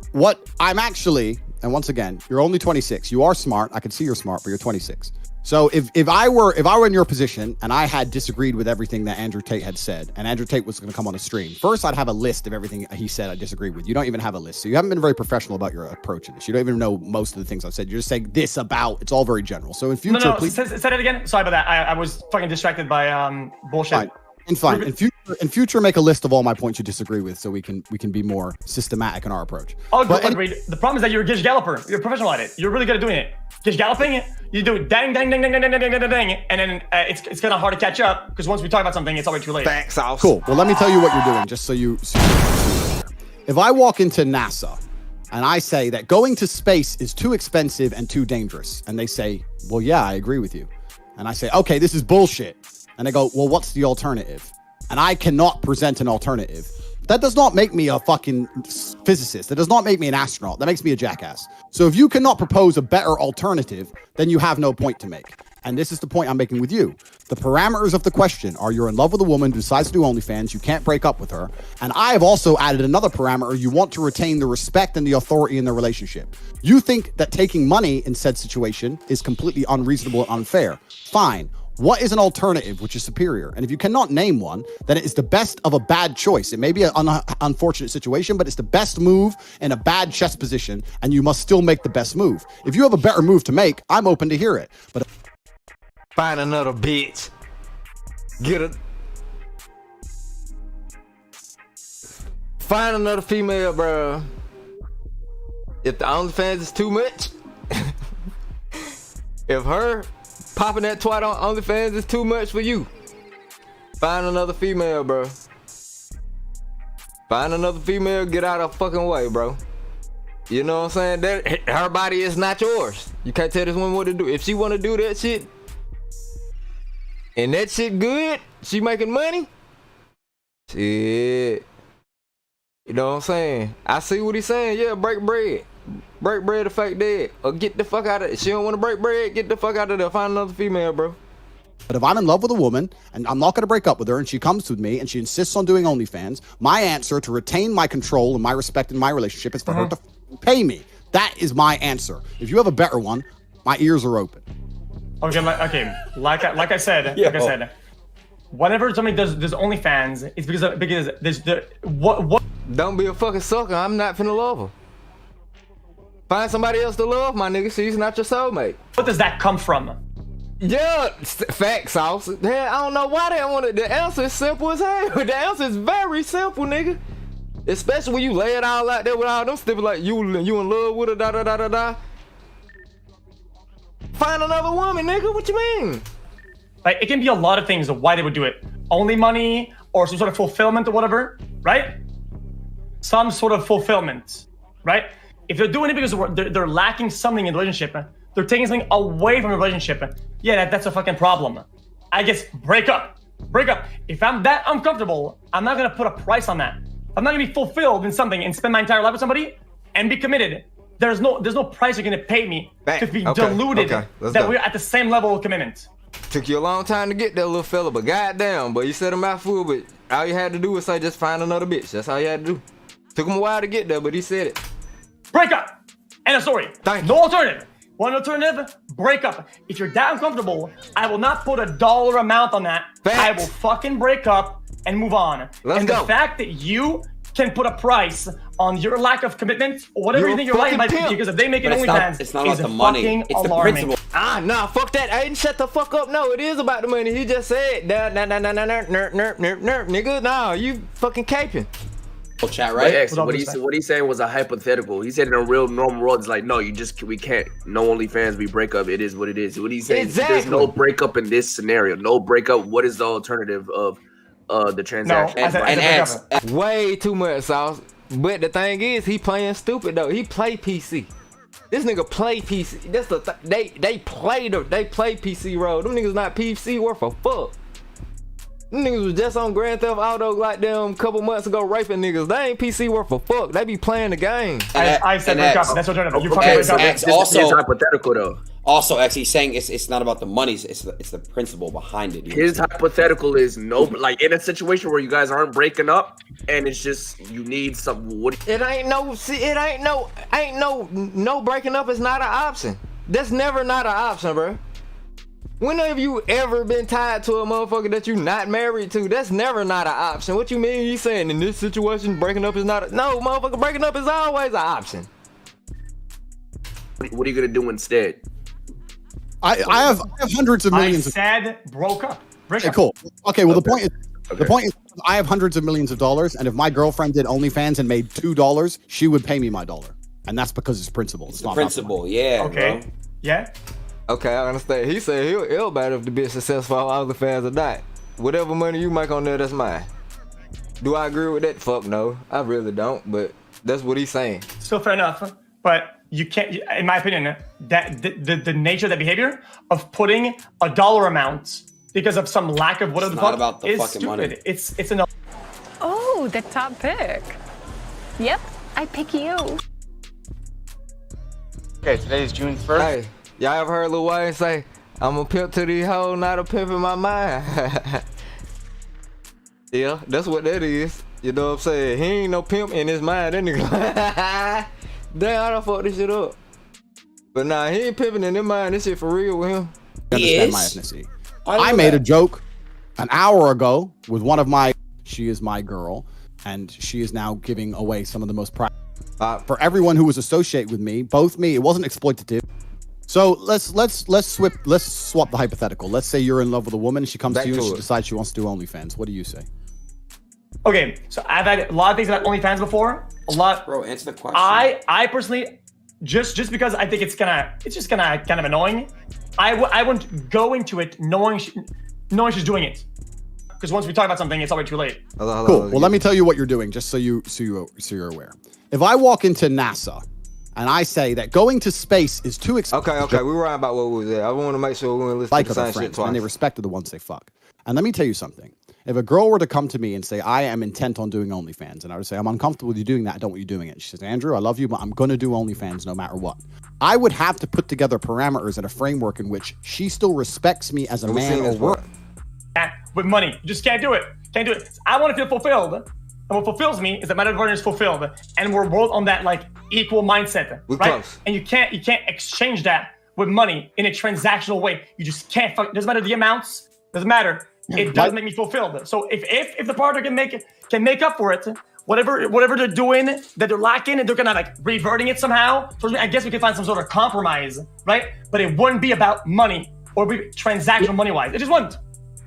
I'm actually, and once again, you're only 26. You are smart. I can see you're smart, but you're 26. So if I were in your position and I had disagreed with everything that Andrew Tate had said, and Andrew Tate was going to come on a stream, first I'd have a list of everything he said I disagreed with. You don't even have a list. So you haven't been very professional about your approach in this. You don't even know most of the things I've said. You're just saying this about, it's all very general. So in future, please. Say that again. Sorry about that. I was fucking distracted by bullshit. Fine. In future, make a list of all my points you disagree with, so we can be more systematic in our approach. The problem is that you're a Gish Galloper. You're a professional at it. You're really good at doing it. Gish Galloping, you do it dang, dang, dang, dang, dang, dang, dang, dang, dang, and then it's kind of hard to catch up because once we talk about something, it's already too late. Facts off. Cool. Well, let me tell you what you're doing, just so you. If I walk into NASA and I say that going to space is too expensive and too dangerous, and they say, "Well, yeah, I agree with you," and I say, "Okay, this is bullshit." And they go, well, what's the alternative? And I cannot present an alternative. That does not make me a fucking physicist. That does not make me an astronaut. That makes me a jackass. So if you cannot propose a better alternative, then you have no point to make. And this is the point I'm making with you. The parameters of the question are you're in love with a woman who decides to do OnlyFans, you can't break up with her. And I have also added another parameter. You want to retain the respect and the authority in the relationship. You think that taking money in said situation is completely unreasonable and unfair. Fine. What is an alternative which is superior? And if you cannot name one, then it is the best of a bad choice. It may be an unfortunate situation, but it's the best move in a bad chess position, and you must still make the best move. If you have a better move to make, I'm open to hear it. But find another bitch. Find another female, bro. If the OnlyFans is too much, if her popping that twat on OnlyFans is too much for you, find another female, bro. Find another female, get out of fucking way, bro. You know what I'm saying? That her body is not yours. You can't tell this woman what to do. If she want to do that shit, and that shit good, she making money, shit. You know what I'm saying? I see what he's saying. Yeah, break bread. Break bread to fake dead. Or get the fuck out of it. She don't want to break bread, get the fuck out of there. Find another female, bro. But if I'm in love with a woman and I'm not going to break up with her and she comes with me and she insists on doing OnlyFans, my answer to retain my control and my respect in my relationship is for her to pay me. That is my answer. If you have a better one, my ears are open. Okay, like I said, whenever somebody does OnlyFans, it's because there's what. Don't be a fucking sucker. I'm not finna love her. Find somebody else to love, my nigga. She's not your soulmate. What does that come from? Yeah, fact sauce. Hell, I don't know why they want it. The answer is simple as hell. The answer is very simple, nigga. Especially when you lay it all out there with all them stupid like you in love with her, da da da da da. Find another woman, nigga. What you mean? Like, it can be a lot of things of why they would do it. Only money or some sort of fulfillment or whatever, right? Some sort of fulfillment, right? If they're doing it because they're lacking something in the relationship, they're taking something away from the relationship, yeah, that's a fucking problem. I guess break up. If I'm that uncomfortable, I'm not gonna put a price on that. I'm not gonna be fulfilled in something and spend my entire life with somebody and be committed. There's no price you're gonna pay me to be deluded that we're at the same level of commitment. Took you a long time to get there, little fella, but goddamn, but you said a mouthful, but all you had to do was say just find another bitch. That's all you had to do. Took him a while to get there, but he said it. Break up. End of story. No alternative. One alternative, break up. If you're that uncomfortable, I will not put a dollar amount on that. Facts. I will fucking break up and move on. Let's and go. The fact that you can put a price on your lack of commitment or whatever you think your life might be because if they make it OnlyFans, it's not about the money. It's the principle. Nah, fuck that. I didn't shut the fuck up. No, it is about the money. He just said, nigga. Nah, you fucking caping. Chat, right? X, what he's saying was a hypothetical. He said in a real normal world, it's like, no, we can't. No OnlyFans, we break up. It is what it is. What he's saying, there's no breakup in this scenario. No breakup. What is the alternative of the transaction? And way too much sauce. But the thing is, he playing stupid though. He play PC. This nigga play PC. That's the they play PC role. Them niggas not PC worth a fuck. Them niggas was just on Grand Theft Auto like them couple months ago raping niggas. They ain't PC worth a fuck. They be playing the game. I said break up. That's what I'm You fucking break up. Also, it's hypothetical though. Also, X, he's saying it's not about the money. It's the principle behind it. His hypothetical is no, like in a situation where you guys aren't breaking up, and it's just you need some. It ain't no breaking up is not an option. That's never not an option, bro. When have you ever been tied to a motherfucker that you not married to? That's never not an option. What you mean? You saying in this situation breaking up is not no, motherfucker, breaking up is always an option. What are you gonna do instead? I have hundreds of millions. I said broke up. Okay, cool. Okay, well the point is I have hundreds of millions of dollars, and if my girlfriend did OnlyFans and made $2, she would pay me my $1, and that's because it's principle. It's not principle. Yeah. Okay. Bro. Yeah. Okay, I understand. He said he'll matter if the bitch successful on OnlyFans or not. Whatever money you make on there, that's mine. Do I agree with that? Fuck no. I really don't, but that's what he's saying. Still fair enough, but you can't, in my opinion, that the nature of that behavior of putting a dollar amount because of some lack of whatever the fuck about the is fucking stupid. money. It's an. Oh, the top pick. Yep, I pick you. Okay, today's June 1st. Hey, y'all ever heard Lil Wayne say, I'm a pimp to these hoes, not a pimp in my mind? Yeah, that's what that is. You know what I'm saying? He ain't no pimp in his mind, that nigga. Damn, I done fucked this shit up. But nah, he ain't pimping in his mind. This shit for real with him. He understand my ethnicity. I made a joke an hour ago with one of my, she is my girl, and she is now giving away some of the most private. For everyone who was associated with me, both me, it wasn't exploitative. So let's swap the hypothetical. Let's say you're in love with a woman, she comes to you and she decides she wants to do OnlyFans. What do you say? Okay, so I've had a lot of things about OnlyFans before. A lot. Bro, answer the question. I personally, just because I think it's just gonna kind of annoying. I wouldn't go into it knowing she's doing it. Because once we talk about something, it's already too late. Cool. Well, let me tell you what you're doing, just so you're aware. If I walk into NASA and I say that going to space is too expensive. Okay, we were right about what we was at. I want to make sure we wouldn't listen to the same shit twice. And they respected the ones they fuck. And let me tell you something. If a girl were to come to me and say, I am intent on doing OnlyFans, and I would say, I'm uncomfortable with you doing that, I don't want you doing it. She says, Andrew, I love you, but I'm going to do OnlyFans no matter what. I would have to put together parameters and a framework in which she still respects me as a man or work. With money, you just can't do it. Can't do it. I want to feel fulfilled. And what fulfills me is that my other partner is fulfilled. And we're both on that like equal mindset, right? Close. And you can't exchange that with money in a transactional way. You just can't. It doesn't matter the amounts. Doesn't matter. It does make me fulfilled. So if the partner can make up for it, whatever they're doing that they're lacking, and they're kind of like reverting it somehow. So I guess we can find some sort of compromise, right? But it wouldn't be about money or be transactional money wise. It just wouldn't.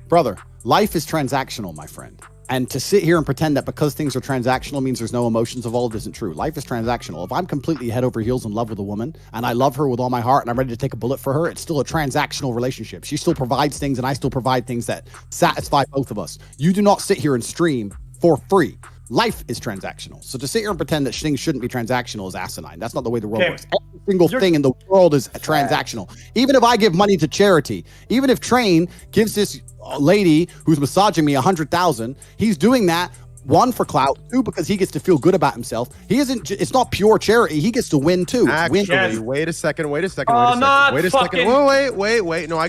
Brother, life is transactional, my friend. And to sit here and pretend that because things are transactional means there's no emotions involved isn't true. Life is transactional. If I'm completely head over heels in love with a woman and I love her with all my heart and I'm ready to take a bullet for her, it's still a transactional relationship. She still provides things and I still provide things that satisfy both of us. You do not sit here and stream for free. Life is transactional. So to sit here and pretend that things shouldn't be transactional is asinine. That's not the way the world works. Every single thing in the world is transactional. Even if I give money to charity, even if Train gives this lady who's massaging me $100,000, he's doing that, one, for clout, two, because he gets to feel good about himself. He isn't. It's not pure charity. He gets to win too. Actually, wait a second. No, I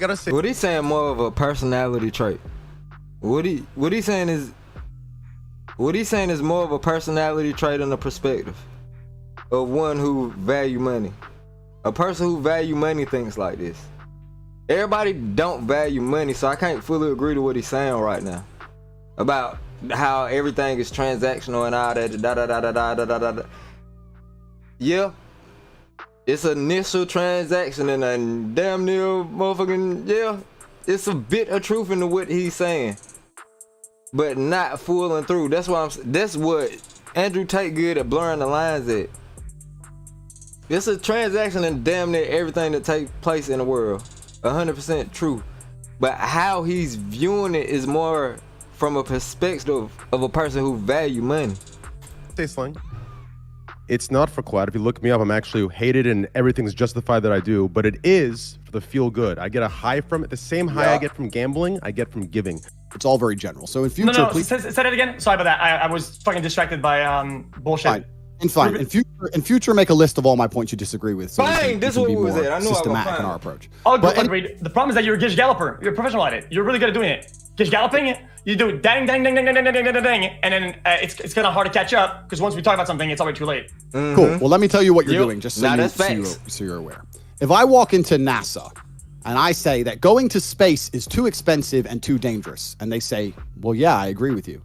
gotta say. What he's saying more of a personality trait. What he's saying is more of a personality trait and a perspective of one who value money. A person who value money thinks like this. Everybody don't value money, so I can't fully agree to what he's saying right now about how everything is transactional and all that. Yeah, it's an initial transaction and a damn near motherfucking it's a bit of truth into what he's saying, but not fooling through. That's what Andrew Tate good at blurring the lines at. It's a transaction and damn near everything that takes place in the world. 100% true, but how he's viewing it is more from a perspective of a person who value money. Say slang. It's not for clout. If you look me up, I'm actually hated and everything's justified that I do, but it is for the feel good. I get a high from it. The same high I get from gambling, I get from giving. It's all very general. So in future, please say that again. Sorry about that. I was fucking distracted by bullshit. Fine. In future, make a list of all my points you disagree with. So fine, this is what we was at. I knew systematic in our approach. Oh, but the problem is that you're a gish galloper. You're a professional at it. You're really good at doing it. Gish galloping, you do it dang, dang, dang, dang, dang, dang, dang, dang, dang, and then it's kind of hard to catch up because once we talk about something, it's already too late. Mm-hmm. Cool. Well, let me tell you what you're doing, just so you're aware. If I walk into NASA and I say that going to space is too expensive and too dangerous, and they say, well, yeah, I agree with you.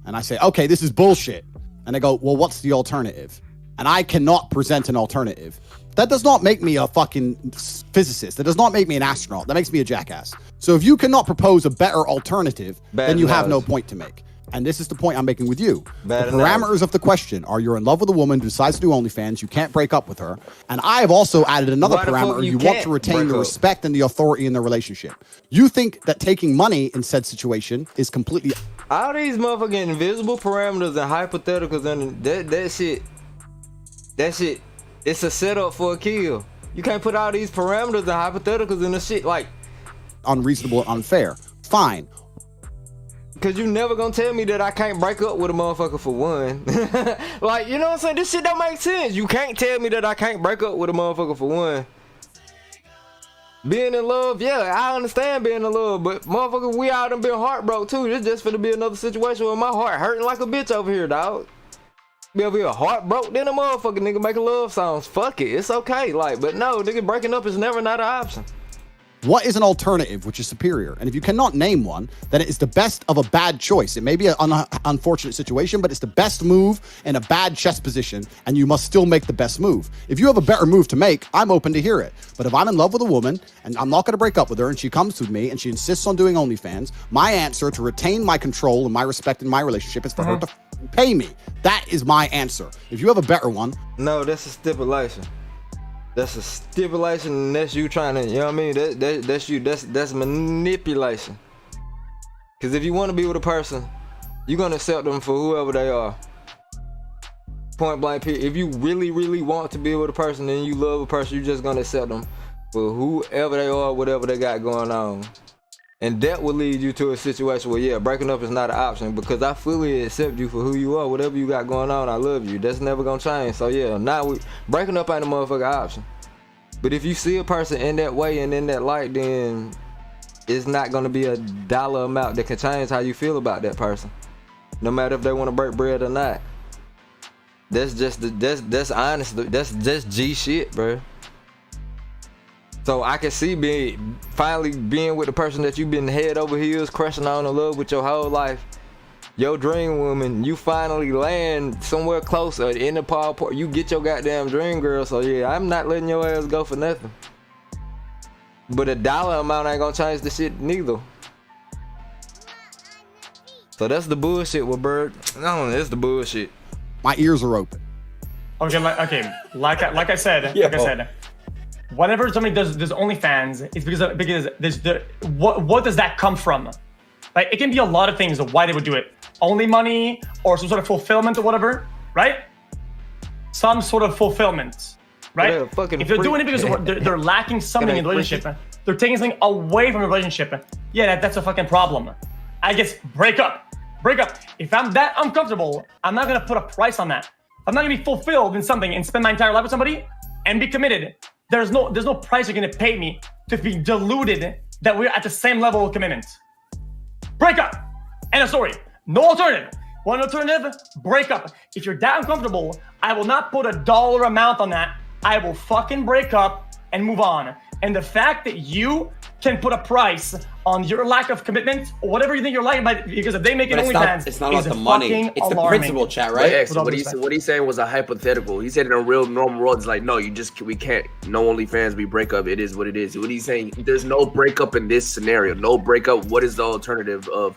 And I say, okay, this is bullshit. And they go, well, what's the alternative? And I cannot present an alternative. That does not make me a fucking physicist. That does not make me an astronaut. That makes me a jackass. So if you cannot propose a better alternative, then you have no point to make. And this is the point I'm making with you. The parameters of the question are: you're in love with a woman who decides to do OnlyFans, you can't break up with her. And I have also added another parameter: you want to retain the respect and the authority in the relationship. You think that taking money in said situation is completely... All these motherfucking invisible parameters and hypotheticals and that shit, it's a setup for a kill. You can't put all these parameters and hypotheticals in the shit like... unreasonable and unfair. Fine. Cause you never gonna tell me that I can't break up with a motherfucker for one. Like, you know what I'm saying? This shit don't make sense. You can't tell me that I can't break up with a motherfucker for one. Being in love, yeah, I understand being in love, but motherfucker, we all done been heartbroken too. This just finna be another situation where my heart hurting like a bitch over here, dog. Be over here heartbroken, then a motherfucker nigga making love songs. Fuck it, it's okay. Like, but no, nigga, breaking up is never not an option. What is an alternative which is superior? And if you cannot name one, then it is the best of a bad choice. It may be an unfortunate situation, but it's the best move in a bad chess position, and you must still make the best move. If you have a better move to make, I'm open to hear it. But if I'm in love with a woman, and I'm not going to break up with her, and she comes to me, and she insists on doing OnlyFans, my answer to retain my control and my respect in my relationship is for her to pay me. That is my answer. If you have a better one... No, that's a stipulation. That's a stipulation, and that's you trying to, you know what I mean? That's you, that's manipulation. Because if you want to be with a person, you're going to accept them for whoever they are. point blank period. If you really, really want to be with a person and you love a person, you're just gonna accept them for whoever they are, whatever they got going on. And that will lead you to a situation where, yeah, breaking up is not an option, because I fully accept you for who you are, whatever you got going on. I love you. That's never gonna change. So yeah, breaking up ain't a motherfucking option. But if you see a person in that way and in that light, then it's not gonna be a dollar amount that can change how you feel about that person, no matter if they want to break bread or not. That's just that's honestly, that's just G shit, bro. So I can see finally being with the person that you've been head over heels crushing on in love with your whole life, your dream woman. You finally land somewhere closer in the park. You get your goddamn dream girl. So yeah, I'm not letting your ass go for nothing. But a dollar amount ain't gonna change the shit neither. So that's the bullshit with Bird. No, that's the bullshit. My ears are open. Okay, like I said, whenever somebody does OnlyFans, it's because there's what does that come from? Like, it can be a lot of things of why they would do it. Only money or some sort of fulfillment or whatever, right? Some sort of fulfillment, right? If they're doing it because they're lacking something in the relationship, they're taking something away from the relationship, yeah, that's a fucking problem. I guess break up. If I'm that uncomfortable, I'm not gonna put a price on that. I'm not gonna be fulfilled in something and spend my entire life with somebody and be committed. There's no price you're gonna pay me to be deluded that we're at the same level of commitment. Break up. End of story. No alternative. One alternative, break up. If you're that uncomfortable, I will not put a dollar amount on that. I will fucking break up and move on. And the fact that you can put a price on your lack of commitment or whatever you think you're liking, because if they make it OnlyFans, it's not about the money. It's alarming. The principle, chat, right? What he's saying was a hypothetical. He said in a real normal world, it's like, no, we can't. No OnlyFans, we break up. It is what it is. What he's saying, there's no breakup in this scenario. No breakup. What is the alternative of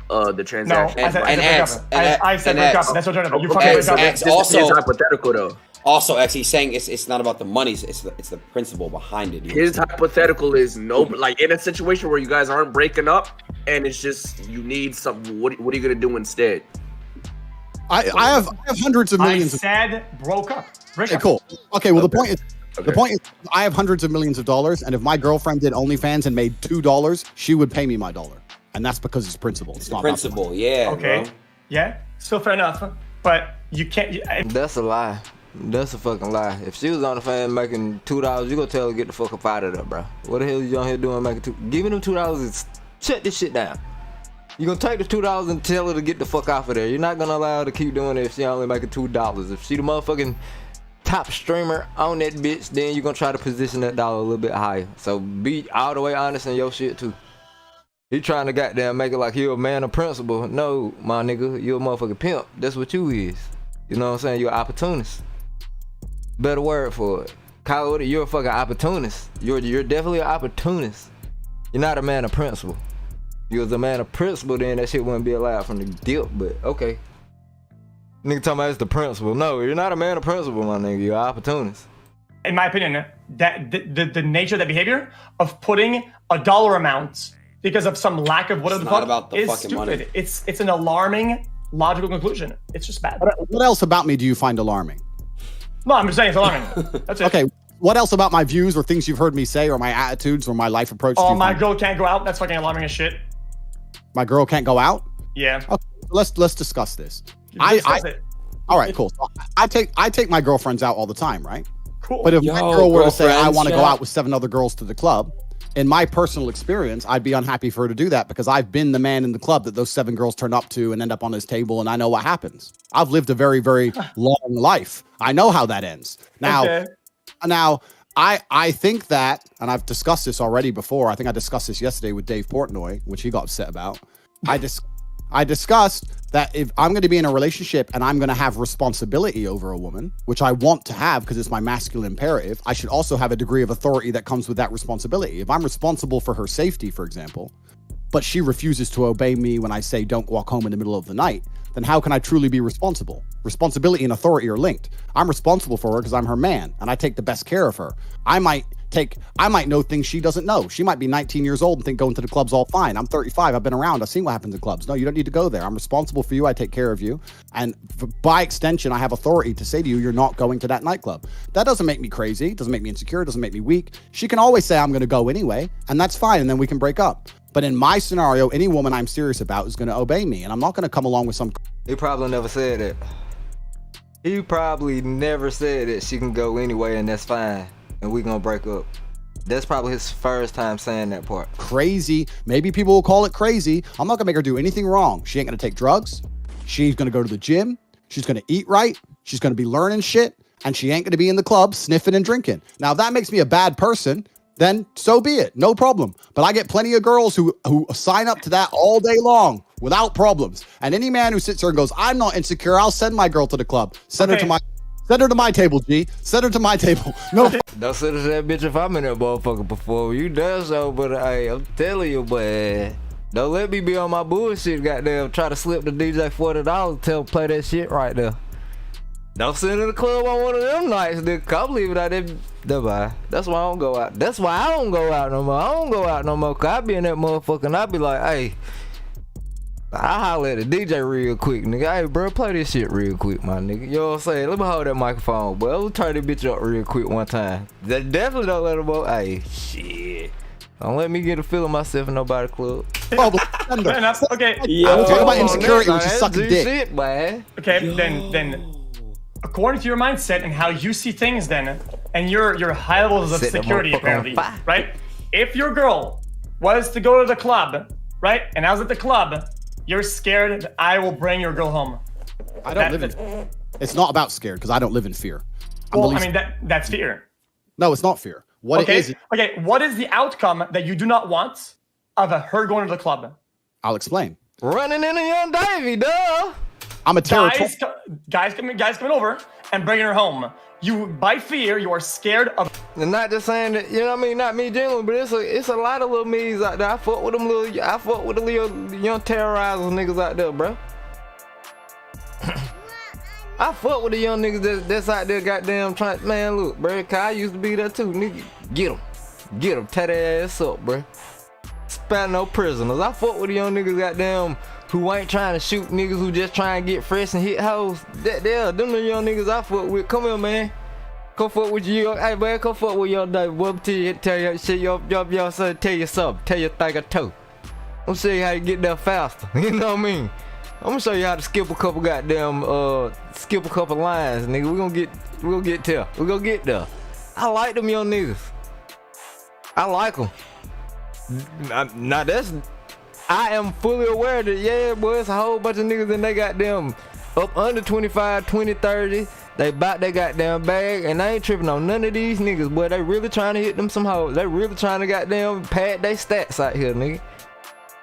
the transaction? No, I said break up. That's the alternative. You fucking break up. This is hypothetical though. Also, X, he's saying it's not about the money, it's the principle behind it. His hypothetical is like in a situation where you guys aren't breaking up and it's just you need something. What are you gonna do instead? I have hundreds of millions. I said broke up. Okay, cool. Okay, well the point is I have hundreds of millions of dollars, and if my girlfriend did OnlyFans and made $2, she would pay me my $1, and that's because it's principle. It's not principle. Yeah. Okay. Bro. Yeah. Still fair enough, but you can't. That's a lie. That's a fucking lie. If she was on the fan making $2, you gonna tell her to get the fuck up out of there, bro. What the hell you on here doing making giving them $2 is shut this shit down. You gonna take the $2 and tell her to get the fuck off of there. You're not gonna allow her to keep doing it if she only making $2. If she the motherfucking top streamer on that bitch, then you gonna try to position that dollar a little bit higher. So be all the way honest in your shit too. He trying to goddamn make it like you a man of principle. No, my nigga, you a motherfucking pimp. That's what you is. You know what I'm saying? You're an opportunist. Better word for it. Call it, you're a fucking opportunist. You're definitely an opportunist. You're not a man of principle. If you was a man of principle, then that shit wouldn't be allowed from the dip, but okay. Nigga talking about it's the principle. No, you're not a man of principle, my nigga. You're an opportunist. In my opinion, that the nature of that behavior of putting a dollar amount because of some lack of whatever the fuck is stupid. Money. It's an alarming logical conclusion. It's just bad. What else about me do you find alarming? No, I'm just saying it's alarming. That's it. Okay, what else about my views or things you've heard me say or my attitudes or my life approach? Oh, my girl can't go out. That's fucking alarming as shit. My girl can't go out? Yeah. Okay, let's discuss this. It. All right, cool. So I take my girlfriends out all the time, right? Cool. But if my girl were to say I want to go out with 7 other girls to the club, in my personal experience, I'd be unhappy for her to do that because I've been the man in the club that those 7 girls turn up to and end up on his table, and I know what happens. I've lived a very, very long life. I know how that ends. Now, I think that, and I've discussed this already before. I think I discussed this yesterday with Dave Portnoy, which he got upset about. I discussed that if I'm going to be in a relationship and I'm going to have responsibility over a woman, which I want to have because it's my masculine imperative, I should also have a degree of authority that comes with that responsibility. If I'm responsible for her safety, for example, but she refuses to obey me when I say don't walk home in the middle of the night, then how can I truly be responsible? Responsibility and authority are linked. I'm responsible for her because I'm her man and I take the best care of her. I might I might know things she doesn't know. She might be 19 years old and think going to the club's all fine. I'm 35. I've been around. I've seen what happens in clubs. No, you don't need to go there. I'm responsible for you. I take care of you. And by extension, I have authority to say to you, you're not going to that nightclub. That doesn't make me crazy. It doesn't make me insecure. It doesn't make me weak. She can always say I'm going to go anyway, and that's fine. And then we can break up. But in my scenario, any woman I'm serious about is going to obey me. And I'm not going to come along with some... He probably never said it. He probably never said that she can go anyway and that's fine. And we gonna break up. That's probably his first time saying that part. Crazy. Maybe people will call it crazy. I'm not gonna make her do anything wrong. She ain't gonna take drugs. She's gonna go to the gym. She's gonna eat right. She's gonna be learning shit. And she ain't gonna be in the club sniffing and drinking. Now, if that makes me a bad person, then so be it. No problem. But I get plenty of girls who sign up to that all day long without problems. And any man who sits there and goes, I'm not insecure, I'll send my girl to the club. Send her to my table, G. Send her to my table. No. Don't send her to that bitch if I'm in that motherfucker before. You done so, but hey, I'm telling you, boy. Don't let me be on my bullshit, goddamn. Try to slip the DJ $40, tell him play that shit right there. Don't send her to the club on one of them nights, nigga. I'm leaving out there. That's why I don't go out. That's why I don't go out no more. I don't go out no more, cause I be in that motherfucker and I be like, hey, I holler at the DJ real quick, nigga. Hey, bro, play this shit real quick, my nigga. You know what I'm saying? Let me hold that microphone, boy. We'll turn this bitch up real quick one time. Definitely don't let him go. Hey, shit. Don't let me get a feel of myself in nobody club. Fair enough. Okay. I'm talking about insecurity, which is sucking dick. Shit, man. Okay, then, according to your mindset and how you see things, then, and your high levels of security, apparently, right? If your girl was to go to the club, right, and I was at the club, you're scared that I will bring your girl home. I don't live in. It's not about scared because I don't live in fear. Well, I mean that's fear. No, it's not fear. What it is? Okay. What is the outcome that you do not want of her going to the club? I'll explain. Running in a young Davey, duh. I'm a territory. Guys coming over and bringing her home. You, by fear, you are scared of. And not just saying that, you know what I mean? Not me generally, but it's a lot of little me's out there. I fuck with the little young terrorizers niggas out there, bro. I fuck with the young niggas that's out there, goddamn trying. Man, look, bro, cause I used to be there too, nigga. Get them, tear their ass up, bro. Spare no prisoners. I fuck with the young niggas, goddamn, who ain't trying to shoot niggas, who just trying to get fresh and hit hoes. Them the young niggas I fuck with. Come here, man. Come fuck with you. Hey, man, come fuck with your Dave. What tell you shit, your son tell you something. Tell you thing or two. I'm gonna show you how to get there faster. You know what I mean? I'm gonna show you how to skip a couple lines, nigga. We gonna get there. We gonna get there. I like them young niggas. I like them. Now I am fully aware that, yeah, boy, it's a whole bunch of niggas and they got them up under 25, 20, 30. They bought their goddamn bag and I ain't tripping on none of these niggas, boy. They really trying to hit them some hoes. They really trying to goddamn pad their stats out here, nigga.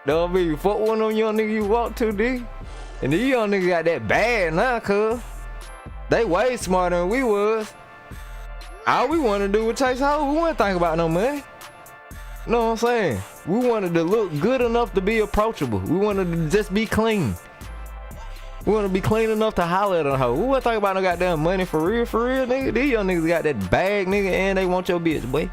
Don't be you fuck one of them young niggas you walk to, nigga. And these young niggas got that bad now, cuz. They way smarter than we was. All we want to do was chase hoes. We want to think about no money. You know what I'm saying? We wanted to look good enough to be approachable. We wanted to just be clean. We want to be clean enough to holler at a hoe. We want to think about no goddamn money for real, nigga. These young niggas got that bag, nigga, and they want your bitch, boy.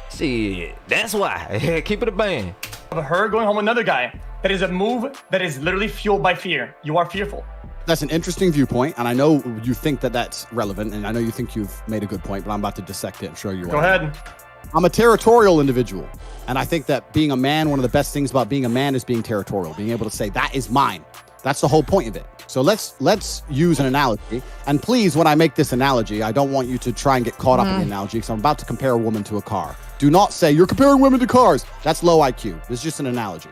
Shit, that's why. Keep it a band. Of her going home with another guy, that is a move that is literally fueled by fear. You are fearful. That's an interesting viewpoint, and I know you think that that's relevant, and I know you think you've made a good point, but I'm about to dissect it and show you why. Go ahead. I'm a territorial individual, and I think that being a man, one of the best things about being a man is being territorial, being able to say, that is mine. That's the whole point of it. So let's use an analogy, and please, when I make this analogy, I don't want you to try and get caught up in the analogy, because I'm about to compare a woman to a car. Do not say, you're comparing women to cars. That's low IQ. It's just an analogy.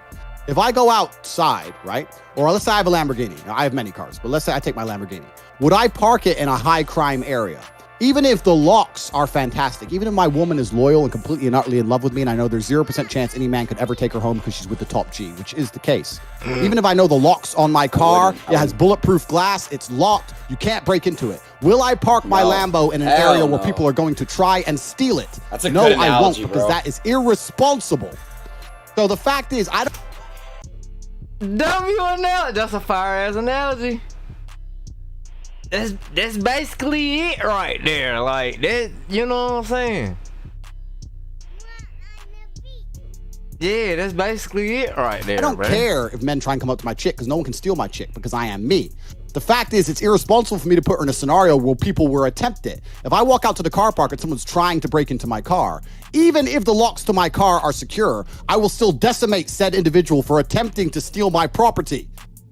If I go outside, right? Or let's say I have a Lamborghini. Now, I have many cars, but let's say I take my Lamborghini. Would I park it in a high crime area? Even if the locks are fantastic, even if my woman is loyal and completely and utterly in love with me, and I know there's 0% chance any man could ever take her home because she's with the top G, which is the case. Even if I know the locks on my car, it has bulletproof glass, it's locked, you can't break into it. Will I park my Lambo in an area where people are going to try and steal it? That's a no, good analogy, I won't, because that is irresponsible. So the fact is, I don't... That's a fire-ass analogy. That's basically it right there. Like that, you know what I'm saying? Yeah, that's basically it right there. I don't care if men try and come up to my chick because no one can steal my chick because I am me. The fact is, it's irresponsible for me to put her in a scenario where people were attempted. If I walk out to the car park and someone's trying to break into my car, even if the locks to my car are secure, I will still decimate said individual for attempting to steal my property.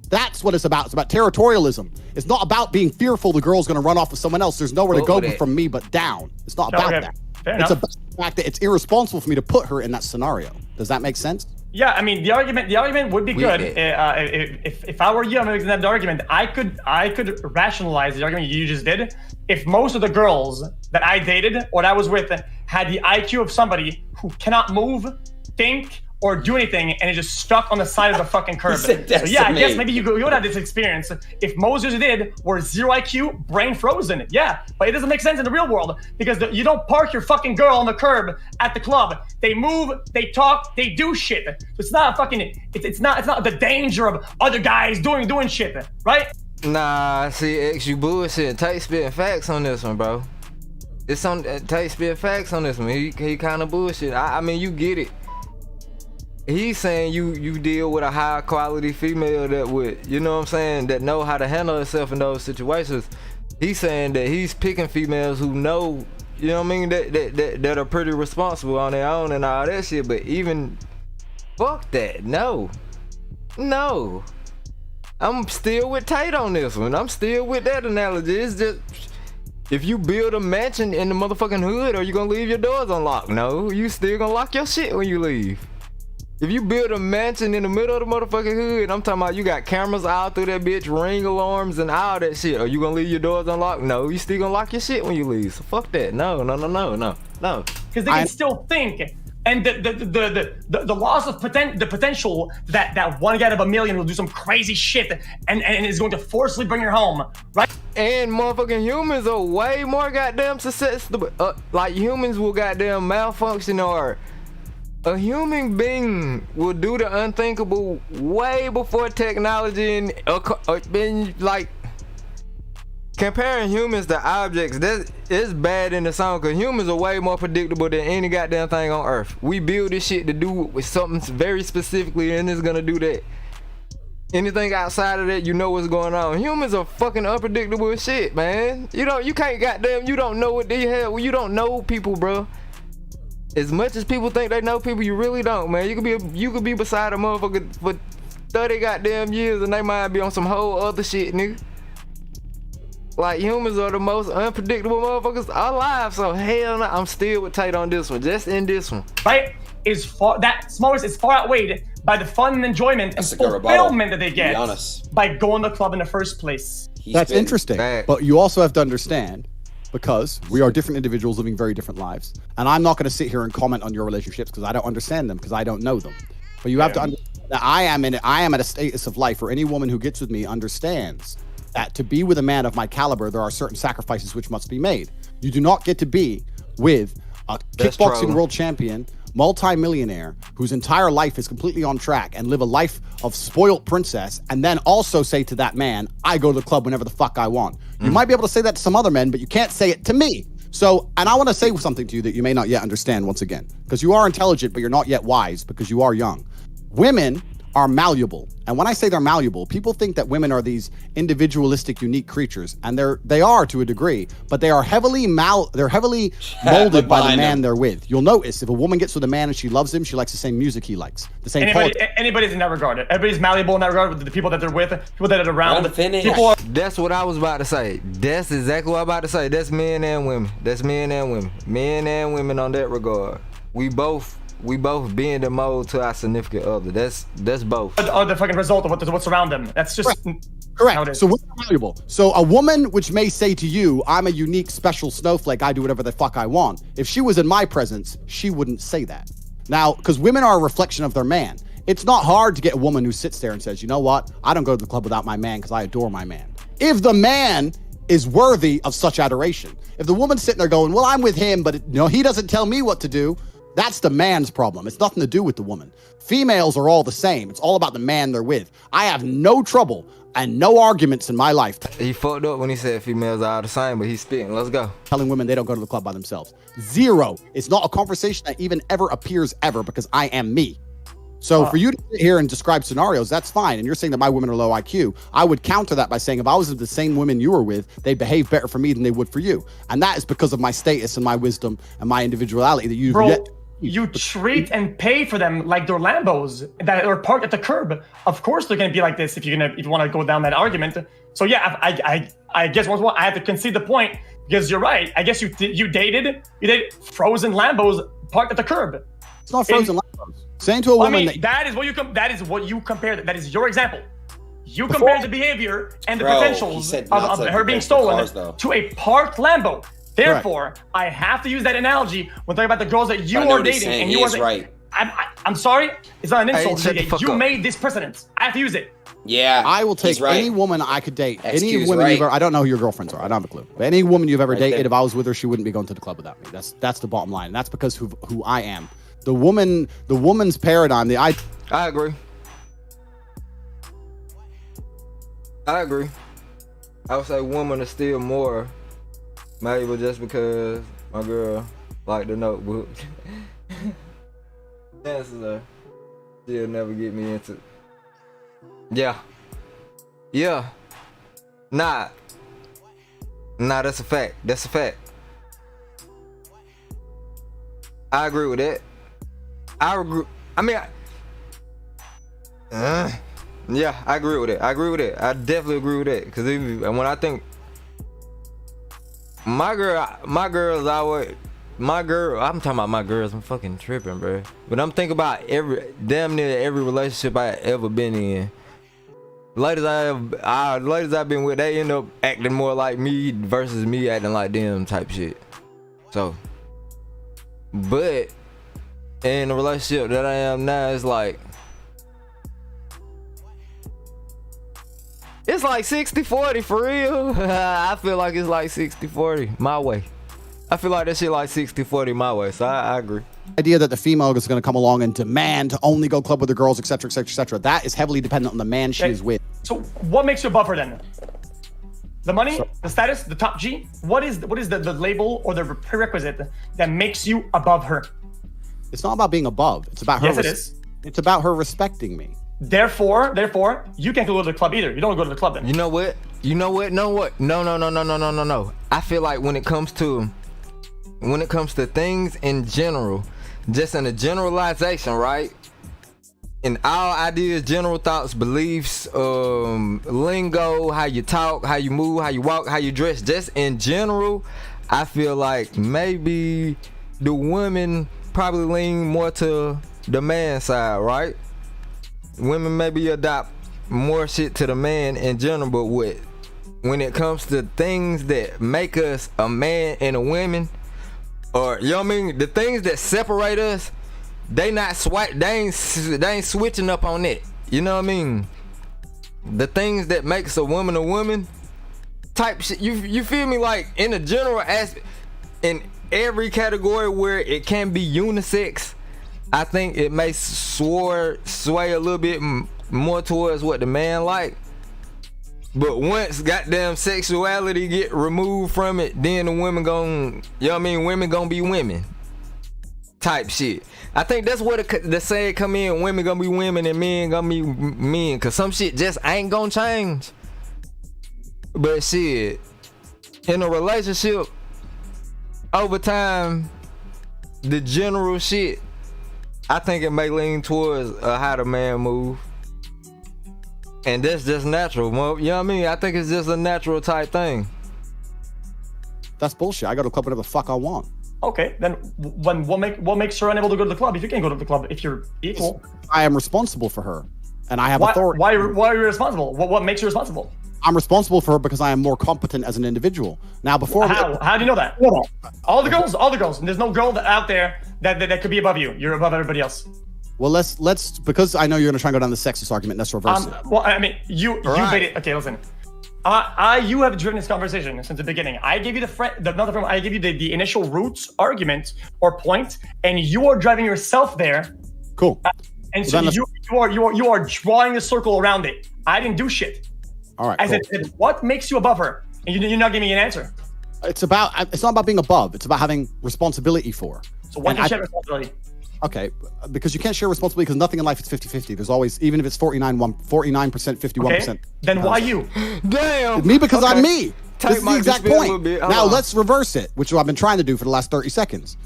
That's what it's about. It's about territorialism. It's not about being fearful the girl's going to run off with someone else. There's nowhere to go from me but down. It's not about that. It's about the fact that it's irresponsible for me to put her in that scenario. Does that make sense? Yeah, I mean the argument would be good. If I were you, I'm making that argument. I could rationalize the argument you just did if most of the girls that I dated or that I was with had the IQ of somebody who cannot move, think, or do anything, and is just stuck on the side of the fucking curb. So yeah, I guess maybe you would have this experience. If most of you did were 0 IQ, brain frozen. Yeah, but it doesn't make sense in the real world because you don't park your fucking girl on the curb at the club. They move, they talk, they do shit. So it's not fucking. It's not the danger of other guys doing shit, right? Nah, see, X, you bullshit. Tate spitting facts on this one, bro. It's on Tate spitting facts on this one. He kind of bullshit. I mean, you get it. He's saying you deal with a high quality female that would, you know what I'm saying, that know how to handle herself in those situations. He's saying that he's picking females who know, you know what I mean, that are pretty responsible on their own and all that shit. But even fuck that, no. I'm still with Tate on this one. I'm still with that analogy. It's just, if you build a mansion in the motherfucking hood, are you gonna leave your doors unlocked? No, you still gonna lock your shit when you leave. If you build a mansion in the middle of the motherfucking hood, I'm talking about you got cameras all through that bitch, ring alarms and all that shit. Are you gonna leave your doors unlocked? No, you still gonna lock your shit when you leave. So fuck that. No. Because they can still think. And the loss of the potential that one guy out of a million will do some crazy shit and is going to forcibly bring her home, right? And motherfucking humans are way more goddamn susceptible. Like humans will goddamn malfunction, or a human being will do the unthinkable way before technology and been like comparing humans to objects. That is bad in the song because humans are way more predictable than any goddamn thing on earth. We build this shit to do with something very specifically and it's gonna do that. Anything outside of that, you know what's going on. Humans are fucking unpredictable as shit, man. You can't goddamn, you don't know what the hell, you don't know people, bro. As much as people think they know people, you really don't, man. You could be beside a motherfucker for 30 goddamn years and they might be on some whole other shit, nigga. Like, humans are the most unpredictable motherfuckers alive, so hell no, I'm still with Tate on this one, just in this one. Right? That smallness is far outweighed by the fun and enjoyment and fulfillment that they get by going to the club in the first place. That's interesting, but you also have to understand, because we are different individuals living very different lives, and I'm not going to sit here and comment on your relationships because I don't understand them, because I don't know them. But you have to understand that I am at a status of life where any woman who gets with me understands that to be with a man of my caliber, there are certain sacrifices which must be made. You do not get to be with a kickboxing world champion, multi-millionaire, whose entire life is completely on track and live a life of spoiled princess, and then also say to that man, I go to the club whenever the fuck I want. You might be able to say that to some other men, but you can't say it to me. So, and I want to say something to you that you may not yet understand once again, because you are intelligent, but you're not yet wise because you are young. Women are malleable. And when I say they're malleable, people think that women are these individualistic, unique creatures, and they are to a degree, but they are heavily molded by the man they're with. You'll notice if a woman gets with a man and she loves him, she likes the same music he likes, the same anybody's in that regard. Everybody's malleable in that regard with the people that they're with, people that are around. That's what I was about to say. That's exactly what I'm about to say. That's men and women. That's men and women. Men and women on that regard. We both bend the mold to our significant other. That's both. Or the fucking result of what's around them. That's just correct. So we're malleable. So a woman which may say to you, I'm a unique, special snowflake, I do whatever the fuck I want. If she was in my presence, she wouldn't say that. Now, because women are a reflection of their man. It's not hard to get a woman who sits there and says, you know what? I don't go to the club without my man because I adore my man. If the man is worthy of such adoration. If the woman's sitting there going, well, I'm with him, but he doesn't tell me what to do. That's the man's problem. It's nothing to do with the woman. Females are all the same. It's all about the man they're with. I have no trouble and no arguments in my life. He fucked up when he said females are all the same, but he's spitting. Let's go. Telling women they don't go to the club by themselves. Zero. It's not a conversation that even ever appears ever because I am me. So for you to sit here and describe scenarios, that's fine. And you're saying that my women are low IQ. I would counter that by saying if I was with the same women you were with, they'd behave better for me than they would for you. And that is because of my status and my wisdom and my individuality that you've yet. You treat and pay for them like they're Lambos that are parked at the curb. Of course they're gonna be like this if you want to go down that argument. So yeah, I guess once more I have to concede the point because you're right. I guess you dated frozen Lambos parked at the curb. It's not frozen Lambos. Saying to a woman that is what you compare. That is your example. You compare the behavior and the potentials of her being stolen to a parked Lambo. Therefore, I have to use that analogy when talking about the girls that you are dating. And you are right. I'm sorry. It's not an insult. You made this precedent. I have to use it. Yeah. I will take any woman I could date. Any woman you've ever, I don't know who your girlfriends are. I don't have a clue. But any woman you've ever dated, if I was with her, she wouldn't be going to the club without me. That's the bottom line. And that's because who I am. The woman's paradigm. I agree. I agree. I would say women are still more valuable just because my girl like the Notebook. Chances are she'll never get me into. Yeah. Nah, that's a fact. That's a fact. I agree with that. I agree with it. I definitely agree with that. Cause when I think my girls always, I'm talking about my girls. I'm fucking tripping, bro. But I'm thinking about damn near every relationship I ever been in. Ladies I've been with, they end up acting more like me versus me acting like them type shit. So, but in the relationship that I am now, it's like 60-40 for real. I feel like it's like 60-40 my way. I feel like that shit like 60-40 my way. So I agree. Idea that the female is going to come along and demand to only go club with the girls, etc., etc., etc. That is heavily dependent on the man she is with. So what makes you above her then? The money, the status, the top G? What is the label or the prerequisite that makes you above her? It's not about being above. It's about her. Yes, it is. It's about her respecting me. Therefore, you can't go to the club either. You don't go to the club then. You know what? No. I feel like when it comes to things in general, just in a generalization, right? In all ideas, general thoughts, beliefs, lingo, how you talk, how you move, how you walk, how you dress, just in general, I feel like maybe the women probably lean more to the man side, right? Women maybe adopt more shit to the man in general, but when it comes to things that make us a man and a woman, or you know what I mean, the things that separate us, they ain't switching up on it. You know what I mean? The things that makes a woman type shit. You feel me? Like in a general aspect, in every category where it can be unisex, I think it may sway a little bit more towards what the man like. But once goddamn sexuality get removed from it, then the women women gonna be women type shit. I think that's where the saying come in, women gonna be women and men gonna be men, cause some shit just ain't gonna change. But shit, in a relationship, over time, the general shit, I think it may lean towards how the man move. And that's just natural. You know what I mean? I think it's just a natural type thing. That's bullshit. I go to the club whatever the fuck I want. Okay, then what makes her unable to go to the club if you can't go to the club if you're equal? I am responsible for her, and I have authority. Why are you responsible? What makes you responsible? I'm responsible for her because I am more competent as an individual. Now, before how do you know that? All the girls. There's no girl out there that could be above you. You're above everybody else. Well, let's because I know you're gonna try and go down the sexist argument. Let's reverse it. Well, I mean, you made it. Okay, listen. You have driven this conversation since the beginning. I gave you I gave you the initial roots argument or point, and you are driving yourself there. Cool. And so you are drawing the circle around it. I didn't do shit. All right. I said, what makes you above her? And you're not giving me an answer. It's not about being above. It's about having responsibility for her. So what does she have responsibility? Okay, because you can't share responsibility because nothing in life is 50-50. There's always, even if it's 49%, 51%. Okay. Then why you? Damn. Me because I'm me. Tate This is the exact point. Now let's reverse it, which I've been trying to do for the last 30 seconds.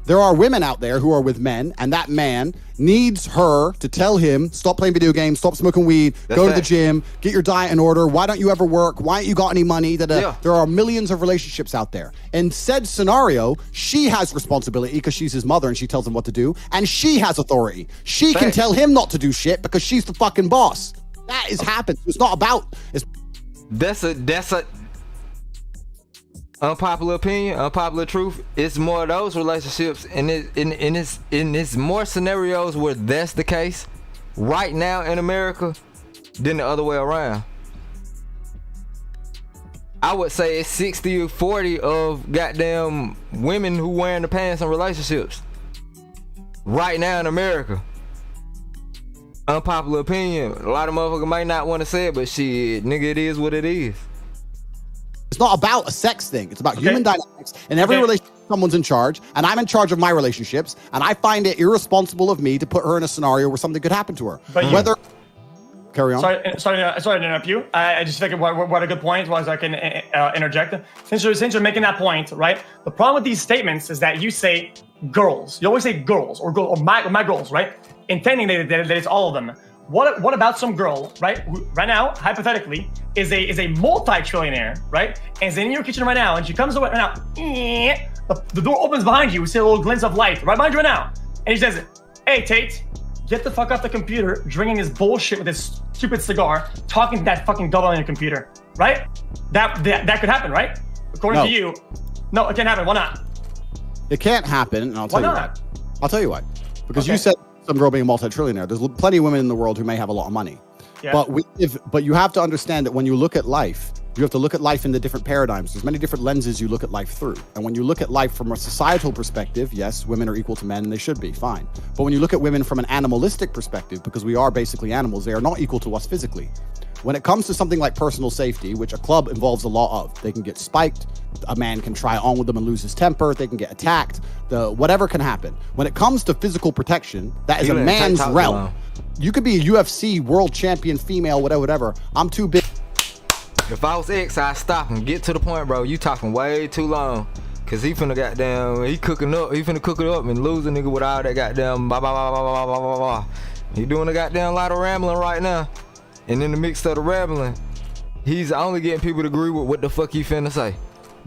There are women out there who are with men, and that man needs her to tell him, stop playing video games, stop smoking weed, go to the gym, get your diet in order. Why don't you ever work? Why ain't you got any money? There are millions of relationships out there. In said scenario, she has responsibility because she's his mother and she tells him what to do, and she has authority. She can tell him not to do shit because she's the fucking boss. That is happened. It's not about... That's a unpopular opinion, unpopular truth. It's more of those relationships, and it's more scenarios where that's the case right now in America than the other way around. I would say it's 60 or 40 of goddamn women who wearing the pants in relationships right now in America. Unpopular opinion. A lot of motherfuckers might not want to say it, but shit, nigga, it is what it is. It's not about a sex thing. It's about human dynamics. In every relationship, someone's in charge, and I'm in charge of my relationships, and I find it irresponsible of me to put her in a scenario where something could happen to her. But Carry on. Sorry to interrupt you. I just think what a good point was. I can interject. Since you're making that point, right? The problem with these statements is that you say girls. You always say girls or my girls, right? Intending that it's all of them. What about some girl, right? Who, right now, hypothetically, is a multi-trillionaire, right? And is in your kitchen right now, and she comes away right now. The door opens behind you. We see a little glint of light right behind you right now, and he says, "Hey, Tate, get the fuck off the computer, drinking his bullshit with his stupid cigar, talking to that fucking double on your computer," right? That could happen, right? According to you, no, it can't happen. Why not? It can't happen, and I'll tell you why. I'll tell you why. Because you said some girl being a multi-trillionaire. There's plenty of women in the world who may have a lot of money. Yeah. But you have to understand that when you look at life, you have to look at life in the different paradigms. There's many different lenses you look at life through. And when you look at life from a societal perspective, yes, women are equal to men, and they should be, fine. But when you look at women from an animalistic perspective, because we are basically animals, they are not equal to us physically. When it comes to something like personal safety, which a club involves a lot of, they can get spiked, a man can try on with them and lose his temper, they can get attacked, whatever can happen. When it comes to physical protection, that is a man's realm. You could be a UFC world champion, female, whatever. I'm too big. If I was X, I'd stop him. Get to the point, bro. You talking way too long. Cause he finna he finna cook it up and lose a nigga with all that goddamn blah, blah, blah, blah, blah, blah, blah. He doing a goddamn lot of rambling right now. And in the mix of the rambling, he's only getting people to agree with what the fuck he finna say.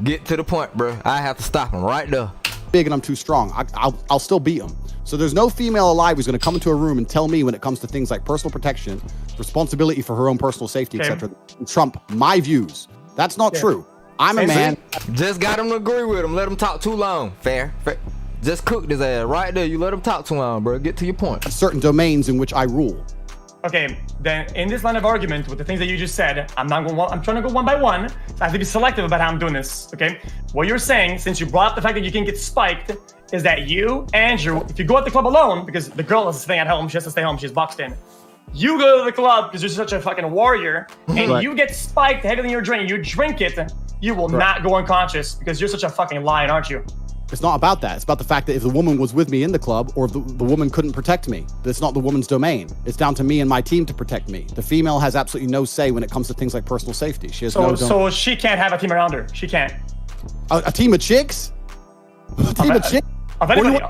Get to the point, bro. I have to stop him right there. Big and I'm too strong. I'll still beat him. So there's no female alive who's gonna come into a room and tell me when it comes to things like personal protection, responsibility for her own personal safety, etc., trump my views. That's not true. I'm a man. Just got him to agree with him. Let him talk too long. Fair. Just cooked his ass right there. You let him talk too long, bro. Get to your point. Certain domains in which I rule. Okay, then in this line of argument with the things that you just said, I'm trying to go one by one. So I have to be selective about how I'm doing this, okay? What you're saying, since you brought up the fact that you can get spiked, is that you, Andrew, if you go at the club alone, because the girl is staying at home, she has to stay home, she's boxed in. You go to the club because you're such a fucking warrior, and you get spiked heavier than your drink, you drink it, you will not go unconscious because you're such a fucking lion, aren't you? It's not about that. It's about the fact that if the woman was with me in the club or if the woman couldn't protect me, that's not the woman's domain. It's down to me and my team to protect me. The female has absolutely no say when it comes to things like personal safety. She has So she can't have a team around her. She can't. A team of chicks? A team of chicks? Of anybody.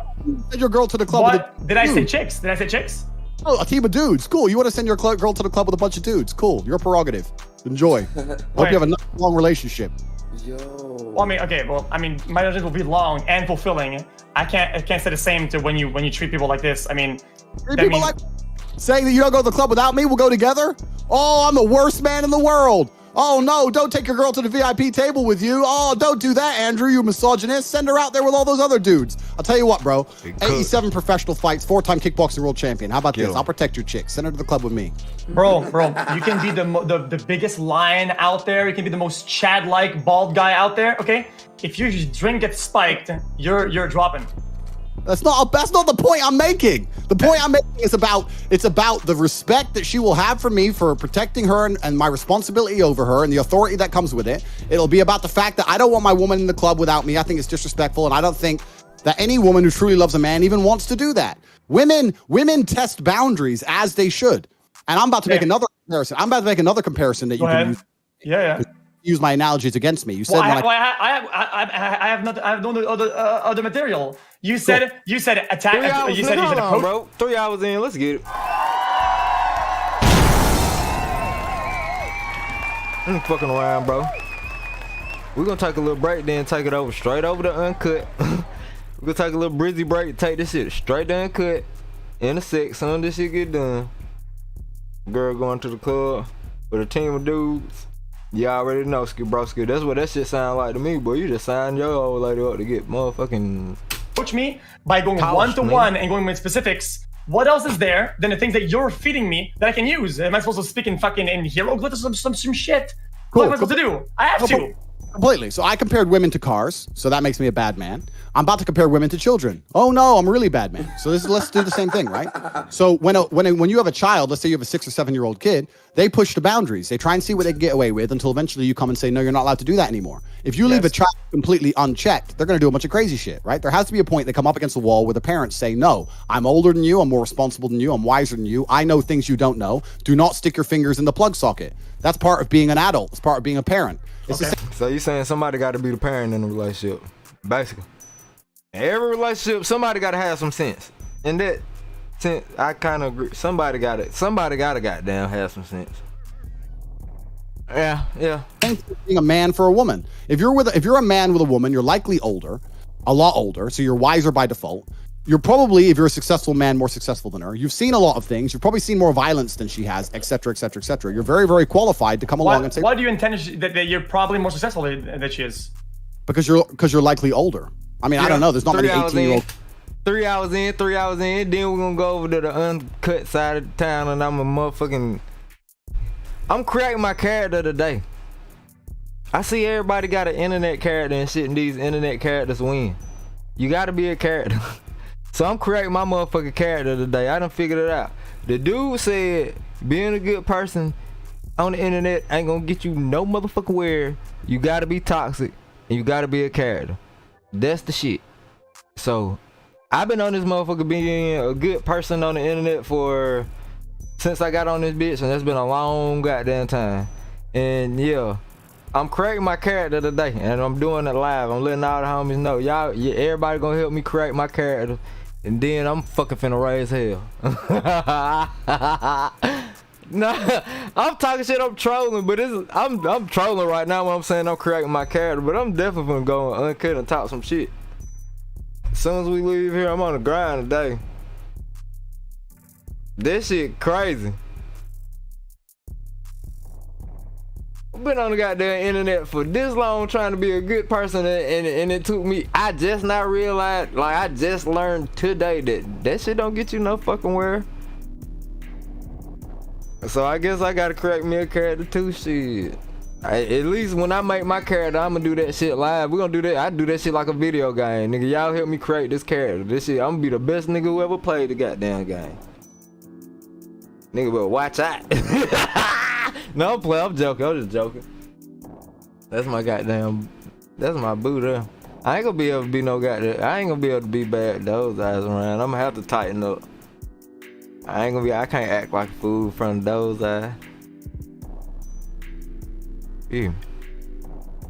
Send your girl to the club with Did I say chicks? Did I say chicks? Oh, a team of dudes. Cool. You want to send your girl to the club with a bunch of dudes. Cool. Your prerogative. Enjoy. Hope you have a long relationship. Well, I mean, my relationship will be long and fulfilling. I can't say the same to when you treat people like this. I mean, saying that you don't go to the club without me, we'll go together? Oh, I'm the worst man in the world. Oh no, don't take your girl to the VIP table with you. Oh, don't do that, Andrew, you misogynist. Send her out there with all those other dudes. I'll tell you what, bro. 87 professional fights, 4-time kickboxing world champion. How about this? I'll protect your chick. Send her to the club with me. Bro, you can be the biggest lion out there. You can be the most Chad-like bald guy out there, okay? If your drink gets spiked, you're dropping. That's not the point I'm making. The point I'm making is about the respect that she will have for me for protecting her and my responsibility over her and the authority that comes with it. It'll be about the fact that I don't want my woman in the club without me. I think it's disrespectful, and I don't think that any woman who truly loves a man even wants to do that. Women test boundaries as they should. And I'm about to make another comparison. I'm about to make another comparison that you can use. Yeah. Use my analogies against me. You said I have no other material. You said attack. You said use a poke. Bro. 3 hours in. Let's get it. I'm fucking around, bro. We're gonna take a little break, then take it over straight over to uncut. We're gonna take a little brizzy break, take this shit straight to uncut. In a sec, soon as this shit get done. Girl going to the club with a team of dudes. You already know, broski. That's what that shit sound like to me, boy. You just signed your old lady up to get motherfucking. Coach me by going one-to-one and going with specifics. What else is there than the things that you're feeding me that I can use? Am I supposed to speak in hieroglyphs or some shit? Cool. What am I supposed to do? I have to. Completely. So I compared women to cars, so that makes me a bad man. I'm about to compare women to children. Oh no, I'm a really bad man. So let's do the same thing, right? So when you have a child, let's say you have a 6 or 7 year old kid, they push the boundaries. They try and see what they can get away with until eventually you come and say, no, you're not allowed to do that anymore. If you leave a child completely unchecked, they're going to do a bunch of crazy shit, right? There has to be a point they come up against the wall where the parents say, no, I'm older than you, I'm more responsible than you, I'm wiser than you, I know things you don't know. Do not stick your fingers in the plug socket. That's part of being an adult. It's part of being a parent. So you're saying somebody got to be the parent in a relationship, basically. In every relationship, somebody got to have some sense. And that sense, I kind of agree. Somebody got to goddamn have some sense. Yeah. Being a man for a woman. If you're a man with a woman, you're likely older, a lot older, so you're wiser by default. You're probably, if you're a successful man, more successful than her. You've seen a lot of things. You've probably seen more violence than she has, etc., etc., etc. You're very, very qualified to come along and say. Why do you intend that you're probably more successful than she is? Because you're likely older. I mean, I don't know. There's not many 18-year-olds. 3 hours in. Then we're gonna go over to the uncut side of the town, and I'm creating my character today. I see everybody got an internet character and shit, and these internet characters win. You gotta be a character. So I'm creating my motherfucking character today. I done figured it out. The dude said being a good person on the internet ain't gonna get you no motherfucking where. You gotta be toxic and you gotta be a character. That's the shit. So I've been on this motherfucker being a good person on the internet since I got on this bitch, and that's been a long goddamn time. And yeah, I'm creating my character today, and I'm doing it live. I'm letting all the homies know. Everybody gonna help me create my character, and then I'm fucking finna raise hell. Nah, I'm talking shit, I'm trolling, but I'm trolling right now when I'm saying I'm creating my character, but I'm definitely gonna go uncut and talk some shit. As soon as we leave here, I'm on the grind today. This shit crazy. I've been on the goddamn internet for this long trying to be a good person, and it took me, I just now realized, like I just learned today that shit don't get you no fucking where. So I guess I gotta create me a character too, shit. At least when I make my character, I'm gonna do that shit live. We're gonna do that. I do that shit like a video game, nigga. Y'all help me create this character. This shit, I'm gonna be the best nigga who ever played the goddamn game. Nigga, but watch out. No, I'm joking. I'm just joking. That's my boo there. I ain't gonna be able to be no goddamn. I ain't gonna be able to be bad with those eyes around. I'm gonna have to tighten up. I can't act like a fool in front of those eyes. Yeah.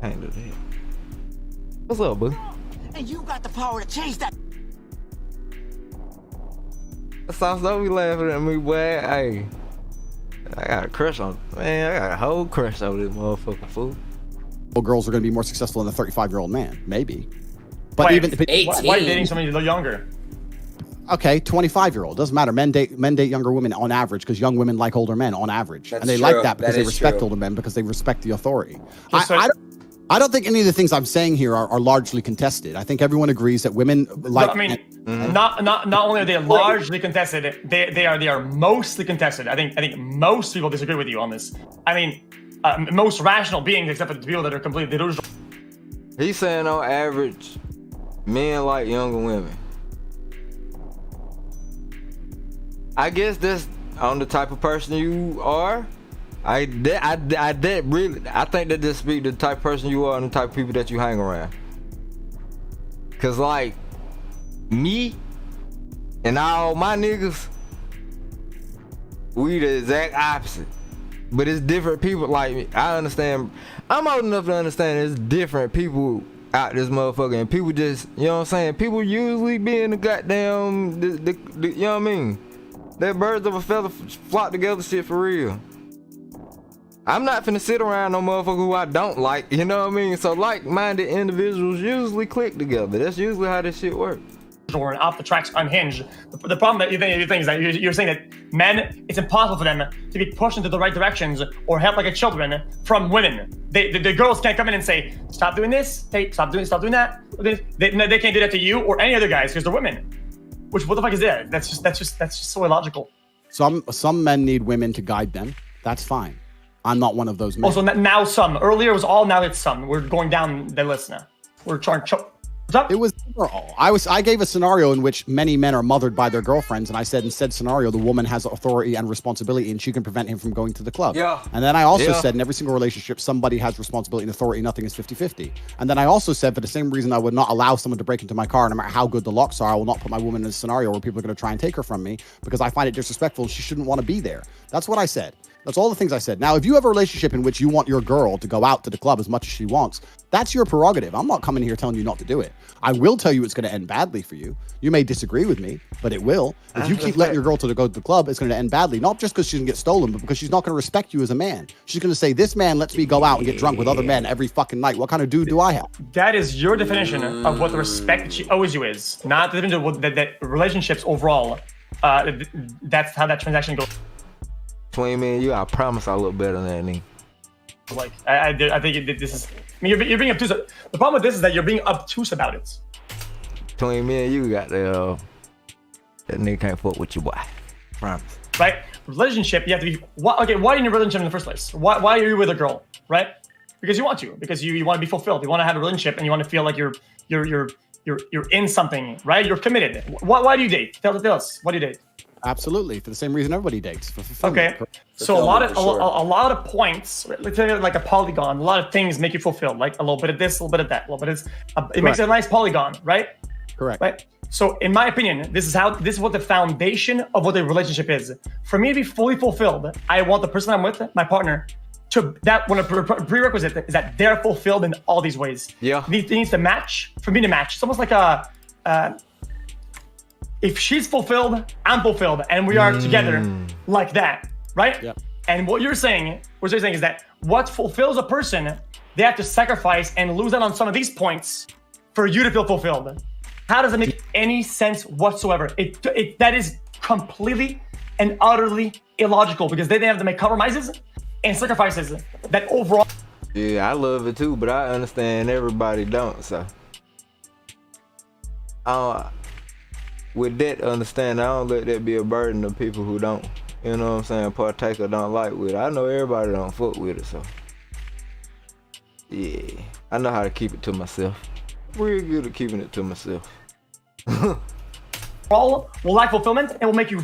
Can't do that. What's up, boo? And you got the power to change that. Sauce, don't be laughing at me, boy. Hey, I got a crush on, man. I got a whole crush on this motherfucking fool. Well, girls are going to be more successful than a 35-year-old man, maybe. But why, even if why are you dating somebody a little younger? Okay, 25-year-old doesn't matter. Men date younger women on average because young women like older men on average, and they like that because they respect older men because they respect the authority. I don't think any of the things I'm saying here are largely contested. I think everyone agrees that women like. I mean, not only are they largely contested, they are mostly contested. I think most people disagree with you on this. I mean, most rational beings, except for the people that are completely delusional. He's saying on average, men like younger women. I guess that's on the type of person you are. I think that just speaks to the type of person you are and the type of people that you hang around. Cause like, Me and all my niggas, we the exact opposite. But it's different people. Like me. I understand. I'm old enough to understand there's different people out this motherfucker, and people just, you know what I'm saying? People usually be in the goddamn, the you know what I mean? That birds of a feather flock together shit for real. I'm not finna sit around no motherfucker who I don't like, you know what I mean? So like-minded individuals usually click together. That's usually how this shit works. Or off the tracks unhinged. The problem that you think is that you're saying that men, it's impossible for them to be pushed into the right directions or helped like a children from women. The girls can't come in and say, stop doing this, Tate, stop doing that. They can't do that to you or any other guys because they're women. Which, what the fuck is that? That's just so illogical. Some men need women to guide them. That's fine. I'm not one of those men. Also, now some. Earlier it was all, now it's some. We're going down the list now. We're trying to... What's up? It was all. I gave a scenario in which many men are mothered by their girlfriends, and I said in said scenario the woman has authority and responsibility, and she can prevent him from going to the club. Yeah. And then I also said in every single relationship somebody has responsibility and authority. Nothing is 50-50. And then I also said for the same reason I would not allow someone to break into my car, no matter how good the locks are, I will not put my woman in a scenario where people are going to try and take her from me because I find it disrespectful. She shouldn't want to be there. That's what I said. That's all the things I said. Now, if you have a relationship in which you want your girl to go out to the club as much as she wants, that's your prerogative. I'm not coming here telling you not to do it. I will tell you it's going to end badly for you. You may disagree with me, but it will. If you keep letting your girl go to the club, it's going to end badly. Not just because she's going to get stolen, but because she's not going to respect you as a man. She's going to say, this man lets me go out and get drunk with other men every fucking night. What kind of dude do I have? That is your definition of what the respect that she owes you is. Not the definition of what that relationships overall. That's how that transaction goes. Between me and you, I promise I look better than that nigga. Like, I think this is... I mean, you're being obtuse. The problem with this is that you're being obtuse about it. Between me and you, got the that nigga can't fuck with you, boy. Promise. Right? Relationship, you have to be... why are you in a relationship in the first place? Why are you with a girl, right? Because you want to. Because you want to be fulfilled. You want to have a relationship and you want to feel like you're in something, right? You're committed. Why do you date? Tell us. Why do you date? Absolutely, for the same reason everybody dates. Okay, so a lot of points, let's say like a polygon. A lot of things make you fulfilled, like a little bit of this, a little bit of that, a little bit of this. It makes it a nice polygon, right? Correct. Right. So, in my opinion, this is what the foundation of what a relationship is. For me to be fully fulfilled, I want the person I'm with, my partner, to that one of the prerequisite is that they're fulfilled in all these ways. Yeah. It needs to match. For me to match, it's almost like a. If she's fulfilled, I'm fulfilled, and we are together like that, right? Yep. And what you're saying is that what fulfills a person, they have to sacrifice and lose out on some of these points for you to feel fulfilled. How does it make any sense whatsoever? That is completely and utterly illogical because they have to make compromises and sacrifices that overall. Yeah, I love it too, but I understand everybody don't, so. With that understanding, I don't let that be a burden to people who don't, you know what I'm saying, partake or don't like with it. I know everybody don't fuck with it, so. Yeah, I know how to keep it to myself. Real good at keeping it to myself. All will lack fulfillment and will make you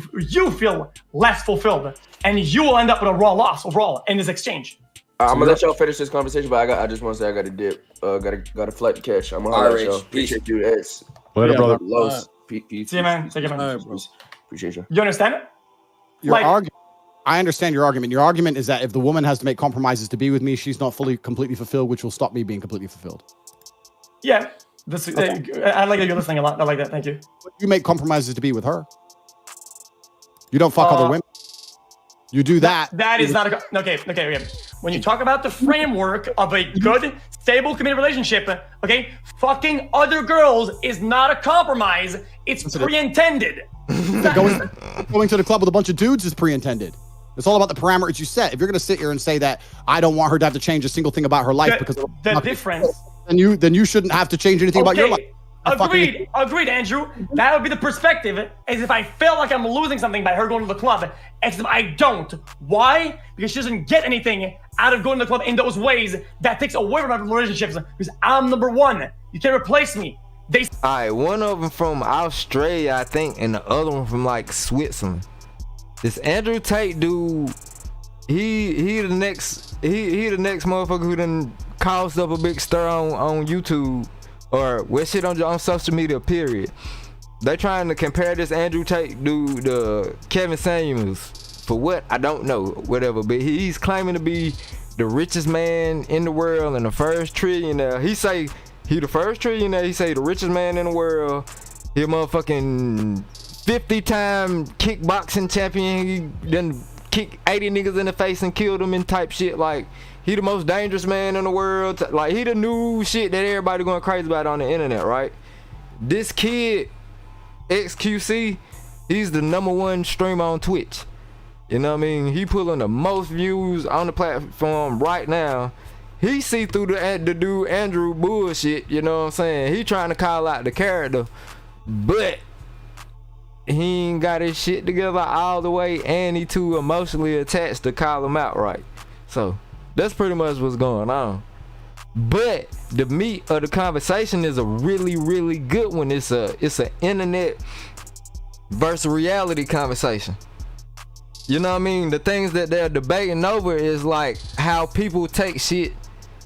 feel less fulfilled. And you will end up with a raw loss overall in this exchange. I'm gonna let y'all finish this conversation, but I just want to say I got to dip. Got a flight to catch. I'm gonna let y'all. Appreciate you. Later, brother. Los. See you, man. Take care, man. Appreciate you. You understand it? Your argument. I understand your argument. Your argument is that if the woman has to make compromises to be with me, she's not completely fulfilled, which will stop me being completely fulfilled. Yeah. I like that you're listening a lot. I like that. Thank you. You make compromises to be with her. You don't fuck other women. You do that. That is not a... Okay. When you talk about the framework of a good, stable, committed relationship, okay, fucking other girls is not a compromise. It's pre-intended. Going to the club with a bunch of dudes is pre-intended. It's all about the parameters you set. If you're going to sit here and say that I don't want her to have to change a single thing about her life because of the difference, then you shouldn't have to change anything about your life. Agreed, Andrew. That would be the perspective, as if I feel like I'm losing something by her going to the club, except I don't. Why? Because she doesn't get anything out of going to the club in those ways. That takes away from our relationships, because I'm number one. You can't replace me. Alright, one of them from Australia, I think, and the other one from like Switzerland. This Andrew Tate dude, he the next motherfucker who done caused up a big stir on YouTube. Or with shit on social media, period. They trying to compare this Andrew Tate dude to Kevin Samuels. For what? I don't know. Whatever. But he's claiming to be the richest man in the world and the first trillionaire. He say he the first trillionaire. He say the richest man in the world. He a motherfucking 50-time kickboxing champion. He done kicked 80 niggas in the face and killed them and type shit. Like, he the most dangerous man in the world. Like, he the new shit that everybody going crazy about on the internet, right? This kid, XQC, he's the #1 streamer on Twitch. You know what I mean? He pulling the most views on the platform right now. He see through the dude Andrew bullshit, you know what I'm saying? He trying to call out the character, but he ain't got his shit together all the way, and he too emotionally attached to call him out right. So that's pretty much what's going on. But the meat of the conversation is a really, really good one. It's an internet versus reality conversation. You know what I mean? The things that they're debating over is like how people take shit,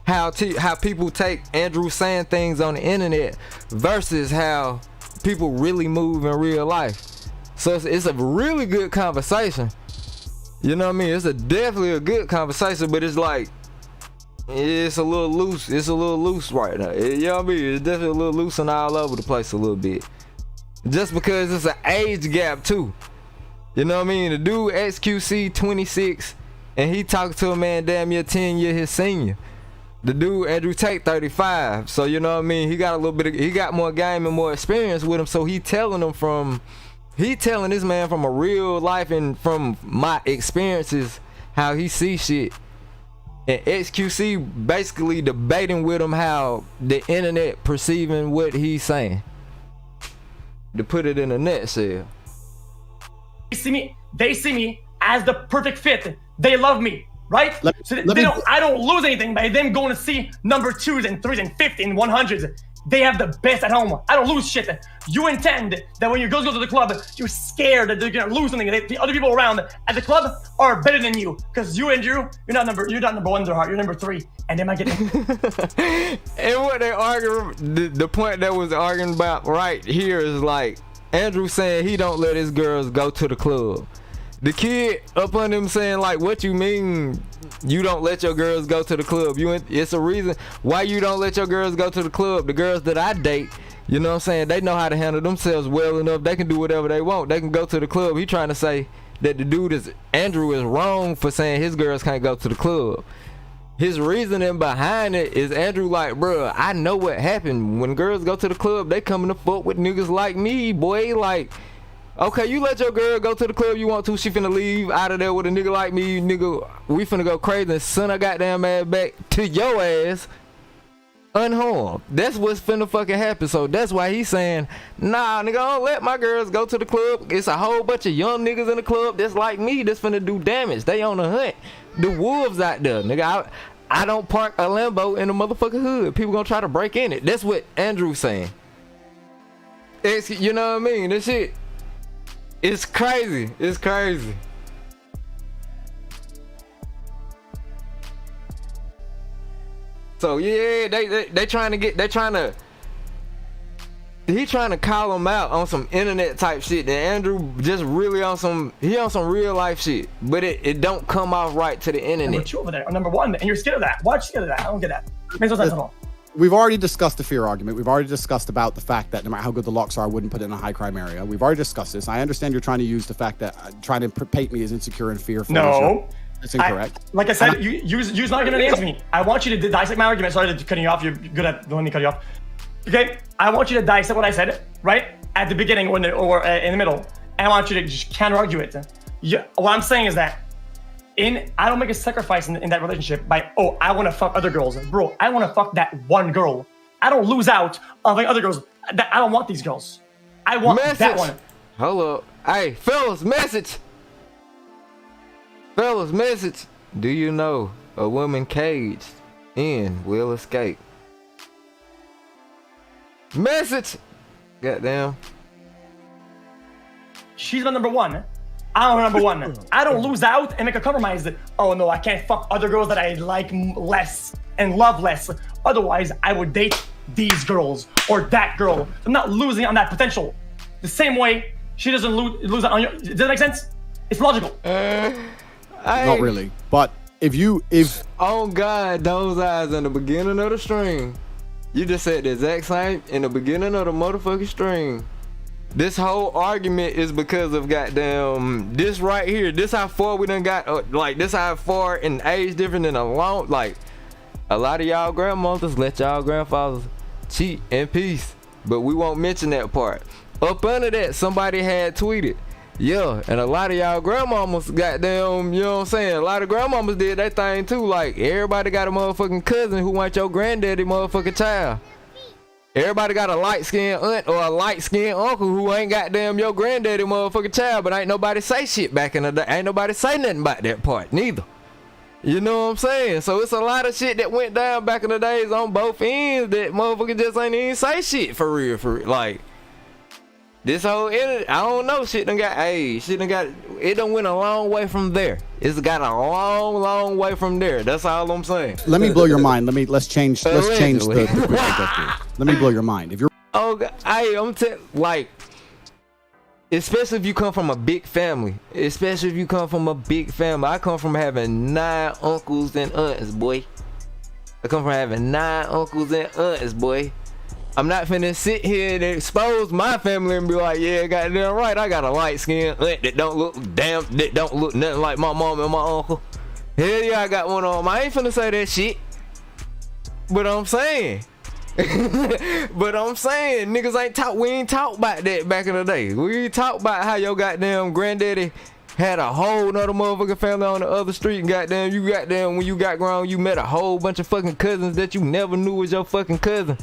how people take Andrew saying things on the internet versus how people really move in real life. So it's a really good conversation. You know what I mean? It's definitely a good conversation, but it's like, it's a little loose. It's a little loose right now. You know what I mean? It's definitely a little loose and all over the place a little bit. Just because it's an age gap too. You know what I mean? The dude XQC 26 and he talking to a man damn near 10 years his senior. The dude Andrew Tate 35. So you know what I mean? He got a little bit he got more game and more experience with him. So he telling this man from a real life and from my experiences how he sees shit. And XQC basically debating with him how the internet perceiving what he's saying. To put it in a nutshell. They see me as the perfect fit. They love me, right? I don't lose anything by them going to see number 2s and 3s and 50s and 100s. They have the best at home. I don't lose shit. You intend that when your girls go to the club, you're scared that they're gonna lose something. The other people around at the club are better than you because you and Drew, you're not number 1 in their heart. You're number 3, and they might get it. And what they arguing, the point that was arguing about right here is like Andrew saying he don't let his girls go to the club. The kid up on him saying like, what you mean you don't let your girls go to the club? It's a reason why you don't let your girls go to the club. The girls that I date, you know what I'm saying, they know how to handle themselves well enough. They can do whatever they want. They can go to the club. He trying to say that the dude Andrew is wrong for saying his girls can't go to the club. His reasoning behind it is Andrew like, bruh, I know what happened. When girls go to the club, they coming to fuck with niggas like me, boy. Like, okay, you let your girl go to the club you want to, she finna leave out of there with a nigga like me, nigga, we finna go crazy and send her goddamn ass back to your ass unharmed. That's what's finna fucking happen. So that's why he's saying, nah, nigga, I don't let my girls go to the club. It's a whole bunch of young niggas in the club that's like me that's finna do damage. They on the hunt. The wolves out there, nigga. I don't park a Lambo in the motherfucking hood. People gonna try to break in it. That's what Andrew's saying. You know what I mean? This shit, it's crazy. It's crazy. So yeah, they trying to he trying to call him out on some internet type shit. And Andrew just really on some real life shit. But it don't come off right to the internet. Number 2 over there, or number 1, and you're scared of that. Why are you scared of that? I don't get that. Makes no sense at all. We've already discussed the fear argument. We've already discussed about the fact that no matter how good the locks are, I wouldn't put it in a high crime area. We've already discussed this. I understand you're trying to use the fact that trying to paint me as insecure and fearful. No. That's incorrect. Like I said, use an argument against me. I want you to dissect my argument. Sorry to cutting you off. You're good at letting me cut you off. Okay, I want you to dissect what I said, right? At the beginning or in the middle. And I want you to just counter-argue it. What I'm saying is that I don't make a sacrifice in that relationship by, I want to fuck other girls. Bro, I want to fuck that one girl. I don't lose out on like other girls. I don't want these girls. I want that one. Hold up. Hey, fellas, message. Fellas, message. Do you know a woman caged in will escape? Message. Goddamn. She's my number 1. I'm number 1. I don't lose out and make a compromise that, oh no, I can't fuck other girls that I like less and love less. Otherwise, I would date these girls or that girl. I'm not losing on that potential. the same way she doesn't lose on your. Does that make sense? It's logical. Not really, but if oh God, those eyes in the beginning of the stream, you just said the exact same in the beginning of the motherfucking stream. This whole argument is because of goddamn this right here. This how far we done got. Like this how far in age different than a long. Like a lot of y'all grandmothers let y'all grandfathers cheat in peace, but we won't mention that part. Up under that, somebody had tweeted. Yeah, and a lot of y'all grandmamas goddamn, you know what I'm saying? A lot of grandmamas did that thing too. Like, everybody got a motherfucking cousin who want your granddaddy motherfucking child. Everybody got a light-skinned aunt or a light-skinned uncle who ain't goddamn your granddaddy motherfucking child, but ain't nobody say shit back in the day. Ain't nobody say nothing about that part, neither. You know what I'm saying? So it's a lot of shit that went down back in the days on both ends that motherfuckers just ain't even say shit for real. Like, this whole internet, I don't know, shit done got, it done went a long way from there. It's got a long way from there. That's all I'm saying. Let me blow your mind. Let's change the Let me blow your mind. If you're like, especially if you come from a big family. I come from having 9 uncles and aunts, boy. I'm not finna sit here and expose my family and be like, yeah, goddamn right, I got a light-skinned aunt that don't look nothing like my mom and my uncle. Hell yeah, I got one of them. I ain't finna say that shit. But I'm saying, niggas we ain't talk about that back in the day. We ain't talk about how your goddamn granddaddy had a whole nother motherfucking family on the other street, and goddamn, when you got grown, you met a whole bunch of fucking cousins that you never knew was your fucking cousin.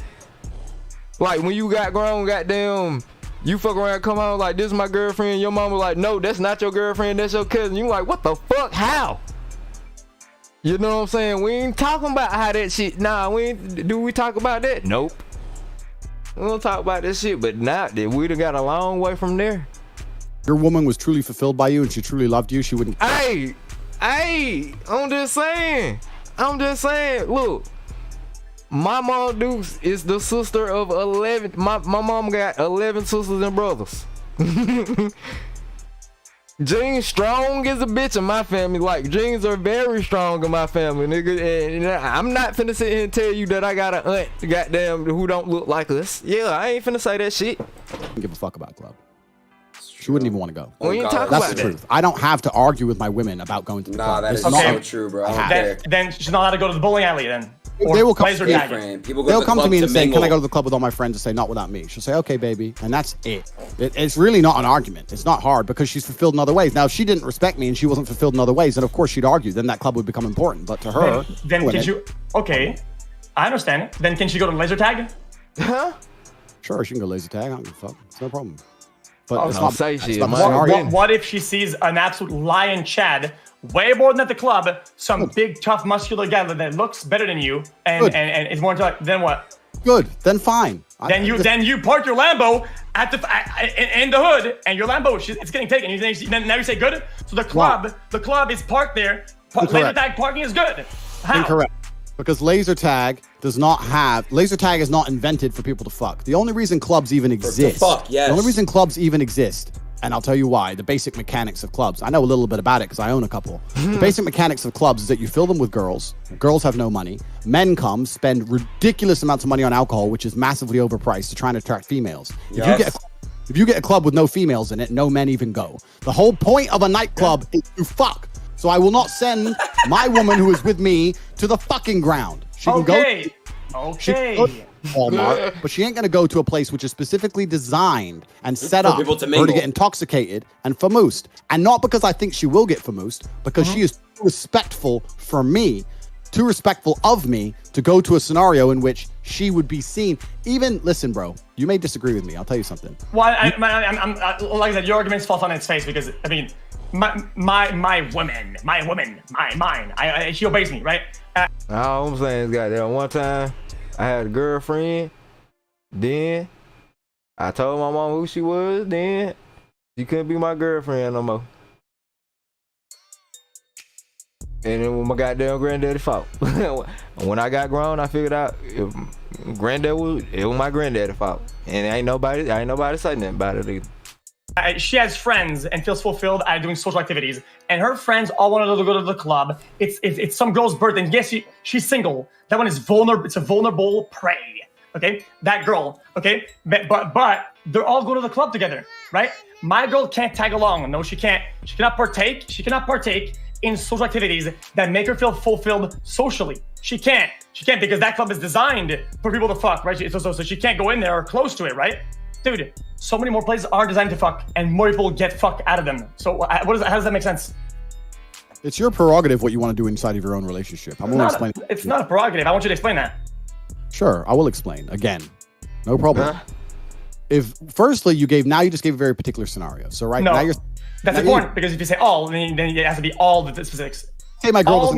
Like, when you got grown, goddamn, you fuck around, come home like, this is my girlfriend. Your mama like, no, that's not your girlfriend, that's your cousin. You like, what the fuck? How? You know what I'm saying? We ain't talking about how that shit. Nah, do we talk about that? Nope. We don't talk about this shit, but now that we done got a long way from there. Your woman was truly fulfilled by you and she truly loved you, she wouldn't. Hey, I'm just saying, look. My mom Dukes is the sister of 11. My mom got 11 sisters and brothers. Genes strong as a bitch in my family. Like, genes are very strong in my family, nigga. And I'm not finna sit here and tell you that I got an aunt, goddamn, who don't look like us. Yeah, I ain't finna say that shit. I don't give a fuck about club. She wouldn't even want to go. We ain't talking That's about the truth. I don't have to argue with my women about going to the club. That is so true, bro. Then she's not allowed to go to the bowling alley then. They will come, they'll come to me and say, can I go to the club with all my friends? And say, not without me. She'll say, okay, baby. And that's it. It's really not an argument. It's not hard because she's fulfilled in other ways. Now, if she didn't respect me and she wasn't fulfilled in other ways, then of course she'd argue. Then that club would become important. But to her... Then can you... Okay, I understand. Then can she go to laser tag? Huh? Sure, she can go laser tag. I don't give a fuck. It's no problem. But it's not, say shit. What if she sees an absolute lion Chad way more than at the club, some big, tough, muscular guy that looks better than you, and is more into, then what? Good. Then fine. Then you park your Lambo at in the hood, and your Lambo it's getting taken. Now you say good. So the club is parked there. Laser tag parking is good. How? Incorrect. Because laser tag is not invented for people to fuck. The only reason clubs even exist. The only reason clubs even exist. And I'll tell you why. The basic mechanics of clubs. I know a little bit about it because I own a couple. The basic mechanics of clubs is that you fill them with girls. Girls have no money. Men come, spend ridiculous amounts of money on alcohol, which is massively overpriced to try and attract females. Yes. If you get a club with no females in it, no men even go. The whole point of a nightclub is to fuck. So I will not send my woman who is with me to the fucking ground. She can go to Walmart, but she ain't gonna go to a place which is specifically designed and set up for her to get intoxicated and famoosed. And not because I think she will get famoosed, because she is too respectful for me, too respectful of me to go to a scenario in which she would be seen. Even, listen, bro, you may disagree with me. I'll tell you something. Well, I'm like I said, your arguments fall on its face because, I mean, my woman, she obeys me, right? All I'm saying is, goddamn, one time I had a girlfriend, then I told my mom who she was, then she couldn't be my girlfriend no more. And then when my goddamn granddaddy fought. When I got grown, I figured out if it was my granddad's fault, and ain't nobody say nothing about it either. She has friends and feels fulfilled at doing social activities, and her friends all want to go to the club. It's some girl's birthday, and yes, she's single. That one is vulnerable. It's a vulnerable prey. Okay, that girl. Okay, but they're all going to the club together, right? My girl can't tag along. No, she can't. She cannot partake. She cannot partake in social activities that make her feel fulfilled socially. She can't because that club is designed for people to fuck, right? So she can't go in there or close to it, right? Dude, so many more places are designed to fuck, and more people get fucked out of them. So how does that make sense? It's your prerogative what you want to do inside of your own relationship. I'm going to explain. It's not a prerogative. I want you to explain that. Sure, I will explain. Again, no problem. If firstly you just gave a very particular scenario. So now that's important because if you say all, then it has to be all the specifics. Hey, my girl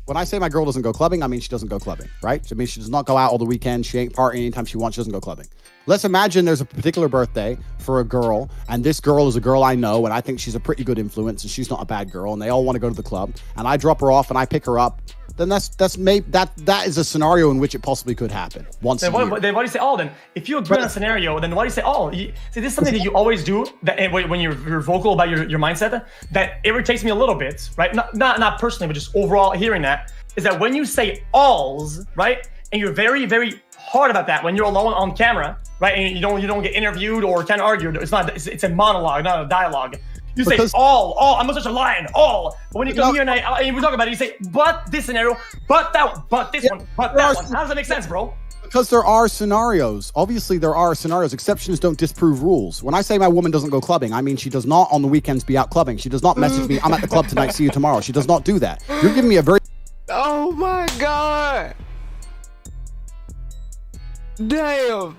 when I say my girl doesn't go clubbing, I mean she doesn't go clubbing, right? So I mean she does not go out all the weekend. She ain't partying anytime she wants. She doesn't go clubbing. Let's imagine there's a particular birthday for a girl, and this girl is a girl I know, and I think she's a pretty good influence, and she's not a bad girl, and they all want to go to the club, and I drop her off and I pick her up. Then that is a scenario in which it possibly could happen once a year. Then why do you say all? Then if you agree on a scenario, then why do you say all? See, this is something that you always do that when you're vocal about your mindset that irritates me a little bit, right? Not personally, but just overall hearing that is that when you say alls, right, and you're very, very hard about that when you're alone on camera, right, and you don't get interviewed or kind of argued. It's a monologue, not a dialogue. You say all, I'm such a lion, all. But when you come here and we talk about it, you say, but this scenario, but that one, but this one, but that one. How does that make sense, bro? Because there are scenarios. Obviously, there are scenarios. Exceptions don't disprove rules. When I say my woman doesn't go clubbing, I mean she does not on the weekends be out clubbing. She does not message me, I'm at the club tonight, see you tomorrow. She does not do that. You're giving me a very... Oh my God. Damn.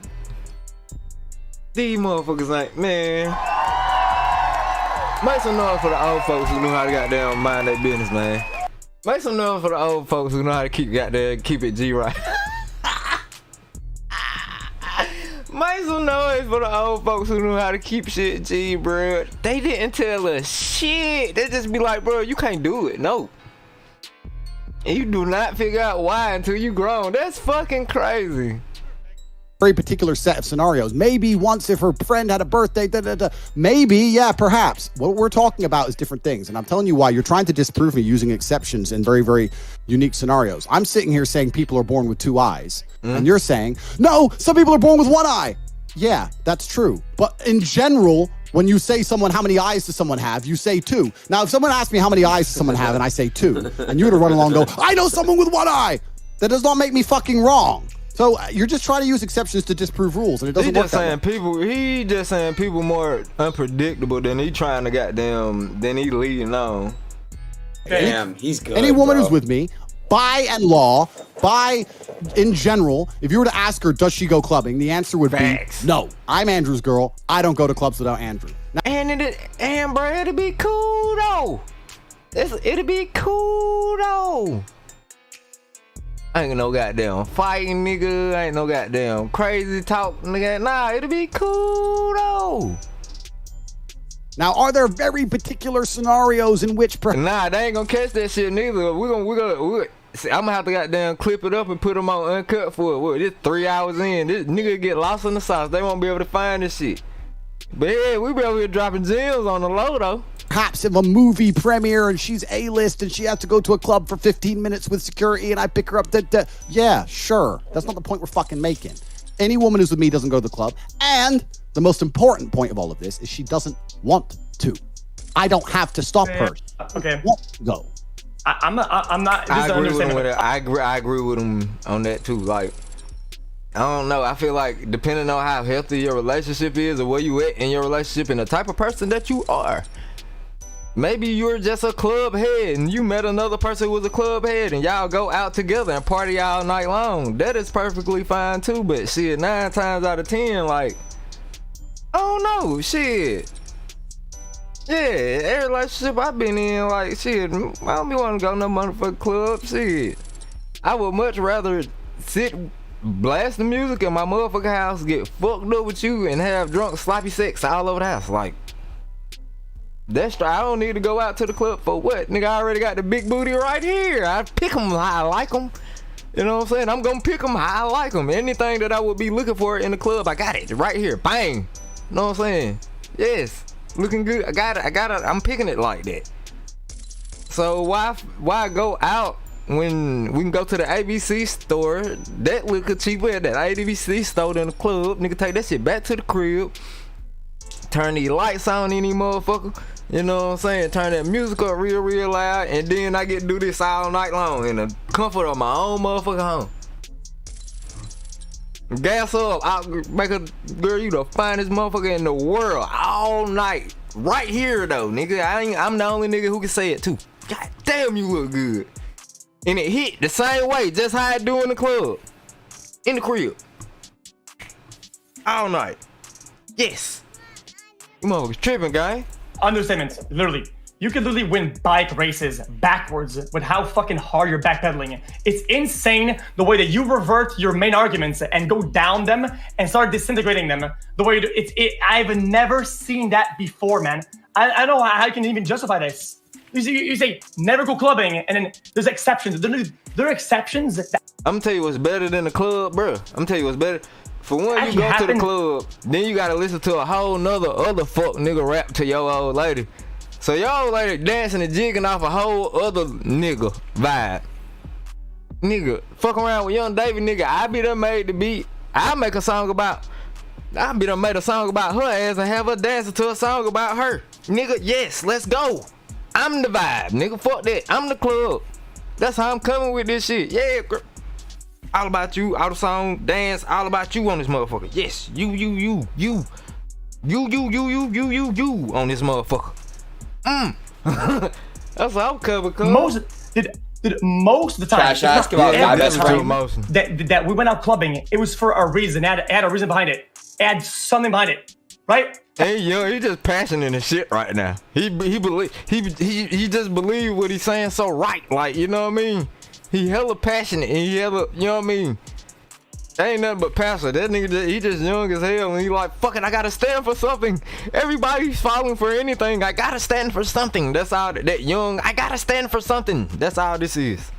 These motherfuckers ain't, man. Make some noise for the old folks who know how to goddamn mind their business, man. Make some noise for the old folks who know how to keep it G right. Make some noise for the old folks who know how to keep shit G, bro. They didn't tell us shit. They just be like, bro, you can't do it. No. And you do not figure out why until you grown. That's fucking crazy. Very particular set of scenarios. Maybe once if her friend had a birthday, maybe, yeah, perhaps. What we're talking about is different things. And I'm telling you why. You're trying to disprove me using exceptions in very, very unique scenarios. I'm sitting here saying people are born with two eyes. And you're saying, no, some people are born with one eye. Yeah, that's true. But in general, when you say how many eyes does someone have, you say two. Now, if someone asks me how many eyes does someone have, and I say two, and you were to run along and go, I know someone with one eye, that does not make me fucking wrong. So you're just trying to use exceptions to disprove rules, and it doesn't work that way. He just saying people more unpredictable than he trying to than he leading on. Damn, he's good. Any woman who's with me, in general, if you were to ask her, does she go clubbing? The answer would be no. I'm Andrew's girl. I don't go to clubs without Andrew. Now, and bro, it'll be cool though. It'll be cool though. I ain't no goddamn fighting, nigga. I ain't no goddamn crazy talk, nigga. Nah, it'll be cool though. Now, are there very particular scenarios in which... Nah, they ain't gonna catch that shit neither. See, I'm gonna have to goddamn clip it up and put them on uncut for it. What, this 3 hours in, this nigga get lost in the sauce. They won't be able to find this shit. But yeah, we be over here dropping gems on the low though. Perhaps if a movie premiere and she's A-list and she has to go to a club for 15 minutes with security and I pick her up. Yeah, sure. That's not the point we're fucking making. Any woman who's with me doesn't go to the club. And the most important point of all of this is she doesn't want to. I don't have to stop her. Okay. Want to go. I'm not. I agree with him on that too. Like, I don't know. I feel like depending on how healthy your relationship is or where you at in your relationship and the type of person that you are. Maybe you're just a club head and you met another person who was a club head and y'all go out together and party all night long. That is perfectly fine too, but shit, 9 times out of 10, like, I don't know, shit. Yeah, every relationship I've been in, like, shit, I don't be wanting to go no motherfucking club, shit. I would much rather sit, blast the music in my motherfucking house, get fucked up with you and have drunk sloppy sex all over the house, like. That's right. I don't need to go out to the club for what? Nigga, I already got the big booty right here. I pick them how I like them. You know what I'm saying? I'm gonna pick them how I like them. Anything that I would be looking for in the club, I got it right here. Bang. You know what I'm saying? Yes. Looking good. I got it. I'm picking it like that. So why go out when we can go to the ABC store? That liquor cheaper at that ABC store than the club. Nigga, take that shit back to the crib. Turn these lights on any motherfucker. You know what I'm saying? Turn that music up real loud, and then I get to do this all night long in the comfort of my own motherfucking home. Gas up, I'll make a girl, you the finest motherfucker in the world all night. Right here though, nigga. I'm the only nigga who can say it too. God damn, you look good. And it hit the same way, just how I do in the club. In the crib. All night. Yes. You motherfuckers tripping, guy. Understatement, literally. You can literally win bike races backwards with how fucking hard you're backpedaling. It's insane the way that you revert your main arguments and go down them and start disintegrating them. The way you do I've never seen that before, man. I don't know how you can even justify this. You say never go clubbing, and then there's exceptions. There are exceptions. I'm gonna tell you what's better than the club, bro. I'm gonna tell you what's better. For one, you go to the club, then you gotta listen to a whole nother other fuck nigga rap to your old lady. So your old lady dancing and jigging off a whole other nigga vibe. Nigga, fuck around with young Davey, nigga. I be done made the beat. I be done made a song about her ass and have her dancing to a song about her. Nigga, yes, let's go. I'm the vibe, nigga. Fuck that. I'm the club. That's how I'm coming with this shit. Yeah, girl. All about you, all the song, dance, all about you on this motherfucker. Yes, you on this motherfucker. That's how I'm coming. Most of the time, that we went out clubbing, it was for a reason. It had a reason behind it. It had something behind it, right? Hey yo, he just passionate and shit right now. He just believe what he's saying so right, like, you know what I mean? He hella passionate and he hella, you know what I mean? That ain't nothing but pastor. That nigga, he just young as hell and he like, fuck it, I gotta stand for something. Everybody's falling for anything. I gotta stand for something. That's all that young, I gotta stand for something. That's all this is.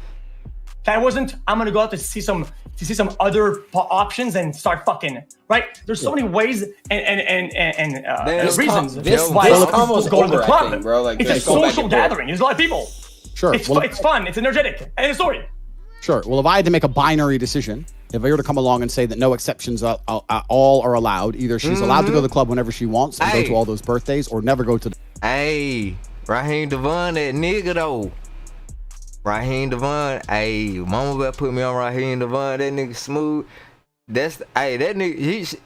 That wasn't, I'm gonna go out to see some other options and start fucking, right? There's so many ways and reasons why almost go to the club. Think, bro. Like, it's a social gathering. There's a lot of people. Sure. It's fun. It's energetic. End of story. Sure. Well, if I had to make a binary decision, if I were to come along and say that no exceptions all are allowed, either she's allowed to go to the club whenever she wants and go to all those birthdays, or never go to the... Hey, Raheem Devon, that nigga though. Raheem Devon, hey, mama better put me on Raheem Devon. That nigga smooth. That nigga,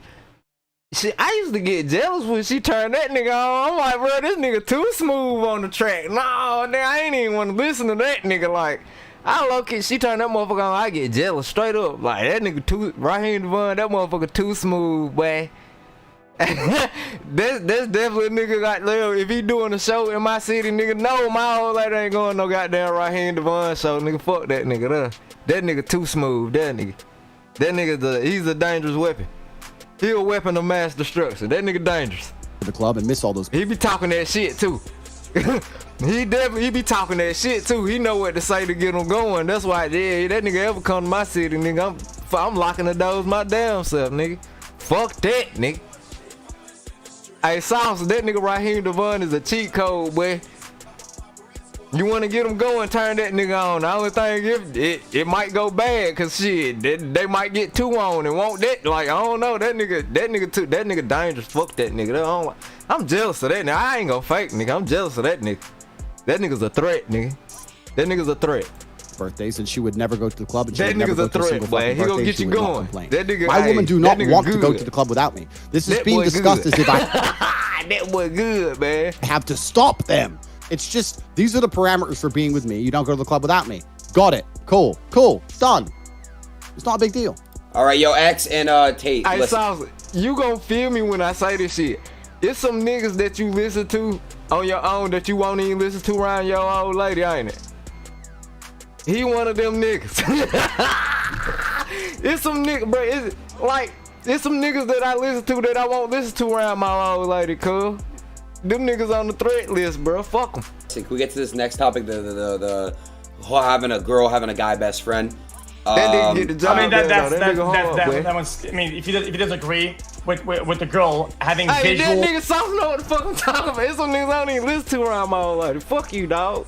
I used to get jealous when she turned that nigga on. I'm like, bro, this nigga too smooth on the track. No, I ain't even want to listen to that nigga. Like, I low-key, she turned that motherfucker on, I get jealous straight up. Like, that nigga Raheem Devon, that motherfucker too smooth, boy. that's definitely a nigga like, if he doing a show in my city, nigga, no, my whole lady ain't going no goddamn Raheem Devon show, nigga. Fuck that nigga. That nigga too smooth. That nigga, he's a dangerous weapon. He a weapon of mass destruction. That nigga dangerous. The club and miss all those. He be talking that shit too. He be talking that shit too. He know what to say to get him going. That's why, yeah, that nigga ever come to my city, nigga, I'm locking the doors my damn self, nigga. Fuck that, nigga. Hey, Sauce, that nigga Raheem Devon is a cheat code, boy. You want to get him going, turn that nigga on. The only thing, it might go bad, cause shit, they might get two on and want that. Like, I don't know, that nigga dangerous. Fuck that nigga. I'm jealous of that nigga. I ain't gonna fake, nigga. I'm jealous of that nigga. That nigga's a threat, nigga. That nigga's a threat. Birthdays, and she would never go to the club. And that nigga's a threat, boy. He gonna get you going. That nigga, my woman do not want to go to the club without me. This is being discussed as if that boy good, man. I have to stop them. It's just, these are the parameters for being with me. You don't go to the club without me. Got it. Cool. Done. It's not a big deal. All right, yo, X and Tate. Hey, Sauce, you gonna feel me when I say this shit. It's some niggas that you listen to on your own that you won't even listen to around your old lady, ain't it? He one of them niggas. It's some nigga, bro. It's some niggas that I listen to that I won't listen to around my old lady, cuz. Them niggas on the threat list, bro. Fuck them. Can we get to this next topic? The having a girl having a guy best friend. That nigga get the job. I mean, that one's. I mean, if he does agree with the girl having visual. That nigga soft know what the fuck I'm talking about. It's some niggas I don't even listen to around my whole life. Fuck you, dog.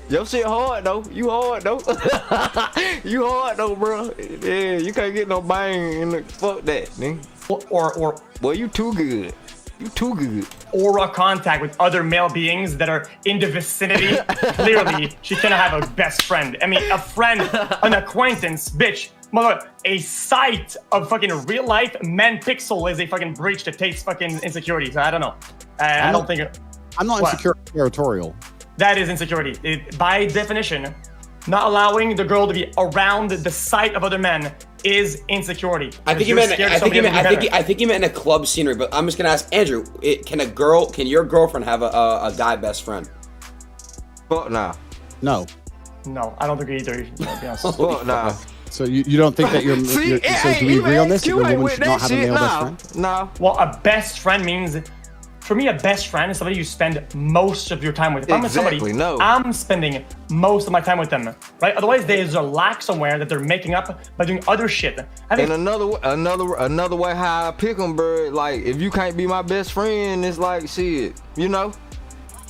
Your shit hard though. You hard though. You hard though, bro. Yeah, you can't get no bang in the fuck that, nigga. Or boy, you too good. You too good. Aura contact with other male beings that are in the vicinity. Clearly, she cannot have a best friend. I mean, a friend, an acquaintance, bitch. Mother, a sight of fucking real life men pixel is a fucking breach to Tate's fucking insecurities. I don't know. I don't think. I'm not insecure territorial. That is insecurity. By definition, not allowing the girl to be around the sight of other men is insecurity. I think you meant in a club scenery, but I'm just gonna ask Andrew: can your girlfriend have a guy best friend? Fuck nah. No. No, I don't think either. To be honest. Fuck nah. So you don't think that you're so do we agree on this? Your woman should not have a male best friend? No. Well, a best friend means, for me, a best friend is somebody you spend most of your time with. If I'm with somebody, I'm spending most of my time with them, right? Otherwise, there's a lack somewhere that they're making up by doing other shit. And another way how I pick them, bro. Like, if you can't be my best friend, it's like shit. You know,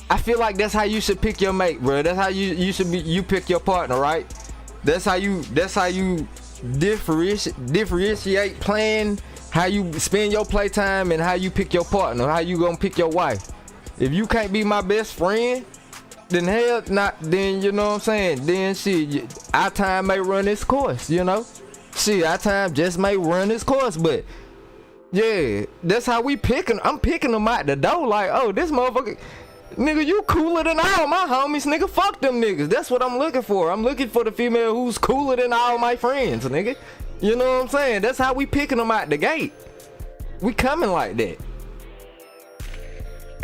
I feel like that's how you should pick your mate, bro. That's how you should be. You pick your partner, right? That's how you differentiate playing. How you spend your playtime and how you pick your partner, how you gonna pick your wife. If you can't be my best friend, then then you know what I'm saying, then shit, our time may run its course, you know? Shit, our time just may run its course, but yeah, that's how we picking. I'm picking them out the door like, oh, this motherfucker, nigga, you cooler than all my homies, nigga, fuck them niggas. That's what I'm looking for. I'm looking for the female who's cooler than all my friends, nigga. You know what I'm saying? That's how we picking them out the gate. We coming like that.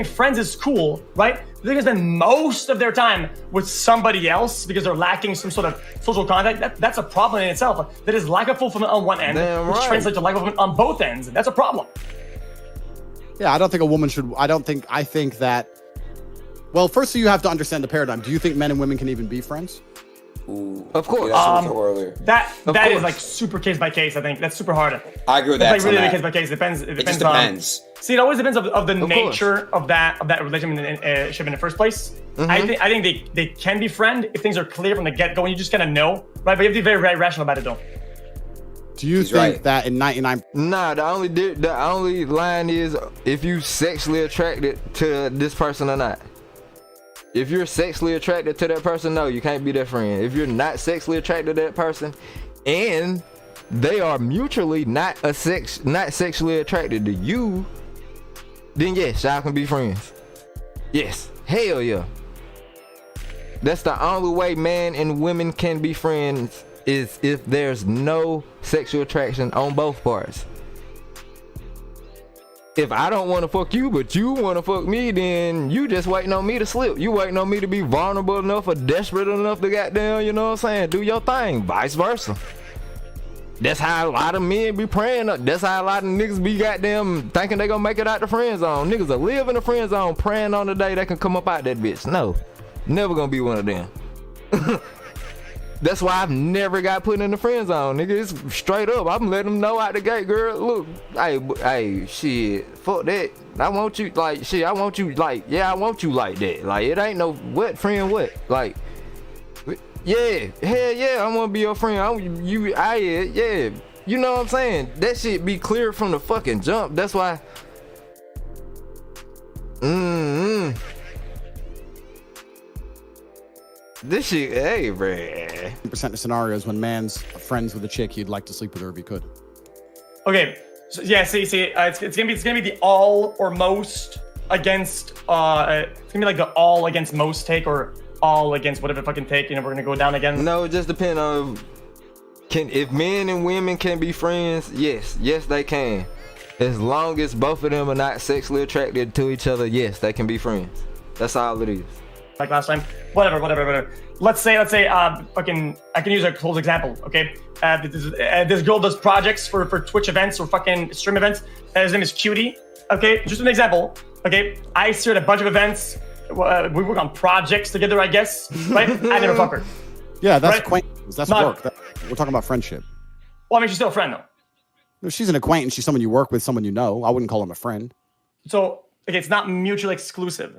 Friends is cool, right? They're gonna spend most of their time with somebody else because they're lacking some sort of social contact. That's a problem in itself. That is lack of fulfillment on one end, which translates to lack of fulfillment on both ends. That's a problem. Yeah, I don't think a woman should. I think that. Well, firstly, you have to understand the paradigm. Do you think men and women can even be friends? Ooh, of course. That is like super case by case. I think that's super hard. I agree with that. Like really case by case. It depends. It just depends. See, it always depends of the nature of that relationship in the first place. Mm-hmm. I think they can be friend if things are clear from the get go and you just kind of know, right? But you have to be very, very rational about it, though. Do you think that in 99? Nah, the only line is if you sexually attracted to this person or not. If you're sexually attracted to that person, no, you can't be their friend. If you're not sexually attracted to that person, and they are mutually not sexually attracted to you, then yes, y'all can be friends. Yes, hell yeah. That's the only way man and women can be friends, is if there's no sexual attraction on both parts. If I don't want to fuck you, but you want to fuck me, then you just waiting on me to slip. You waiting on me to be vulnerable enough or desperate enough to goddamn, you know what I'm saying, do your thing, vice versa. That's how a lot of men be praying. That's how a lot of niggas be goddamn thinking they gonna make it out the friend zone. Niggas that live in the friend zone praying on the day they can come up out that bitch. No, never gonna be one of them. That's why I've never got put in the friend zone, nigga. It's straight up. I'm letting them know out the gate, girl. Look, hey, shit, fuck that. I want you like shit. I want you like, yeah, I want you like that. Like it ain't no what friend what. Like, yeah, hell yeah, I want to be your friend. Yeah. You know what I'm saying? That shit be clear from the fucking jump. That's why. This shit, hey, bruh. 10% of scenarios when man's friends with a chick, he'd like to sleep with her if he could. Okay, so yeah, see, it's gonna be the all or most against. It's gonna be like the all against most take or all against whatever fucking take. You know, we're gonna go down again. No, it just depends on if men and women can be friends. Yes, they can. As long as both of them are not sexually attracted to each other, yes, they can be friends. That's all it is. Like last time, whatever. Let's say, fucking, I can use a close example, okay? This girl does projects for Twitch events or fucking stream events. His name is Cutie, okay? Just an example, okay? I steered a bunch of events. We work on projects together, I guess, right? I never fuck her. Yeah, that's quaint. That's work. We're talking about friendship. Well, I mean, she's still a friend, though. No, she's an acquaintance. She's someone you work with, someone you know. I wouldn't call him a friend. So, it's not mutually exclusive.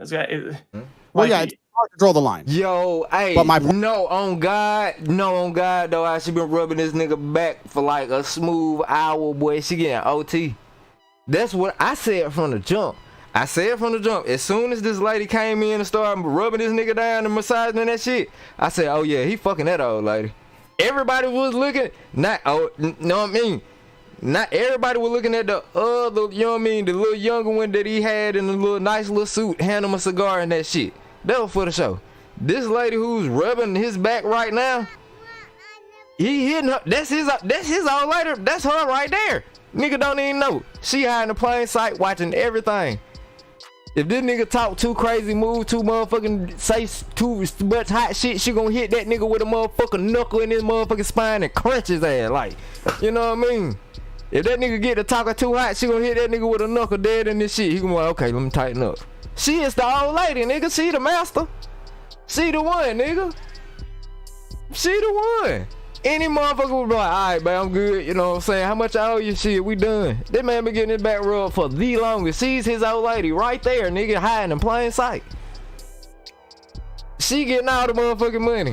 Well, yeah, it's hard to draw the line. Yo, hey, but no, on God, though, I should been rubbing this nigga back for like a smooth hour, boy. She getting OT. That's what I said from the jump. As soon as this lady came in and started rubbing this nigga down and massaging and that shit, I said, oh yeah, he fucking that old lady. Everybody was looking, not everybody was looking at the other, you know what I mean, the little younger one that he had in a little nice little suit, hand him a cigar and that shit. That was for the show. This lady who's rubbing his back right now, he hitting her. That's his old lady. That's her right there. Nigga don't even know. She hiding in plain sight watching everything. If this nigga talk too crazy, move too motherfucking, say too much hot shit, she gonna hit that nigga with a motherfucking knuckle in his motherfucking spine and crunch his ass. Like, you know what I mean? If that nigga get to talking too hot, she gonna hit that nigga with a knuckle dead in this shit. He gonna be like, okay, let me tighten up. She is the old lady, nigga. She the master. She the one, nigga. She the one. Any motherfucker would be like, all right, man, I'm good. You know what I'm saying? How much I owe you? Shit, we done. That man been getting his back rubbed for the longest. She's his old lady right there, nigga, hiding in plain sight. She getting all the motherfucking money.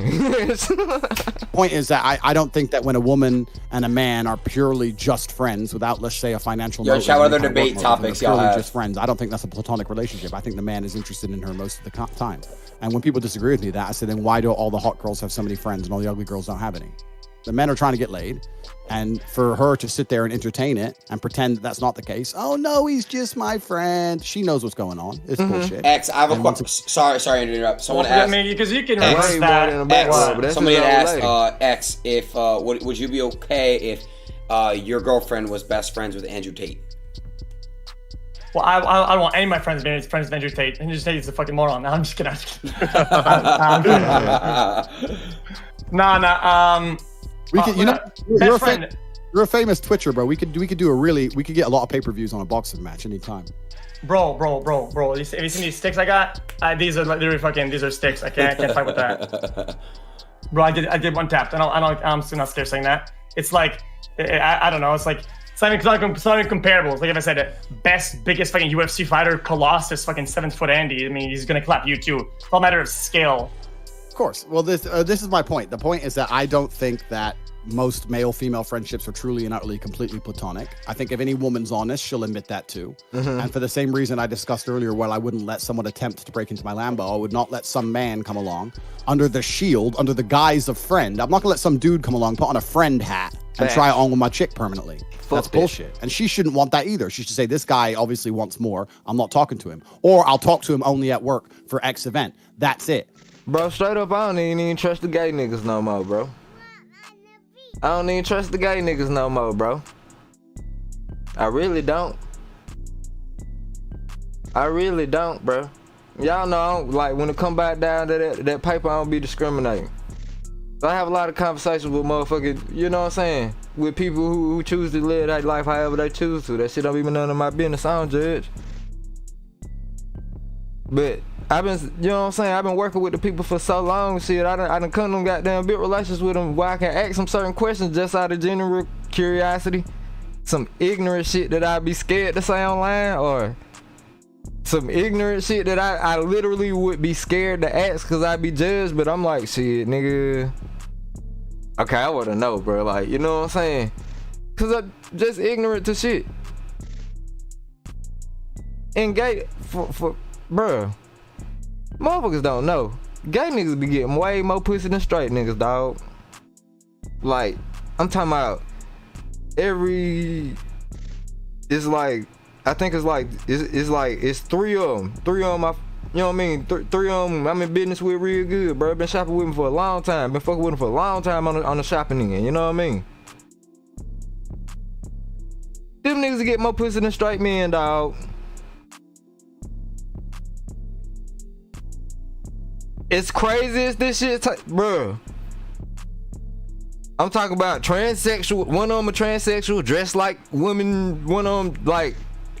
Point is that I don't think that when a woman and a man are purely just friends without, let's say, a financial Yo, chat, what other debate topics y'all have? Just friends. I don't think that's a platonic relationship. I think the man is interested in her most of the time. And when people disagree with me that, I say, then why do all the hot girls have so many friends and all the ugly girls don't have any? The men are trying to get laid, and for her to sit there and entertain it and pretend that that's not the case. Oh no, he's just my friend. She knows what's going on. It's bullshit. X, I have a question. Sorry to interrupt. Someone asked. Because you can reverse that. Somebody had asked X if would you be okay if your girlfriend was best friends with Andrew Tate? Well, I don't want any of my friends being friends with Andrew Tate. Andrew Tate is a fucking moron. No, I'm just kidding. Nah. We could, you're a famous Twitcher, bro. We could get a lot of pay-per-views on a boxing match anytime. Bro. Have you seen these sticks I got? These are literally fucking. These are sticks. I can't fight with that. Bro, I did one tap. I'm still not scared saying that. It's like, I don't know. It's like it's not even comparable. It's like if I said biggest fucking UFC fighter, Colossus, fucking 7 foot Andy. I mean, he's gonna clap you too. It's all a matter of scale. Of course. Well, this is my point. The point is that I don't think that most male-female friendships are truly and utterly completely platonic. I think if any woman's honest, she'll admit that too. Mm-hmm. And for the same reason I discussed earlier, while I wouldn't let someone attempt to break into my Lambo, I would not let some man come along under the guise of friend. I'm not gonna let some dude come along, put on a friend hat and try it on with my chick permanently. That's bullshit. And she shouldn't want that either. She should say, this guy obviously wants more. I'm not talking to him. Or I'll talk to him only at work for X event. That's it. Bro, straight up, I don't even trust the gay niggas no more, bro. I don't even trust the gay niggas no more, bro. I really don't. Bro. Y'all know, I don't, like, when it come back down to that paper, I don't be discriminating. I have a lot of conversations with motherfuckers, you know what I'm saying? With people who choose to live that life however they choose to. That shit don't even none of my business. I don't judge. But I've been, you know what I'm saying? I've been working with the people for so long, shit. I done come them goddamn built relations with them where I can ask them certain questions just out of general curiosity. Some ignorant shit that I'd be scared to say online, or some ignorant shit that I literally would be scared to ask because I'd be judged. But I'm like, shit, nigga. Okay, I wanna know, bro. Like, you know what I'm saying? Cause I'm just ignorant to shit. And gay, for bro. Motherfuckers don't know. Gay niggas be getting way more pussy than straight niggas, dog. Like, I'm talking about it's like, I think it's three of them. Three of them, you know what I mean? Three of them I'm in business with real good, bro. Been shopping with them for a long time. Been fucking with them for a long time on the shopping end, you know what I mean? Them niggas get more pussy than straight men, dog. It's crazy as this shit, bro. I'm talking about transsexual. One of them a transsexual, dressed like women. One of them like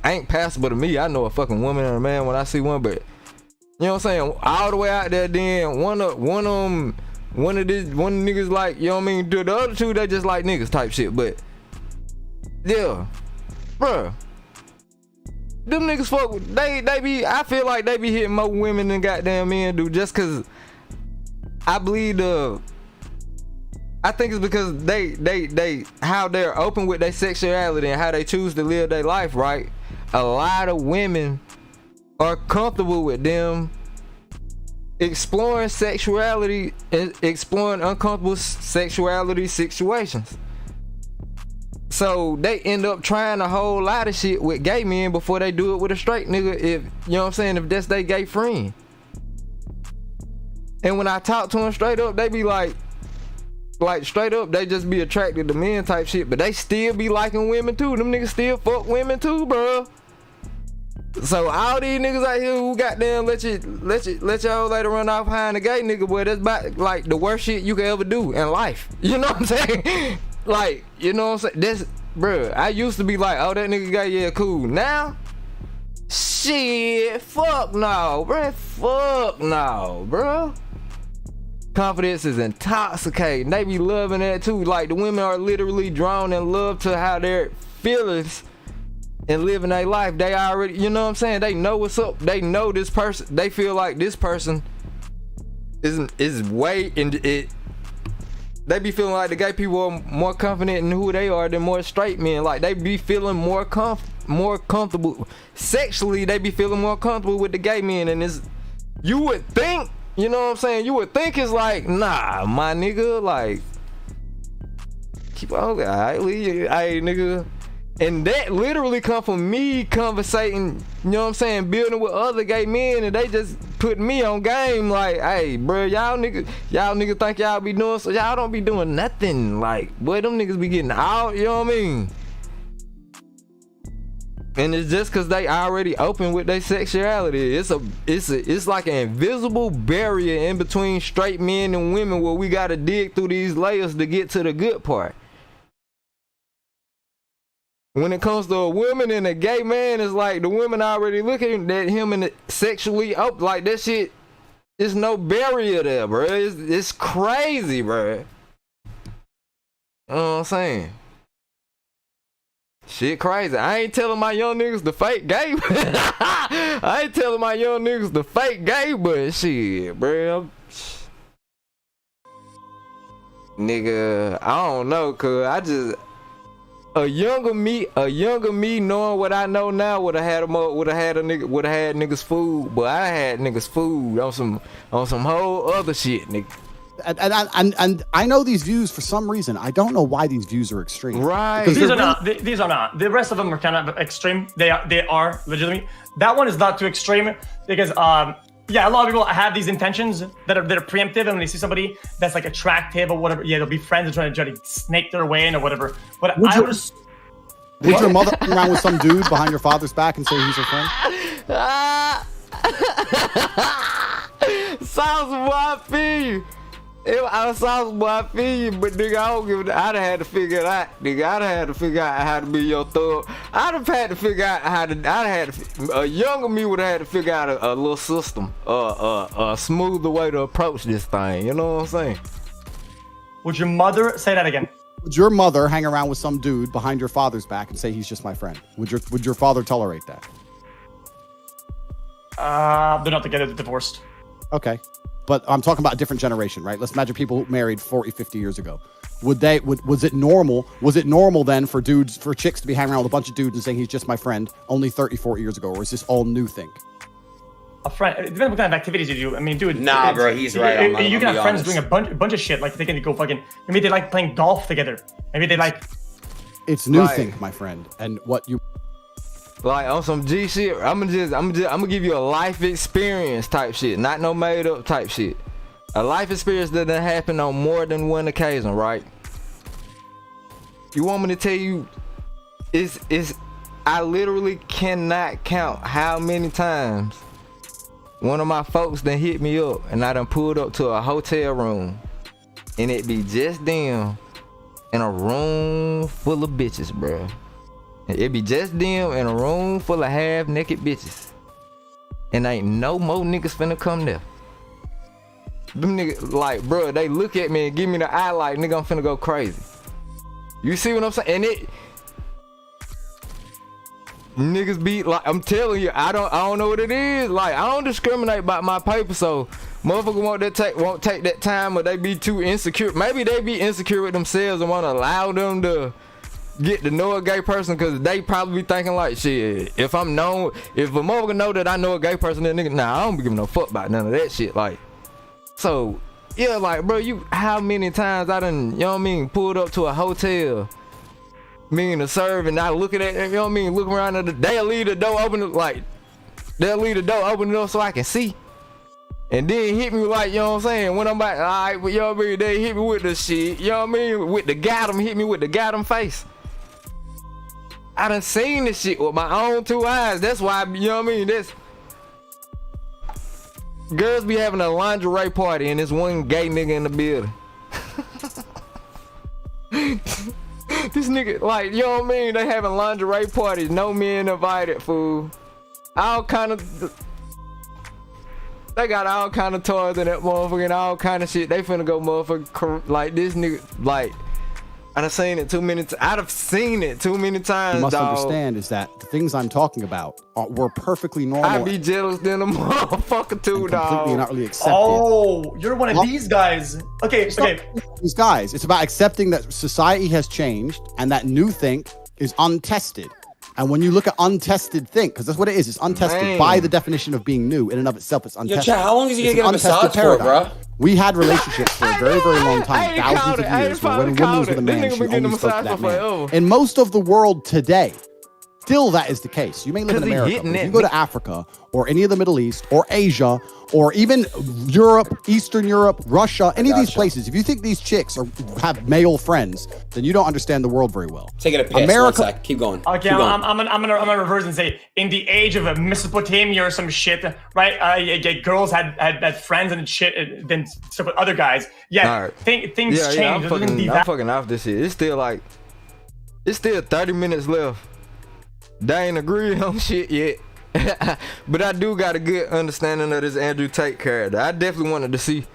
ain't passable to me. I know a fucking woman and a man when I see one, but you know what I'm saying. All the way out there, then one of them one of the niggas like, you know what I mean? The other two, they just like niggas type shit. But yeah, bruh. Them niggas fuck with, they be, I feel like they be hitting more women than goddamn men do, just cause I believe I think it's because they how they're open with their sexuality and how they choose to live their life, right? A lot of women are comfortable with them exploring sexuality and exploring uncomfortable sexuality situations. So they end up trying a whole lot of shit with gay men before they do it with a straight nigga, if, you know what I'm saying, if that's their gay friend. And when I talk to them straight up, they be like straight up, they just be attracted to men type shit, but they still be liking women too. Them niggas still fuck women too, bro. So all these niggas out here who goddamn let your old lady run off behind a gay nigga, boy, that's about like the worst shit you can ever do in life. You know what I'm saying? Like, you know what I'm saying? That's, bro, I used to be like, oh, that nigga gay, yeah, cool. Now, shit, fuck no, bro. Fuck no, bro. Confidence is intoxicating. They be loving that too. Like, the women are literally drawn in love to how their feelings and living their life. They already, you know what I'm saying? They know what's up. They know this person. They feel like this person is way in it. They be feeling like the gay people are more confident in who they are than more straight men. Like, they be feeling more comfortable sexually. They be feeling more comfortable with the gay men, and it's, you would think, you know what I'm saying, you would think it's like, nah, my nigga, like, keep on, alright, hey nigga. And that literally come from me conversating, you know what I'm saying, building with other gay men, and they just put me on game like, hey, bro, y'all niggas think y'all be doing, so y'all don't be doing nothing. Like, boy, them niggas be getting out, you know what I mean? And it's just cause they already open with their sexuality. It's like an invisible barrier in between straight men and women where we gotta dig through these layers to get to the good part. When it comes to a woman and a gay man, it's like the women already looking at him and sexually up, like that shit. There's no barrier there, bro. It's crazy, bro. You know what I'm saying? Shit crazy. I ain't telling my young niggas to fake gay. I ain't telling my young niggas to fake gay, but shit, bro. Nigga, I don't know, cause a younger me knowing what I know now would have had niggas food, but I had niggas food on some whole other shit, nigga. And I know these views for some reason. I don't know why these views are extreme. Right. These are not. The rest of them are kind of extreme. They are legitimately. That one is not too extreme because yeah, a lot of people have these intentions that are preemptive, and when they see somebody that's like attractive or whatever, yeah, they'll be friends and try to snake their way in or whatever. But would your mother come around with some dude behind your father's back and say he's your friend? Sounds boy, I feel you. Sounds boy, I feel you, but nigga, I don't give it. I'd have had to figure it out, nigga. I'd have had to figure out how to be your thug. I'd have had to figure out how to. A younger me would have had to figure out a little system, a smoother way to approach this thing. You know what I'm saying? Would your mother say that again? Would your mother hang around with some dude behind your father's back and say he's just my friend? Would your father tolerate that? They're not together, they're divorced. Okay. But I'm talking about a different generation, right? Let's imagine people who married 40, 50 years ago. Was it normal? Was it normal then for chicks to be hanging around with a bunch of dudes and saying he's just my friend only 30, 40 years ago? Or is this all new thing? A friend, it depends what kind of activities you do. I mean, dude. Nah, bro, he's right. You can have friends doing a bunch of shit. Like they can go fucking. Maybe they like playing golf together. Maybe they like. It's new thing, my friend. And what you. Like on some G shit, I'm gonna give you a life experience type shit, not no made up type shit. A life experience that done happened on more than one occasion, right? You want me to tell you, I literally cannot count how many times one of my folks done hit me up and I done pulled up to a hotel room and it be just them in a room full of bitches, bruh. It be just them in a room full of half-naked bitches. And ain't no more niggas finna come there. them niggas, like, bro, they look at me and give me the eye like, nigga, I'm finna go crazy. You see what I'm saying? And it, niggas be like, I'm telling you, I don't know what it is. Like, I don't discriminate about my paper, so motherfucker won't take that time, or they be too insecure. Maybe they be insecure with themselves and want to allow them to get to know a gay person, because they probably be thinking like, shit, if a motherfucker know that I know a gay person, then nigga, nah, I don't be giving no fuck about none of that shit. Like, so yeah, like, bro, how many times I done, you know what I mean, pulled up to a hotel, meaning to serve, and I looking at, you know what I mean, looking around at they'll leave the door open, like, they'll leave the door open up so I can see. And then hit me like, you know what I'm saying, when I'm like, alright, you know what I mean, they hit me with the shit, you know what I mean, with the hit me with the got 'em face. I done seen this shit with my own 2 eyes. That's why, you know what I mean, girls be having a lingerie party and there's one gay nigga in the building. This nigga, like, you know what I mean, they having lingerie parties, no men invited, fool. All kind of, they got all kind of toys in that motherfucker and all kind of shit. They finna go motherfucker, like, this nigga, like, I done seen it too many times. I done seen it too many times, you must dog. understand is that the things I'm talking about were perfectly normal. I be jealous than a motherfucker too, dog. Completely and utterly accepted. Oh, you're one of these guys. Okay. These guys. It's about accepting that society has changed and that new think is untested. And when you look at untested think, because that's what it is, it's untested by the definition of being new. In and of itself, it's untested. Yo, Chad, how long is he gonna get a massage for, bro? We had relationships for a very, very long time, thousands of years. When a woman was with a man, she only spoke to that man. In most of the world today, still that is the case. You may live in America, but if you go to Africa or any of the Middle East or Asia or even Europe, Eastern Europe, Russia, any of these places, if you think these chicks have male friends, then you don't understand the world very well. Taking a piss. America, 1 sec. Keep going. Okay, Keep going. I'm gonna reverse and say, in the age of Mesopotamia or some shit, right? Girls had friends and shit, then stuff with other guys. Yeah, right. things change. Yeah, I'm fucking off this shit. It's still 30 minutes left. They ain't agreed on shit yet. But I do got a good understanding of this Andrew Tate character. I definitely wanted to see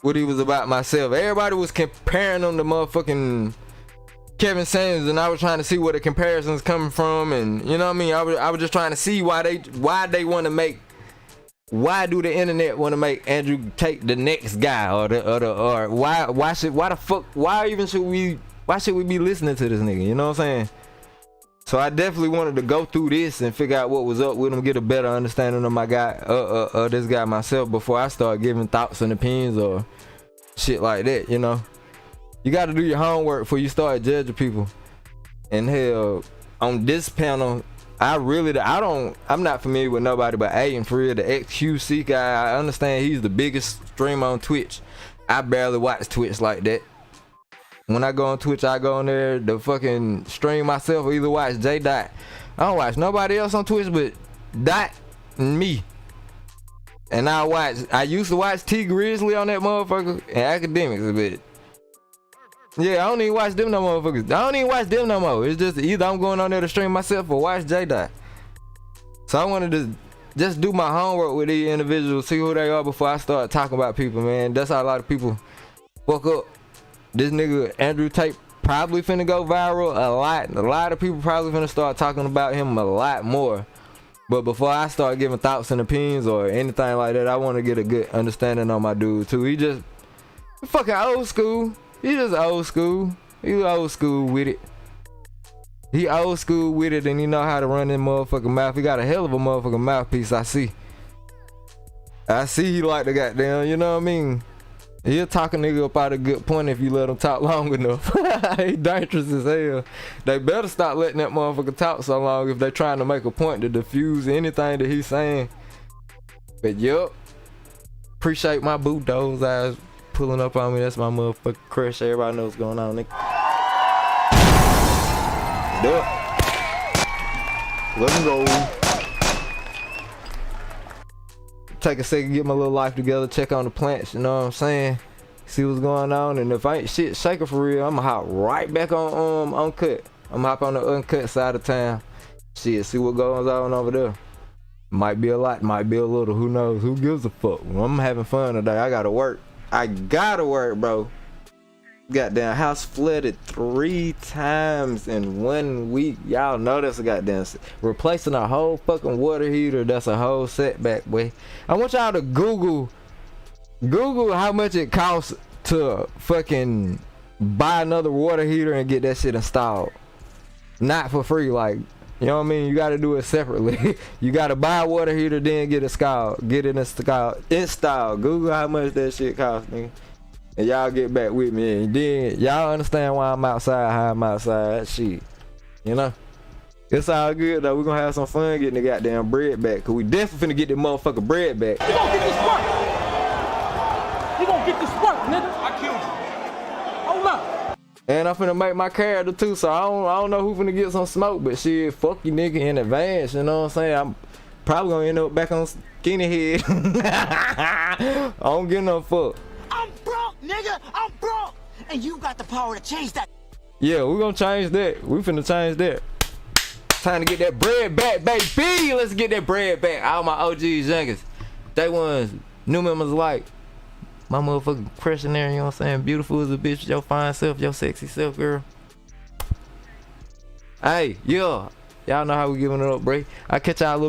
what he was about myself. Everybody was comparing him to motherfucking Kevin Samuels, and I was trying to see where the comparisons coming from, and you know what I mean? I was just trying to see why they want to make, why do the internet want to make Andrew Tate the next guy, or why should we be listening to this nigga? You know what I'm saying? So I definitely wanted to go through this and figure out what was up with him, get a better understanding of my guy, this guy myself, before I start giving thoughts and opinions or shit like that. You know, you got to do your homework before you start judging people. And hell, on this panel, I'm not familiar with nobody but Aiden for real, the XQC guy. I understand he's the biggest streamer on Twitch. I barely watch Twitch like that. When I go on Twitch, I go on there to fucking stream myself or either watch J Dot. I don't watch nobody else on Twitch but Dot and me. And I used to watch T Grizzly on that motherfucker and Academics, but yeah, I don't even watch them no motherfuckers. I don't even watch them no more. It's just either I'm going on there to stream myself or watch J Dot. So I wanted to just do my homework with these individuals, see who they are before I start talking about people, man. That's how a lot of people fuck up. This nigga Andrew Tate probably finna go viral a lot. A lot of people probably finna start talking about him a lot more. But before I start giving thoughts and opinions or anything like that, I want to get a good understanding on my dude too. He just fucking old school. He just old school. He old school with it. He old school with it, and he know how to run that motherfucking mouth. He got a hell of a motherfucking mouthpiece. I see he like the goddamn, you know what I mean? He'll talk a nigga up out a good point if you let him talk long enough. He dangerous as hell. They better stop letting that motherfucker talk so long if they trying to make a point to diffuse anything that he's saying. But yup, appreciate my boot those eyes pulling up on me. That's my motherfucking crush. Everybody knows what's going on, nigga. Do it. Let's go. Take a second, get my little life together, check on the plants, you know what I'm saying? See what's going on, and if I ain't shit shaking for real, I'ma hop right back on Uncut. I'ma hop on the Uncut side of town. Shit, see what goes on over there. Might be a lot, might be a little, who knows? Who gives a fuck? I'm having fun today. I gotta work. I gotta work, bro. Goddamn house flooded 3 times in 1 week. Y'all know that's a goddamn replacing a whole fucking water heater. That's a whole setback, boy. I want y'all to Google how much it costs to fucking buy another water heater and get that shit installed. Not for free, like, you know what I mean? You gotta do it separately. You gotta buy a water heater, then get it installed. Google how much that shit costs, nigga. And y'all get back with me, and then y'all understand why I'm outside, how I'm outside, shit. You know? It's all good though. We're gonna have some fun getting the goddamn bread back, cause we definitely finna get the motherfucking bread back. You gonna get this work! You gonna get this work, nigga! I killed you. Hold up! And I'm finna make my character too, so I don't know who finna get some smoke, but shit, fuck you nigga in advance, you know what I'm saying? I'm probably gonna end up back on skinny head. I don't get no fuck. I'm broke, nigga! I'm broke! And you got the power to change that. Yeah, we're gonna change that. We finna change that. Time to get that bread back, baby! Let's get that bread back. All my OGs, youngest. Day ones, new members like my motherfucking crush in there, you know what I'm saying? Beautiful as a bitch, your fine self, your sexy self, girl. Hey, yeah. Y'all know how we giving it up, bro. I catch y'all a little